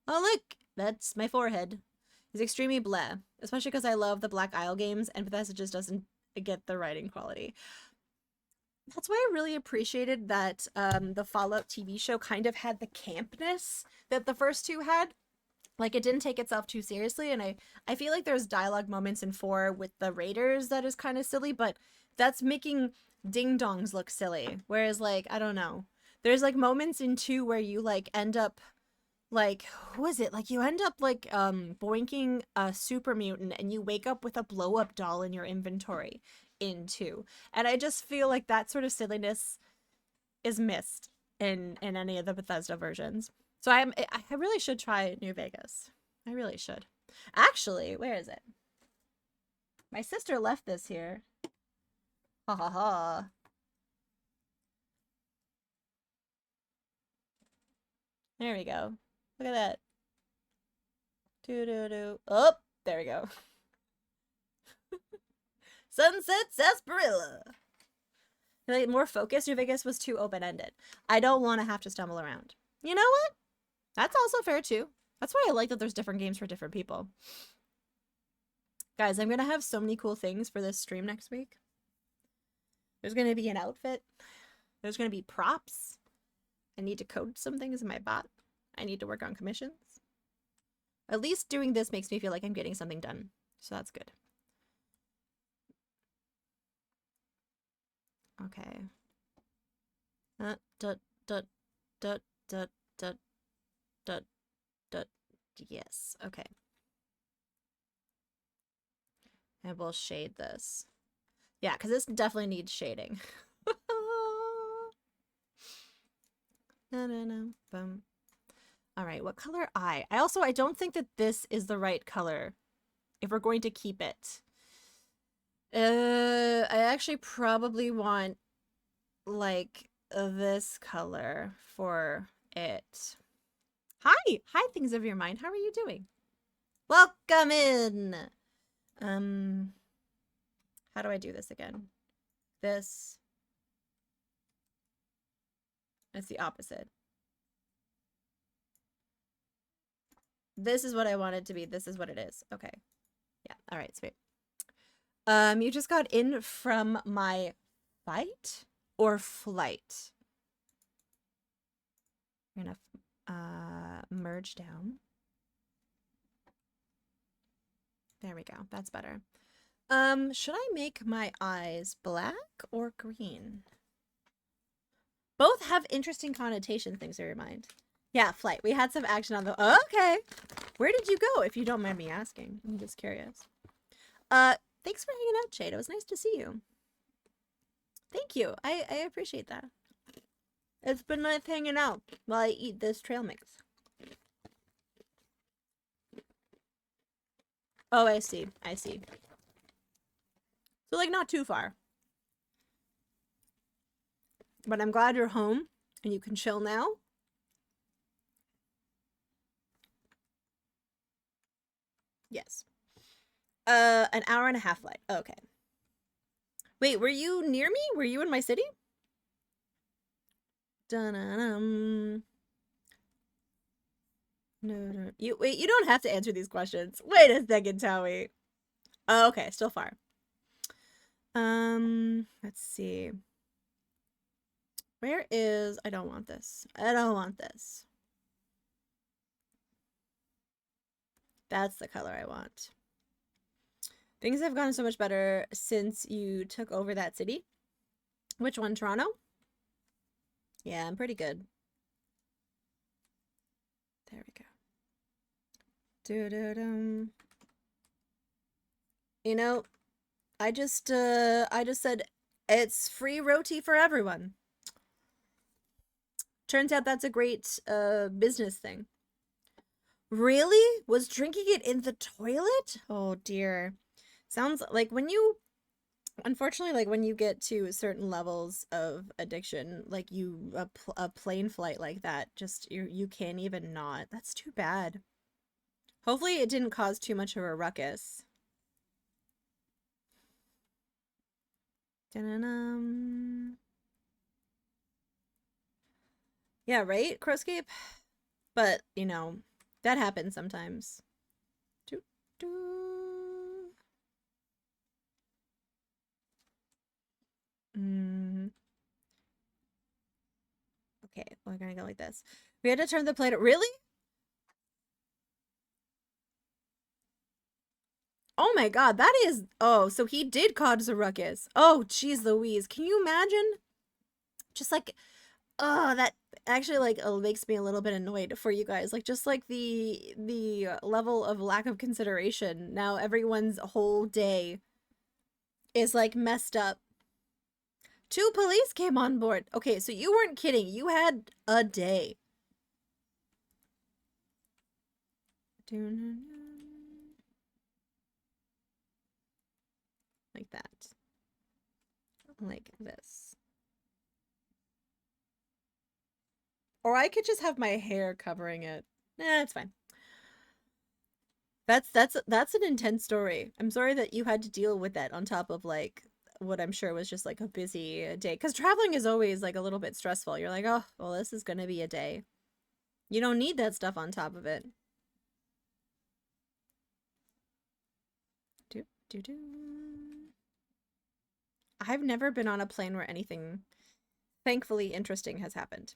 G: Oh, look, that's my forehead. It's extremely bleh, especially because I love the Black Isle games and Bethesda just doesn't get the writing quality. That's why I really appreciated that the Fallout TV show kind of had the campness that the first 2 had. Like, it didn't take itself too seriously, and I feel like there's dialogue moments in 4 with the Raiders that is kind of silly, but that's making ding-dongs look silly. Whereas, like, I don't know. There's, like, moments in 2 where you, like, end up, like, who is it? Like, you end up, like, boinking a super mutant, and you wake up with a blow-up doll in your inventory in 2. And I just feel like that sort of silliness is missed in any of the Bethesda versions. So I really should try New Vegas. I really should. Actually, where is it? My sister left this here. Ha ha ha. There we go. Look at that. Doo-doo-doo. Oh, there we go. Sunset Sarsaparilla. Like, more focused. New Vegas was too open-ended. I don't want to have to stumble around. You know what? That's also fair too. That's why I like that there's different games for different people. Guys, I'm gonna have so many cool things for this stream next week. There's gonna be an outfit. There's gonna be props. I need to code some things in my bot. I need to work on commissions. At least doing this makes me feel like I'm getting something done. So that's good. Okay. dot, dot, dot, dot, dot, dot. Yes, okay. And we'll shade this. Yeah, because this definitely needs shading. Bum. All right, what color eye? I don't think that this is the right color if we're going to keep it. I actually probably want like this color for it. Hi, things of your mind. How are you doing? Welcome in. How do I do this again? This. It's the opposite. This is what I want it to be. This is what it is. Okay. Yeah. All right. Sweet. You just got in from my fight or flight. We're gonna merge down. There we go. That's better. Should I make my eyes black or green? Both have interesting connotation, things in your mind. Yeah, flight. We had some action on the... Okay. Where did you go, if you don't mind me asking? I'm just curious. Thanks for hanging out, Jade. It was nice to see you. Thank you. I appreciate that. It's been nice hanging out while I eat this trail mix. Oh, I see. I see. So, like, not too far. But I'm glad you're home and you can chill now. Yes. An hour and a half flight. Okay. Wait, were you near me? Were you in my city? Dun-dun-dum. No. Wait, you don't have to answer these questions. Wait a second, Towie. Oh, okay, still far. Let's see. Where is... I don't want this. I don't want this. That's the color I want. Things have gotten so much better since you took over that city. Which one, Toronto? Yeah, I'm pretty good. There we go. Do-do-dum. You know, I just said it's free roti for everyone. Turns out that's a great business thing. Really? Was drinking it in the toilet? Oh dear. Sounds like when you, unfortunately, like when you get to certain levels of addiction, like a plane flight like that, just you can't even not. That's too bad. Hopefully it didn't cause too much of a ruckus. Dun-dun-dum. Yeah, right, Crowscape? But, you know, that happens sometimes. Okay, we're gonna go like this. We had to turn the plate. Really? Oh my god, that is... Oh, so he did cause a ruckus. Oh, jeez Louise. Can you imagine? Just like... Oh, that actually like makes me a little bit annoyed for you guys. Like just like the level of lack of consideration. Now everyone's whole day is like messed up. 2 police came on board. Okay, so you weren't kidding. You had a day. Like that. Like this. Or I could just have my hair covering it. Nah, it's fine. That's an intense story. I'm sorry that you had to deal with that on top of like what I'm sure was just like a busy day. Because traveling is always like a little bit stressful. You're like, oh, well, this is gonna be a day. You don't need that stuff on top of it. Do. I've never been on a plane where anything thankfully interesting has happened.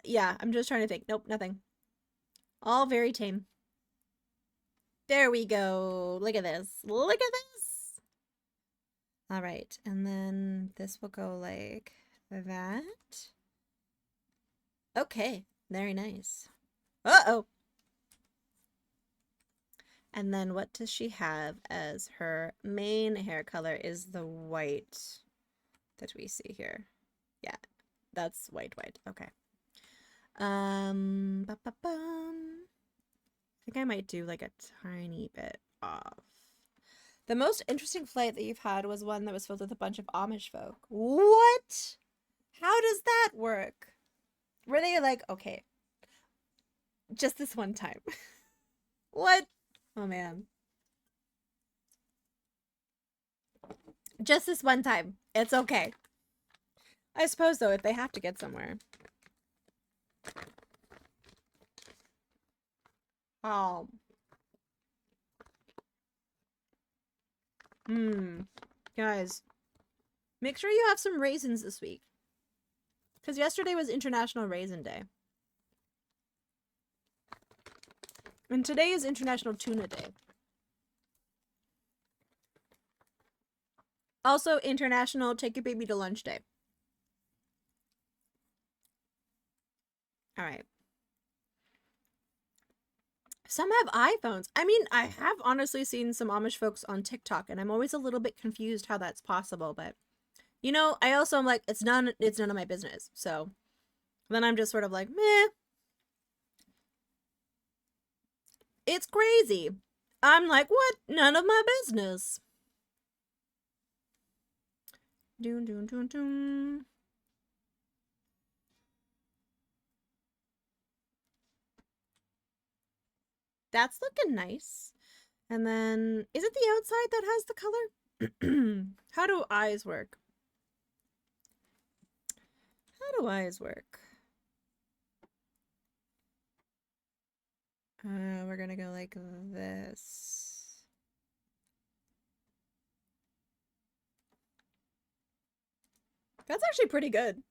G: Yeah, I'm just trying to think. Nope, nothing. All very tame. There we go. Look at this. Look at this. All right, and then this will go like that. Okay, very nice. Uh-oh. And then what does she have as her main hair color is the white that we see here. Yeah, that's white. Okay. I think I might do like a tiny bit off. The most interesting flight that you've had was one that was filled with a bunch of Amish folk. What? How does that work? Were they like, okay, just this one time? What? Oh man. Just this one time. It's okay. I suppose though, if they have to get somewhere. Oh. Guys, make sure you have some raisins this week. Because yesterday was International Raisin Day. And today is International Tuna Day. Also, International Take Your Baby to Lunch Day. All right. Some have iPhones. I mean, I have honestly seen some Amish folks on TikTok, and I'm always a little bit confused how that's possible. But, you know, I also am like, it's none of my business. So then I'm just sort of like, meh. It's crazy. I'm like, what? None of my business. Doon, doon, doon, doon. That's looking nice. And then, is it the outside that has the color? How do eyes work? How do eyes work? We're gonna go like this. That's actually pretty good.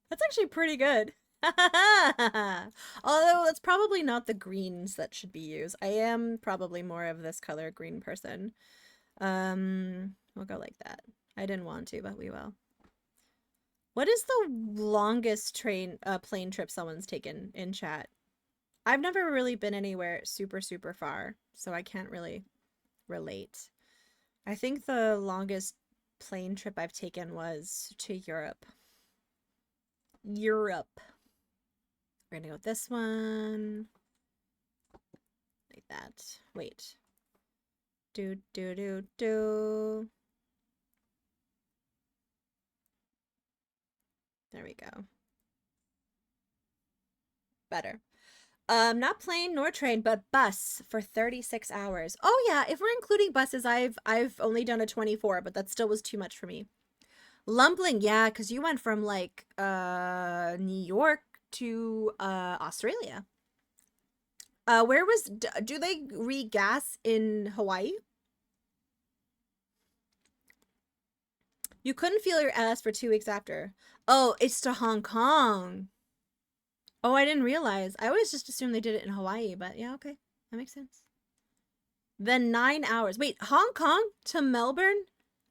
G: That's actually pretty good. Although that's probably not the greens that should be used. I am probably more of this color green person. We'll go like that. I didn't want to, but we will. What is the longest plane trip someone's taken in chat? I've never really been anywhere super far, so I can't really relate. I think the longest plane trip I've taken was to Europe. We're gonna go with this one. Like that. Wait. Do. There we go. Better. Not plane nor train, but bus for 36 hours. Oh yeah, if we're including buses, I've only done a 24, but that still was too much for me. Lumbling, yeah, because you went from like New York to Australia. Where was do they regas in Hawaii? You couldn't feel your ass for 2 weeks after. Oh, it's to Hong Kong. Oh, I didn't realize. I always just assumed they did it in Hawaii, but yeah, okay. That makes sense. Then 9 hours. Wait, Hong Kong to Melbourne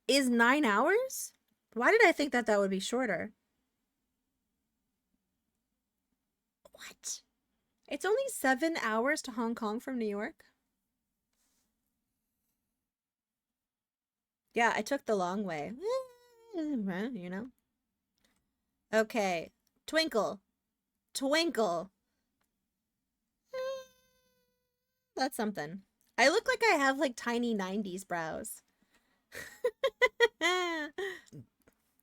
G: is 9 hours? Why did I think that would be shorter? What? It's only 7 hours to Hong Kong from New York? Yeah, I took the long way. You know? Okay. Twinkle. That's something. I look like I have like tiny 90s brows.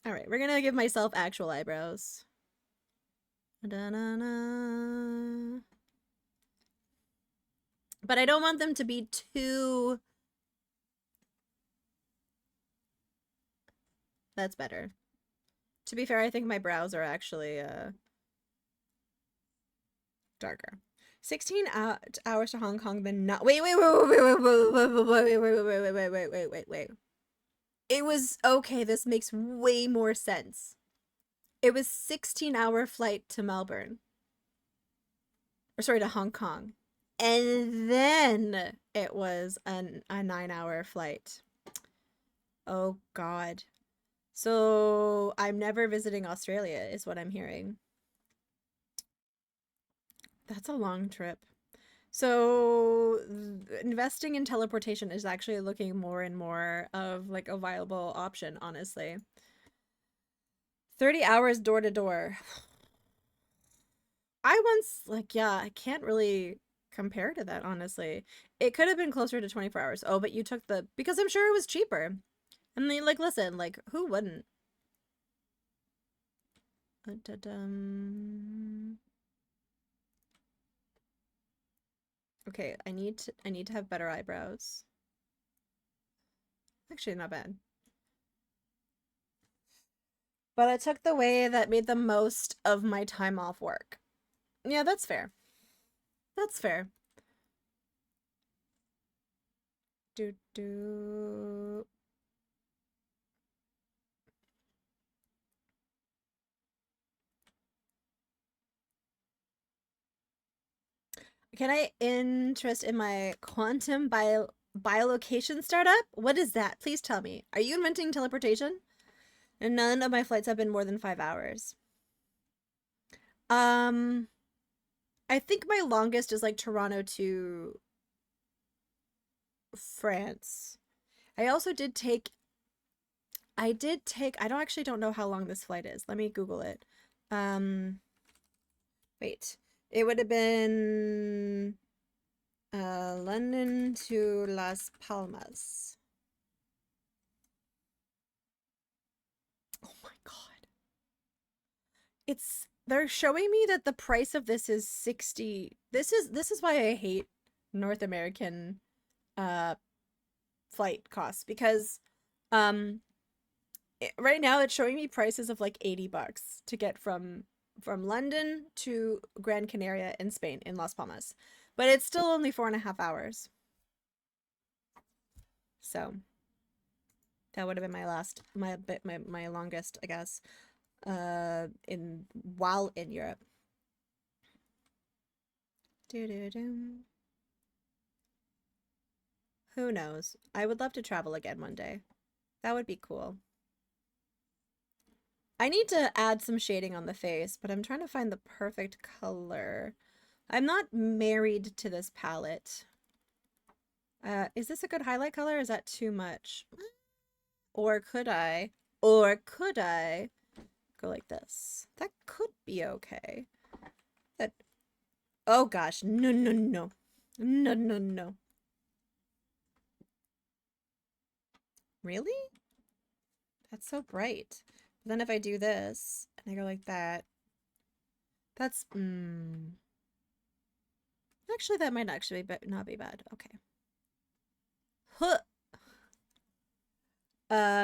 G: Alright, we're gonna give myself actual eyebrows. Da-na-na. But I don't want them to be too... That's better. To be fair, I think my brows are actually darker. 16 hours to Hong Kong, then not. Wait. It was okay. This makes way more sense. It was 16-hour flight to Melbourne. Or sorry, to Hong Kong. And then it was a 9-hour flight. Oh God. So I'm never visiting Australia, is what I'm hearing. That's a long trip. So investing in teleportation is actually looking more and more of like a viable option, honestly. 30 hours door to door. I once, like, yeah, I can't really compare to that, honestly. It could have been closer to 24 hours. Oh, but you took the, because I'm sure it was cheaper. And then, like, listen, like, who wouldn't? Da-dum. Okay, I need to have better eyebrows. Actually, not bad. But I took the way that made the most of my time off work. Yeah, that's fair. That's fair. Do. Can I interest in my quantum biolocation startup? What is that? Please tell me. Are you inventing teleportation? And none of my flights have been more than 5 hours. I think my longest is like Toronto to France. I also did take I don't know how long this flight is. Let me Google it. Wait. It would have been London to Las Palmas. Oh my god. They're showing me that the price of this is 60. This is why I hate North American flight costs, because right now it's showing me prices of like $80 to get from London to Gran Canaria in Spain, in Las Palmas, but it's still only 4.5 hours. So that would have been my longest, I guess, while in Europe. Who knows? I would love to travel again one day. That would be cool. I need to add some shading on the face, but I'm trying to find the perfect color. I'm not married to this palette. Is this a good highlight color? Or is that too much? Or could I go like this? That could be okay. Oh gosh, no. Really? That's so bright. But then if I do this and I go like that, that's actually, that might actually not be bad. Okay. Huh.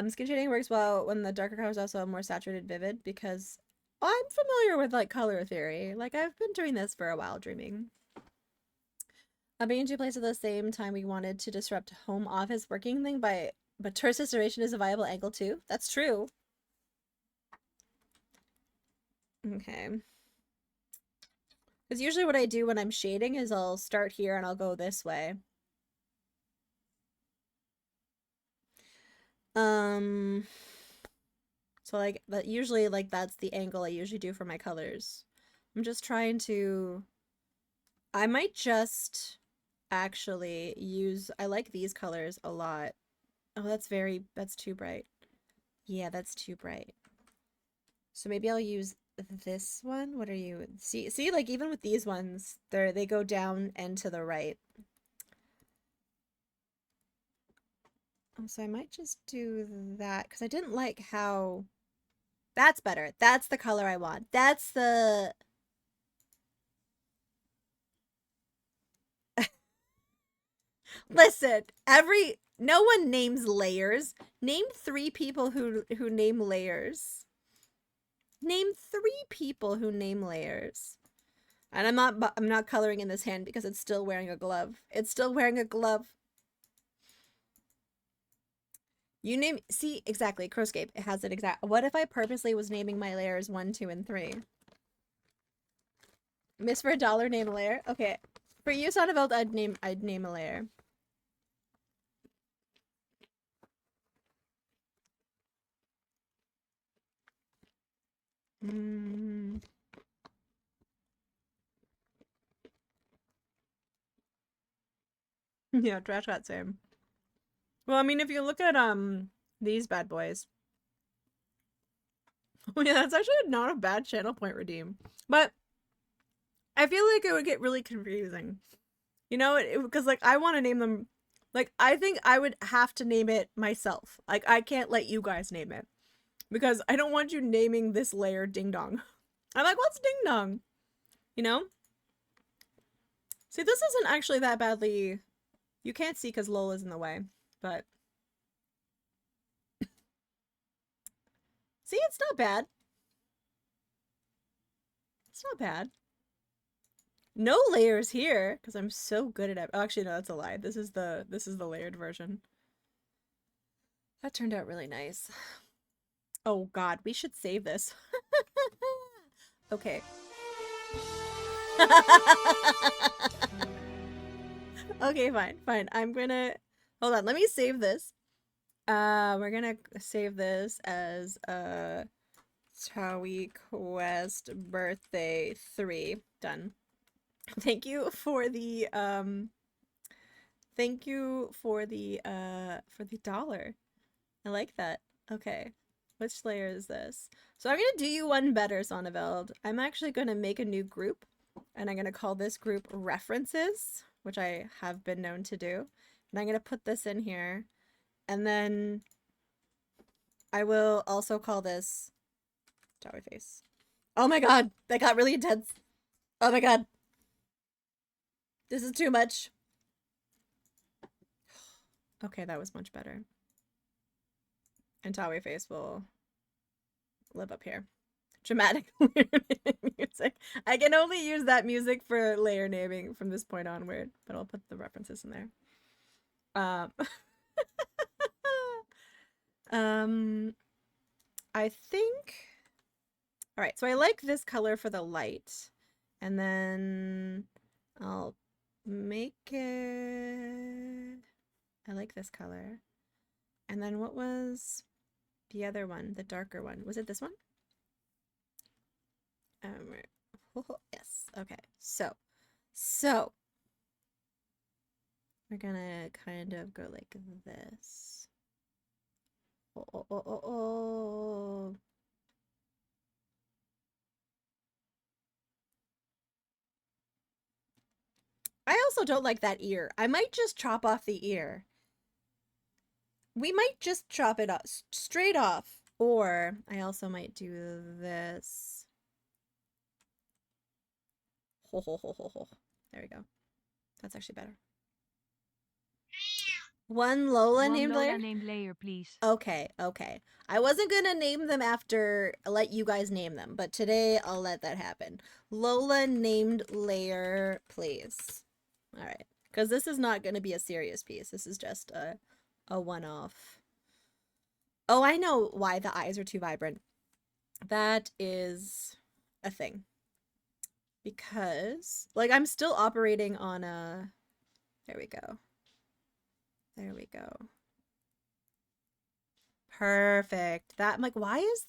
G: Skin shading works well when the darker colors also have more saturated vivid, because I'm familiar with like color theory. Like, I've been doing this for a while, dreaming. Being in two places at the same time, we wanted to disrupt home office working thing but tourist destination is a viable angle too. That's true. Okay. Because usually what I do when I'm shading is I'll start here and I'll go this way. So like that, usually like that's the angle I usually do for my colors. I'm just trying to, I might just actually use, I like these colors a lot. Oh, that's too bright. Yeah, that's too bright. So maybe I'll use this one. What are you? See, like even with these ones, they go down and to the right. So I might just do that because I didn't like how. That's better. That's the color I want. That's the. Listen, no one names layers. Name 3 people who name layers. Name 3 people who name layers. And I'm not coloring in this hand because it's still wearing a glove. It's still wearing a glove. You name, see, exactly, Crowscape. It has it exact. What if I purposely was naming my layers 1, 2, and 3? Miss for $1 name a layer? Okay. For you, Sonneveld, I'd name a layer. Mm. Yeah, trash cat same. Well, I mean, if you look at these bad boys, oh yeah, that's actually not a bad channel point redeem. But I feel like it would get really confusing. You know, because like I want to name them. Like I think I would have to name it myself. Like I can't let you guys name it because I don't want you naming this layer Ding Dong. I'm like, what's Ding Dong? You know? See, this isn't actually that badly. You can't see because Lola's in the way, but see, it's not bad. It's not bad. No layers here because I'm so good at it. Oh, actually, no, that's a lie. This is the layered version. That turned out really nice. Oh God, we should save this. Okay. Okay, fine. I'm gonna hold on. Let me save this. We're gonna save this as Tawi Quest Birthday 3. Done. Thank you for the dollar. I like that. Okay. Which layer is this? So I'm gonna do you one better, Sonneveld. I'm actually gonna make a new group and I'm gonna call this group References, which I have been known to do. And I'm gonna put this in here. And then I will also call this Tower Face. Oh my god, that got really intense. Oh my god. This is too much. Okay, that was much better. And Tawi Face will live up here. Dramatic music. I can only use that music for layer naming from this point onward, but I'll put the references in there. I think. All right, so I like this color for the light, and then I'll make it. I like this color, and then what was the other one? The darker one. Was it this one? Yes. Okay. So we're gonna kind of go like this. Oh. I also don't like that ear. I might just chop off the ear. We might just chop it off straight off. Or I also might do this. There we go. That's actually better. One Lola named layer?
D: Please.
G: Okay. I wasn't gonna name them after let you guys name them, but today I'll let that happen. Lola named layer, please. All right, because this is not gonna be a serious piece. This is just a one-off. Oh, I know why the eyes are too vibrant. That is a thing. Because, like, I'm still operating on a... There we go. Perfect. That, I'm like, why does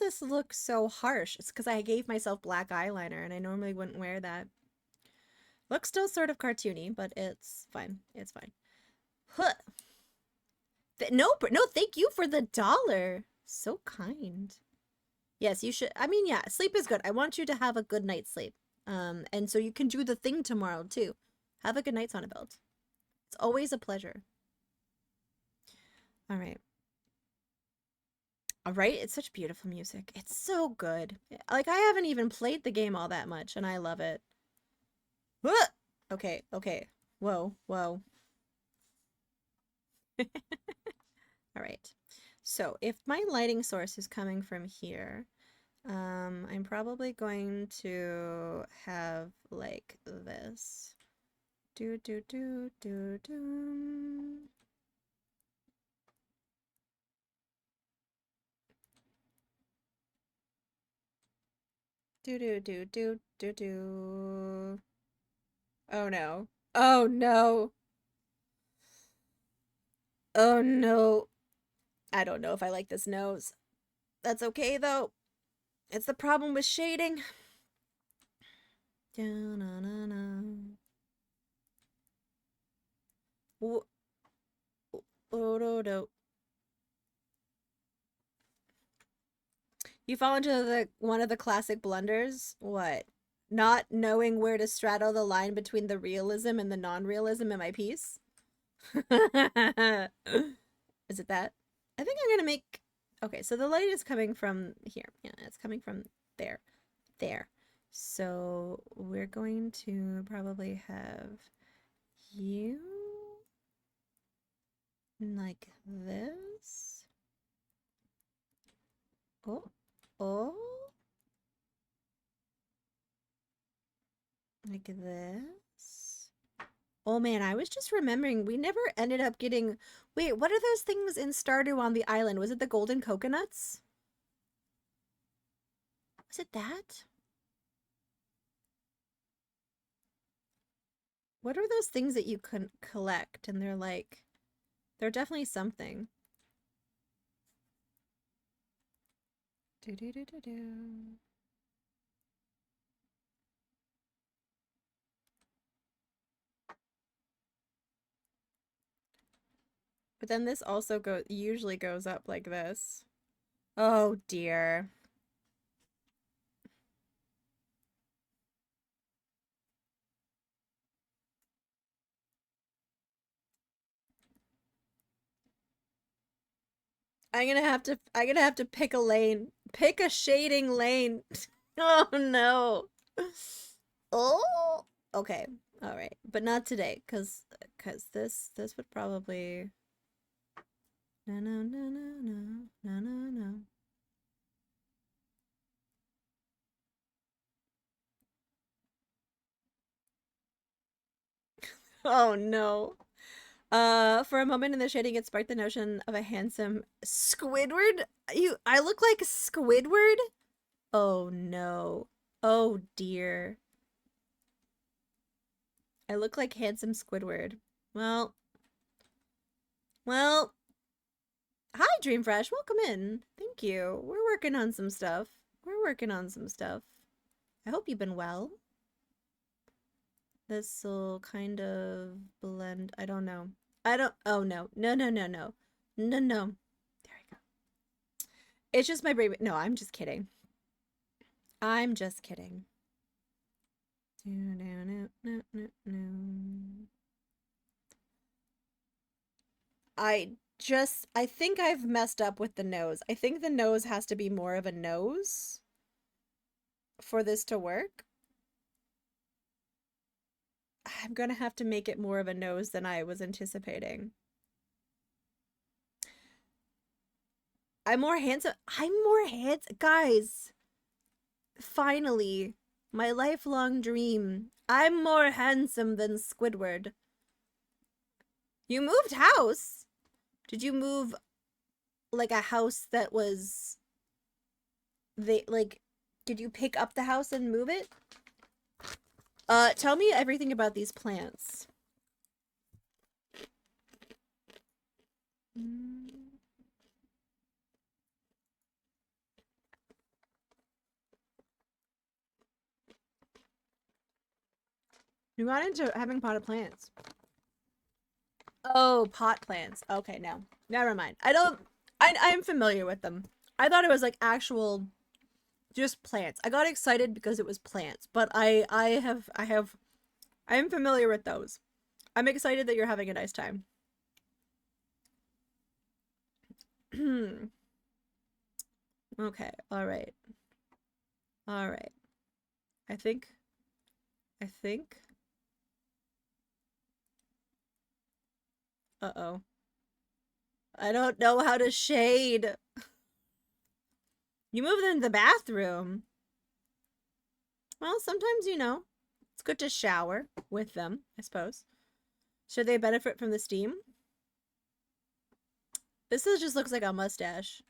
G: this look so harsh? It's because I gave myself black eyeliner and I normally wouldn't wear that. Looks still sort of cartoony, but it's fine. It's fine. Huh. No, thank you for the dollar. So kind. Yes, you should. I mean, yeah, sleep is good. I want you to have a good night's sleep. And so you can do the thing tomorrow too. Have a good night, Sonneveld. It's always a pleasure. All right. All right, it's such beautiful music. It's so good. Like, I haven't even played the game all that much, and I love it. Okay. Whoa. All right. So if my lighting source is coming from here, I'm probably going to have like this. Do. Oh no. Oh no. Oh no. I don't know if I like this nose. That's okay though. It's the problem with shading. Da-na-na-na. Oh, you fall into the one of the classic blunders. What? Not knowing where to straddle the line between the realism and the non-realism in my piece? Is it that? I think I'm gonna make... Okay, so the light is coming from here. Yeah, it's coming from there. There. So we're going to probably have you like this. Oh. Like this. Oh man, I was just remembering we never ended up getting... Wait, what are those things in Stardew on the island? Was it the golden coconuts? Was it that? What are those things that you can collect? And they're like... They're definitely something. Do-do-do-do-do. But then this also usually goes up like this. Oh dear. I'm gonna have to pick a lane. Pick a shading lane. Oh no. Oh. Okay. All right. But not today, cuz this would probably... No. Oh no. For a moment in the shading, it sparked the notion of a handsome Squidward. I look like Squidward? Oh no. Oh dear. I look like handsome Squidward. Well. Hi, Dreamfresh. Welcome in. Thank you. We're working on some stuff. I hope you've been well. This'll kind of blend. I don't know. Oh, no. No. No. There we go. It's just my brain. No, I'm just kidding. No. I think I've messed up with the nose. I think the nose has to be more of a nose for this to work. I'm gonna have to make it more of a nose than I was anticipating. I'm more handsome. Guys, finally, my lifelong dream. I'm more handsome than Squidward. You moved house? Did you move like a house that was... did you pick up the house and move it? Tell me everything about these plants. You got into having potted plants. Oh, pot plants. Okay, no. Never mind. I'm familiar with them. I thought it was like actual just plants. I got excited because it was plants, but I'm familiar with those. I'm excited that you're having a nice time. Okay, all right. I think Uh-oh. I don't know how to shade. You moved into the bathroom. Well, sometimes, it's good to shower with them, I suppose. Should they benefit from the steam? This just looks like a mustache.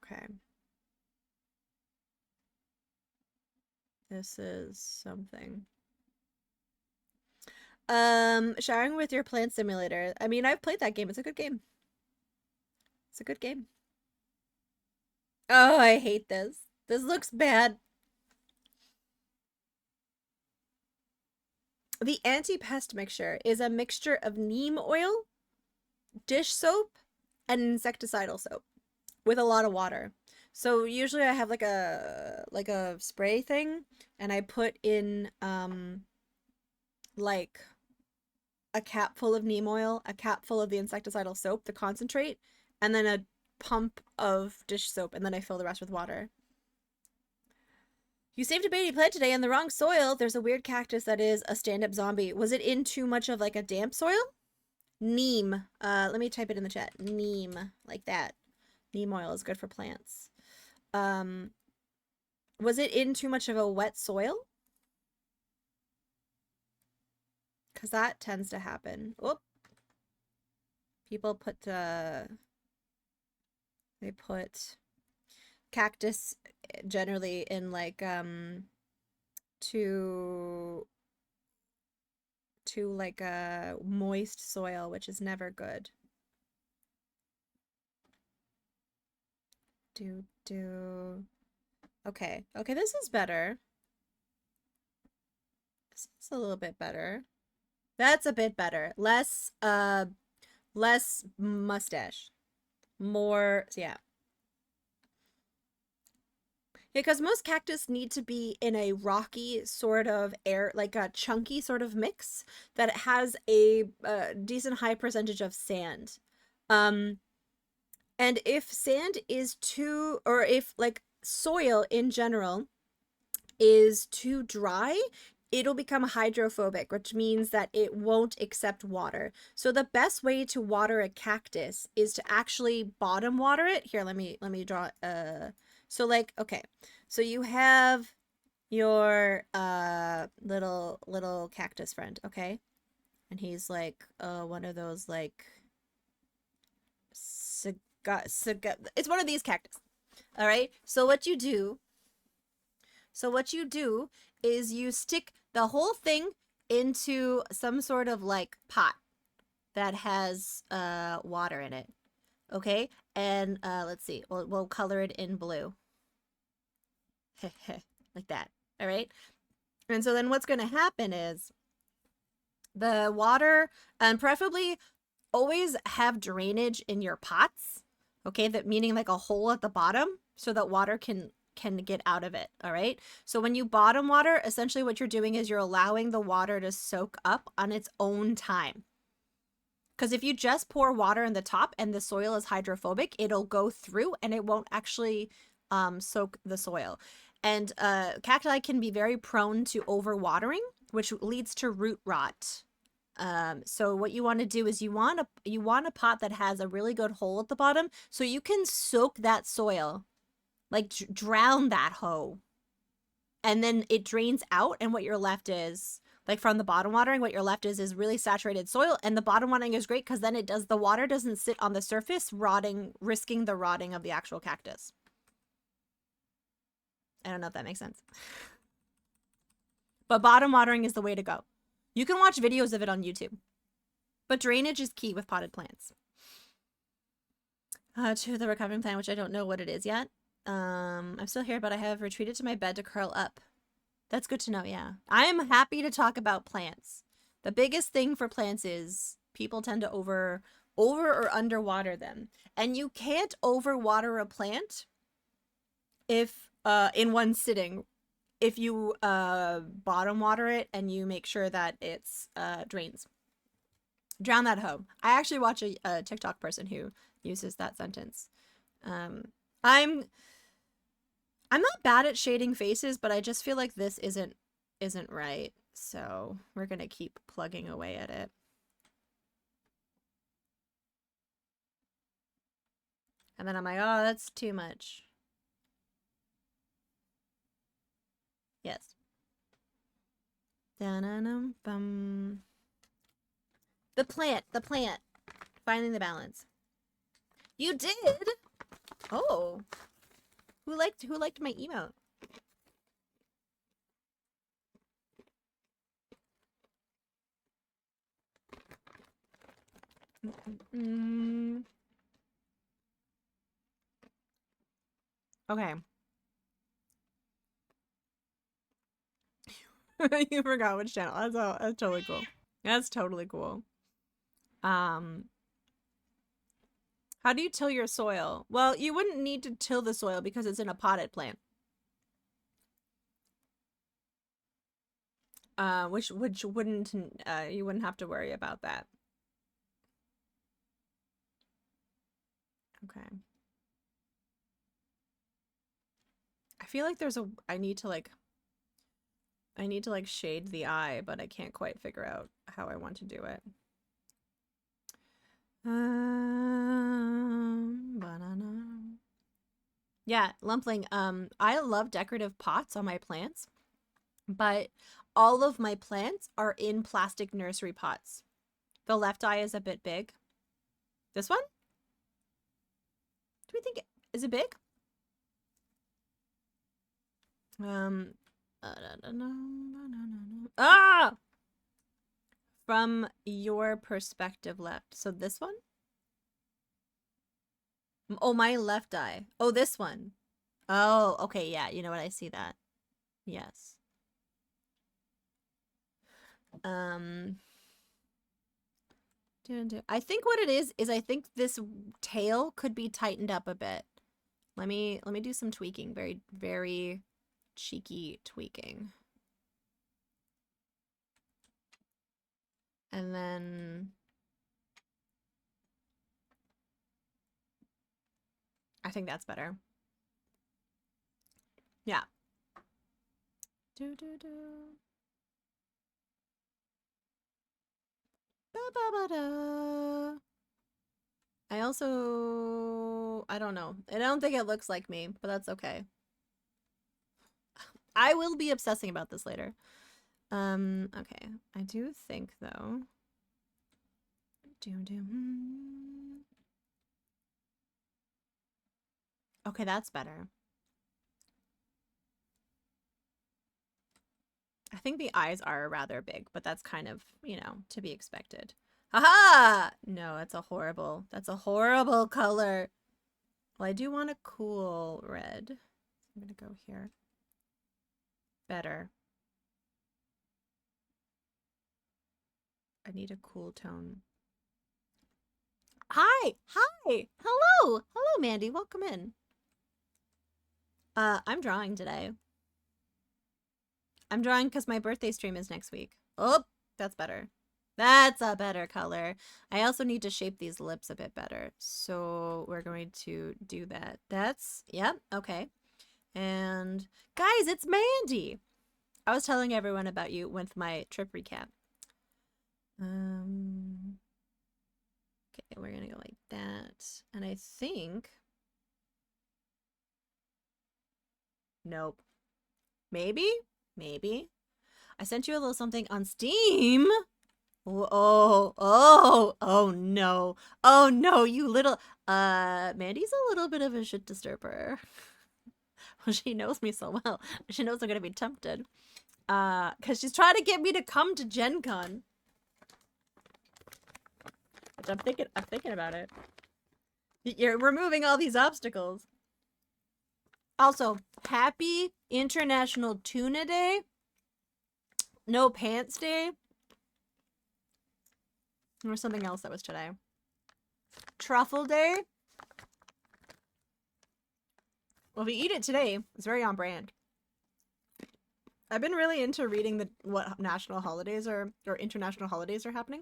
G: Okay. This is something. Showering with your plant simulator. I mean, I've played that game. It's a good game. Oh, I hate this. This looks bad. The anti-pest mixture is a mixture of neem oil, dish soap, and insecticidal soap with a lot of water. So usually I have like a spray thing and I put in like a cap full of neem oil, a cap full of the insecticidal soap, the concentrate, and then a pump of dish soap, and then I fill the rest with water. You saved a baby plant today in the wrong soil. There's a weird cactus that is a stand-up zombie. Was it in too much of like a damp soil? Neem. Let me type it in the chat. Neem. Like that. Neem oil is good for plants. Was it in too much of a wet soil? Because that tends to happen. Oop. People put, they put cactus generally in like, to like a moist soil, which is never good. Okay, this is better. This is a little bit better. That's a bit better. Less mustache. More, yeah. Yeah, because most cactus need to be in a rocky sort of air, like a chunky sort of mix that has a decent high percentage of sand. And if sand is too, or if like soil in general is too dry, it'll become hydrophobic, which means that it won't accept water. So the best way to water a cactus is to actually bottom water it. Here, let me draw so like, okay. So you have your little cactus friend, okay? And he's like one of those like it's one of these cactus. All right? So what you do is you stick the whole thing into some sort of like pot that has water in it. Okay? And let's see. We'll color it in blue. Like that. All right? And so then what's going to happen is the water, and preferably always have drainage in your pots. Okay? That meaning like a hole at the bottom so that water can get out of it. All right. So when you bottom water, essentially what you're doing is you're allowing the water to soak up on its own time. Because if you just pour water in the top and the soil is hydrophobic, it'll go through and it won't actually soak the soil. And cacti can be very prone to overwatering, which leads to root rot. So what you want to do is you want a pot that has a really good hole at the bottom so you can soak that soil. Like drown that hoe, and then it drains out, and what you're left is like from the bottom watering, what you're left is really saturated soil. And the bottom watering is great because then the water doesn't sit on the surface, risking the rotting of the actual cactus. I don't know if that makes sense, but bottom watering is the way to go. You can watch videos of it on YouTube, but drainage is key with potted plants. To the recovering plant, which I don't know what it is yet. I'm still here, but I have retreated to my bed to curl up. That's good to know, yeah. I am happy to talk about plants. The biggest thing for plants is people tend to over or underwater them. And you can't overwater a plant if in one sitting if you bottom water it and you make sure that it's drains. Drown that hoe. I actually watch a TikTok person who uses that sentence. I'm not bad at shading faces, but I just feel like this isn't right. So we're gonna keep plugging away at it. And then I'm like, oh, that's too much. Yes. Da-na-num-bum. The plant. Finding the balance. You did? Oh. Who liked my emote? Okay. You forgot which channel. That's totally cool. That's totally cool. How do you till your soil? Well, you wouldn't need to till the soil because it's in a potted plant. Which wouldn't you wouldn't have to worry about that. Okay. I feel like I need to like shade the eye, but I can't quite figure out how I want to do it. Banana. Yeah, Lumpling, I love decorative pots on my plants, but all of my plants are in plastic nursery pots. The left eye is a bit big. This one? Do we think is it big? Ah! From your perspective left. So this one? Oh, my left eye. Oh, this one. Oh, okay, yeah. You know what? I see that. Yes. I think what it is I think this tail could be tightened up a bit. Let me do some tweaking. Very, very cheeky tweaking. And then I think that's better. Yeah. Do do do. Ba ba ba da. I don't know. I don't think it looks like me, but that's okay. I will be obsessing about this later. Okay. I do think though. Okay, that's better. I think the eyes are rather big, but that's kind of, you know, to be expected. Haha! No, that's a horrible color. Well, I do want a cool red. I'm gonna go here. Better. I need a cool tone. Hi! Hi! Hello! Hello, Mandy. Welcome in. I'm drawing today. I'm drawing because my birthday stream is next week. Oh, that's better. That's a better color. I also need to shape these lips a bit better. So we're going to do that. Yep, okay. And guys, it's Mandy. I was telling everyone about you with my trip recap. Okay, we're gonna go like that. And I think... Nope. Maybe? Maybe. I sent you a little something on Steam. Oh no. Oh no, you little Mandy's a little bit of a shit disturber. Well, she knows me so well. She knows I'm gonna be tempted. Cause she's trying to get me to come to Gen Con. Which I'm thinking about it. You're removing all these obstacles. Also, happy International Tuna Day. No Pants Day. Or something else that was today. Truffle Day. Well, if we eat it today, it's very on brand. I've been really into reading what national holidays or international holidays are happening.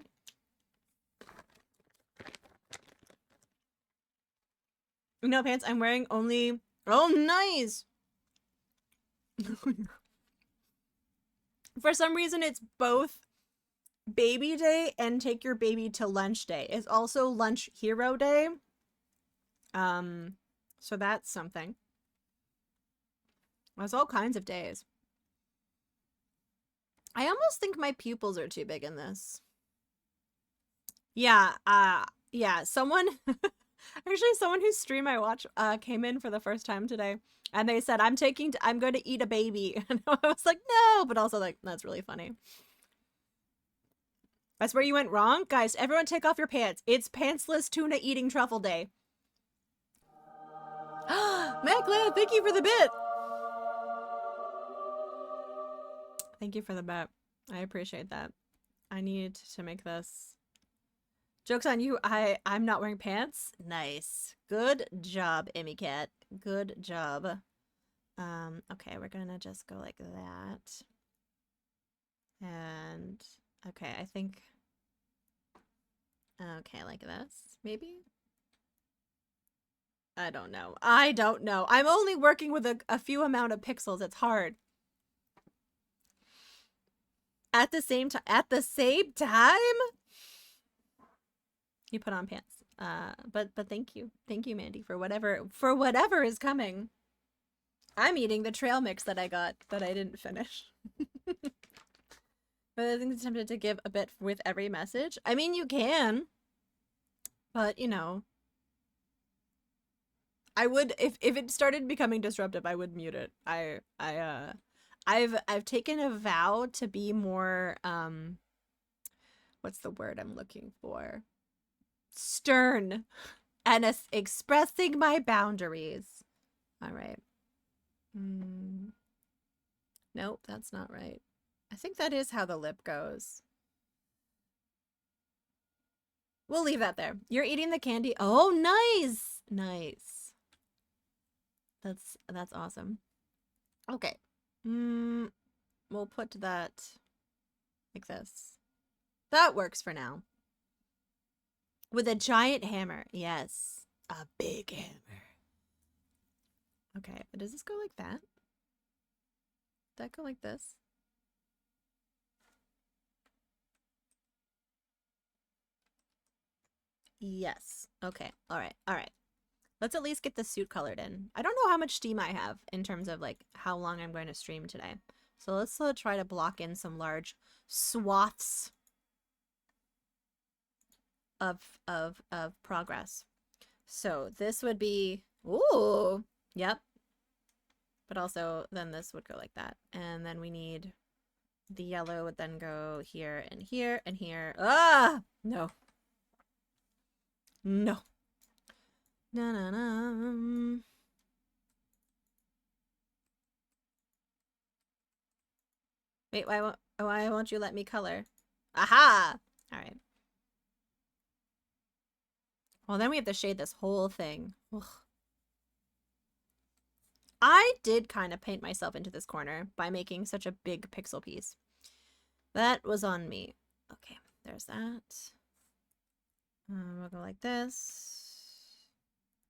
G: No pants. I'm wearing only... Oh, nice! For some reason, it's both baby day and take your baby to lunch day. It's also lunch hero day. So that's something. There's all kinds of days. I almost think my pupils are too big in this. Yeah, someone... Actually, someone whose stream I watch came in for the first time today, and they said, I'm going to eat a baby. And I was like, no, but also like, that's really funny. That's where you went wrong? Guys, everyone take off your pants. It's pantsless tuna eating truffle day. Macklin, thank you for the bit. Thank you for the bet. I appreciate that. I need to make this. Joke's on you. I'm not wearing pants. Nice. Good job, Emmy Cat. Good job. Okay, we're gonna just go like that. And okay, I think okay, like this, maybe? I don't know. I don't know. I'm only working with a few amount of pixels. It's hard. At the same time, you put on pants. But thank you, Mandy, for whatever is coming. I'm eating the trail mix that I got that I didn't finish. But I think it's tempted to give a bit with every message. I mean, you can, but you know, I would if it started becoming disruptive, I would mute it. I've taken a vow to be more what's the word I'm looking for? Stern and expressing my boundaries. All right. Nope, that's not right. I think that is how the lip goes. We'll leave that there. You're eating the candy. Oh, nice. Nice. That's awesome. Okay. We'll put that like this. That works for now. With a giant hammer. Yes. A big hammer. Okay. Does this go like that? Does that go like this? Yes. Okay. All right. All right. Let's at least get the suit colored in. I don't know how much steam I have in terms of like how long I'm going to stream today. So let's try to block in some large swaths of progress. So this would be, ooh, yep. But also then this would go like that. And then we need the yellow would then go here and here and here. Ah, no. No. Na na na. Wait, why won't you let me color? Aha! All right. Well, then we have to shade this whole thing. Ugh. I did kind of paint myself into this corner by making such a big pixel piece. That was on me. Okay, there's that. We'll go like this,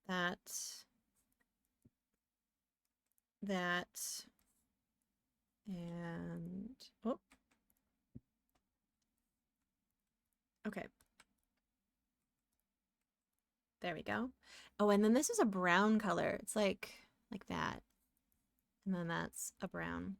G: that, and, oh, okay. There we go. Oh, and then this is a brown color. It's like that. And then that's a brown.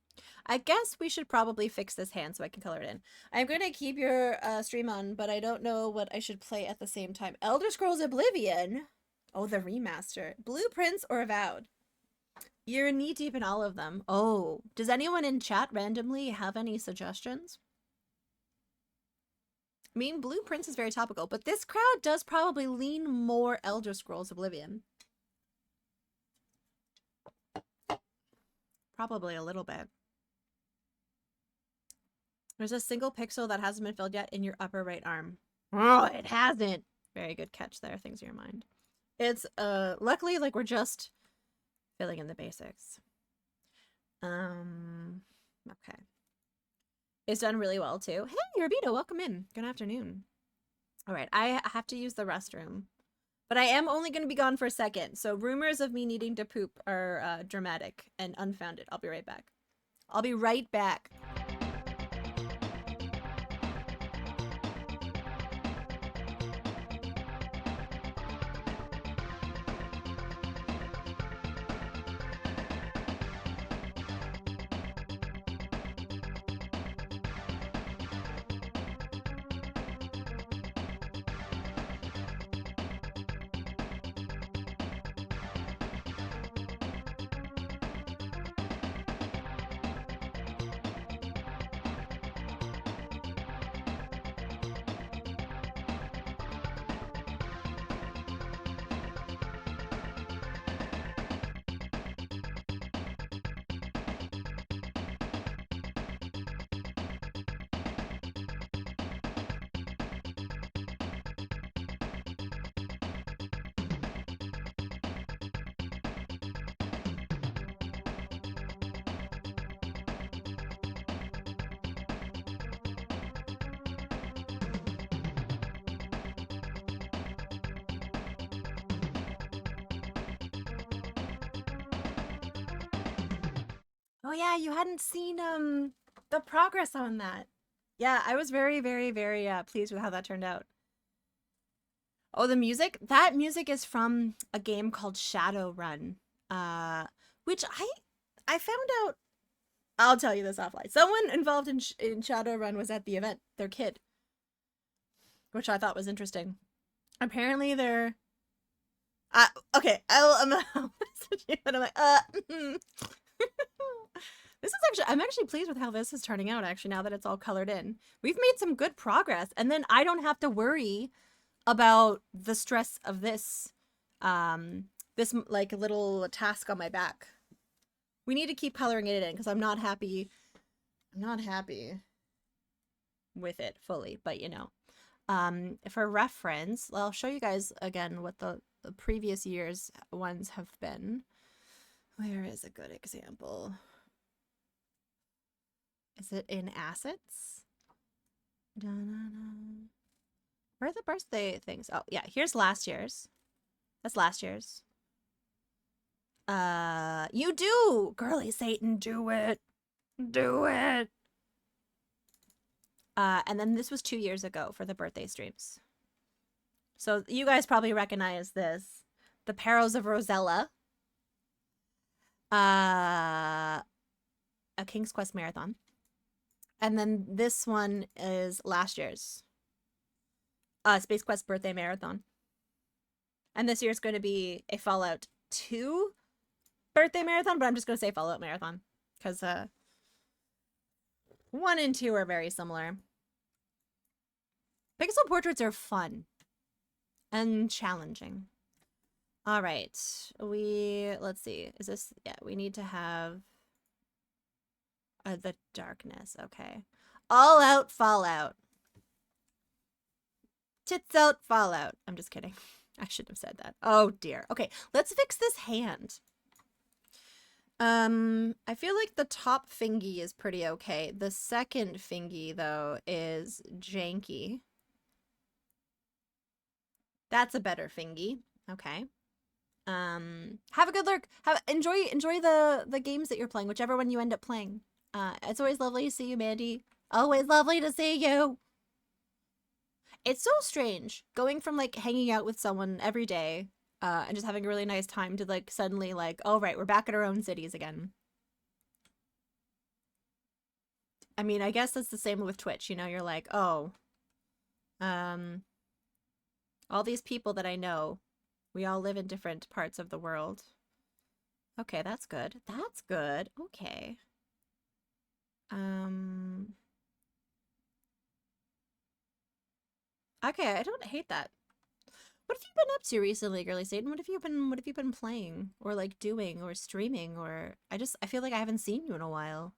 G: I guess we should probably fix this hand so I can color it in. I'm going to keep your stream on, but I don't know what I should play at the same time. Elder Scrolls Oblivion. Oh, the remaster. Blueprints or Avowed? You're knee deep in all of them. Oh, does anyone in chat randomly have any suggestions? I mean, Blueprints is very topical, but this crowd does probably lean more Elder Scrolls Oblivion. Probably a little bit. There's a single pixel that hasn't been filled yet in your upper right arm. Oh, it hasn't. Very good catch there. Things in your mind. It's luckily like we're just filling in the basics. Okay. It's done really well too. Hey, Urbito, welcome in. Good afternoon. All right, I have to use the restroom, but I am only going to be gone for a second. So rumors of me needing to poop are dramatic and unfounded. I'll be right back. I'll be right back. Oh yeah, you hadn't seen the progress on that. Yeah, I was very, very, very pleased with how that turned out. Oh, the music? That music is from a game called Shadowrun. Which I found out. I'll tell you this offline. Someone involved in Shadowrun was at the event. Their kid, which I thought was interesting. Apparently, they're. Okay, I'm gonna message you, and I'm like, This is actually, I'm actually pleased with how this is turning out. Actually, now that it's all colored in, we've made some good progress, and then I don't have to worry about the stress of this, this like little task on my back. We need to keep coloring it in because I'm not happy. I'm not happy with it fully, but you know, for reference, I'll show you guys again what the previous year's ones have been. Where is a good example? Is it in assets? Da-na-na. Where are the birthday things? Oh, yeah, here's last year's. That's last year's. You do! Girly Satan, do it! Do it! And then this was 2 years ago for the birthday streams. So you guys probably recognize this. The Perils of Rosella. A King's Quest Marathon. And then this one is last year's. Space Quest Birthday Marathon. And this year's going to be a Fallout 2 Birthday Marathon, but I'm just going to say Fallout Marathon. Because 1 and 2 are very similar. Pixel portraits are fun. And challenging. Alright. Let's see. Is this... Yeah, we need to have... the darkness. Okay. All out Fallout. Tits out Fallout. I'm just kidding. I shouldn't have said that. Oh dear. Okay, let's fix this hand. I feel like the top fingy is pretty okay. The second fingy, though, is janky. That's a better fingy. Okay. Have a good lurk. Enjoy the games that you're playing, whichever one you end up playing. It's always lovely to see you, Mandy. Always lovely to see you. It's so strange going from like hanging out with someone every day and just having a really nice time to like suddenly like, oh right, we're back in our own cities again. I mean, I guess that's the same with Twitch, you know, you're like, oh, all these people that I know, we all live in different parts of the world. Okay, that's good. That's good. Okay. Okay, I don't hate that. What have you been up to recently, Girly Satan? What have you been playing or like doing or streaming or I feel like I haven't seen you in a while.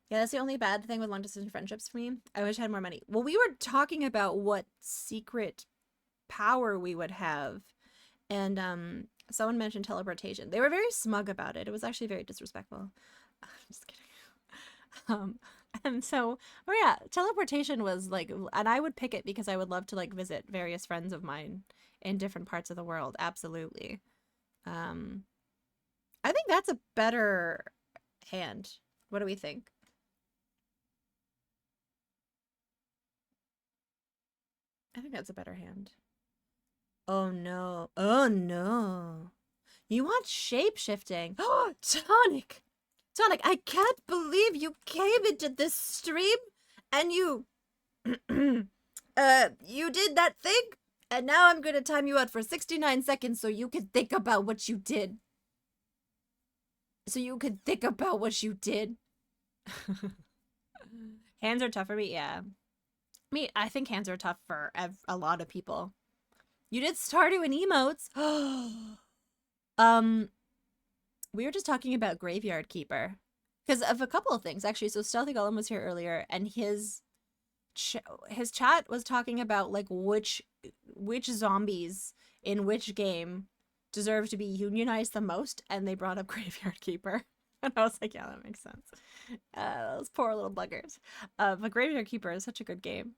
G: Yeah, that's the only bad thing with long distance friendships for me. I wish I had more money. Well, we were talking about what secret power we would have, and someone mentioned teleportation. They were very smug about it. It was actually very disrespectful. I'm just kidding. And so, oh yeah, teleportation was like, and I would pick it because I would love to like visit various friends of mine in different parts of the world. Absolutely. I think that's a better hand. What do we think? I think that's a better hand. Oh no. Oh no. You want shape-shifting. Oh, Tonic! Tonic, I can't believe you came into this stream and you you did that thing, and now I'm gonna time you out for 69 seconds so you can think about what you did. So you can think about what you did. Hands are tough for me, yeah. I think hands are tough for a lot of people. You did Stardew and emotes. We were just talking about Graveyard Keeper because of a couple of things actually. So Stealthy Golem was here earlier, and his chat was talking about like which zombies in which game deserve to be unionized the most, and they brought up Graveyard Keeper, and I was like, yeah, that makes sense. Those poor little buggers. But Graveyard Keeper is such a good game.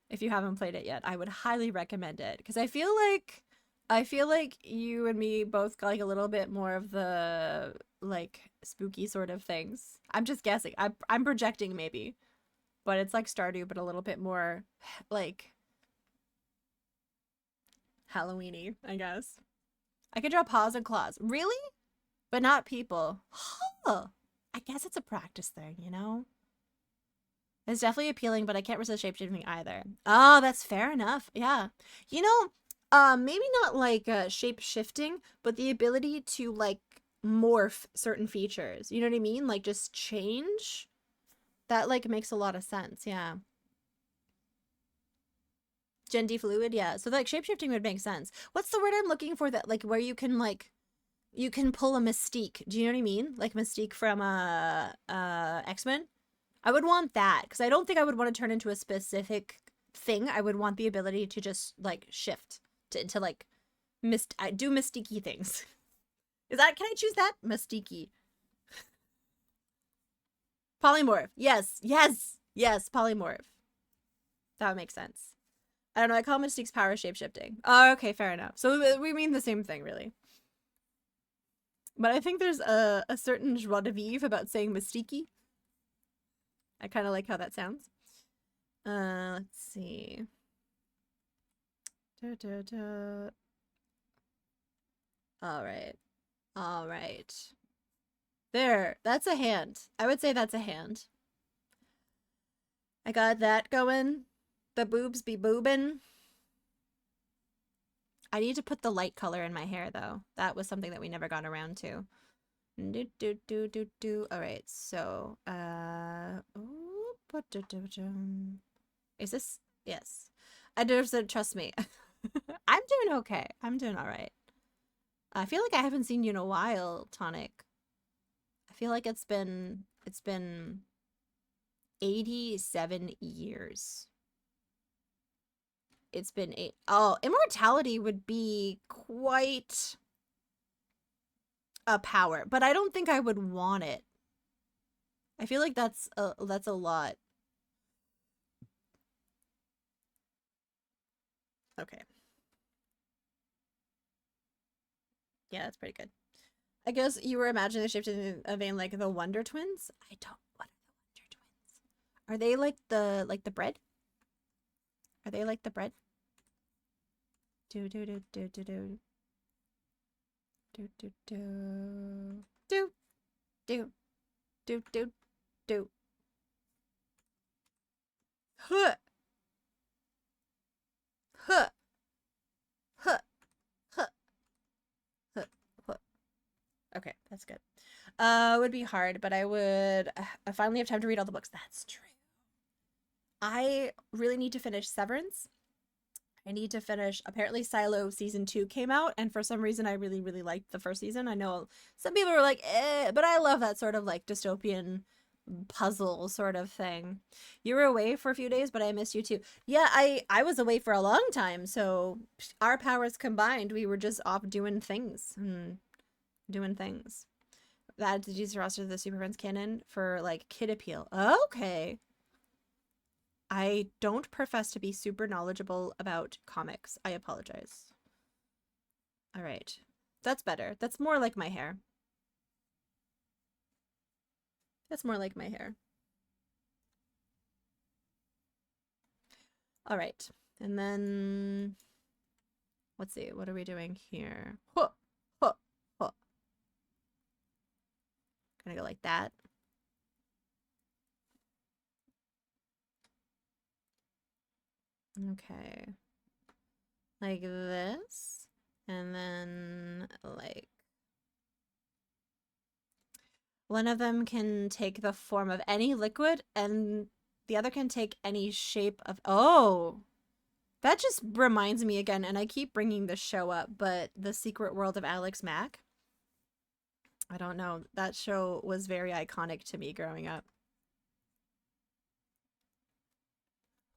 G: If you haven't played it yet, I would highly recommend it because I feel like I feel like you and me both like a little bit more of the like spooky sort of things. I'm just guessing. I'm projecting maybe, but it's like Stardew, but a little bit more like Halloweeny, I guess. I could draw paws and claws. Really? But not people. Huh. I guess it's a practice thing, you know? It's definitely appealing, but I can't resist shapeshifting either. Oh, that's fair enough. Yeah. You know, maybe not like shape shifting, but the ability to like morph certain features. You know what I mean? Like just change. That like makes a lot of sense. Yeah. Gender fluid, yeah. So like shapeshifting would make sense. What's the word I'm looking for that like where you can pull a Mystique. Do you know what I mean? Like Mystique from X-Men. I would want that because I don't think I would want to turn into a specific thing. I would want the ability to just like shift to like do Mystique things. Can I choose that? Mystique. Polymorph. Yes. Polymorph. That would make sense. I don't know. I call Mystique's power shapeshifting. Oh, okay, fair enough. So we mean the same thing, really. But I think there's a certain joie de vivre about saying Mystique. I kind of like how that sounds. Let's see. All right. There, that's a hand. I would say that's a hand. I got that going. The boobs be boobin'. I need to put the light color in my hair, though. That was something that we never got around to. All right, so, is this? Yes. I deserve, trust me. I'm doing okay. I'm doing all right. I feel like I haven't seen you in a while, Tonic. I feel like it's been 87 years. It's been immortality would be quite a power, but I don't think I would want it. I feel like that's a lot. Okay. Yeah, that's pretty good. I guess you were imagining the shift in a vein like the Wonder Twins. What are the Wonder Twins? Are they like the bread? Are they like the bread? Do do do do do do do do do do do do do do. Huh. Huh. Huh. Huh. Huh. Huh. Okay, that's good. Would be hard, but I would I finally have time to read all the books. That's true. I really need to finish Severance. I need to finish, apparently Silo season 2 came out, and for some reason I really, really liked the first season. I know some people were like, but I love that sort of like dystopian puzzle sort of thing. You were away for a few days, but I missed you too. Yeah, I was away for a long time, so our powers combined, we were just off doing things. That to use the roster of the Super Friends canon for like kid appeal. Okay. I don't profess to be super knowledgeable about comics. I apologize. All right. That's better. That's more like my hair. That's more like my hair. All right. And then let's see. What are we doing here? Huh. Huh. Huh. Gonna go like that. Okay. Like this. And then like one of them can take the form of any liquid and the other can take any shape of... Oh! That just reminds me again, and I keep bringing this show up, but The Secret World of Alex Mack. I don't know. That show was very iconic to me growing up.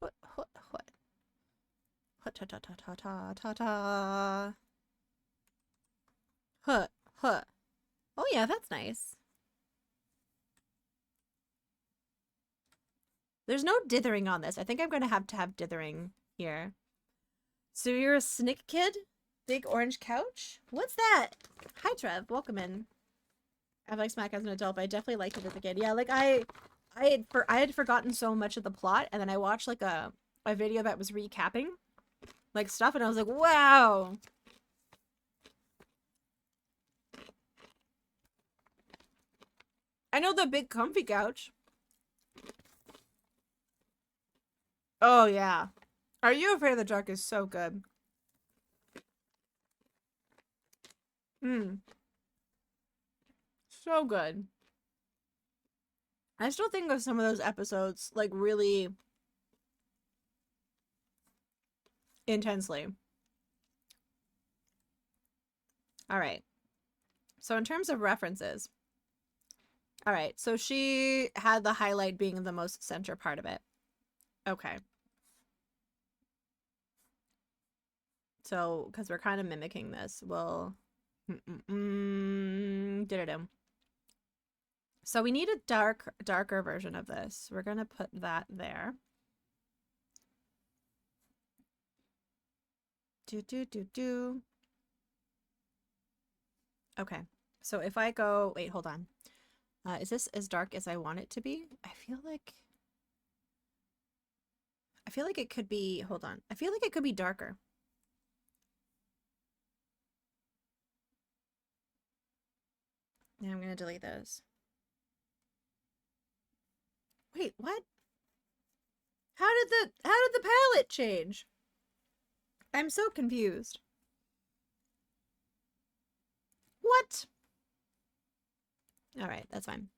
G: What? Ta ta ta ta ta ta ta. Huh. Oh yeah, that's nice. There's no dithering on this. I think I'm going to have dithering here. So you're a snick kid? Big orange couch? What's that? Hi, Trev. Welcome in. I've liked Smack as an adult, but I definitely liked it as a kid. Yeah, like I had forgotten so much of the plot, and then I watched like a video that was recapping like stuff, and I was like, wow. I know the big comfy couch. Oh yeah. Are You Afraid of the Dark is so good. So good. I still think of some of those episodes like really intensely. All right. So in terms of references, all right. So she had the highlight being the most center part of it. Okay. So, because we're kind of mimicking this, we'll... Did-a-dum. So we need a darker version of this. We're gonna put that there. Do. Okay. So if I go... Wait, hold on. Is this as dark as I want it to be? I feel like it could be... Hold on. I feel like it could be darker. Now I'm gonna delete those. Wait, what? How did the palette change? I'm so confused. What? All right, that's fine.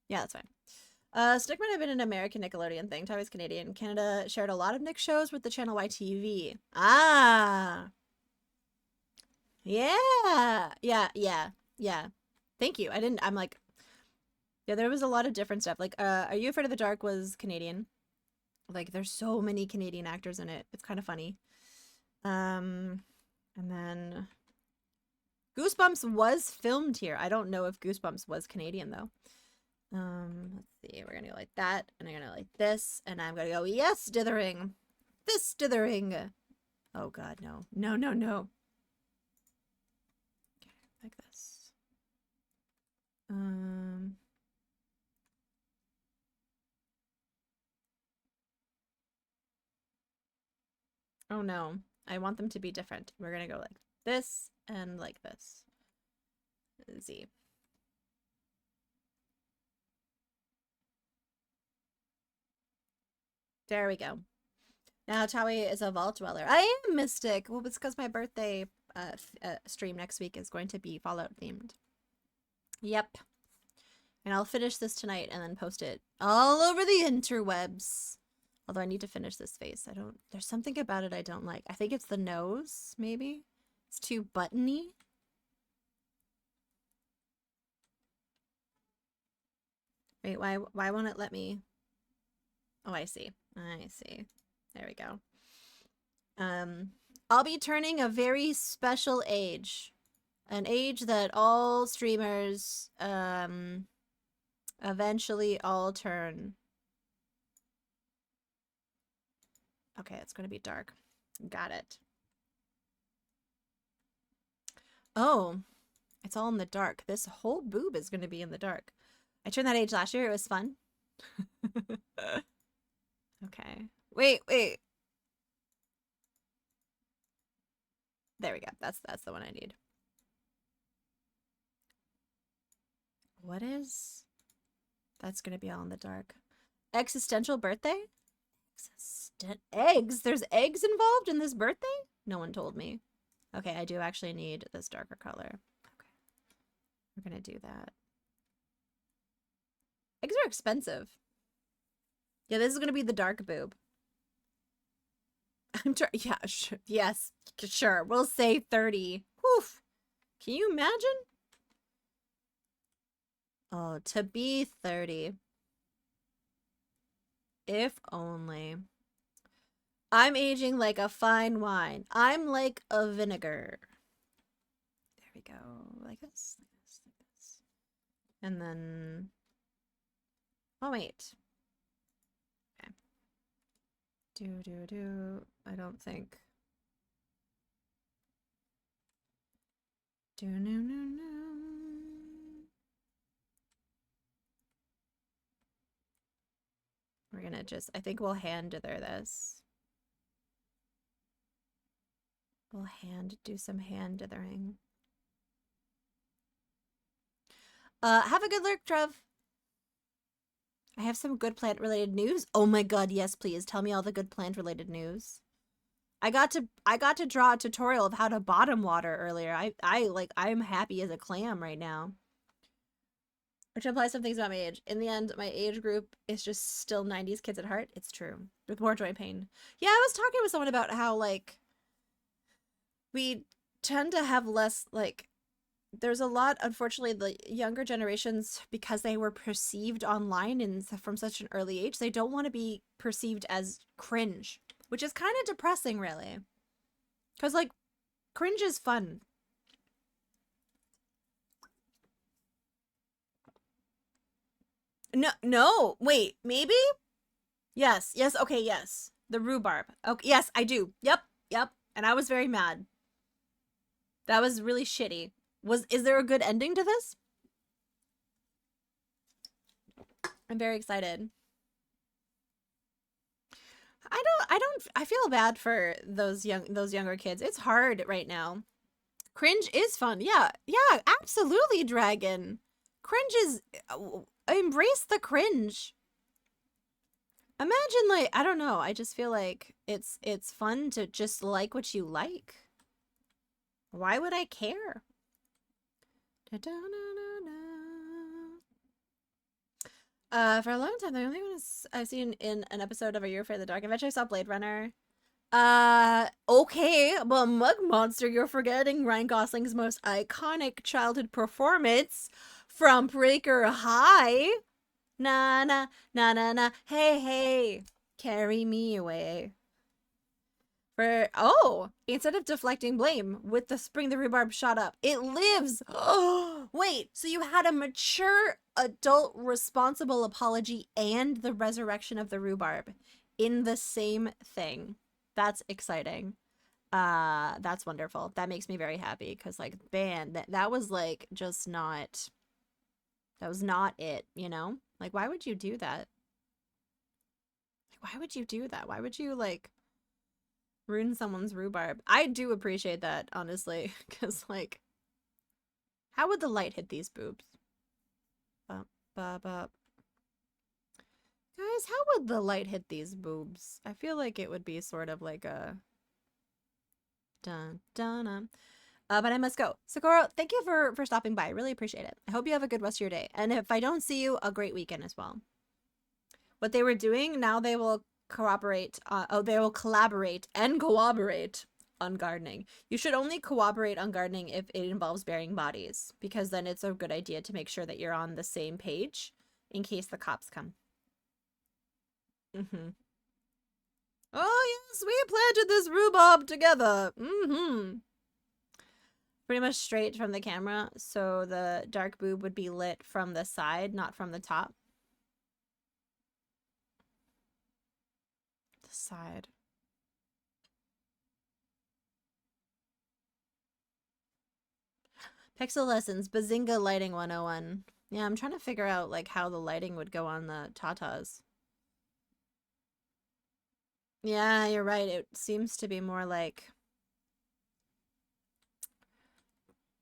G: Yeah, that's fine. Stick might have been an American Nickelodeon thing. Tyler's Canadian. Canada shared a lot of Nick shows with the channel YTV. Ah. Yeah. Yeah. Thank you. I'm like, yeah, there was a lot of different stuff. Like, Are You Afraid of the Dark was Canadian. Like, there's so many Canadian actors in it. It's kind of funny. And then Goosebumps was filmed here. I don't know if Goosebumps was Canadian though. Let's see. We're gonna go like that, and I'm gonna go like this, and I'm gonna go, yes, dithering. This dithering. Oh god, no. No. Okay, like this. Oh no. I want them to be different. We're gonna go like this and like this. Z. There we go. Now Tawi is a vault dweller. I am Mystic. Well, it's because my birthday stream next week is going to be Fallout themed. Yep. And I'll finish this tonight and then post it all over the interwebs. Although I need to finish this face. There's something about it I don't like. I think it's the nose, maybe? It's too buttony. Wait, why won't it let me? Oh, I see. There we go. I'll be turning a very special age. An age that all streamers eventually all turn. Okay, it's going to be dark. Got it. Oh, it's all in the dark. This whole boob is going to be in the dark. I turned that age last year. It was fun. Okay. Wait. There we go. That's the one I need. What is... That's going to be all in the dark. Existential birthday? Eggs? There's eggs involved in this birthday? No one told me. Okay, I do actually need this darker color. Okay. We're going to do that. Eggs are expensive. Yeah, this is going to be the dark boob. Yeah, yes, sure. We'll say 30. Whew. Can you imagine? Oh, to be 30. If only. I'm aging like a fine wine. I'm like a vinegar. There we go. Like this. And then... Oh, wait. Okay. I don't think... We're gonna just, I think we'll hand dither this. We'll do some hand dithering. Have a good lurk, Trev. I have some good plant related news. Oh my god, yes, please. Tell me all the good plant related news. I got to draw a tutorial of how to bottom water earlier. I'm happy as a clam right now. Which implies some things about my age. In the end, my age group is just still 90s kids at heart. It's true. With more joint pain. Yeah, I was talking with someone about how, like, we tend to have less, like, there's a lot, unfortunately, the younger generations, because they were perceived online and from such an early age, they don't want to be perceived as cringe, which is kind of depressing, really. Because, like, cringe is fun. No, wait, maybe? Yes, okay, yes. The rhubarb. Okay, yes, I do. Yep. And I was very mad. That was really shitty. Is there a good ending to this? I'm very excited. I feel bad for those younger kids. It's hard right now. Cringe is fun. Yeah, absolutely, Dragon. Cringe is embrace the cringe. Imagine, like, I don't know, I just feel like it's fun to just like what you like. Why would I care? For a long time, the only one I've seen in an episode of A Year for the Dark. Eventually I saw Blade Runner. Okay, but Mug Monster, you're forgetting Ryan Gosling's most iconic childhood performance from Breaker High. Na na na na na. Hey, carry me away. Instead of deflecting blame with the Spring the Rhubarb shot up, it lives. Oh, wait, so you had a mature, adult, responsible apology and the resurrection of the rhubarb in the same thing. That's exciting. That's wonderful. That makes me very happy because, like, man, that was like just not. That was not it, you know? Like, why would you do that? Like, why would you do that? Why would you, like, ruin someone's rhubarb? I do appreciate that, honestly, because, like, how would the light hit these boobs? Bop, bop, bop. Guys, how would the light hit these boobs? I feel like it would be sort of like a dun dun dun. But I must go. Sakura, thank you for stopping by. I really appreciate it. I hope you have a good rest of your day. And if I don't see you, a great weekend as well. What they were doing, now they will cooperate. They will collaborate and cooperate on gardening. You should only cooperate on gardening if it involves burying bodies, because then it's a good idea to make sure that you're on the same page in case the cops come. Oh, yes, we planted this rhubarb together. Pretty much straight from the camera, so the dark boob would be lit from the side, not from the top. The side. Pixel Lessons, Bazinga Lighting 101. Yeah, I'm trying to figure out, like, how the lighting would go on the tatas. Yeah, you're right. It seems to be more like...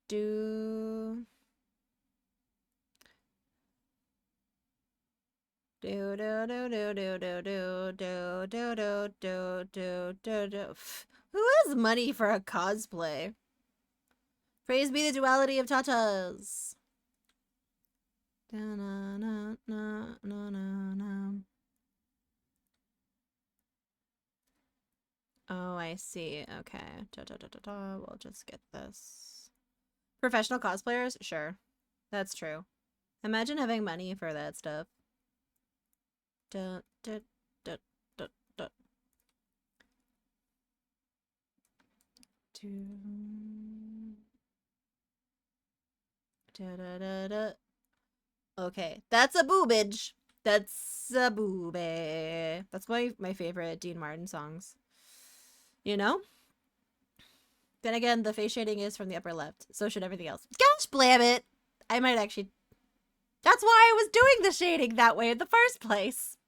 G: Do do do do do do do do do do do do do do. Who has money for a cosplay? Praise be the duality of tatas. Da na na na na na na. Oh, I see. Okay. Da da da da da. We'll just get this. Professional cosplayers? Sure. That's true. Imagine having money for that stuff. Da, da, da, da, da. Da, da, da, da. Okay, that's a boobage. That's a boobie. That's my favorite Dean Martin songs. You know? Then again, the face shading is from the upper left. So should everything else. Gosh, blam it! I might actually... That's why I was doing the shading that way in the first place.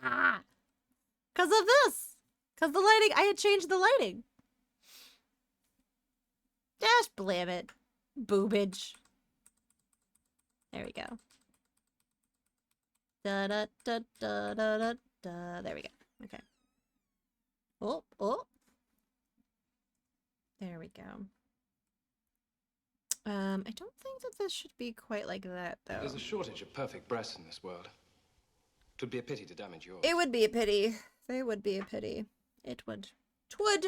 G: Because of this. Because the lighting... I had changed the lighting. Gosh, blam it. Boobage. There we go. Da da da da da da da. There we go. Okay. Oh, oh. There we go. I don't think that this should be quite like that, though.
H: There's a shortage of perfect breasts in this world. It would be a pity to damage yours.
G: It would be a pity. It would be a pity. It would. Twould.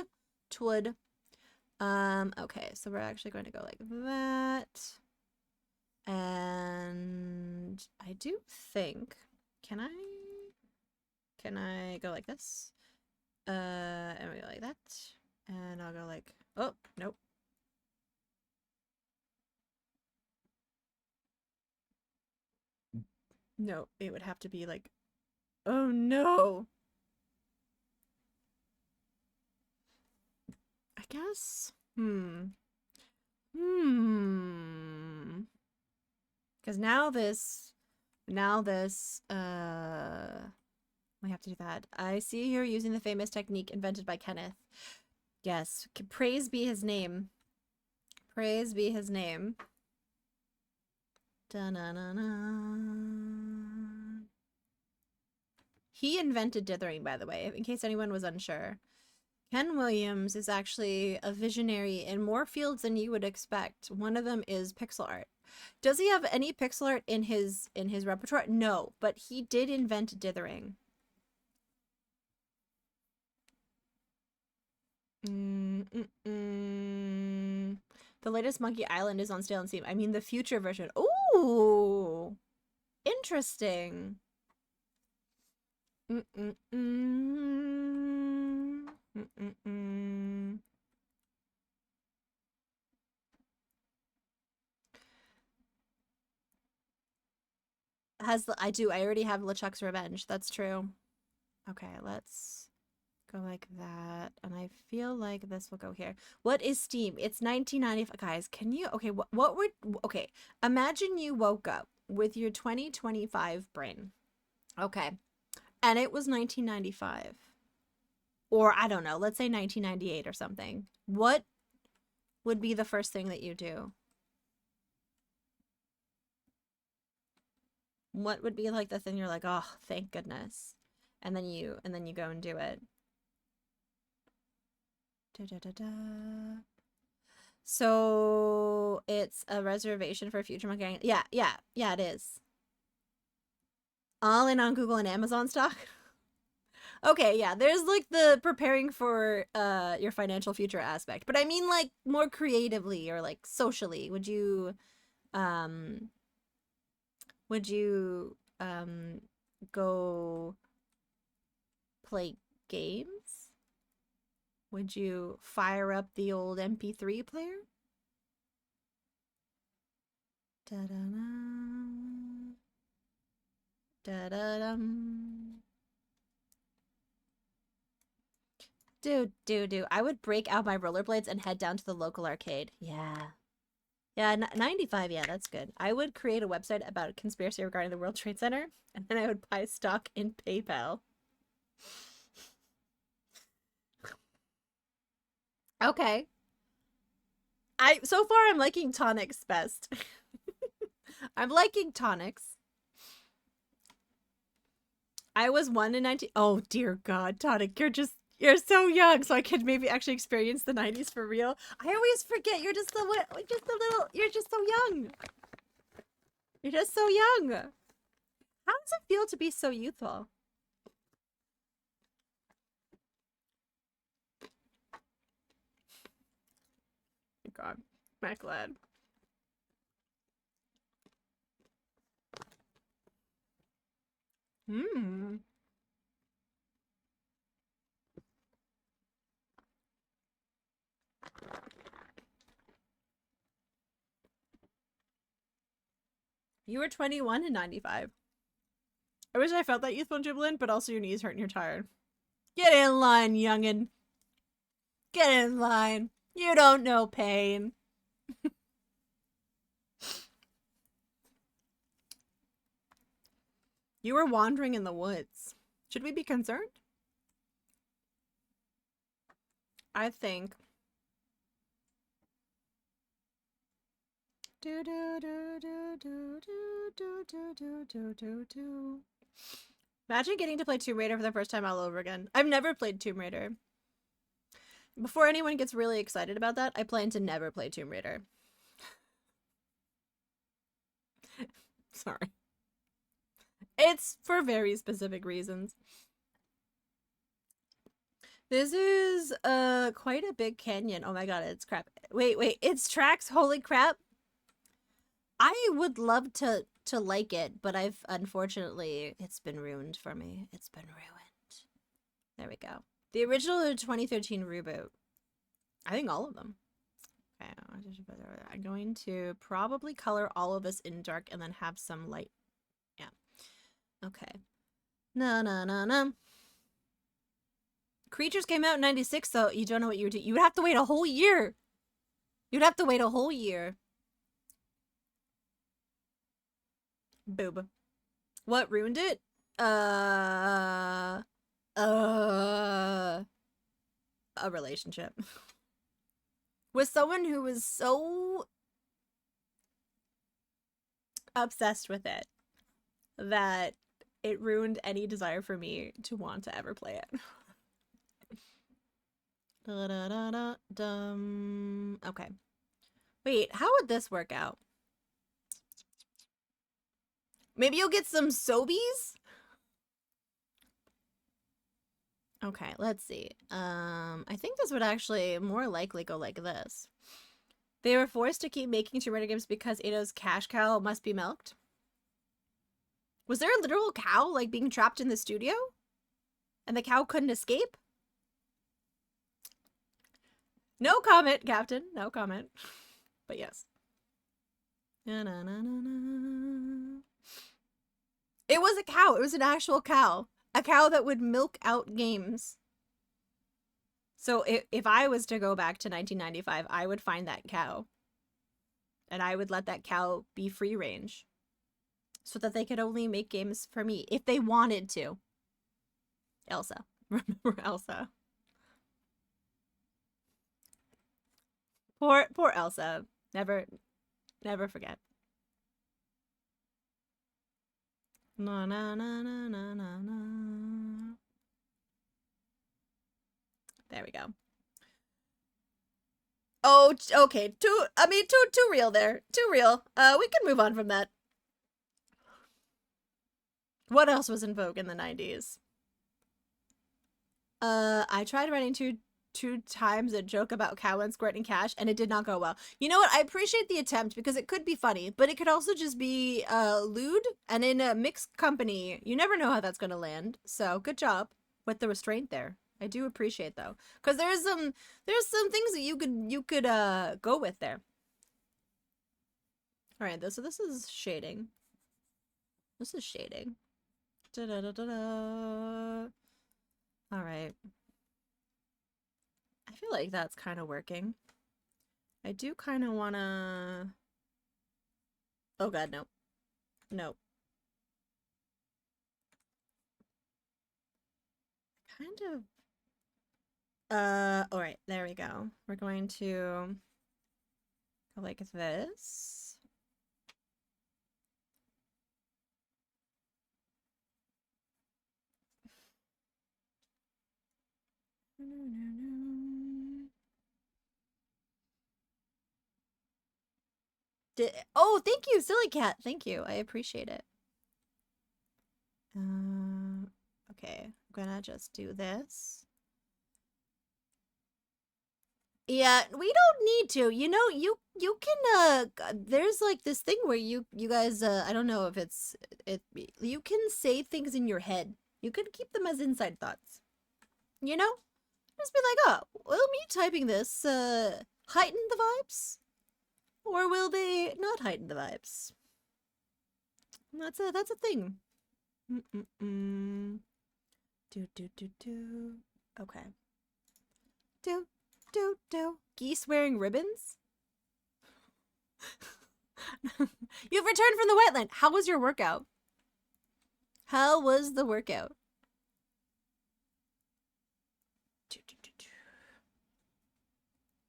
G: Okay, so we're actually going to go like that. And I do think, can I go like this? And we go like that. And I'll go like, oh, nope. No, it would have to be like, oh no. I guess, because now this, we have to do that. I see you're using the famous technique invented by Kenneth. Yes, praise be his name. Praise be his name. Da-na-na-na. He invented dithering, by the way, in case anyone was unsure. Ken Williams is actually a visionary in more fields than you would expect. One of them is pixel art. Does he have any pixel art in his repertoire? No, but he did invent dithering. The latest Monkey Island is on sale on Steam. I mean the future version. Ooh, interesting. I already have LeChuck's Revenge. That's true. Okay, let's go like that. And I feel like this will go here. What is Steam? It's 1995. Guys, can you... Okay, what would... Okay, imagine you woke up with your 2025 brain. Okay. And it was 1995. Or, I don't know, let's say 1998 or something. What would be the first thing that you do? What would be like the thing you're like, oh, thank goodness. And then you go and do it. Da-da-da-da. So it's a reservation for a future Monkey Island. Yeah, it is. All in on Google and Amazon stock. Okay, yeah, there's like the preparing for your financial future aspect. But I mean like more creatively or like socially. Would you go play games? Would you fire up the old MP3 player? Da-da-da. Da-da-dum. Dude. I would break out my rollerblades and head down to the local arcade. Yeah. Yeah, 95, yeah, that's good. I would create a website about a conspiracy regarding the World Trade Center, and then I would buy stock in PayPal. Okay. So far I'm liking tonics best. I'm liking tonics. I was 1 in 19. Oh dear God, Tonic, you're so young, so I could maybe actually experience the 90s for real. I always forget you're just you're just so young. You're just so young. How does it feel to be so youthful? God, I'm glad. You were 21 in 95. I wish I felt that youthful and jubilant, but also your knees hurt and you're tired. Get in line, youngin'. Get in line. You don't know pain. You were wandering in the woods. Should we be concerned? I think. Imagine getting to play Tomb Raider for the first time all over again. I've never played Tomb Raider. Before anyone gets really excited about that, I plan to never play Tomb Raider. Sorry. It's for very specific reasons. This is quite a big canyon. Oh my god, it's crap. Wait, it's tracks. Holy crap. I would love to like it, but unfortunately it's been ruined for me. It's been ruined. There we go. The original 2013 reboot. I think all of them. Okay, I'm going to probably color all of this in dark and then have some light. Yeah. Okay. No. Creatures came out in 96, so you don't know what you were doing. You would have to wait a whole year. You'd have to wait a whole year. Boob. What ruined it? A relationship. With someone who was so obsessed with it that it ruined any desire for me to want to ever play it. Okay. Wait, how would this work out? Maybe you'll get some Sobies? Okay, let's see. I think this would actually more likely go like this. They were forced to keep making Tomb Raider games because Eido's cash cow must be milked. Was there a literal cow, like, being trapped in the studio? And the cow couldn't escape? No comment, Captain. No comment. But yes. It was a cow. It was an actual cow. A cow that would milk out games. So if I was to go back to 1995, I would find that cow. And I would let that cow be free range. So that they could only make games for me. If they wanted to. Elsa. Remember Elsa. Poor Elsa. Never forget. No. There we go. Oh, okay. Too real there. Too real. We can move on from that. What else was in vogue in the 90s? I tried writing two times a joke about cow and squirting cash, and it did not go well. You know what? I appreciate the attempt because it could be funny, but it could also just be lewd, and in a mixed company, you never know how that's going to land. So good job with the restraint there. I do appreciate though, because there's some things that you could go with there. All right, so this is shading. This is shading. All right. I feel like that's kind of working. I do kind of want to... Oh god, no. No. Kind of... alright, there we go. We're going to go like this. Oh, thank you, Silly Cat. Thank you. I appreciate it. Okay, I'm gonna just do this. Yeah, we don't need to. You know, you can there's like this thing where you guys I don't know if you can say things in your head. You can keep them as inside thoughts. You know? Just be like, oh, will me typing this heighten the vibes? Or will they not heighten the vibes? That's a thing. Do. Okay. do. Geese wearing ribbons? You've returned from the wetland. How was your workout? How was the workout?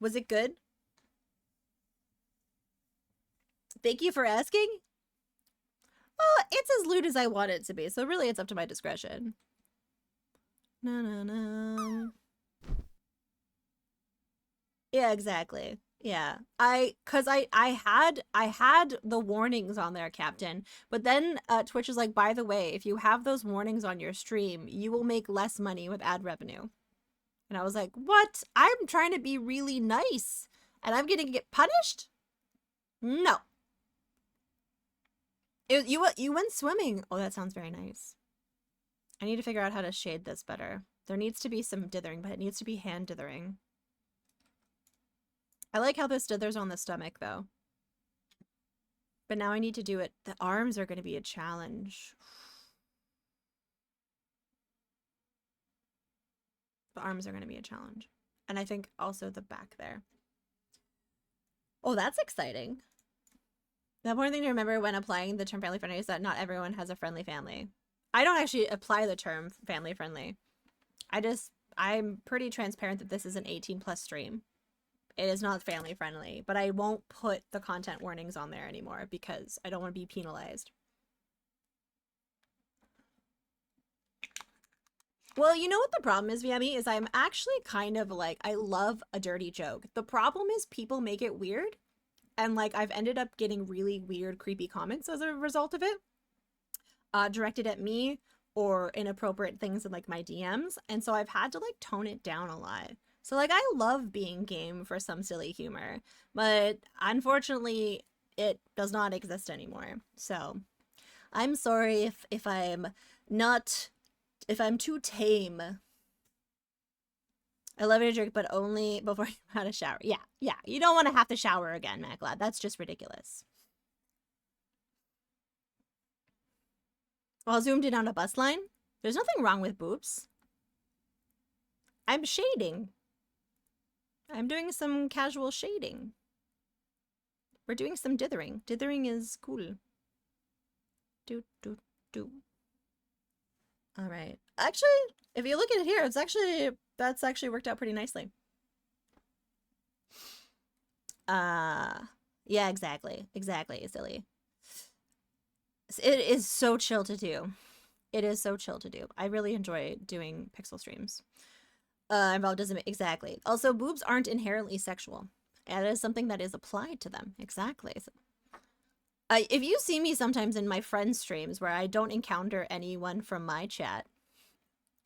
G: Was it good? Thank you for asking. Well, it's as lewd as I want it to be, so really it's up to my discretion. No, no, no. Yeah, exactly. Yeah. Cause I had the warnings on there, Captain. But then Twitch is like, by the way, if you have those warnings on your stream, you will make less money with ad revenue. And I was like, what? I'm trying to be really nice and I'm gonna get punished? No. You went swimming. Oh, that sounds very nice. I need to figure out how to shade this better. There needs to be some dithering, but it needs to be hand dithering. I like how this dithers on the stomach, though. But now I need to do it. The arms are going to be a challenge. The arms are going to be a challenge. And I think also the back there. Oh, that's exciting. The important thing to remember when applying the term family friendly is that not everyone has a friendly family. I don't actually apply the term family friendly. I'm pretty transparent that this is an 18+ stream. It is not family friendly, but I won't put the content warnings on there anymore because I don't want to be penalized. Well, you know what the problem is, Viami, is I'm actually kind of like, I love a dirty joke. The problem is people make it weird. And like, I've ended up getting really weird, creepy comments as a result of it. Directed at me or inappropriate things in like my DMs. And so I've had to like tone it down a lot. So like, I love being game for some silly humor, but unfortunately it does not exist anymore. So I'm sorry if I'm too tame. I love your drink, but only before you've had a shower. Yeah. You don't want to have to shower again, Maclad. That's just ridiculous. While zoomed in on a bus line, there's nothing wrong with boobs. I'm shading. I'm doing some casual shading. We're doing some dithering. Dithering is cool. Do. All right. Actually, if you look at it here, that's actually worked out pretty nicely. Yeah, exactly, silly. It is so chill to do. It is so chill to do. I really enjoy doing pixel streams. Involved doesn't exactly. Also, boobs aren't inherently sexual. It is something that is applied to them. Exactly. So, if you see me sometimes in my friends' streams where I don't encounter anyone from my chat,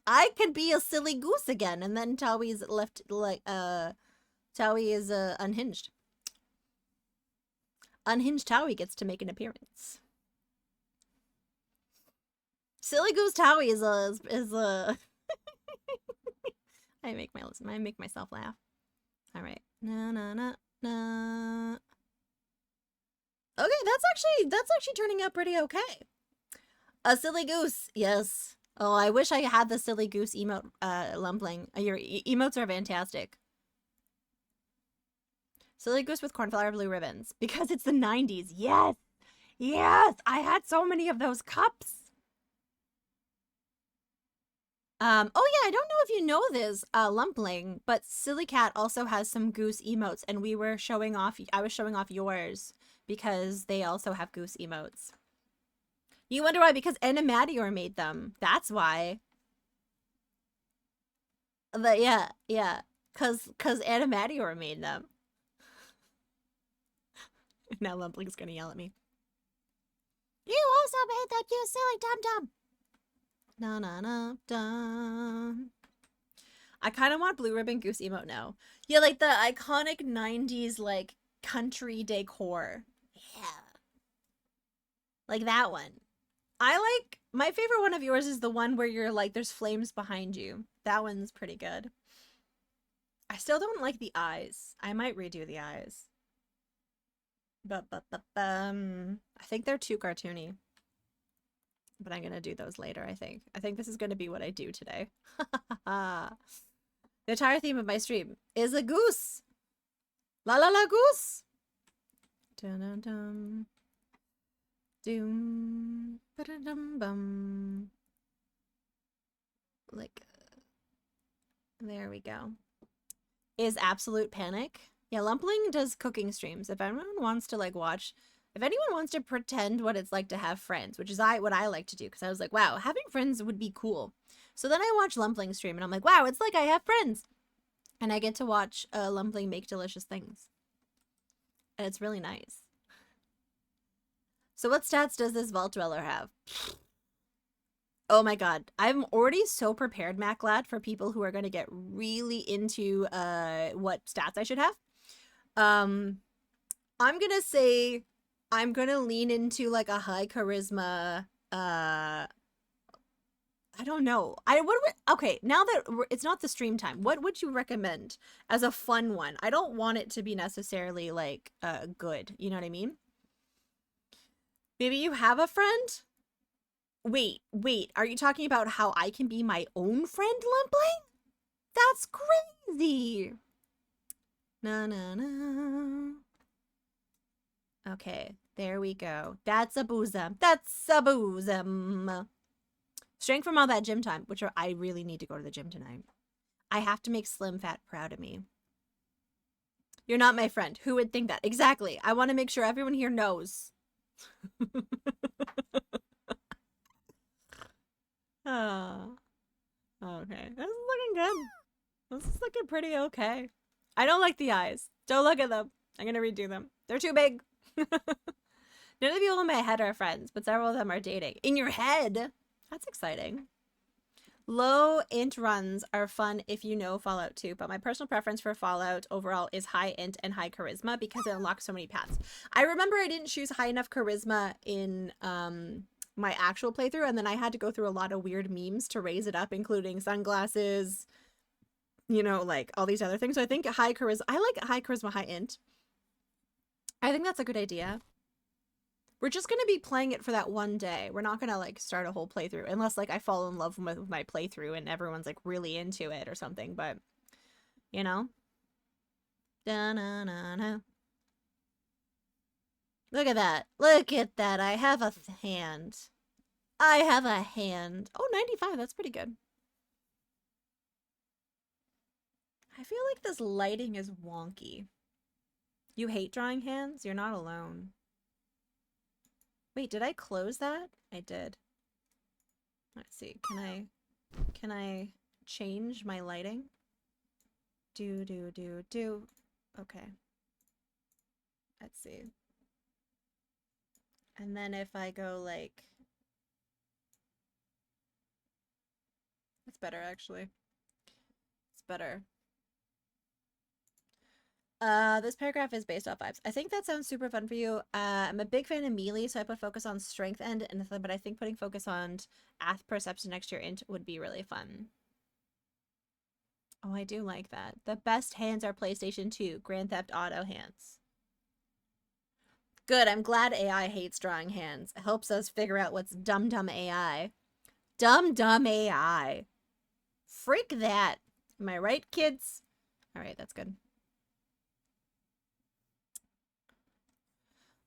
G: I could be a silly goose again, and then Towie's left like Towie is unhinged. Unhinged Towie gets to make an appearance. Silly Goose Towie is a I make myself laugh. All right. No. Okay, that's actually turning out pretty okay. A silly goose, yes. Oh, I wish I had the silly goose emote, Lumpling. Your emotes are fantastic. Silly goose with cornflower blue ribbons. Because it's the 90s. Yes! Yes! I had so many of those cups! Oh yeah, I don't know if you know this, Lumpling, but Silly Cat also has some goose emotes, and I was showing off yours, because they also have goose emotes. You wonder why? Because Animatior made them. That's why. But yeah. Cause Animatior made them. Now Lumpling's gonna yell at me. You also made that, you silly dum-dum! Na-na-na-dum. I kind of want blue ribbon goose emote now. Yeah, like the iconic 90s, like, country decor. Yeah. Like that one. My favorite one of yours is the one where you're like, there's flames behind you. That one's pretty good. I still don't like the eyes. I might redo the eyes. I think they're too cartoony. But I'm gonna do those later, I think. I think this is gonna be what I do today. The entire theme of my stream is a goose. La la la goose. Dun dun dun. Doom. Ba-da-dum bum. Like, there we go. Is Absolute Panic. Yeah, Lumpling does cooking streams. If anyone wants to like watch, if anyone wants to pretend what it's like to have friends, which is what I like to do, because I was like, wow, having friends would be cool. So then I watch Lumpling stream and I'm like, wow, it's like I have friends. And I get to watch Lumpling make delicious things. And it's really nice. So what stats does this Vault Dweller have? Oh my god. I'm already so prepared, MacLad, for people who are going to get really into what stats I should have. I'm going to say I'm going to lean into like a high charisma I don't know. Okay, now that it's not the stream time, what would you recommend as a fun one? I don't want it to be necessarily like good. You know what I mean? Maybe you have a friend? Wait. Are you talking about how I can be my own friend, Lumpling? That's crazy. No. Okay, there we go. That's a boozum. Strength from all that gym time, which I really need to go to the gym tonight. I have to make Slim Fat proud of me. You're not my friend. Who would think that? Exactly. I want to make sure everyone here knows. Oh. Okay. This is looking good. This is looking pretty okay. I don't like the eyes. Don't look at them. I'm going to redo them. They're too big. None of the people in my head are friends, but several of them are dating. In your head? That's exciting. Low int runs are fun if you know Fallout 2, but my personal preference for Fallout overall is high int and high charisma because it unlocks so many paths. I remember I didn't choose high enough charisma in my actual playthrough, and then I had to go through a lot of weird memes to raise it up, including sunglasses, you know, like all these other things. So I think high charisma, I like high charisma, high int. I think that's a good idea. We're just going to be playing it for that one day. We're not going to like start a whole playthrough unless like I fall in love with my playthrough and everyone's like really into it or something, but you know. Da-na-na-na. Look at that. Look at that. I have a hand. I have a hand. Oh, 95. That's pretty good. I feel like this lighting is wonky. You hate drawing hands? You're not alone. Wait, did I close that? I did. Let's see. Can I change my lighting? Do. Okay. Let's see. And then if I go like, it's better actually. It's better. This paragraph is based off vibes. I think that sounds super fun for you. I'm a big fan of melee, so I put focus on strength and but I think putting focus on ath perception next to your int would be really fun. Oh, I do like that. The best hands are PlayStation 2, Grand Theft Auto hands. Good, I'm glad AI hates drawing hands. It helps us figure out what's dumb AI. Dumb AI. Freak that. Am I right, kids? Alright, that's good.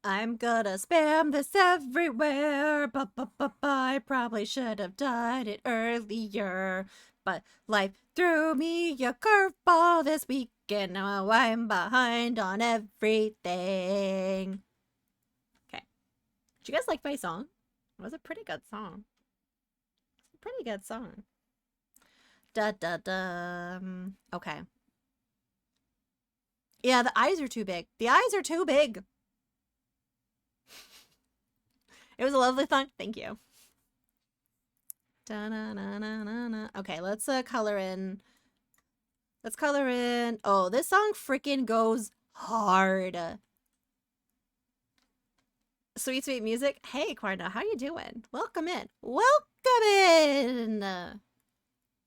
G: I'm gonna spam this everywhere, but I probably should have done it earlier. But life threw me a curveball this week, and now I'm behind on everything. Okay. Did you guys like my song? It was a pretty good song. It's a pretty good song. Okay. Yeah, the eyes are too big. The eyes are too big. It was a lovely song. Thank you. Okay, let's color in. Let's color in. Oh, this song freaking goes hard. Sweet, sweet music. Hey, Kwarna, how you doing? Welcome in. Welcome in.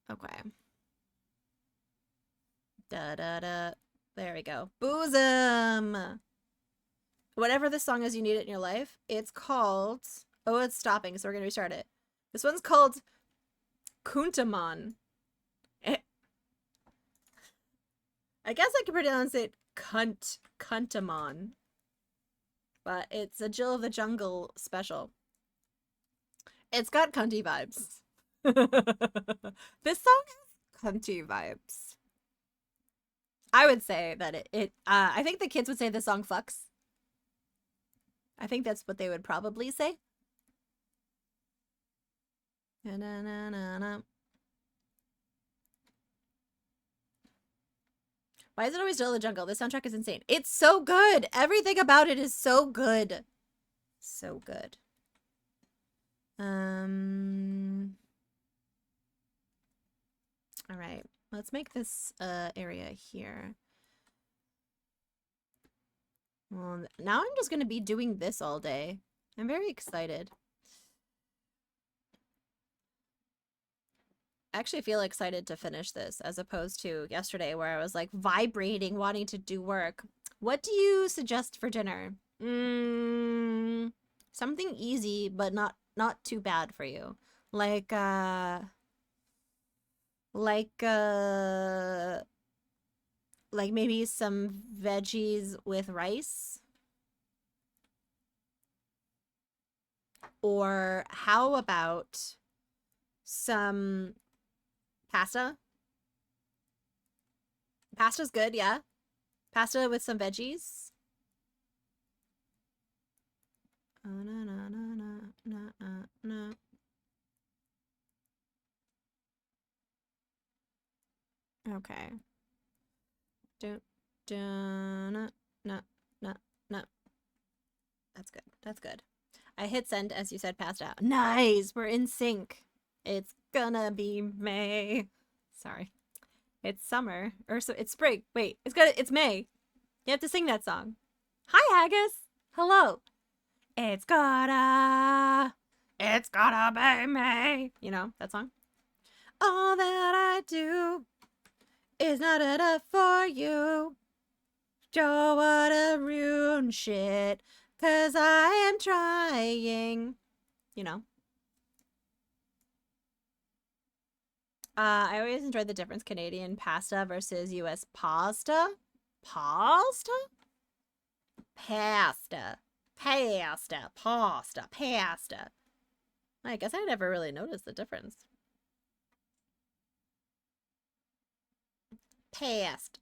G: Okay. There we go. Boozum. Whatever this song is, you need it in your life. It's called... Oh, it's stopping, so we're going to restart it. This one's called Kuntamon. I guess I could pronounce it Cuntamon. But it's a Jill of the Jungle special. It's got cunty vibes. This song has cunty vibes. I would say that I think the kids would say the song fucks. I think that's what they would probably say. Na-na-na-na-na. Why is it always Jill of the Jungle? This soundtrack is insane. It's so good. Everything about it is so good. So good. All right. Let's make this area here. Well, now I'm just going to be doing this all day. I'm very excited. I actually feel excited to finish this as opposed to yesterday where I was like vibrating, wanting to do work. What do you suggest for dinner? Something easy, but not too bad for you. Like maybe some veggies with rice? Or how about some pasta? Pasta's good, yeah. Pasta with some veggies. Okay. No. That's good. That's good. I hit send as you said pasta. Nice. We're in sync. It's gonna be May. Sorry. It's summer. Or so it's spring. Wait, it's May. You have to sing that song. Hi, Haggis. Hello. It's gotta be May. You know that song? All that I do is not enough for you. Don't wanna ruin shit, 'cause I am trying. You know. I always enjoyed the difference Canadian pasta versus US pasta. Pasta? Pasta. Pasta. Pasta. Pasta. I guess I never really noticed the difference. Past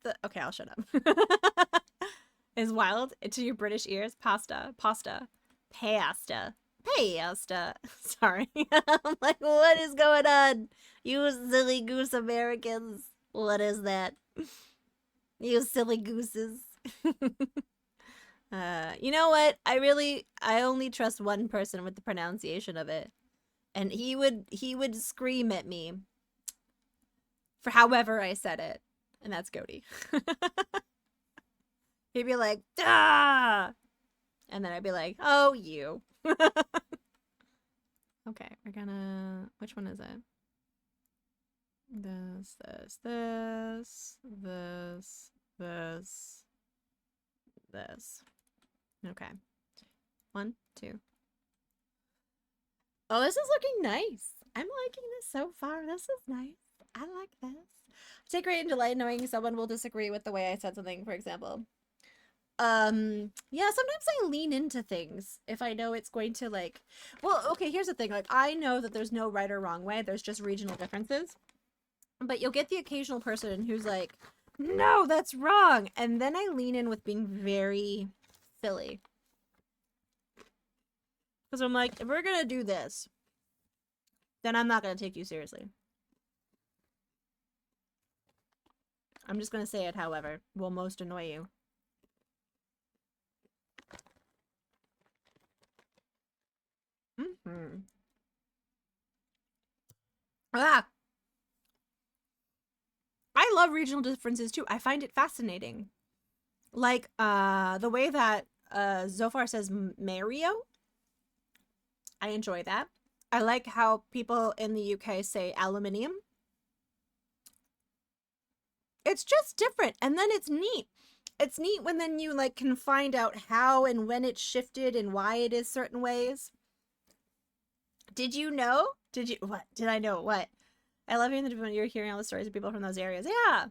G: the... Okay, I'll shut up. Is wild to your British ears. Pasta. Pasta. Pasta. Pasta. Sorry. I'm like, what is going on? You silly goose Americans. What is that? You silly gooses. You know what? I only trust one person with the pronunciation of it. And he would scream at me for however I said it. And that's Cody. He'd be like, "Duh!" And then I'd be like, "Oh, you." Okay, we're gonna... Which one is it? This. Okay. 1, 2. Oh, this is looking nice. I'm liking this so far. This is nice. I like this. I take great delight knowing someone will disagree with the way I said something, for example. Yeah, sometimes I lean into things if I know it's going to like... Well, okay, here's the thing. Like, I know that there's no right or wrong way. There's just regional differences. But you'll get the occasional person who's like, no, that's wrong. And then I lean in with being very silly. Because I'm like, if we're going to do this, then I'm not going to take you seriously. I'm just going to say it, however, will most annoy you. Ah! I love regional differences too. I find it fascinating. Like, the way that Zofar says Mario. I enjoy that. I like how people in the UK say aluminium. It's just different, and then it's neat. It's neat when then you like can find out how and when it shifted and why it is certain ways. Did you know? What? Did I know? What? I love hearing when you're hearing all the stories of people from those areas. Yeah.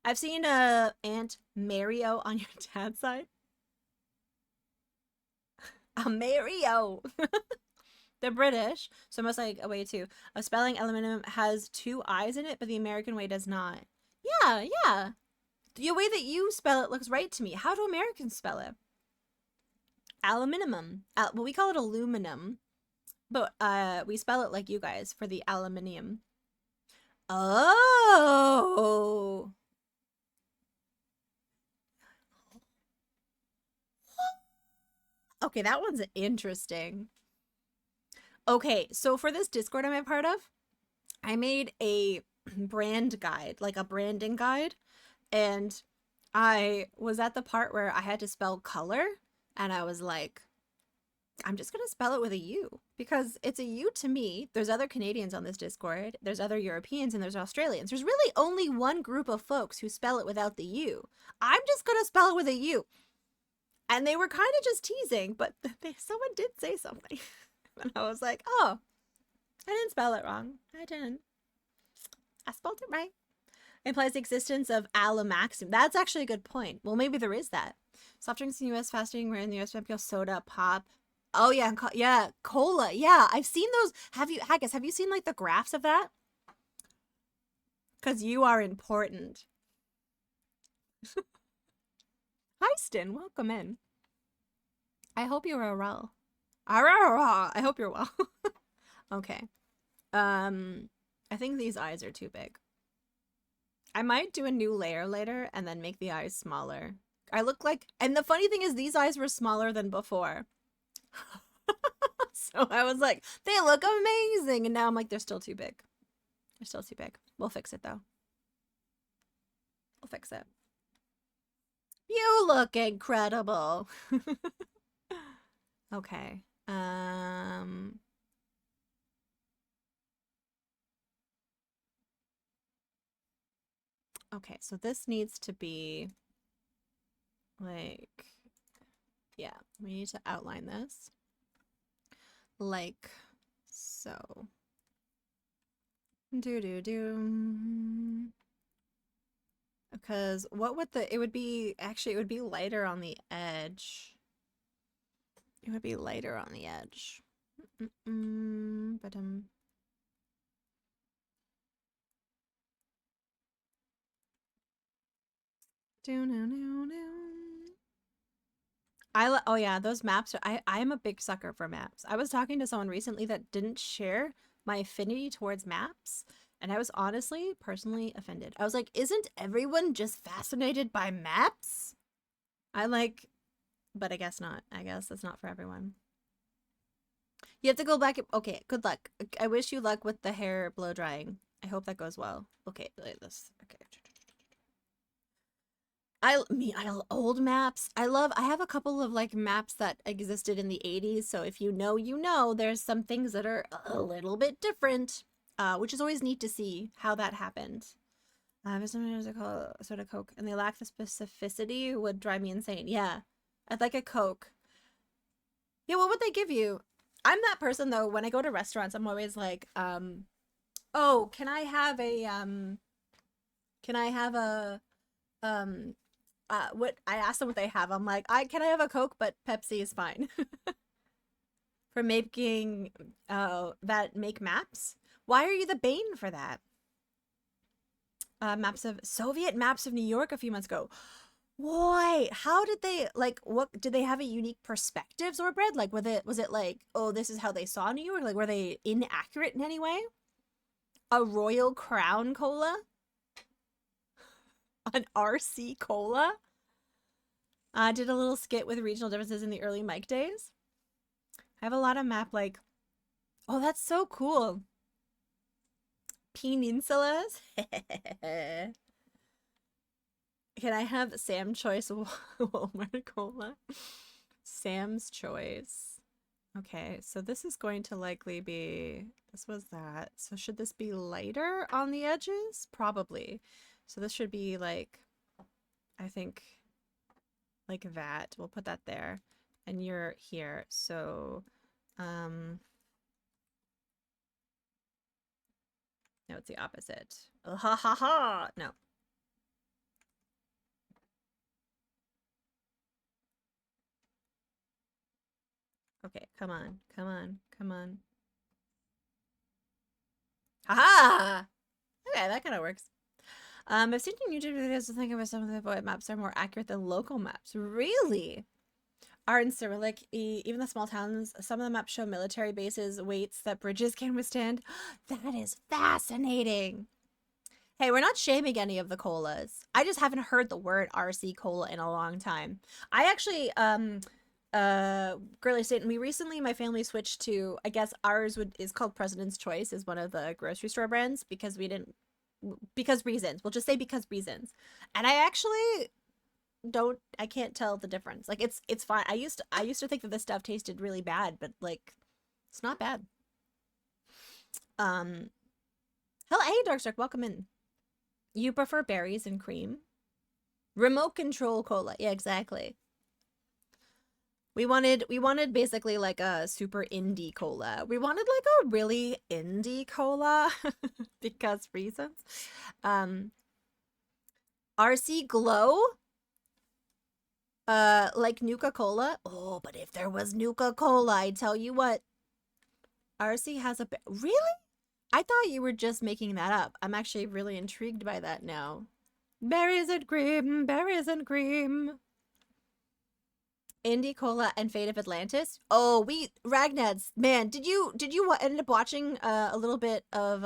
G: I've seen Aunt Mario on your dad's side. A Mario. They're British, so almost like a way to. A spelling aluminum has 2 I's in it, but the American way does not. Yeah, yeah. The way that you spell it looks right to me. How do Americans spell it? Aluminum. Well, we call it aluminum, but we spell it like you guys for the aluminium. Oh. Okay, that one's interesting. Okay, so for this Discord I'm a part of, I made a brand guide, like a branding guide, and I was at the part where I had to spell color, and I was like, I'm just gonna spell it with a U, because it's a U to me. There's other Canadians on this Discord, there's other Europeans, and there's Australians. There's really only one group of folks who spell it without the U. I'm just gonna spell it with a U. And they were kind of just teasing, but someone did say something. And I was like, oh, I didn't spell it wrong. I didn't. I spelled it right. It implies the existence of Alamaxim. That's actually a good point. Well, maybe there is that. Soft drinks in the U.S. fasting, where in the U.S. people soda, pop. Oh, yeah. Yeah. Cola. Yeah. I've seen those. Haggis, have you seen like the graphs of that? Because you are important. Hi, Stin. Welcome in. I hope you are well. I hope you're well. Okay. I think these eyes are too big. I might do a new layer later and then make the eyes smaller. I look like, and the funny thing is these eyes were smaller than before. So I was like, they look amazing. And now I'm like, they're still too big. They're still too big. We'll fix it though. We'll fix it. You look incredible. Okay. Okay, so this needs to be like, yeah, we need to outline this like so. Because what would it would be, actually it would be lighter on the edge. It would be lighter on the edge. But oh yeah, those maps are, I'm a big sucker for maps. I was talking to someone recently that didn't share my affinity towards maps, and I was honestly personally offended. I was like, isn't everyone just fascinated by maps? But I guess not. I guess that's not for everyone. You have to go back. Okay, good luck. I wish you luck with the hair blow drying. I hope that goes well. Okay, like this. Okay. I old maps. I have a couple of like maps that existed in the 80s. So if you know, there's some things that are a little bit different, which is always neat to see how that happened. If someone was called soda Coke and they lack the specificity, would drive me insane. Yeah. I'd like a Coke. Yeah, what would they give you? I'm that person though, when I go to restaurants, I'm always like, oh, can I have what I asked them what they have. I'm like, can I have a Coke, but Pepsi is fine. For making make maps. Why are you the bane for that? Soviet maps of New York a few months ago. Why? How did they, like, what did they have a unique perspective, Zorbred? Like, was it like, oh, this is how they saw New York? Like, were they inaccurate in any way? A Royal Crown Cola? An RC Cola? I did a little skit with regional differences in the early Mike days. I have a lot of map, like, oh, that's so cool. Peninsulas? Can I have Sam Choice Walmart Cola? Sam's Choice. Okay, so this is going to likely be, this was that. So should this be lighter on the edges? Probably. So this should be like, I think, like that. We'll put that there. And you're here. So, no, it's the opposite. Ha ha ha! No. Okay, come on, come on, come on. Haha! Okay, that kind of works. I've seen YouTube videos to think about some of the void maps are more accurate than local maps. Really? Are in Cyrillic, even the small towns, some of the maps show military bases, weights that bridges can withstand. That is fascinating. Hey, we're not shaming any of the colas. I just haven't heard the word RC cola in a long time. I actually, Girly State, we recently, my family switched to, I guess ours is called President's Choice, is one of the grocery store brands, because we didn't, because reasons. We'll just say because reasons. And I actually I can't tell the difference. Like it's fine. I used to think that this stuff tasted really bad, but like it's not bad. Hello, hey Darkstark, welcome in. You prefer berries and cream? Remote control cola. Yeah, exactly. We wanted basically like a super indie cola. We wanted like a really indie cola because reasons. RC Glow? Like Nuka-Cola? Oh, but if there was Nuka-Cola, I tell you what. RC has a... Really? I thought you were just making that up. I'm actually really intrigued by that now. Berries and cream, berries and cream. Indie Cola and Fate of Atlantis. Oh, Ragnads, man, did you end up watching a little bit of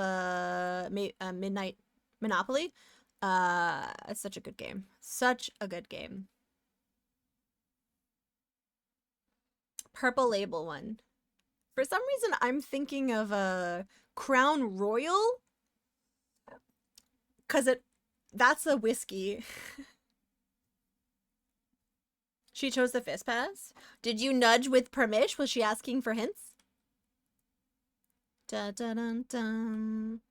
G: Midnight Monopoly? It's such a good game. Such a good game. Purple Label one. For some reason, I'm thinking of a Crown Royal, cause that's a whiskey. She chose the fist pass. Did you nudge with permission? Was she asking for hints? Da da dun dun.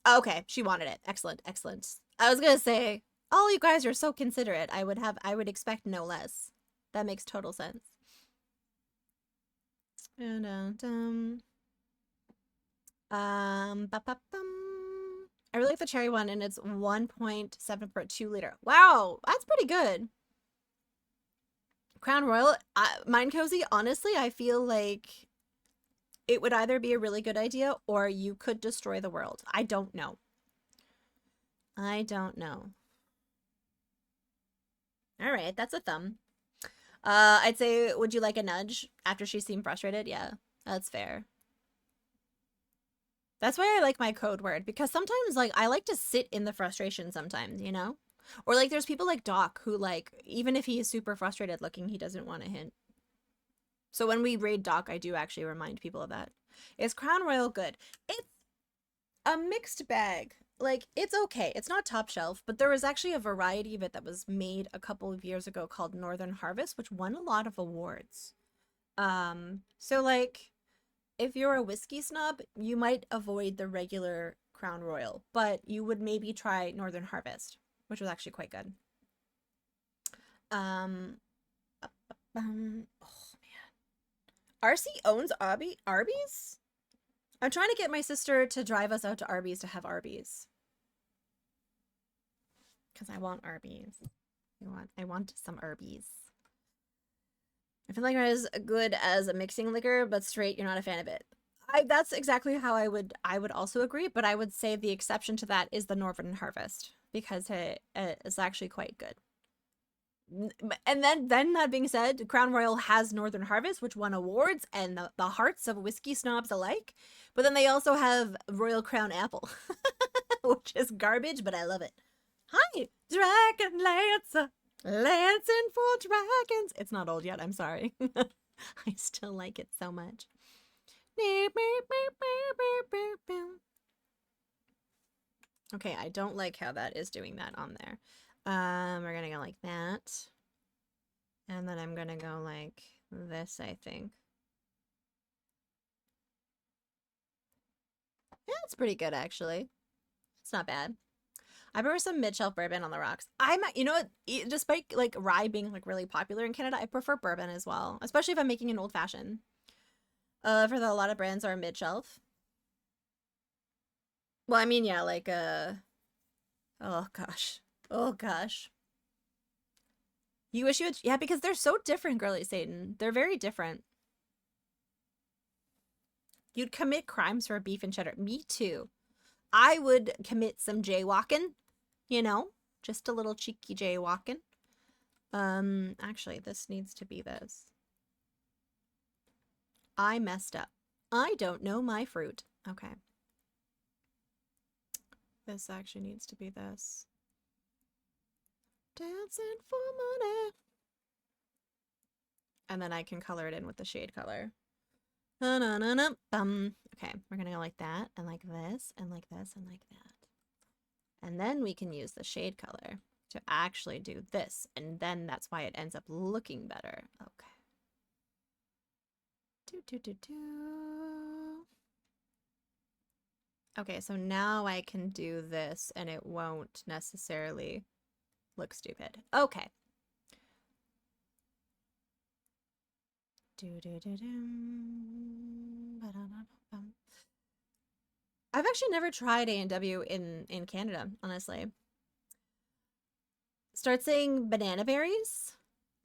G: Okay, she wanted it. Excellent, excellent. I was gonna say, all you guys are so considerate. I would expect no less. That makes total sense. Ba-ba-bum. I really like the cherry one, and it's 1.7 per 2 liter. Wow, that's pretty good. Crown Royal, Mind Cozy, honestly, I feel like it would either be a really good idea or you could destroy the world. I don't know. I don't know. All right, that's a thumb. I'd say, would you like a nudge after she seemed frustrated? Yeah, that's fair. That's why I like my code word, because sometimes, like, I like to sit in the frustration sometimes, you know? Or, like, there's people like Doc who, like, even if he is super frustrated looking, he doesn't want a hint. So when we raid Doc, I do actually remind people of that. Is Crown Royal good? It's a mixed bag. Like, it's okay. It's not top shelf, but there was actually a variety of it that was made a couple of years ago called Northern Harvest, which won a lot of awards. So, like, if you're a whiskey snob, you might avoid the regular Crown Royal, but you would maybe try Northern Harvest, which was actually quite good. Oh man. RC owns Arby's? I'm trying to get my sister to drive us out to Arby's to have Arby's. Because I want Arby's. I want some Arby's. I feel like it is good as a mixing liquor, but straight, you're not a fan of it. That's exactly how I would also agree, but I would say the exception to that is the Northern Harvest, because it is actually quite good. And then that being said, Crown Royal has Northern Harvest, which won awards and the hearts of whiskey snobs alike. But then they also have Royal Crown Apple, which is garbage, but I love it. Hi, Dragon Lancer, lancing for dragons. It's not old yet, I'm sorry. I still like it so much. Okay, I don't like how that is doing that on there. We're gonna go like that. And then I'm gonna go like this, I think. Yeah, it's pretty good, actually. It's not bad. I prefer some mid-shelf bourbon on the rocks. You know what, despite like rye being like really popular in Canada, I prefer bourbon as well, especially if I'm making an old-fashioned. A lot of brands are mid-shelf. Well, I mean, yeah, like, oh gosh. Oh gosh. You wish you had, yeah, because they're so different, Girly Satan. They're very different. You'd commit crimes for beef and cheddar. Me too. I would commit some jaywalking, you know, just a little cheeky jaywalking. Actually, this needs to be this. I messed up. I don't know my fruit. Okay. This actually needs to be this. Dancing for money. And then I can color it in with the shade color. Okay, we're gonna go like that, and like this, and like this, and like that. And then we can use the shade color to actually do this, and then that's why it ends up looking better. Okay. Okay, so now I can do this, and it won't necessarily look stupid. Okay. I've actually never tried A&W in Canada, honestly. Start saying banana berries.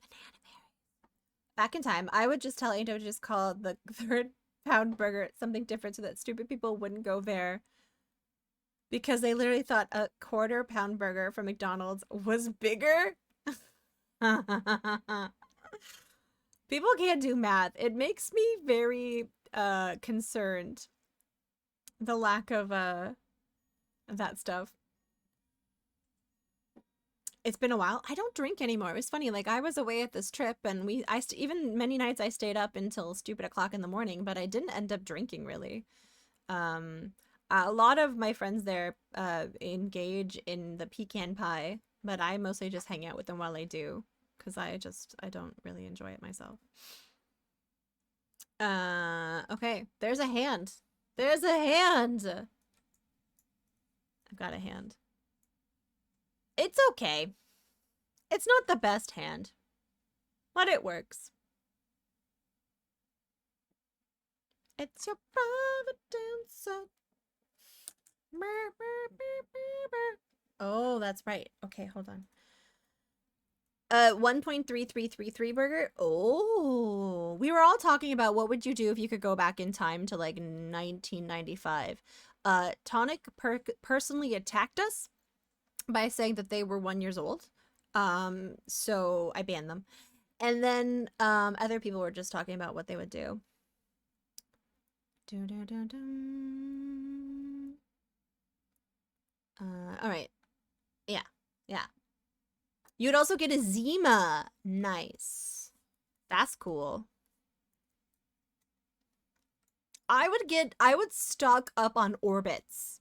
G: Banana berries. Back in time, I would just tell A&W to just call the third pound burger something different so that stupid people wouldn't go there. Because they literally thought a quarter pound burger from McDonald's was bigger. People can't do math. It makes me very concerned. The lack of that stuff. It's been a while. I don't drink anymore. It was funny. Like, I was away at this trip, and even many nights I stayed up until stupid o'clock in the morning, but I didn't end up drinking really. A lot of my friends there engage in the pecan pie, but I mostly just hang out with them while I do, because I don't really enjoy it myself. Okay, there's a hand. There's a hand. I've got a hand. It's okay. It's not the best hand, but it works. It's your providence. Oh, that's right. Okay, hold on. 1.3333 burger. Oh, we were all talking about what would you do if you could go back in time to like 1995. Tonic personally attacked us by saying that they were 1 year old. So I banned them. And then other people were just talking about what they would do. All right. Yeah. Yeah. You'd also get a Zima. Nice. That's cool. I would stock up on Orbits.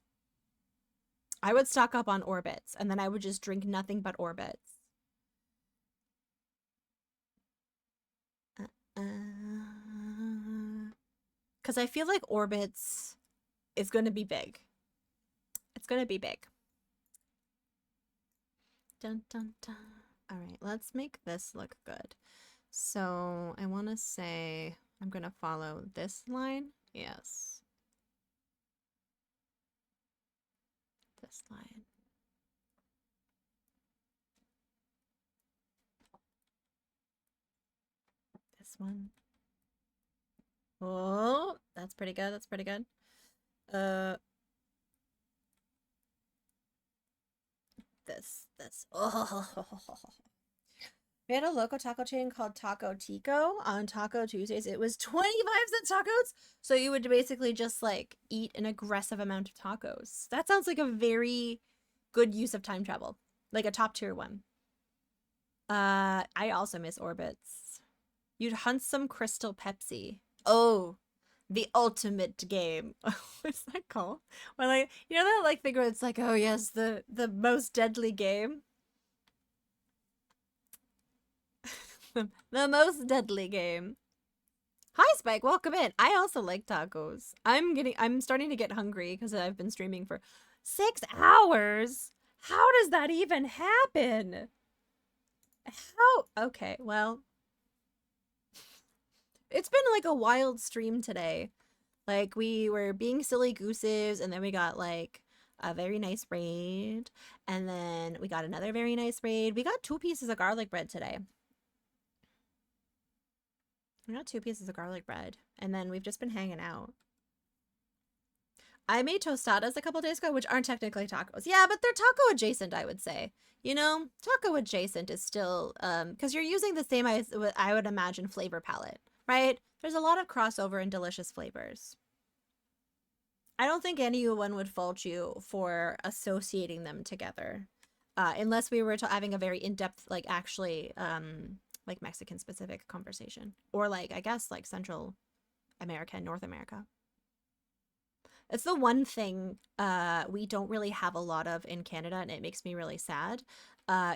G: I would stock up on Orbits, and then I would just drink nothing but Orbits. Because I feel like Orbits is going to be big. It's going to be big. Dun, dun, dun. All right, let's make this look good. So I want to say I'm going to follow this line. Yes. This line. This one. Oh, that's pretty good. That's pretty good. This. Oh. We had a local taco chain called Taco Tico on Taco Tuesdays. It was 25-cent tacos. So you would basically just like eat an aggressive amount of tacos. That sounds like a very good use of time travel. Like a top tier one. I also miss Orbits. You'd hunt some Crystal Pepsi. Oh, the ultimate game. What's that called? Well, like, you know that like thing where it's like, oh yes, the most deadly game. The most deadly game. Hi Spike, welcome in. I also like tacos. I'm starting to get hungry because I've been streaming for 6 hours. How does that even happen? How? Okay, well, it's been like a wild stream today. Like, we were being silly gooses, and then we got like a very nice raid, and then we got another very nice raid. We got 2 pieces of garlic bread today. I got 2 pieces of garlic bread, and then we've just been hanging out. I made tostadas a couple days ago, which aren't technically tacos. Yeah, but they're taco adjacent, I would say. You know, taco adjacent is still, because you're using the same, I would imagine, flavor palette, right? There's a lot of crossover and delicious flavors. I don't think anyone would fault you for associating them together, unless we were having a very in-depth, like, actually, like Mexican-specific conversation, or like, I guess, like Central America and North America. It's the one thing we don't really have a lot of in Canada, and it makes me really sad,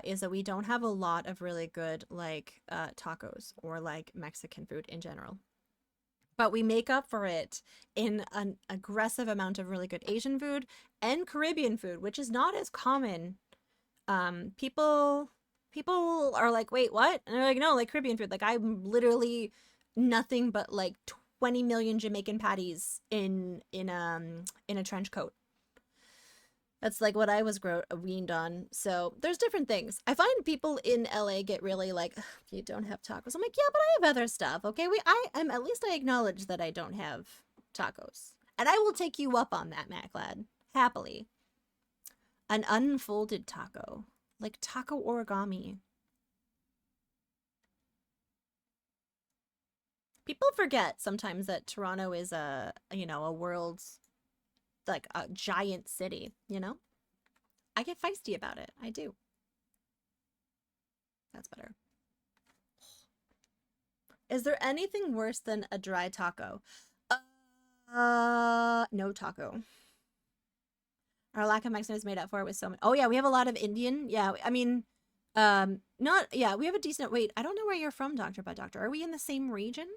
G: is that we don't have a lot of really good, like, tacos or, like, Mexican food in general. But we make up for it in an aggressive amount of really good Asian food and Caribbean food, which is not as common. People are like, wait, what? And they're like, no, like Caribbean food. Like, I'm literally nothing but like 20 million Jamaican patties in a trench coat. That's like what I was weaned on. So there's different things. I find people in LA get really like, you don't have tacos. I'm like, yeah, but I have other stuff. Okay, at least I acknowledge that I don't have tacos, and I will take you up on that, Maclad, happily. An unfolded taco, like taco origami. People forget sometimes that Toronto is a world's, like, a giant city, you know? I get feisty about it. I do. That's better. Is there anything worse than a dry taco? No taco. Our lack of Mexican is made up for it with so many. Oh yeah, we have a lot of Indian. Yeah, I mean, we have a decent. Wait, I don't know where you're from, Doctor by Doctor. Are we in the same region?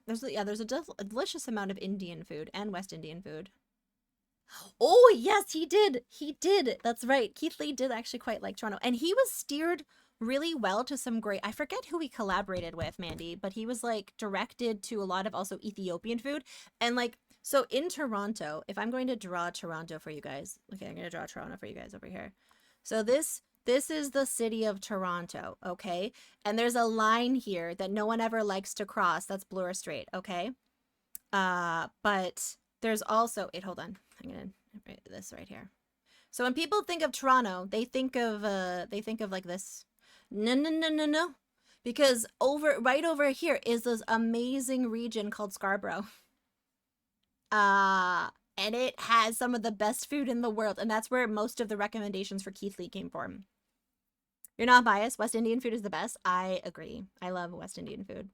G: There's a delicious amount of Indian food and West Indian food. Oh yes, he did. He did. That's right. Keith Lee did actually quite like Toronto, and he was steered really well to some great. I forget who he collaborated with, Mandy, but he was like directed to a lot of also Ethiopian food, and like. So in Toronto, if I'm going to draw Toronto for you guys, okay, I'm going to draw Toronto for you guys over here. So this is the city of Toronto, okay? And there's a line here that no one ever likes to cross. That's Bloor Strait, okay? But there's also, wait, hold on. I'm going to write this right here. So when people think of Toronto, they think of like this. No. Because right over here is this amazing region called Scarborough. And it has some of the best food in the world, and that's where most of the recommendations for Keith Lee came from. You're not biased. West Indian food is the best. I agree. I love West Indian food.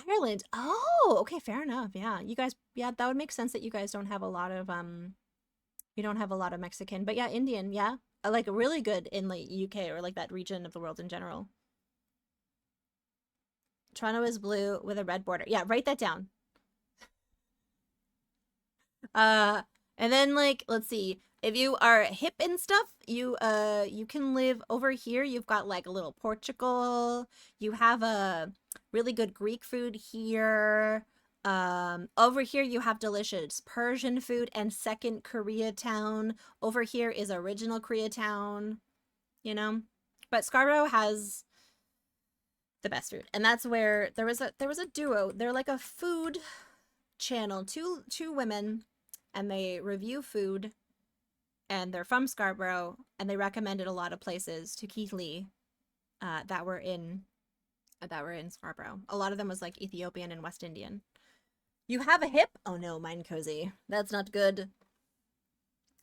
G: Ireland. Oh, okay, fair enough. Yeah, you guys. Yeah, that would make sense that you guys don't have a lot of you don't have a lot of Mexican, but yeah, Indian. Yeah, like really good in like UK or like that region of the world in general. Toronto is blue with a red border. Yeah, write that down. And then, like, let's see, if you are hip and stuff, you can live over here. You've got like a little Portugal. You have a really good Greek food here. Over here you have delicious Persian food and second Koreatown. Over here is original Koreatown, you know. But Scarborough has the best food, and that's where there was a duo. They're like a food channel, two women. And they review food, and they're from Scarborough, and they recommended a lot of places to Keith Lee that were in Scarborough. A lot of them was like Ethiopian and West Indian. You have a hip? Oh no, mine cozy. That's not good.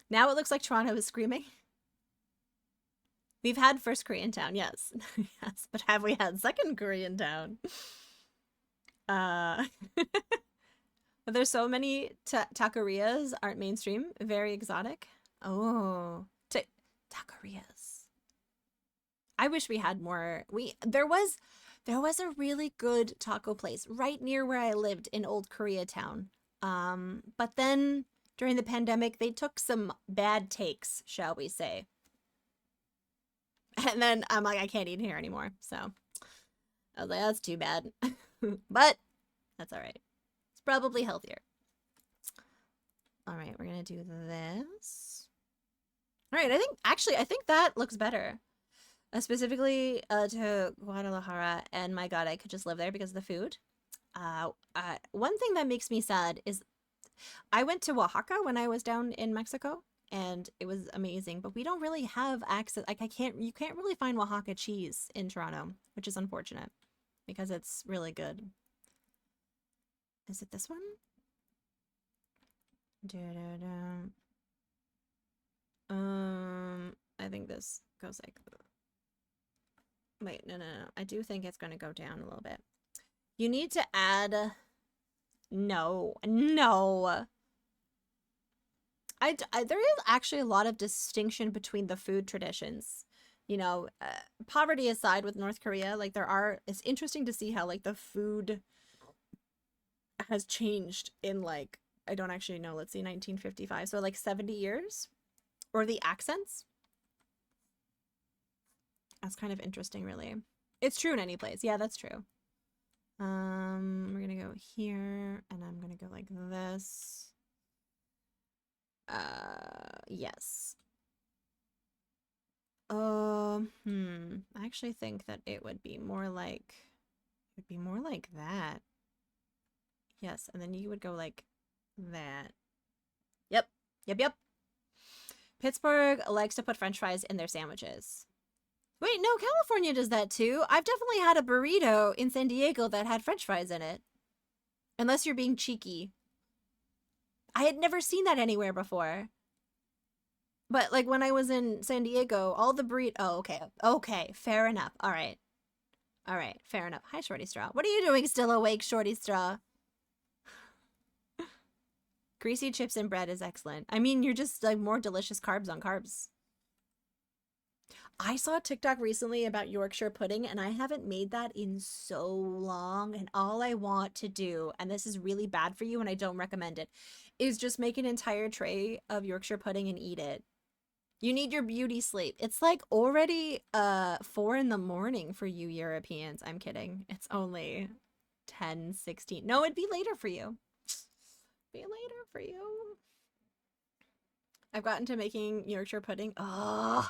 G: Now it looks like Toronto is screaming. We've had first Koreatown, yes. Yes, but have we had second Koreatown? But there's so many taquerias aren't mainstream. Very exotic. Oh, taquerias. I wish we had more. There was a really good taco place right near where I lived in Old Koreatown. But then during the pandemic, they took some bad takes, shall we say. And then I'm like, I can't eat here anymore. So I was like, that's too bad. But that's all right. Probably healthier. All right, we're gonna do this. All right, I think that looks better. Specifically to Guadalajara, and my god, I could just live there because of the food. One thing that makes me sad is I went to Oaxaca when I was down in Mexico, and it was amazing, but we don't really have access. Like, you can't really find Oaxaca cheese in Toronto, which is unfortunate because it's really good. Is it this one? I think this goes like. Wait, no. I do think it's going to go down a little bit. You need to add. No. There is actually a lot of distinction between the food traditions. You know, poverty aside with North Korea, like it's interesting to see how like the food has changed in like, I don't actually know, let's see, 1955. So like 70 years, or the accents. That's kind of interesting, really. It's true in any place. Yeah, that's true. We're gonna go here, and I'm gonna go like this. Yes. I actually think that it would be more like that. Yes, and then you would go like that. Yep. Pittsburgh likes to put French fries in their sandwiches. Wait, no, California does that too. I've definitely had a burrito in San Diego that had French fries in it. Unless you're being cheeky. I had never seen that anywhere before. But like when I was in San Diego, all the burrito. Oh, okay. Okay, fair enough. All right, fair enough. Hi, Shorty Straw. What are you doing still awake, Shorty Straw? Greasy chips and bread is excellent. I mean, you're just like more delicious carbs on carbs. I saw a TikTok recently about Yorkshire pudding, and I haven't made that in so long. And all I want to do, and this is really bad for you and I don't recommend it, is just make an entire tray of Yorkshire pudding and eat it. You need your beauty sleep. It's like already 4 in the morning for you Europeans. I'm kidding. It's only 10:16. No, it'd be later for you. Be later for you. I've gotten to making Yorkshire pudding. Oh,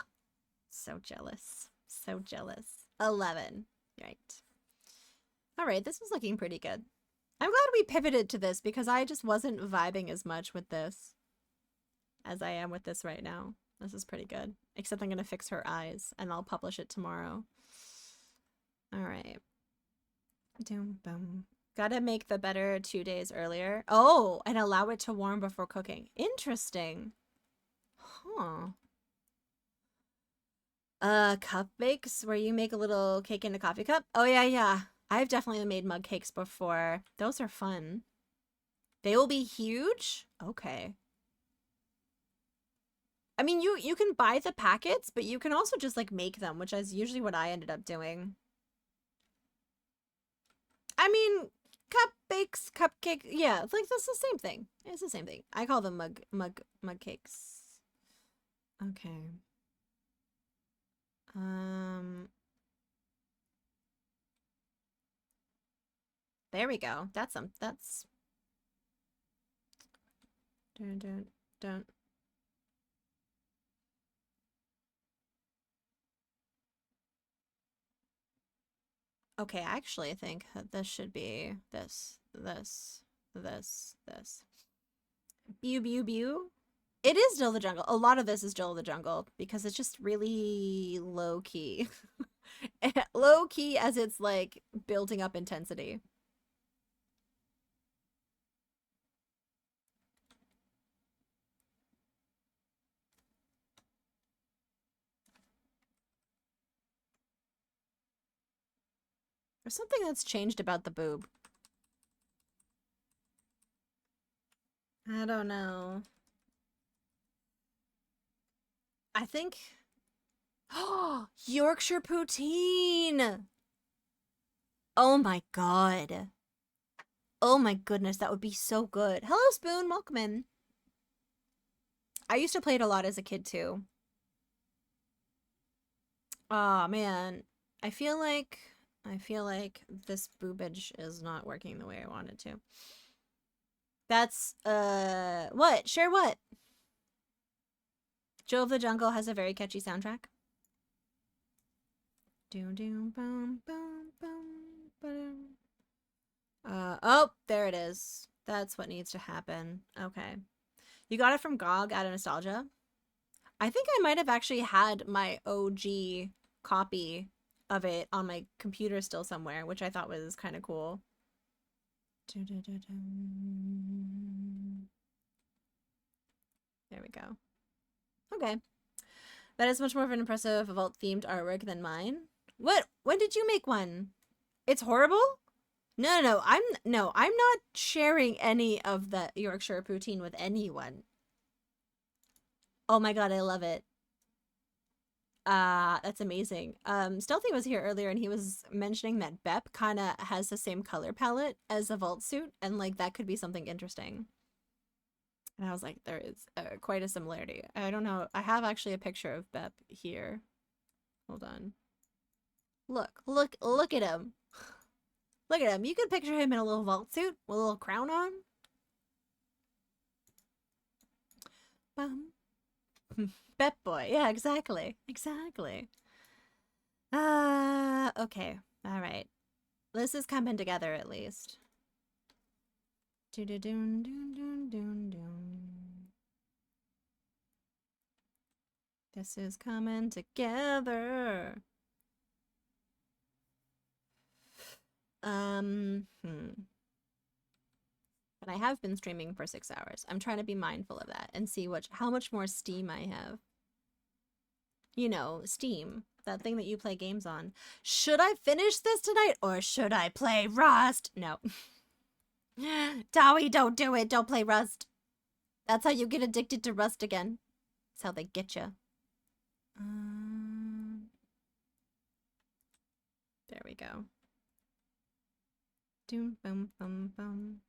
G: so jealous. So jealous. 11. Right. All right, this was looking pretty good. I'm glad we pivoted to this because I just wasn't vibing as much with this as I am with this right now. This is pretty good. Except I'm going to fix her eyes and I'll publish it tomorrow. All right. Doom, boom. Gotta make the butter 2 days earlier. Oh, and allow it to warm before cooking. Interesting. Huh. Cup bakes where you make a little cake in a coffee cup. Oh yeah. I've definitely made mug cakes before. Those are fun. They will be huge? Okay. I mean, you can buy the packets, but you can also just like make them, which is usually what I ended up doing. I mean, cup bakes, cupcake, yeah, like that's the same thing. It's the same thing. I call them mug cakes. Okay. There we go. That's don't. Okay, I actually think that this should be this. Bew. It is Jill the Jungle. A lot of this is Jill the Jungle because it's just really low key. Low key as it's like building up intensity. There's something that's changed about the boob. I don't know. I think... Oh, Yorkshire poutine! Oh my god. Oh my goodness, that would be so good. Hello, Spoon. Welcome in. I used to play it a lot as a kid, too. Aw, man. I feel like this boobage is not working the way I want it to. That's, what? Share what? Jill of the Jungle has a very catchy soundtrack. Doom doom boom boom boom boom. Oh, there it is. That's what needs to happen. Okay. You got it from GOG out of nostalgia? I think I might have actually had my OG copy of it on my computer still somewhere, which I thought was kind of cool. There we go. Okay. That is much more of an impressive vault-themed artwork than mine. What? When did you make one? It's horrible? No, I'm not sharing any of the Yorkshire poutine with anyone. Oh my god, I love it. That's amazing. Stealthy was here earlier and he was mentioning that Bep kind of has the same color palette as a vault suit, and like that could be something interesting. And I was like, there is quite a similarity. I don't know. I have actually a picture of Bep here. Hold on. Look at him. Look at him. You could picture him in a little vault suit with a little crown on. Bep boy. Yeah, exactly. Exactly. Okay. All right. This is coming together at least. This is coming together. But I have been streaming for 6 hours. I'm trying to be mindful of that and see how much more Steam I have. You know, Steam, that thing that you play games on. Should I finish this tonight or should I play Rust? No. Dowie, don't do it. Don't play Rust. That's how you get addicted to Rust again. That's how they get you. There we go. Doom, boom, boom, boom.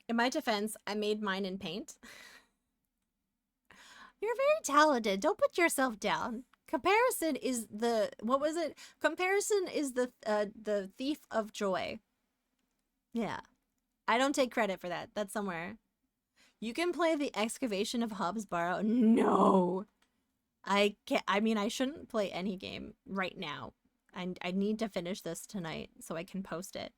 G: In my defense, I made mine in Paint. You're very talented. Don't put yourself down. Comparison is the... What was it? Comparison is the thief of joy. Yeah. I don't take credit for that. That's somewhere. You can play the excavation of Hobbs Barrow. No. I can't... I mean, I shouldn't play any game right now. I need to finish this tonight so I can post it.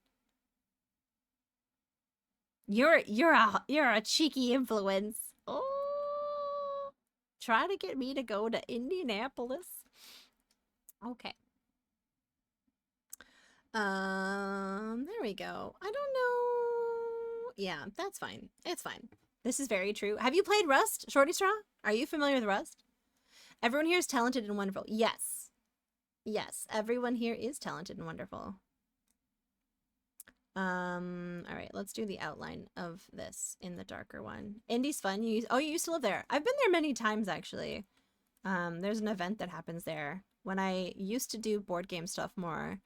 G: You're a cheeky influence. Oh, try to get me to go to Indianapolis. Okay. There we go. I don't know. Yeah, that's fine. It's fine. This is very true. Have you played Rust, Shorty Straw? Are you familiar with Rust? Everyone here is talented and wonderful. Yes. Yes, everyone here is talented and wonderful. All right, let's do the outline of this in the darker one. Indy's fun. You used to live there. I've been there many times, actually. There's an event that happens there. When I used to do board game stuff more,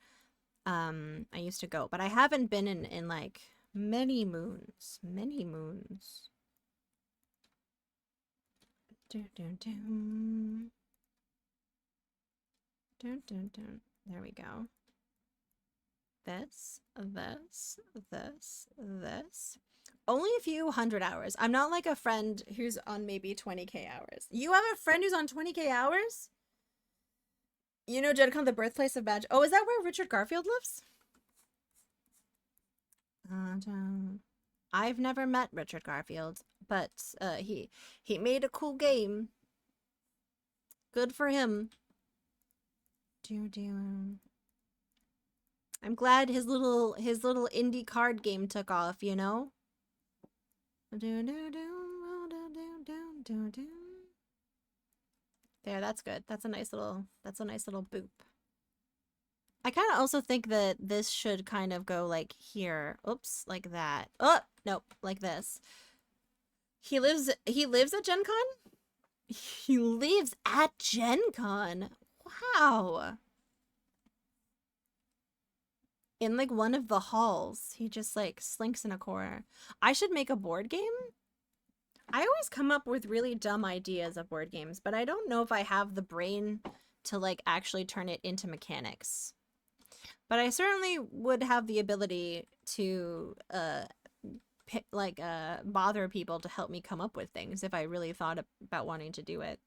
G: I used to go. But I haven't been in like, many moons. Many moons. There we go. This. Only a few 100 hours. I'm not like a friend who's on maybe 20k hours. You have a friend who's on 20k hours? You know Gen Con, the birthplace of magic. Oh, is that where Richard Garfield lives? I've never met Richard Garfield, but he made a cool game. Good for him. I'm glad his little indie card game took off, you know? There, that's good. That's a nice little boop. I kind of also think that this should kind of go like here. Oops, like that. Oh, nope, like this. He lives at Gen Con? He lives at Gen Con. Wow. In like one of the halls. He just like slinks in a corner. I should make a board game? I always come up with really dumb ideas of board games, but I don't know if I have the brain to like actually turn it into mechanics. But I certainly would have the ability to bother people to help me come up with things if I really thought about wanting to do it.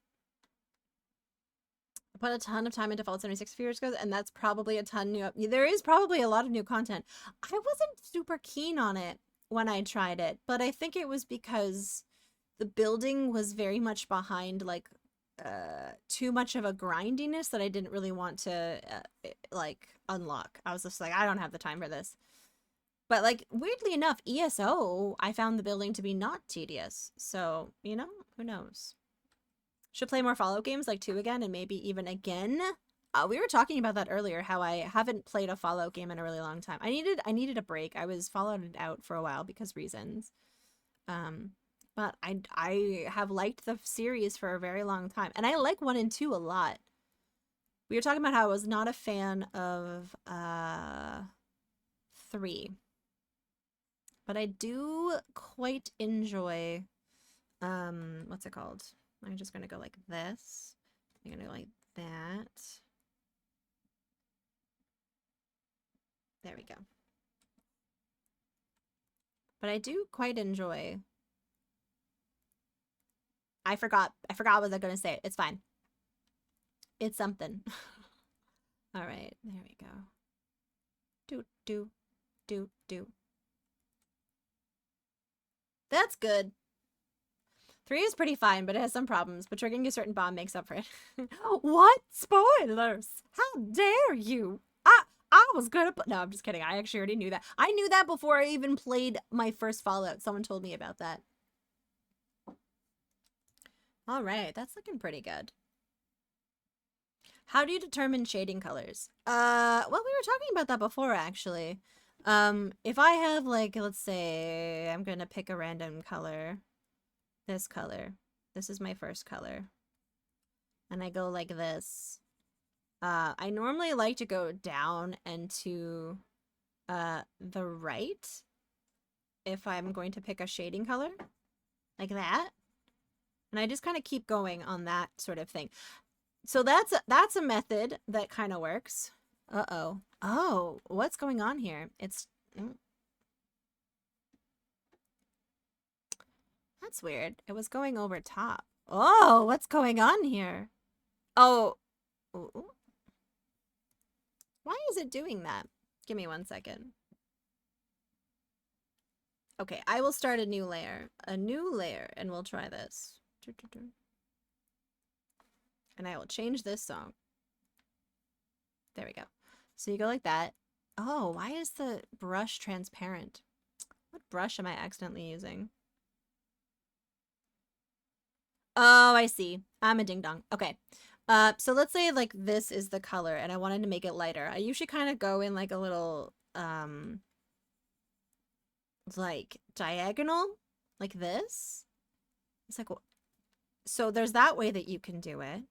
G: put a ton of time into Fallout 76 a few years ago, and that's probably a ton new. There is probably a lot of new content. I wasn't super keen on it when I tried it, but I think it was because the building was very much behind like too much of a grindiness that I didn't really want to like unlock. I was just like, I don't have the time for this. But like weirdly enough, ESO, I found the building to be not tedious. So, you know, who knows? Should play more Fallout games like 2 again and maybe even again. We were talking about that earlier, how I haven't played a Fallout game in a really long time. I needed a break. I was Fallouted out for a while because reasons. But I have liked the series for a very long time. And I like 1 and 2 a lot. We were talking about how I was not a fan of 3. But I do quite enjoy what's it called? I'm just gonna go like this. I'm gonna go like that. There we go. But I do quite enjoy. I forgot what I was gonna say. It's fine. It's something. All right, there we go. Do. That's good. 3 is pretty fine, but it has some problems. But triggering a certain bomb makes up for it. What? Spoilers! How dare you? I was gonna put... No, I'm just kidding. I actually already knew that. I knew that before I even played my first Fallout. Someone told me about that. All right, that's looking pretty good. How do you determine shading colors? Well, we were talking about that before, actually. If I have, like, let's say, I'm gonna pick a random color. This color. This is my first color. And I go like this. I normally like to go down and to the right if I'm going to pick a shading color. Like that. And I just kind of keep going on that sort of thing. So that's a method that kind of works. Uh-oh. Oh, what's going on here? It's... That's weird. It was going over top. Oh, what's going on here? Oh. Ooh. Why is it doing that? Give me 1 second. Okay, I will start a new layer. And we'll try this. And I will change this song. There we go. So you go like that. Oh, why is the brush transparent? What brush am I accidentally using? Oh, I see. I'm a ding-dong. Okay. So let's say, like, this is the color, and I wanted to make it lighter. I usually kind of go in, like, a little, like, diagonal, like this. It's like, so there's that way that you can do it.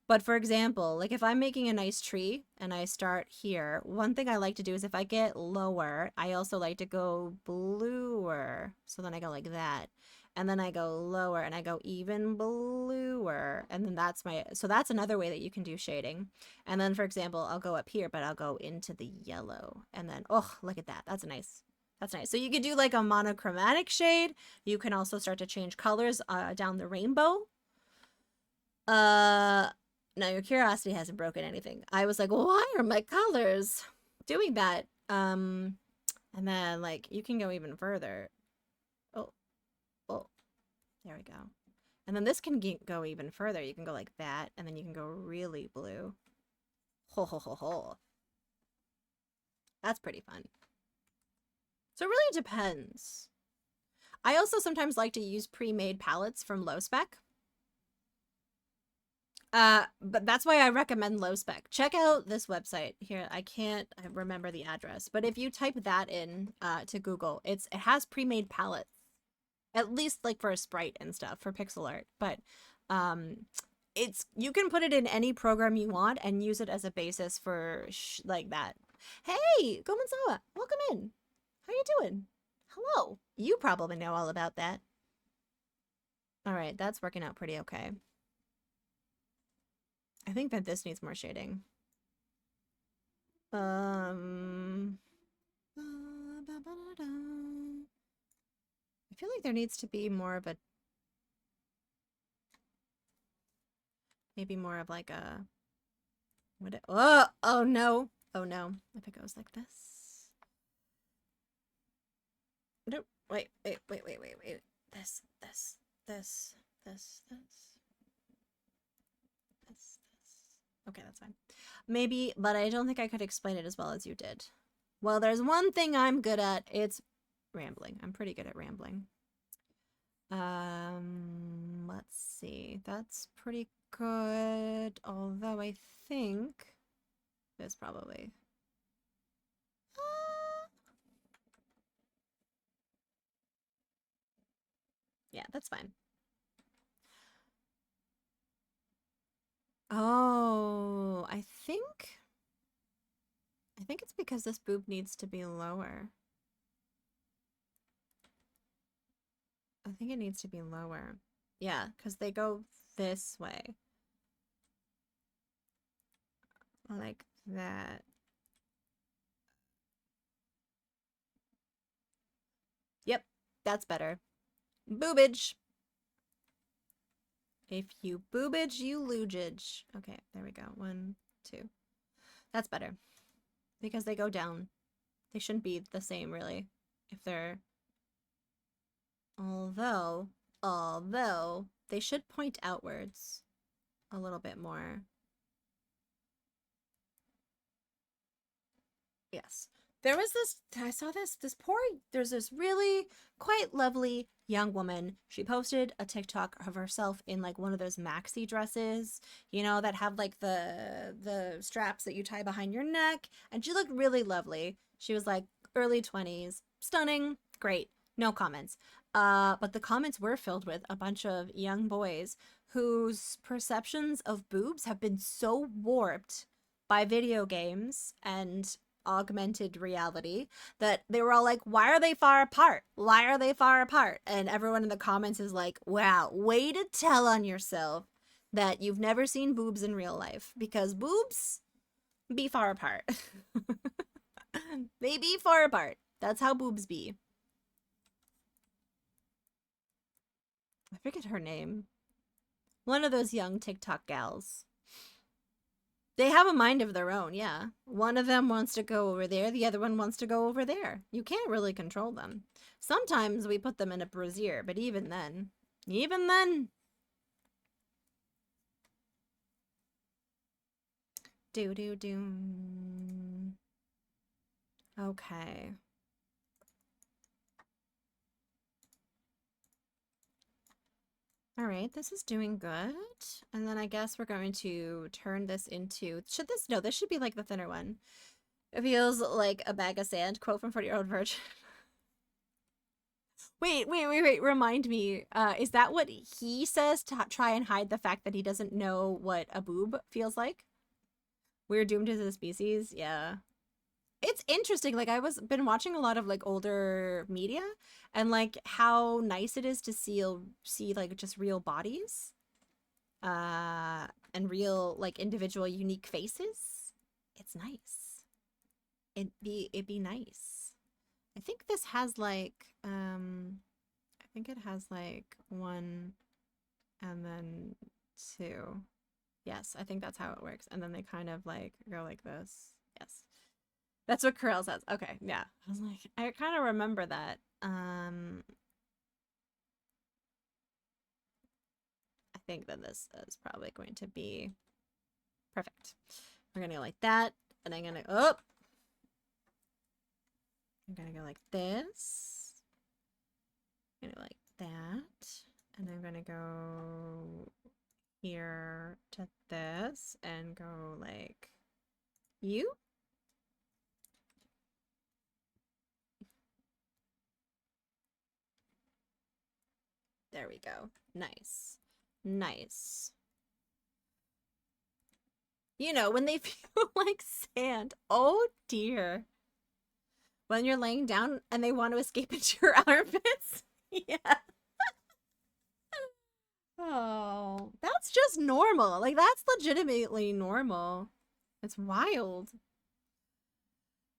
G: But for example, like, if I'm making a nice tree, and I start here, one thing I like to do is if I get lower, I also like to go bluer. So then I go like that. And then I go lower and I go even bluer. And then that's so that's another way that you can do shading. And then, for example, I'll go up here, but I'll go into the yellow. And then, oh, look at that. That's nice. That's nice. So you could do like a monochromatic shade. You can also start to change colors down the rainbow. Now your curiosity hasn't broken anything. I was like, well, why are my colors doing that? And then, like, you can go even further. There we go. And then this can go even further. You can go like that, and then you can go really blue. Ho, ho, ho, ho. That's pretty fun. So it really depends. I also sometimes like to use pre-made palettes from Low Spec. But that's why I recommend Low Spec. Check out this website here. I can't remember the address, but if you type that in to Google, it has pre-made palettes. At least like for a sprite and stuff for pixel art, but you can put it in any program you want and use it as a basis for like that. Hey, Gomensawa, welcome in. How you doing? Hello. You probably know all about that. All right, that's working out pretty okay. I think that this needs more shading. I feel like there needs to be more of a... Maybe more of like a... Oh no. Oh no. If it goes like this. Nope. Wait. This. Okay, that's fine. Maybe, but I don't think I could explain it as well as you did. Well, there's one thing I'm good at. It's rambling. I'm pretty good at rambling. Let's see. That's pretty good. Although I think there's probably yeah, that's fine. Oh, I think it's because this boob needs to be lower. I think it needs to be lower. Yeah, because they go this way. Like that. Yep, that's better. Boobage. If you boobage, you lugage. Okay, there we go. 1, 2. That's better. Because they go down. They shouldn't be the same, really. If they're... Although, they should point outwards a little bit more. Yes. There was this, I saw this there's this really quite lovely young woman. She posted a TikTok of herself in like one of those maxi dresses, you know, that have like the straps that you tie behind your neck. And she looked really lovely. She was like early 20s, stunning, great, no comments. But the comments were filled with a bunch of young boys whose perceptions of boobs have been so warped by video games and augmented reality that they were all like, why are they far apart? Why are they far apart? And everyone in the comments is like, wow, way to tell on yourself that you've never seen boobs in real life, because boobs be far apart. They be far apart. That's how boobs be. I forget her name. One of those young TikTok gals. They have a mind of their own, yeah. One of them wants to go over there, the other one wants to go over there. You can't really control them. Sometimes we put them in a brassiere, but even then. Do. Okay. All right, this is doing good. And then I guess we're going to turn this into, no, this should be like the thinner one. It feels like a bag of sand, quote from 40-Year-Old Virgin. Wait, remind me, is that what he says to try and hide the fact that he doesn't know what a boob feels like? We're doomed as a species? Yeah. It's interesting, like been watching a lot of like older media and like how nice it is to see like just real bodies and real like individual unique faces. It's nice. It'd be nice. I think this has like I think it has like 1 and then 2. Yes, I think that's how it works. And then they kind of like go like this. Yes. That's what Corel says. Okay, yeah. I was like, I kind of remember that. I think that this is probably going to be perfect. We're gonna go like that, and I'm gonna I'm gonna go like this. I'm gonna go like that, and I'm gonna go here to this, and go like you. There we go. Nice. Nice. You know, when they feel like sand. Oh dear. When you're laying down and they want to escape into your armpits. Yeah. Oh, that's just normal. Like, that's legitimately normal. It's wild.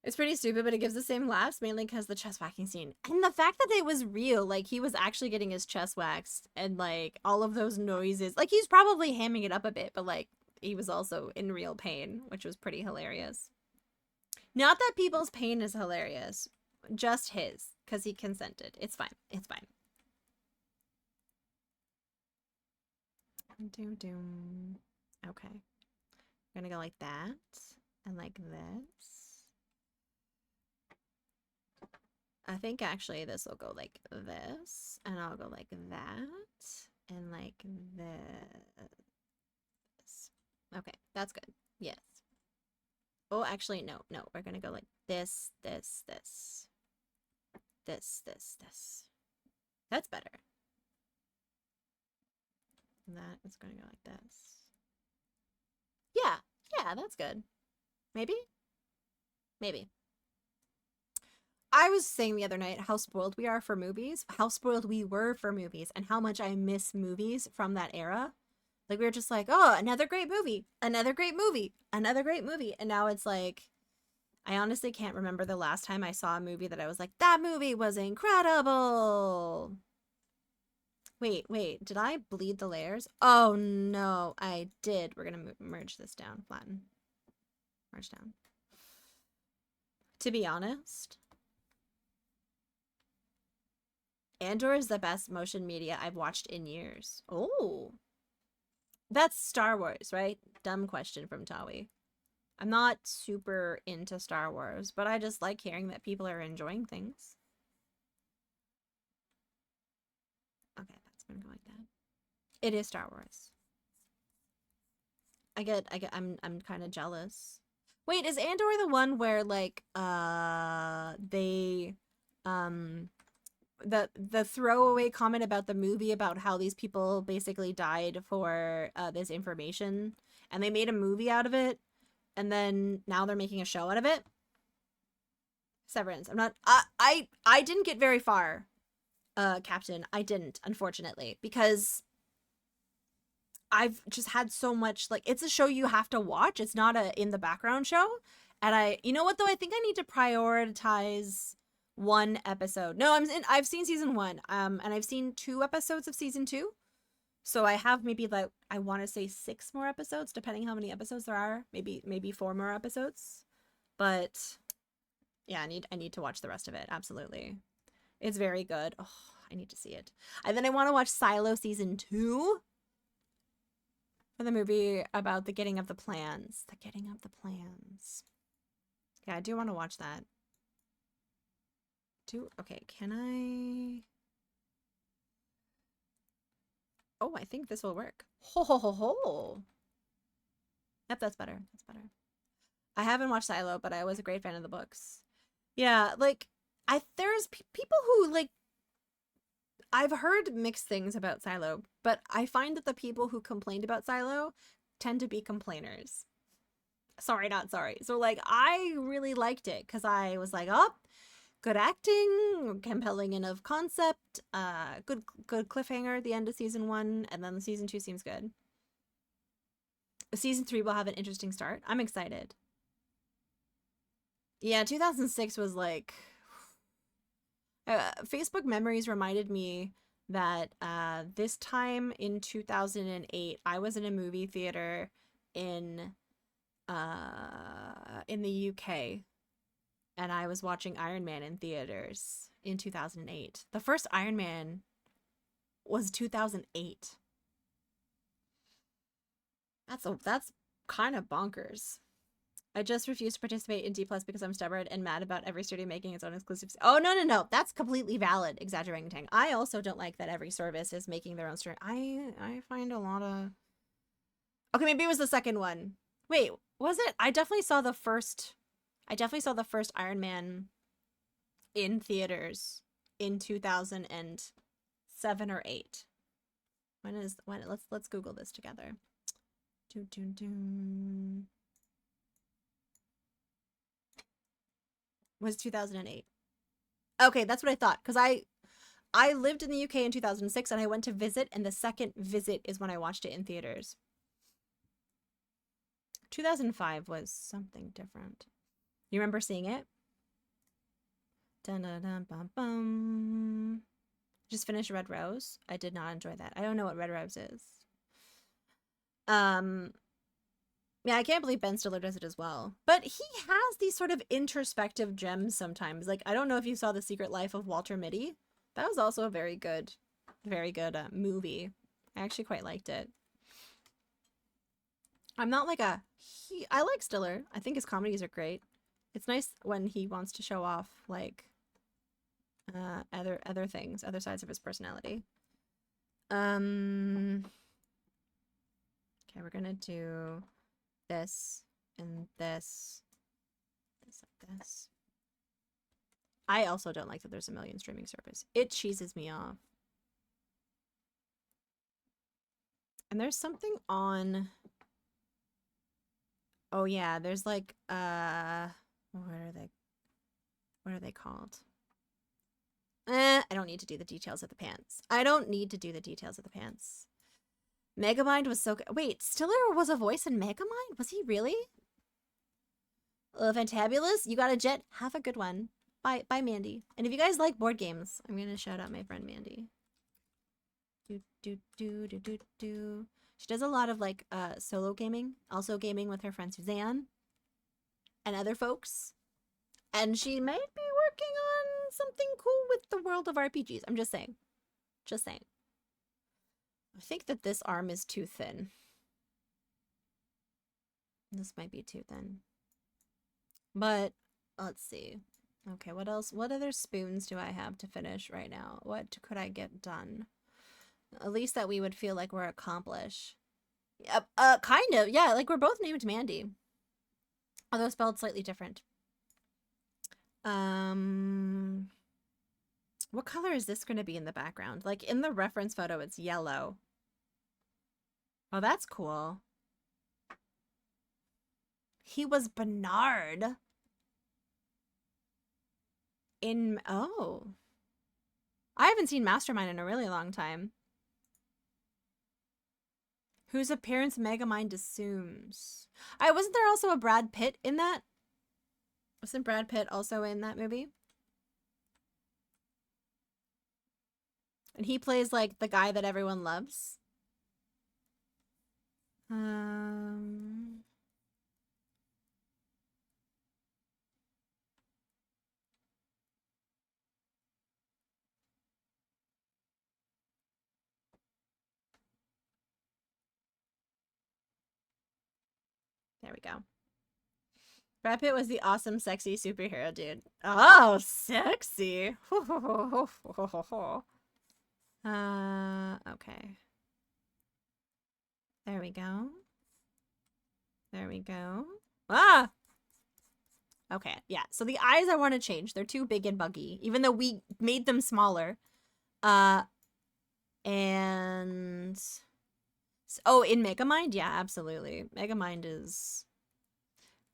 G: It's pretty stupid, but it gives the same laughs, mainly because the chest whacking scene. And the fact that it was real, like, he was actually getting his chest waxed, and, like, all of those noises. Like, he's probably hamming it up a bit, but, like, he was also in real pain, which was pretty hilarious. Not that people's pain is hilarious, just his, because he consented. It's fine. It's fine. Doom doom. Okay. I'm gonna go like that and like this. I think actually this will go like this, and I'll go like that and like this. Okay, that's good. Yes. Oh, actually, no. We're gonna go like this, this, this. This, this, this. That's better. And that is gonna go like this. Yeah, that's good. Maybe? Maybe. I was saying the other night how spoiled we are for movies, how spoiled we were for movies, and how much I miss movies from that era. Like, we were just like, oh, another great movie, another great movie, another great movie. And now it's like, I honestly can't remember the last time I saw a movie that I was like, that movie was incredible. Wait, did I bleed the layers? Oh, no, I did. We're going to merge this down, flatten. Merge down. To be honest, Andor is the best motion media I've watched in years. Oh. That's Star Wars, right? Dumb question from Tawi. I'm not super into Star Wars, but I just like hearing that people are enjoying things. Okay, that's gonna go like that. It is Star Wars. I'm kind of jealous. Wait, is Andor the one where like they the throwaway comment about the movie about how these people basically died for this information, and they made a movie out of it, and then now they're making a show out of it? Severance. I'm not I didn't get very far, Captain. I didn't, unfortunately, because I've just had so much, like, it's a show you have to watch. It's not a in the background show. And you know what though, I think I need to prioritize one episode. No, I've seen season 1, and I've seen 2 episodes of season 2. So I have maybe, like, I want to say 6 more episodes, depending how many episodes there are. Maybe 4 more episodes. But yeah, I need to watch the rest of it. Absolutely. It's very good. Oh, I need to see it. And then I want to watch Silo season 2. For the movie about the getting of the plans. The getting of the plans. Yeah, I do want to watch that. Okay, can I? Oh, I think this will work. Ho ho ho ho. Yep, that's better. That's better. I haven't watched Silo, but I was a great fan of the books. Yeah, like there's people who, like, I've heard mixed things about Silo, but I find that the people who complained about Silo tend to be complainers. Sorry, not sorry. So, like, I really liked it because I was like, oh, good acting, compelling enough concept, good cliffhanger at the end of season 1, and then the season 2 seems good. Season 3 will have an interesting start. I'm excited. Yeah, 2006 was like... Facebook memories reminded me that this time in 2008, I was in a movie theater in the UK, and I was watching Iron Man in theaters in 2008. The first Iron Man was 2008. That's kind of bonkers. I just refuse to participate in D+ because I'm stubborn and mad about every studio making its own exclusives. Oh, no. That's completely valid, Exaggerating. I also don't like that every service is making their own story. I find a lot of... Okay, maybe it was the second one. Wait, was it? I definitely saw the first Iron Man in theaters in 2007 or 8. When? Let's Google this together. Was 2008. Okay, that's what I thought, because I lived in the UK in 2006 and I went to visit, and the second visit is when I watched it in theaters. 2005 was something different. You remember seeing it? Dun dun dun bum bum. Just finished Red Rose. I did not enjoy that. I don't know what Red Rose is. Yeah, I can't believe Ben Stiller does it as well. But he has these sort of introspective gems sometimes. Like, I don't know if you saw The Secret Life of Walter Mitty. That was also a very good movie. I actually quite liked it. I'm not like I like Stiller. I think his comedies are great. It's nice when he wants to show off, like, other things, other sides of his personality. Okay, we're gonna do this and this like this. I also don't like that there's a million streaming service. It cheeses me off. And there's something on. Oh yeah, there's like what are they called? I don't need to do the details of the pants. I don't need to do the details of the pants. Megamind was so good. Wait, Stiller was a voice in Megamind? Was he really? Fantabulous, you got a jet. Have a good one. Bye, Mandy. And if you guys like board games, I'm gonna shout out my friend Mandy. She does a lot of like solo gaming, also gaming with her friend Suzanne and other folks. And she might be working on something cool with the world of RPGs. I'm just saying. Just saying. I think that this arm is too thin. This might be too thin. But let's see. Okay, what else? What other spoons do I have to finish right now? What could I get done? At least that we would feel like we're accomplished. Kind of. Yeah, like we're both named Mandy. Although spelled slightly different. What color is this going to be in the background? Like in the reference photo, it's yellow. Oh, that's cool. He was Bernard. Oh. I haven't seen Mastermind in a really long time. Whose appearance Megamind assumes. Wasn't there also a Brad Pitt in that? Wasn't Brad Pitt also in that movie? And he plays like the guy that everyone loves. There we go. Brad Pitt was the awesome, sexy superhero dude. Oh, sexy. Okay. There we go. There we go. Ah! Okay, yeah. So the eyes I want to change. They're too big and buggy, even though we made them smaller. And... Oh, in Megamind? Yeah, absolutely. Megamind is...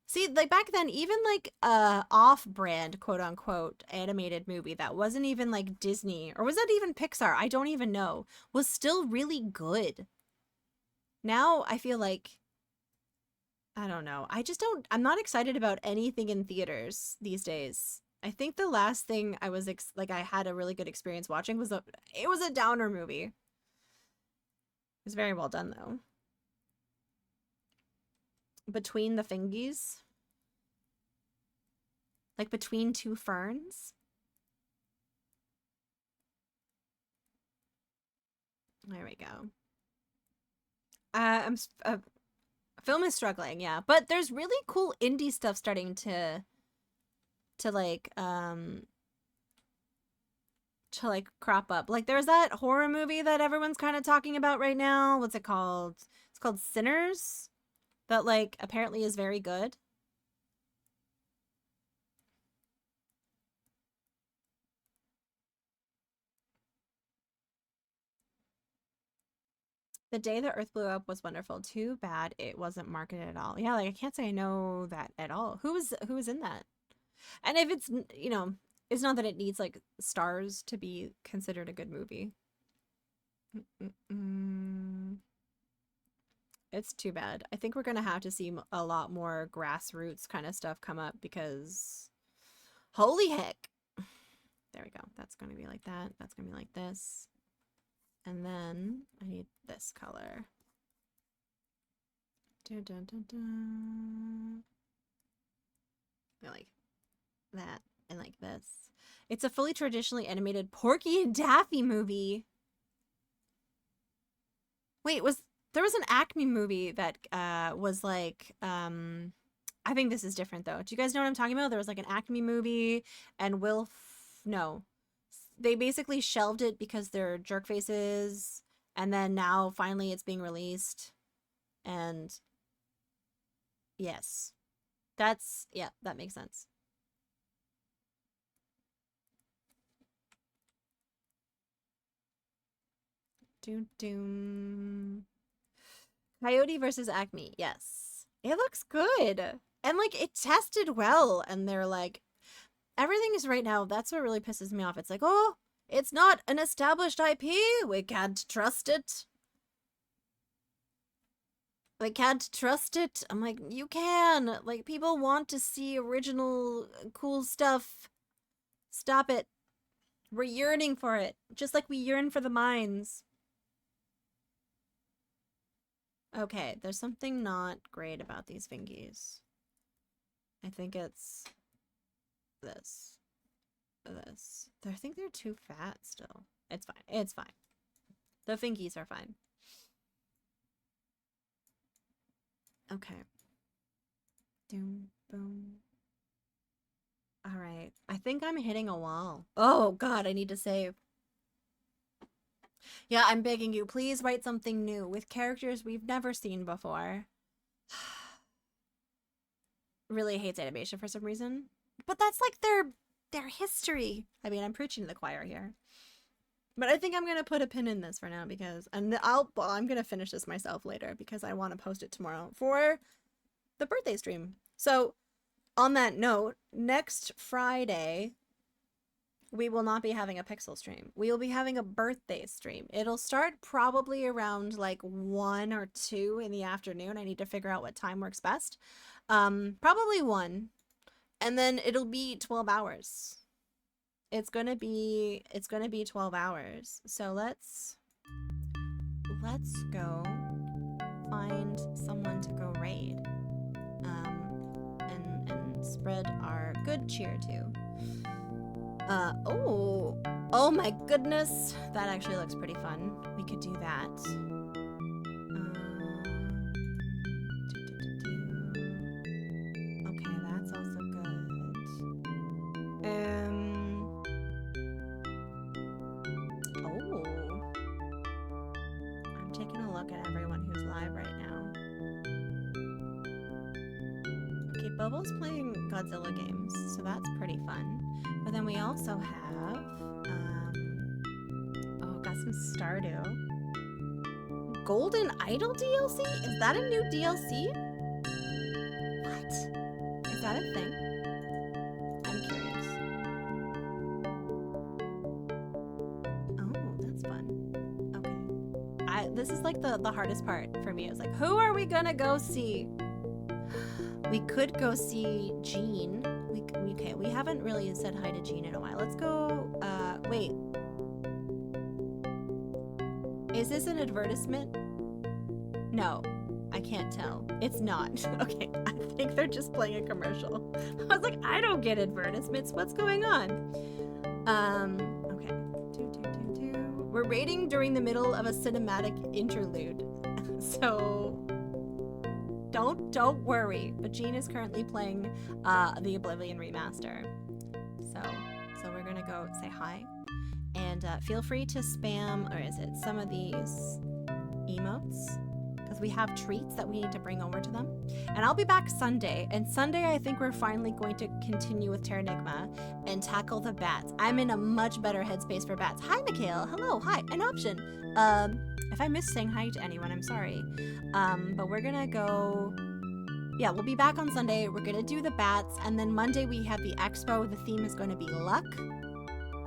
G: See, like back then, even like off-brand, quote-unquote, animated movie that wasn't even like Disney, or was that even Pixar? I don't even know. Was still really good. Now, I feel like... I don't know. I'm not excited about anything in theaters these days. I think the last thing I was, I had a really good experience watching was it was a downer movie. It was very well done, though. Between the Fingies. Like between two ferns. There we go. Film is struggling, yeah. But there's really cool indie stuff starting to crop up. Like there's that horror movie that everyone's kind of talking about right now. What's it called? It's called Sinners. That like apparently is very good. The Day the Earth Blew Up was wonderful. Too bad it wasn't marketed at all. Yeah, like I can't say I know that at all. Who was in that? And if it's, you know, it's not that it needs like stars to be considered a good movie. It's too bad. I think we're gonna have to see a lot more grassroots kind of stuff come up because holy heck. There we go. That's gonna be like that. That's gonna be like this. And then I need this color. Dun, dun, dun, dun. I like that and like this. It's a fully traditionally animated Porky and Daffy movie. Wait, there was an Acme movie that was like I think this is different though. Do you guys know what I'm talking about? There was like an Acme movie and no. They basically shelved it because they're jerk faces, and then now finally it's being released. And yes. That makes sense. Doom doom. Coyote versus Acme. Yes. It looks good. And like it tested well, and they're like everything is right now. That's what really pisses me off. It's like, "Oh, it's not an established IP. We can't trust it." I can't trust it. I'm like, you can. Like, people want to see original, cool stuff. Stop it. We're yearning for it. Just like we yearn for the mines. Okay, there's something not great about these fingies. I think it's this. This. I think they're too fat still. It's fine. It's fine. The fingies are fine. Okay. Doom, boom. All right. I think I'm hitting a wall. Oh, God, I need to save. Yeah, I'm begging you, please write something new with characters we've never seen before. Really hates animation for some reason. But that's like their history. I mean, I'm preaching to the choir here. But I think I'm going to put a pin in this for now because, and I'm going to finish this myself later because I want to post it tomorrow for the birthday stream. So on that note, next Friday, we will not be having a Pixel stream. We will be having a birthday stream. It'll start probably around like 1 or 2 in the afternoon. I need to figure out what time works best. Probably 1. And then it'll be 12 hours. It's gonna be 12 hours. So let's go find someone to go raid. And spread our good cheer to. Oh my goodness. That actually looks pretty fun. We could do that. Okay, that's also good. I'm taking a look at everyone who's live right now. Okay, Bobo's playing Godzilla games, so that's pretty fun. But then we also have, got some Stardew. Golden Idol DLC? Is that a new DLC? What? Is that a thing? I'm curious. Oh, that's fun. Okay. This is like the hardest part for me. It's like, who are we gonna go see? We could go see Jean. Okay, we haven't really said hi to Jean in a while. Let's go, wait. Is this an advertisement? No, I can't tell. It's not. Okay, I think they're just playing a commercial. I was like, I don't get advertisements. What's going on? Okay. We're raiding during the middle of a cinematic interlude. So don't worry. But Jean is currently playing the Oblivion remaster. So we're gonna go say hi. And feel free to spam, or is it some of these emotes? Because we have treats that we need to bring over to them. And I'll be back Sunday. And Sunday, I think we're finally going to continue with Terranigma and tackle the bats. I'm in a much better headspace for bats. Hi, Mikhail. Hello. Hi. An option. If I missed saying hi to anyone, I'm sorry. But we're gonna go... Yeah, we'll be back on Sunday. We're gonna do the bats. And then Monday, we have the expo. The theme is going to be luck.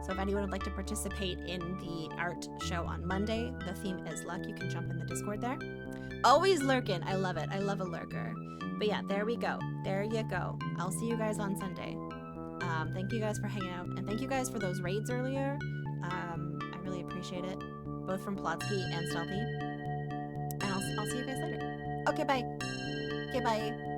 G: So if anyone would like to participate in the art show on Monday, the theme is luck. You can jump in the Discord there. Always lurking. I love it. I love a lurker. But yeah, there we go. There you go. I'll see you guys on Sunday. Thank you guys for hanging out. And thank you guys for those raids earlier. I really appreciate it. Both from Plotsky and Stealthy. And I'll see you guys later. Okay, bye. Okay, bye.